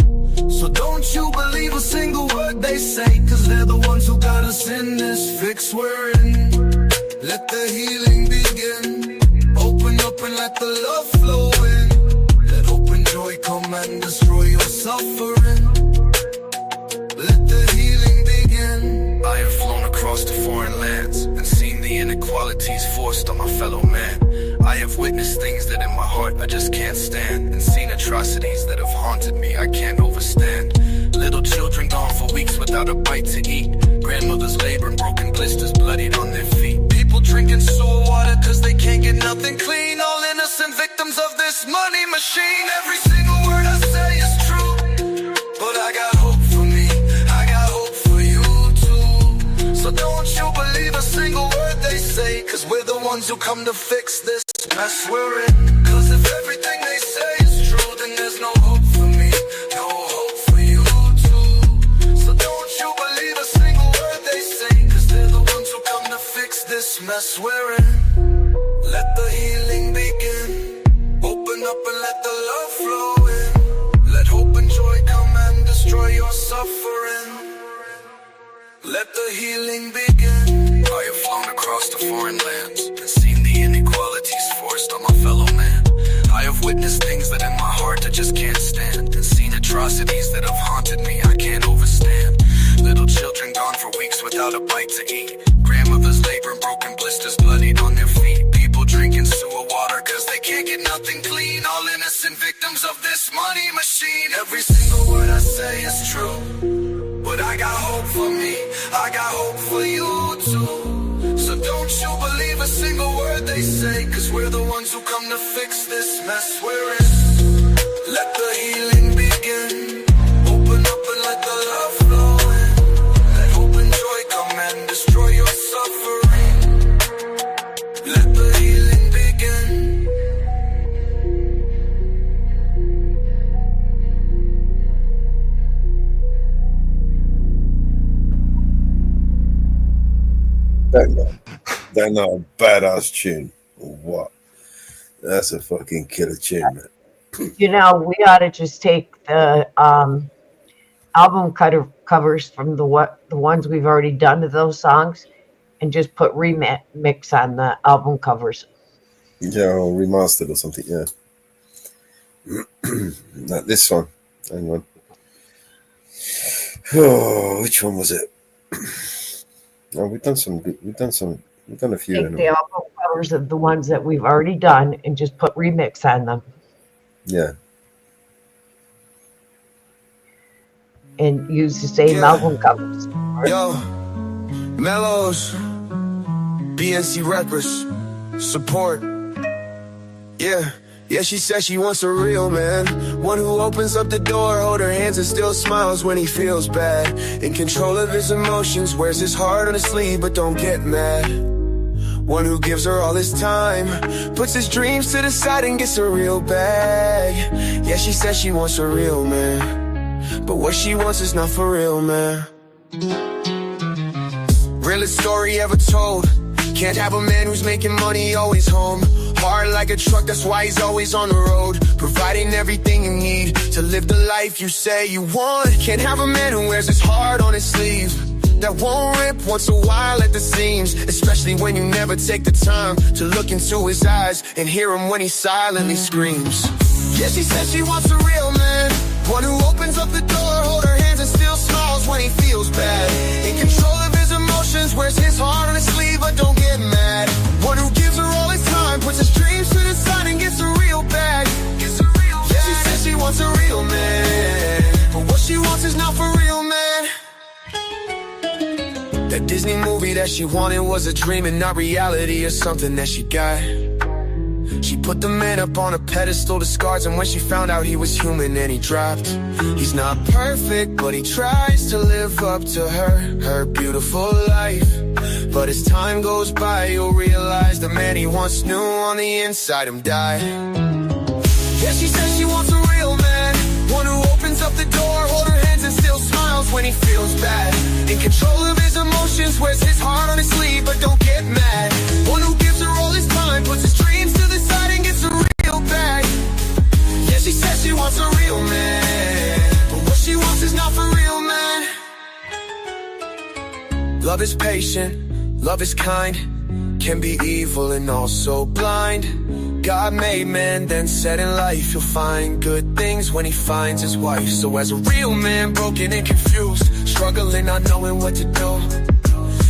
So don't you believe a single word they say. 'Cause they're the ones who got us in this fix we're in. Let the healing begin. Open up and let the love flow in. Let hope and joy come and destroy your suffering. Let the healing begin. I have flown across the foreign lands and seen the inequalities forced on my fellow man. I have witnessed things that in my heart I just can't stand. And seen atrocities that have haunted me I can't overstand. Little children gone for weeks without a bite to eat. Grandmothers laboring, broken blisters, bloodied on their feet. People drinking sewer water 'cause they can't get nothing clean. All innocent victims of this money machine. Every single word I say is true. But I got hope for me, I got hope for you too. So don't you believe a single word they say. 'Cause we're the ones who come to fix this mess we're in. 'Cause if everything they say is true, then there's no hope for me, no hope for you too. So don't you believe a single word they say. 'Cause they're the ones who come to fix this mess we're in. Let the healing begin. Open up and let the love flow in. Let hope and joy come and destroy your suffering. Let the healing begin. I have flown across the foreign lands and seen the inequalities forced on my fellow man. I have witnessed things that in my heart I just can't stand. And seen atrocities that have haunted me I can't overstand. Little children gone for weeks without a bite to eat. Grandmothers laboring, broken blisters, bloodied on their feet. People drinking sewer water 'cause they can't get nothing clean. All innocent victims of this money machine. Every single word I say is true. But I got hope for me, I got hope for you too. So don't you believe a single word they say. 'Cause we're the ones who come to fix this mess we're in. Let the healing begin. Open up and let the love flow in. Let hope and joy come and destroy your suffering. Let the healing begin. That not a badass tune or what? That's a fucking killer tune, man. You know, we ought to just take the album covers from the ones we've already done to those songs and just put remix on the album covers. Yeah, or remastered or something, yeah. Like this one. Hang on. Oh, which one was it? Oh, we've done a few. Take the album covers of the ones that we've already done and just put remix on them. Yeah. And use the same album covers. Yo, Mellows, BNC rappers, support. Yeah, she says she wants a real man. One who opens up the door, hold her hands and still smiles when he feels bad. In control of his emotions, wears his heart on his sleeve but don't get mad. One who gives her all his time, puts his dreams to the side and gets a real bag. Yeah, she says she wants a real man, but what she wants is not for real, man. Realest story ever told. Can't have a man who's making money always home. Hard like a truck, that's why he's always on the road, providing everything you need to live the life you say you want. Can't have a man who wears his heart on his sleeve, that won't rip once a while at the seams, especially when you never take the time to look into his eyes and hear him when he silently screams. Yeah, she says she wants a real man, one who opens up the door, hold her hands and still smiles when he feels bad. In control of his emotions, wears his heart on his sleeve but don't get mad. One who gives her all his time, puts his dreams to the side and gets a real bag. Yeah, she says she wants a real man, but what she wants is not for real, man. That Disney movie that she wanted was a dream and not reality, or something that she got. She put the man up on a pedestal, the scars, and when she found out he was human and he dropped. He's not perfect, but he tries to live up to her beautiful life. But as time goes by, you'll realize the man he once knew on the inside him died. Yeah, she says she wants a real man, one who opens up the door, hold her hands and still smiles when he feels bad. In control of his emotions, wears his heart on his sleeve but don't get mad. One who gives her all his time, puts his dreams to the side and gets a real bag. Yeah, she says she wants a real man, but what she wants is not for real, man. Love is patient, love is kind, can be evil and also blind. God made man, then said in life you'll find good things when he finds his wife. So as a real man, broken and confused, struggling, not knowing what to do,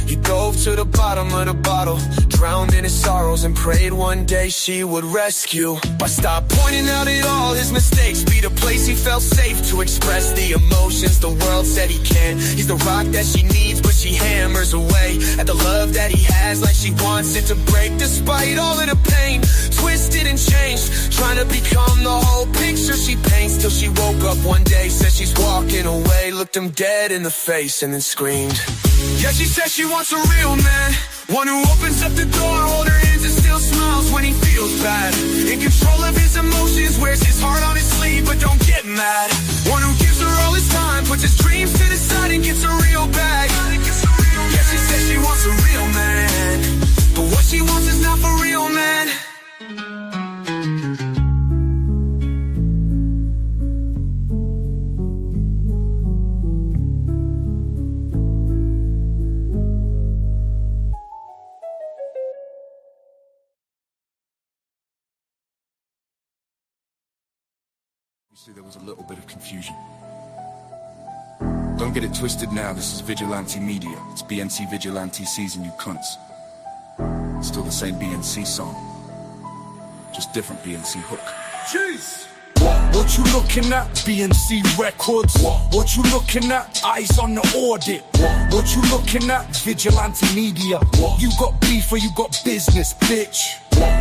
he dove to the bottom of the bottle, drowned in his sorrows and prayed one day she would rescue. But stop pointing out at all his mistakes, be the place he felt safe to express the emotions the world said he can't. He's the rock that she needs, but she hammers away at the love that he has, like she wants it to break. Despite all of the pain, twisted and changed, trying to become the whole picture she paints, till she woke up one day, said she's walking away, looked him dead in the face and then screamed. Yeah, she says she wants a real man, one who opens up the door, hold her hands and still smiles when he feels bad. In control of his emotions, wears his heart on his sleeve but don't get mad. One who gives her all his time, puts his dreams to the side and gets a real bag. Yeah, she says she wants a real man, but what she wants is not for real, man. There was a little bit of confusion. Don't get it twisted now, this is Vigilante Media. It's BNC Vigilante season, you cunts. Still the same BNC song, just different BNC hook. Jeez! What you looking at? BNC Records. What you looking at? Eyes on the audit. What you looking at? Vigilante Media. You got beef or you got business, bitch?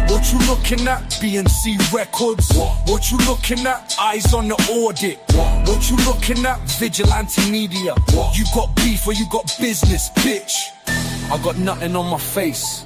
What you looking at? BNC Records. What you looking at? Eyes on the audit. What you looking at? Vigilante Media. You got beef or you got business, bitch? I got nothing on my face,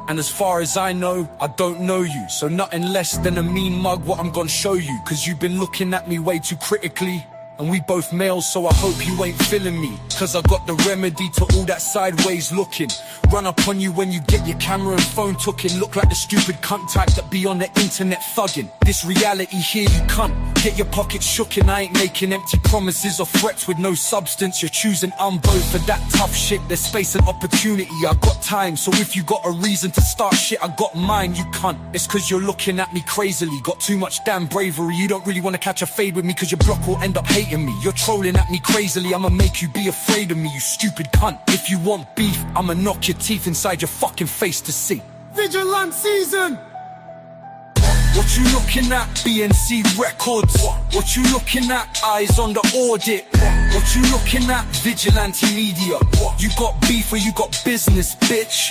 and as far as I know, I don't know you. So nothing less than a mean mug what I'm gonna show you, cause you've been looking at me way too critically. And we both males, so I hope you ain't feeling me, cause I got the remedy to all that sideways looking. Run up on you when you get your camera and phone tookin'. Look like the stupid cunt type that be on the internet thuggin'. This reality here you cunt, get your pockets shookin'. I ain't making empty promises or threats with no substance. You're choosing both for that tough shit. There's space and opportunity, I got time. So if you got a reason to start shit, I got mine, you cunt. It's cause you're looking at me crazily, got too much damn bravery. You don't really wanna catch a fade with me, cause your block will end up hating me. You're trolling at me crazily, I'ma make you be afraid of me, you stupid cunt. If you want beef, I'ma knock your teeth inside your fucking face to see. Vigilante season! What you looking at? BNC Records. What you looking at? Eyes on the audit. What you looking at? Vigilante Media. You got beef or you got business, bitch?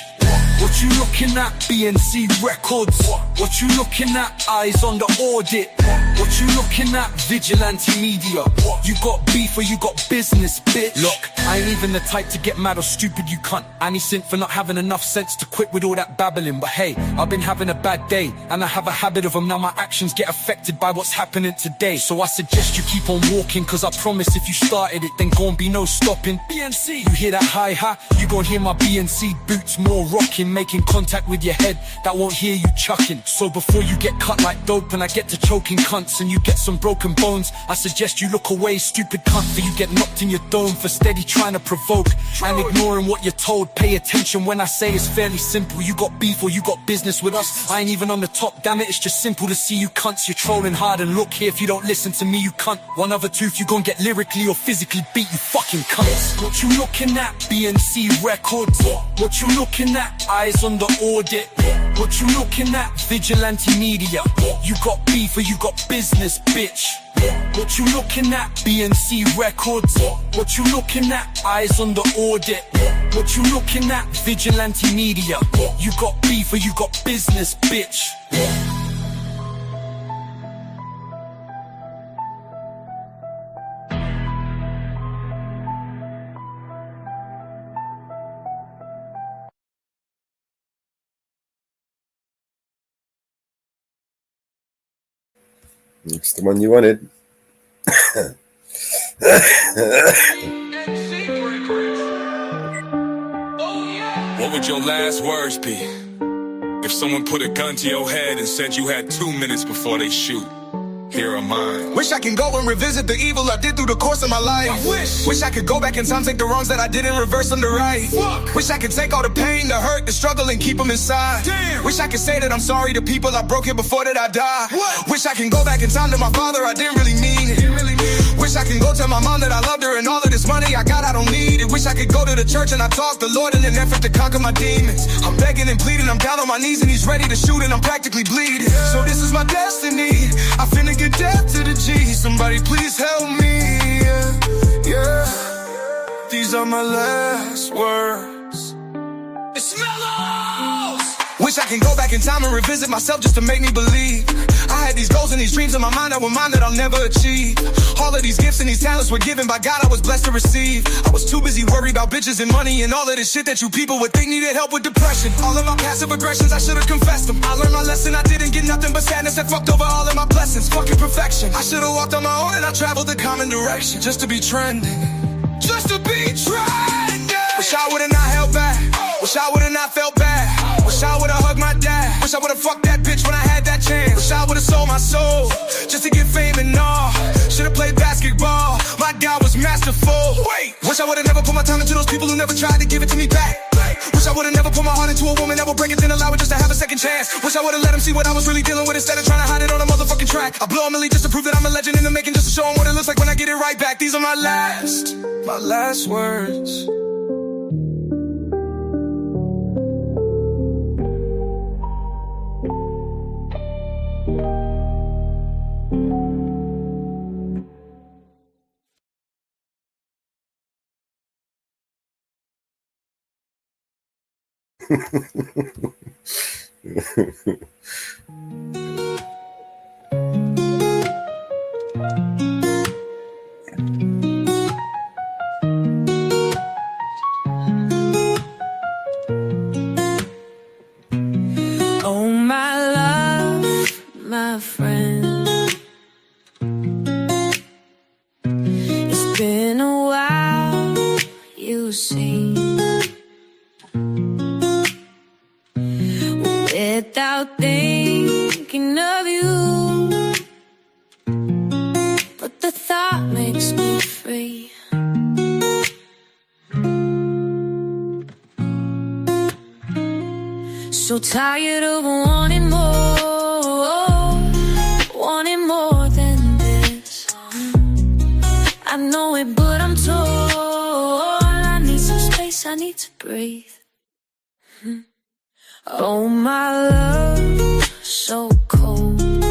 What you looking at? BNC Records. What you looking at? Eyes on the audit. What you looking at? Vigilante Media. You got beef or you got business, bitch? Look, I ain't even the type to get mad or stupid, you cunt. Any sint for not having enough sense to quit with all that babbling. But hey, I've been having a bad day, and I have a habit of them. Now my actions get affected by what's happening today. So I suggest you keep on walking, cause I promise if you started it, then gon' be no stopping. BNC, you hear that hi-hat? You gon' hear my BNC boots more rocking, making contact with your head that won't hear you chucking. So before you get cut like dope and I get to choking cunts and you get some broken bones, I suggest you look away, stupid cunt, for you get knocked in your dome for steady trying to provoke and ignoring what you're told. Pay attention when I say it's fairly simple. You got beef or you got business with us. I ain't even on the top, damn it, it's just simple to see you cunts. You're trolling hard, and look here, if you don't listen to me, you cunt. One other tooth, you gon' get lyrically or physically beat, you fucking cunts. What you looking at? BNC Records. What you looking at? Eyes on the audit. What you looking at? Vigilante Media. You got beef or you got business, bitch? What you looking at? BNC Records. What you looking at? Eyes on the audit. What you looking at? Vigilante Media. You got beef or you got business, bitch? It's the one you wanted. What would your last words be if someone put a gun to your head and said you had 2 minutes before they shoot? Here are mine. Wish I can go and revisit the evil I did through the course of my life. I wish I could go back in time, take the wrongs that I did and reverse them to right. Fuck. Wish I could take all the pain, the hurt, the struggle and keep them inside. Damn. Wish I could say that I'm sorry to people I broke here before that I die. What? Wish I can go back in time to my father, I didn't really mean it. Wish I can go tell my mom that I loved her and all of this money I got, I don't need it. Wish I could go to the church and I talk the Lord in an effort to conquer my demons. I'm begging and pleading, I'm down on my knees and he's ready to shoot and I'm practically bleeding. So this is my destiny, I finna get death to the G. Somebody please help me, yeah. These are my last words. It's Mellows! Wish I can go back in time and revisit myself just to make me believe. I had these goals and these dreams in my mind that were mine that I'll never achieve. All of these gifts and these talents were given by God, I was blessed to receive. I was too busy worried about bitches and money and all of this shit that you people would think needed help with depression. All of my passive aggressions, I should've confessed them. I learned my lesson, I didn't get nothing but sadness that fucked over all of my blessings. Fucking perfection. I should've walked on my own and I traveled the common direction. Just to be trending. Just to be trending. Wish I would've not held back. Wish I would've not felt bad. Wish I would've hugged my dad. Wish I would've fucked that bitch when I had that chance. Wish I would've sold my soul just to get fame and all. Should've played basketball. My God was masterful. Wait. Wish I would've never put my time into those people who never tried to give it to me back. Wish I would've never put my heart into a woman that would break it, then allow it just to have a second chance. Wish I would've let him see what I was really dealing with instead of trying to hide it on a motherfucking track. I blow a milli just to prove that I'm a legend in the making, just to show him what it looks like when I get it right back. These are my last words. Oh, my love, my friend. It's been a while, you see. Without thinking of you, but the thought makes me free. So tired of wanting more than this. I know it, but I'm torn. I need some space, I need to breathe. Oh, my love, so cold.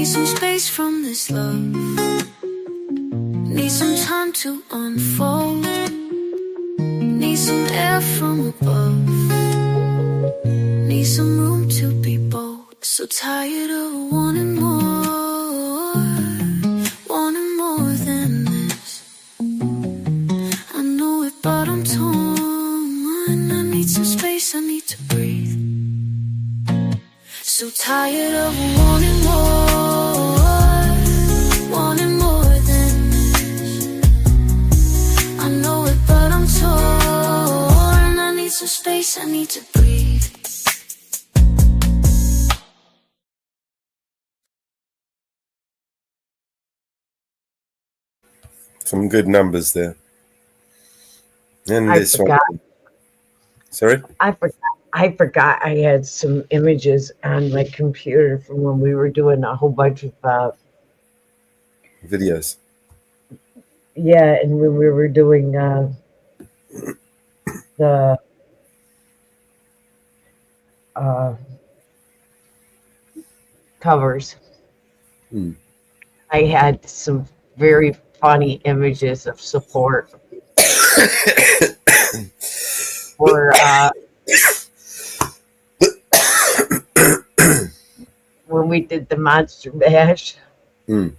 Need some space from this love. Need some time to unfold. Need some air from above. Need some room to be bold. So tired of wanting more. Wanting more than this. I know it, but I'm torn. I need some space, I need to breathe. So tired of wanting more. Wanting more than this. I know it, but I'm torn. I need some space, I need to breathe. Some good numbers there. And I this forgot. one. Sorry? I forgot I had some images on my computer from when we were doing a whole bunch of Videos. yeah, and when we were doing the covers. Hmm. I had some very funny images of support for when we did the Monster Mash. Mm.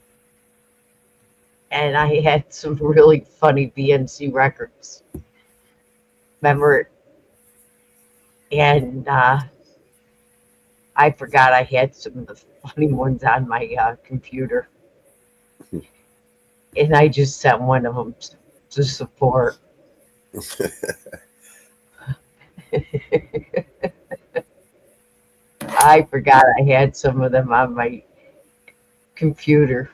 And I had some really funny BNC records. Remember it? And I forgot I had some of the funny ones on my computer. And I just sent one of them to support. I forgot I had some of them on my computer.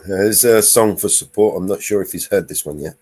There's a song for support. I'm not sure if he's heard this one yet.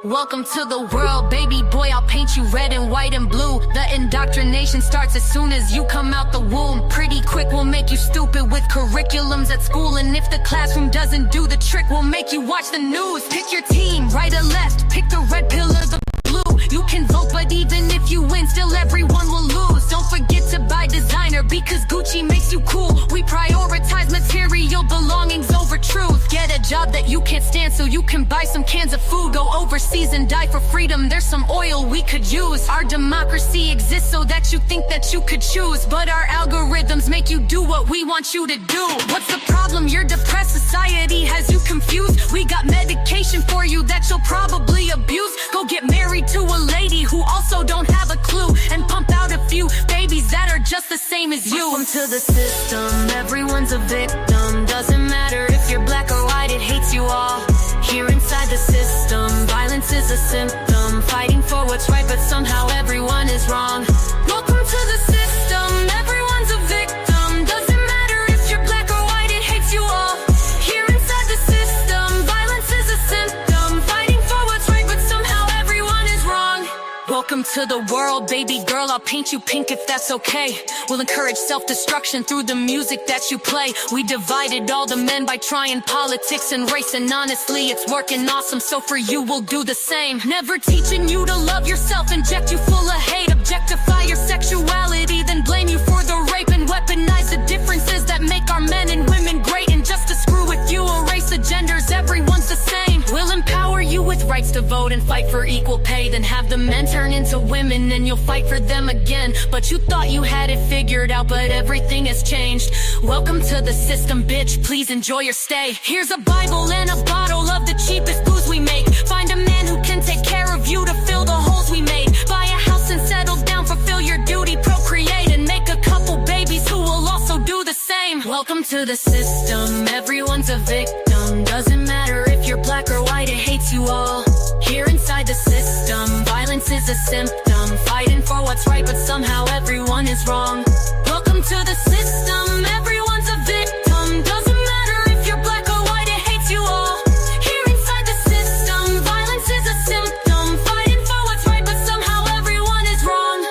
Welcome to the world, baby boy, I'll paint you red and white and blue. The indoctrination starts as soon as you come out the womb. Pretty quick, we'll make you stupid with curriculums at school. And if the classroom doesn't do the trick, we'll make you watch the news. Pick your team, right or left, pick the red pill or the blue. You can vote, but even if you win, still everyone will lose. Don't forget to buy designer, because Gucci makes you cool. We prioritize material belongings over truth. Get a job that you can't stand so you can buy some cans of food. Go overseas and die for freedom, there's some oil we could use. Our democracy exists so that you think that you could choose, but our algorithms make you do what we want you to do. What's the problem? Your depressed society has you confused. We got medication for you that you'll probably abuse. Go get married to a lady who also don't have a clue, and pump out a few babies that are just the same as you. Welcome to the system, everyone's a victim. Doesn't matter if you're black or white, it hates you all. Here inside the system, violence is a symptom. Fighting for what's right, but somehow everyone is wrong. Welcome to the system, everyone's a victim. Doesn't matter if you're black or white, it hates you all. Here inside the system, violence is a symptom. Fighting for what's right, but somehow everyone is wrong. Welcome to the world, baby girl, I'll paint you pink if that's okay. We'll encourage self-destruction through the music that you play. We divided all the men by trying politics and race, and honestly it's working awesome, so for you we'll do the same. Never teaching you to love yourself, inject you full of hate. Objectify your sexuality, then blame you for the rape, and weaponize the differences that make our men and women great. And just to screw with you, erase the genders, everyone's the same. We'll empower you with rights to vote and fight for equal pay, then have the men turn into women and you'll fight for them again. But you thought you had it figured out, but everything has changed. Welcome to the system, bitch, please enjoy your stay. Here's a Bible and a bottle of the cheapest booze we make. Find a man who can take care of you to fill the holes we made. Buy a house and settle down, fulfill your duty, procreate, and make a couple babies who will also do the same. Welcome to the system, everyone's a victim. Doesn't matter if you're black or white, it hates you all. Here inside the system, violence is a symptom. Fighting for what's right, but somehow everyone is wrong. Welcome to the system, everyone's a victim. Doesn't matter if you're black or white, it hates you all. Here inside the system, violence is a symptom. Fighting for what's right, but somehow everyone is wrong.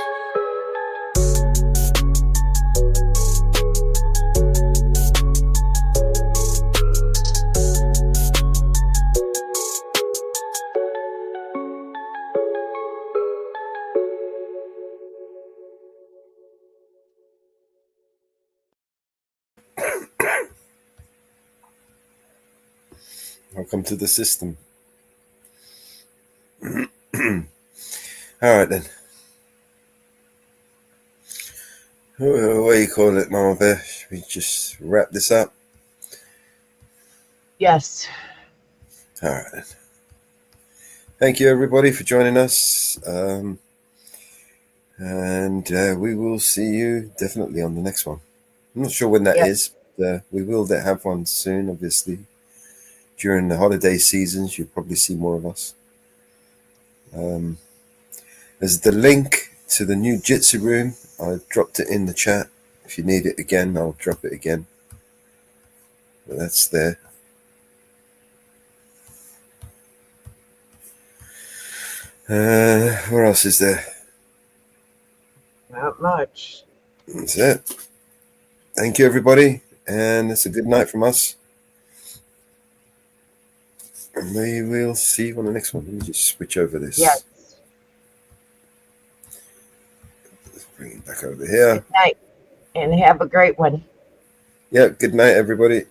Welcome to the system. All right then. What do you call it, Mama Bear? Should we just wrap this up? Yes. All right. Thank you, everybody, for joining us. And we will see you definitely on the next one. I'm not sure when that is, but we will have one soon, obviously. During the holiday seasons, you'll probably see more of us. There's the link to the new Jitsi room. I dropped it in the chat. If you need it again, I'll drop it again. But that's there. What else is there? Not much. That's it. Thank you, everybody. And it's a good night from us. And we will see you on the next one. Let me just switch over this. Yes. Let's bring it back over here. Good night. And have a great one. Yeah, good night, everybody.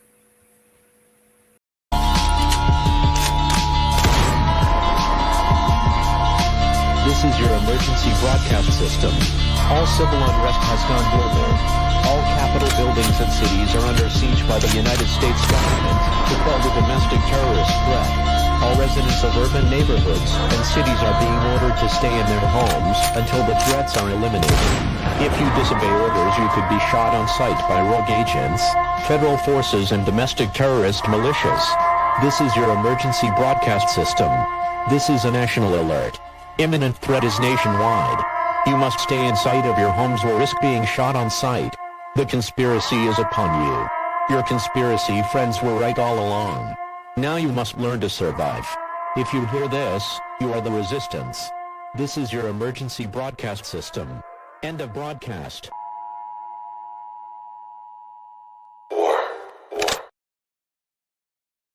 This is your emergency broadcast system. All civil unrest has gone global. All capital buildings and cities are under siege by the United States government to quell the domestic terrorist threat. All residents of urban neighborhoods and cities are being ordered to stay in their homes until the threats are eliminated. If you disobey orders, you could be shot on sight by rogue agents, federal forces, and domestic terrorist militias. This is your emergency broadcast system. This is a national alert. Imminent threat is nationwide. You must stay in sight of your homes or risk being shot on sight. The conspiracy is upon you. Your conspiracy friends were right all along. Now you must learn to survive. If you hear this, you are the resistance. This is your emergency broadcast system. End of broadcast.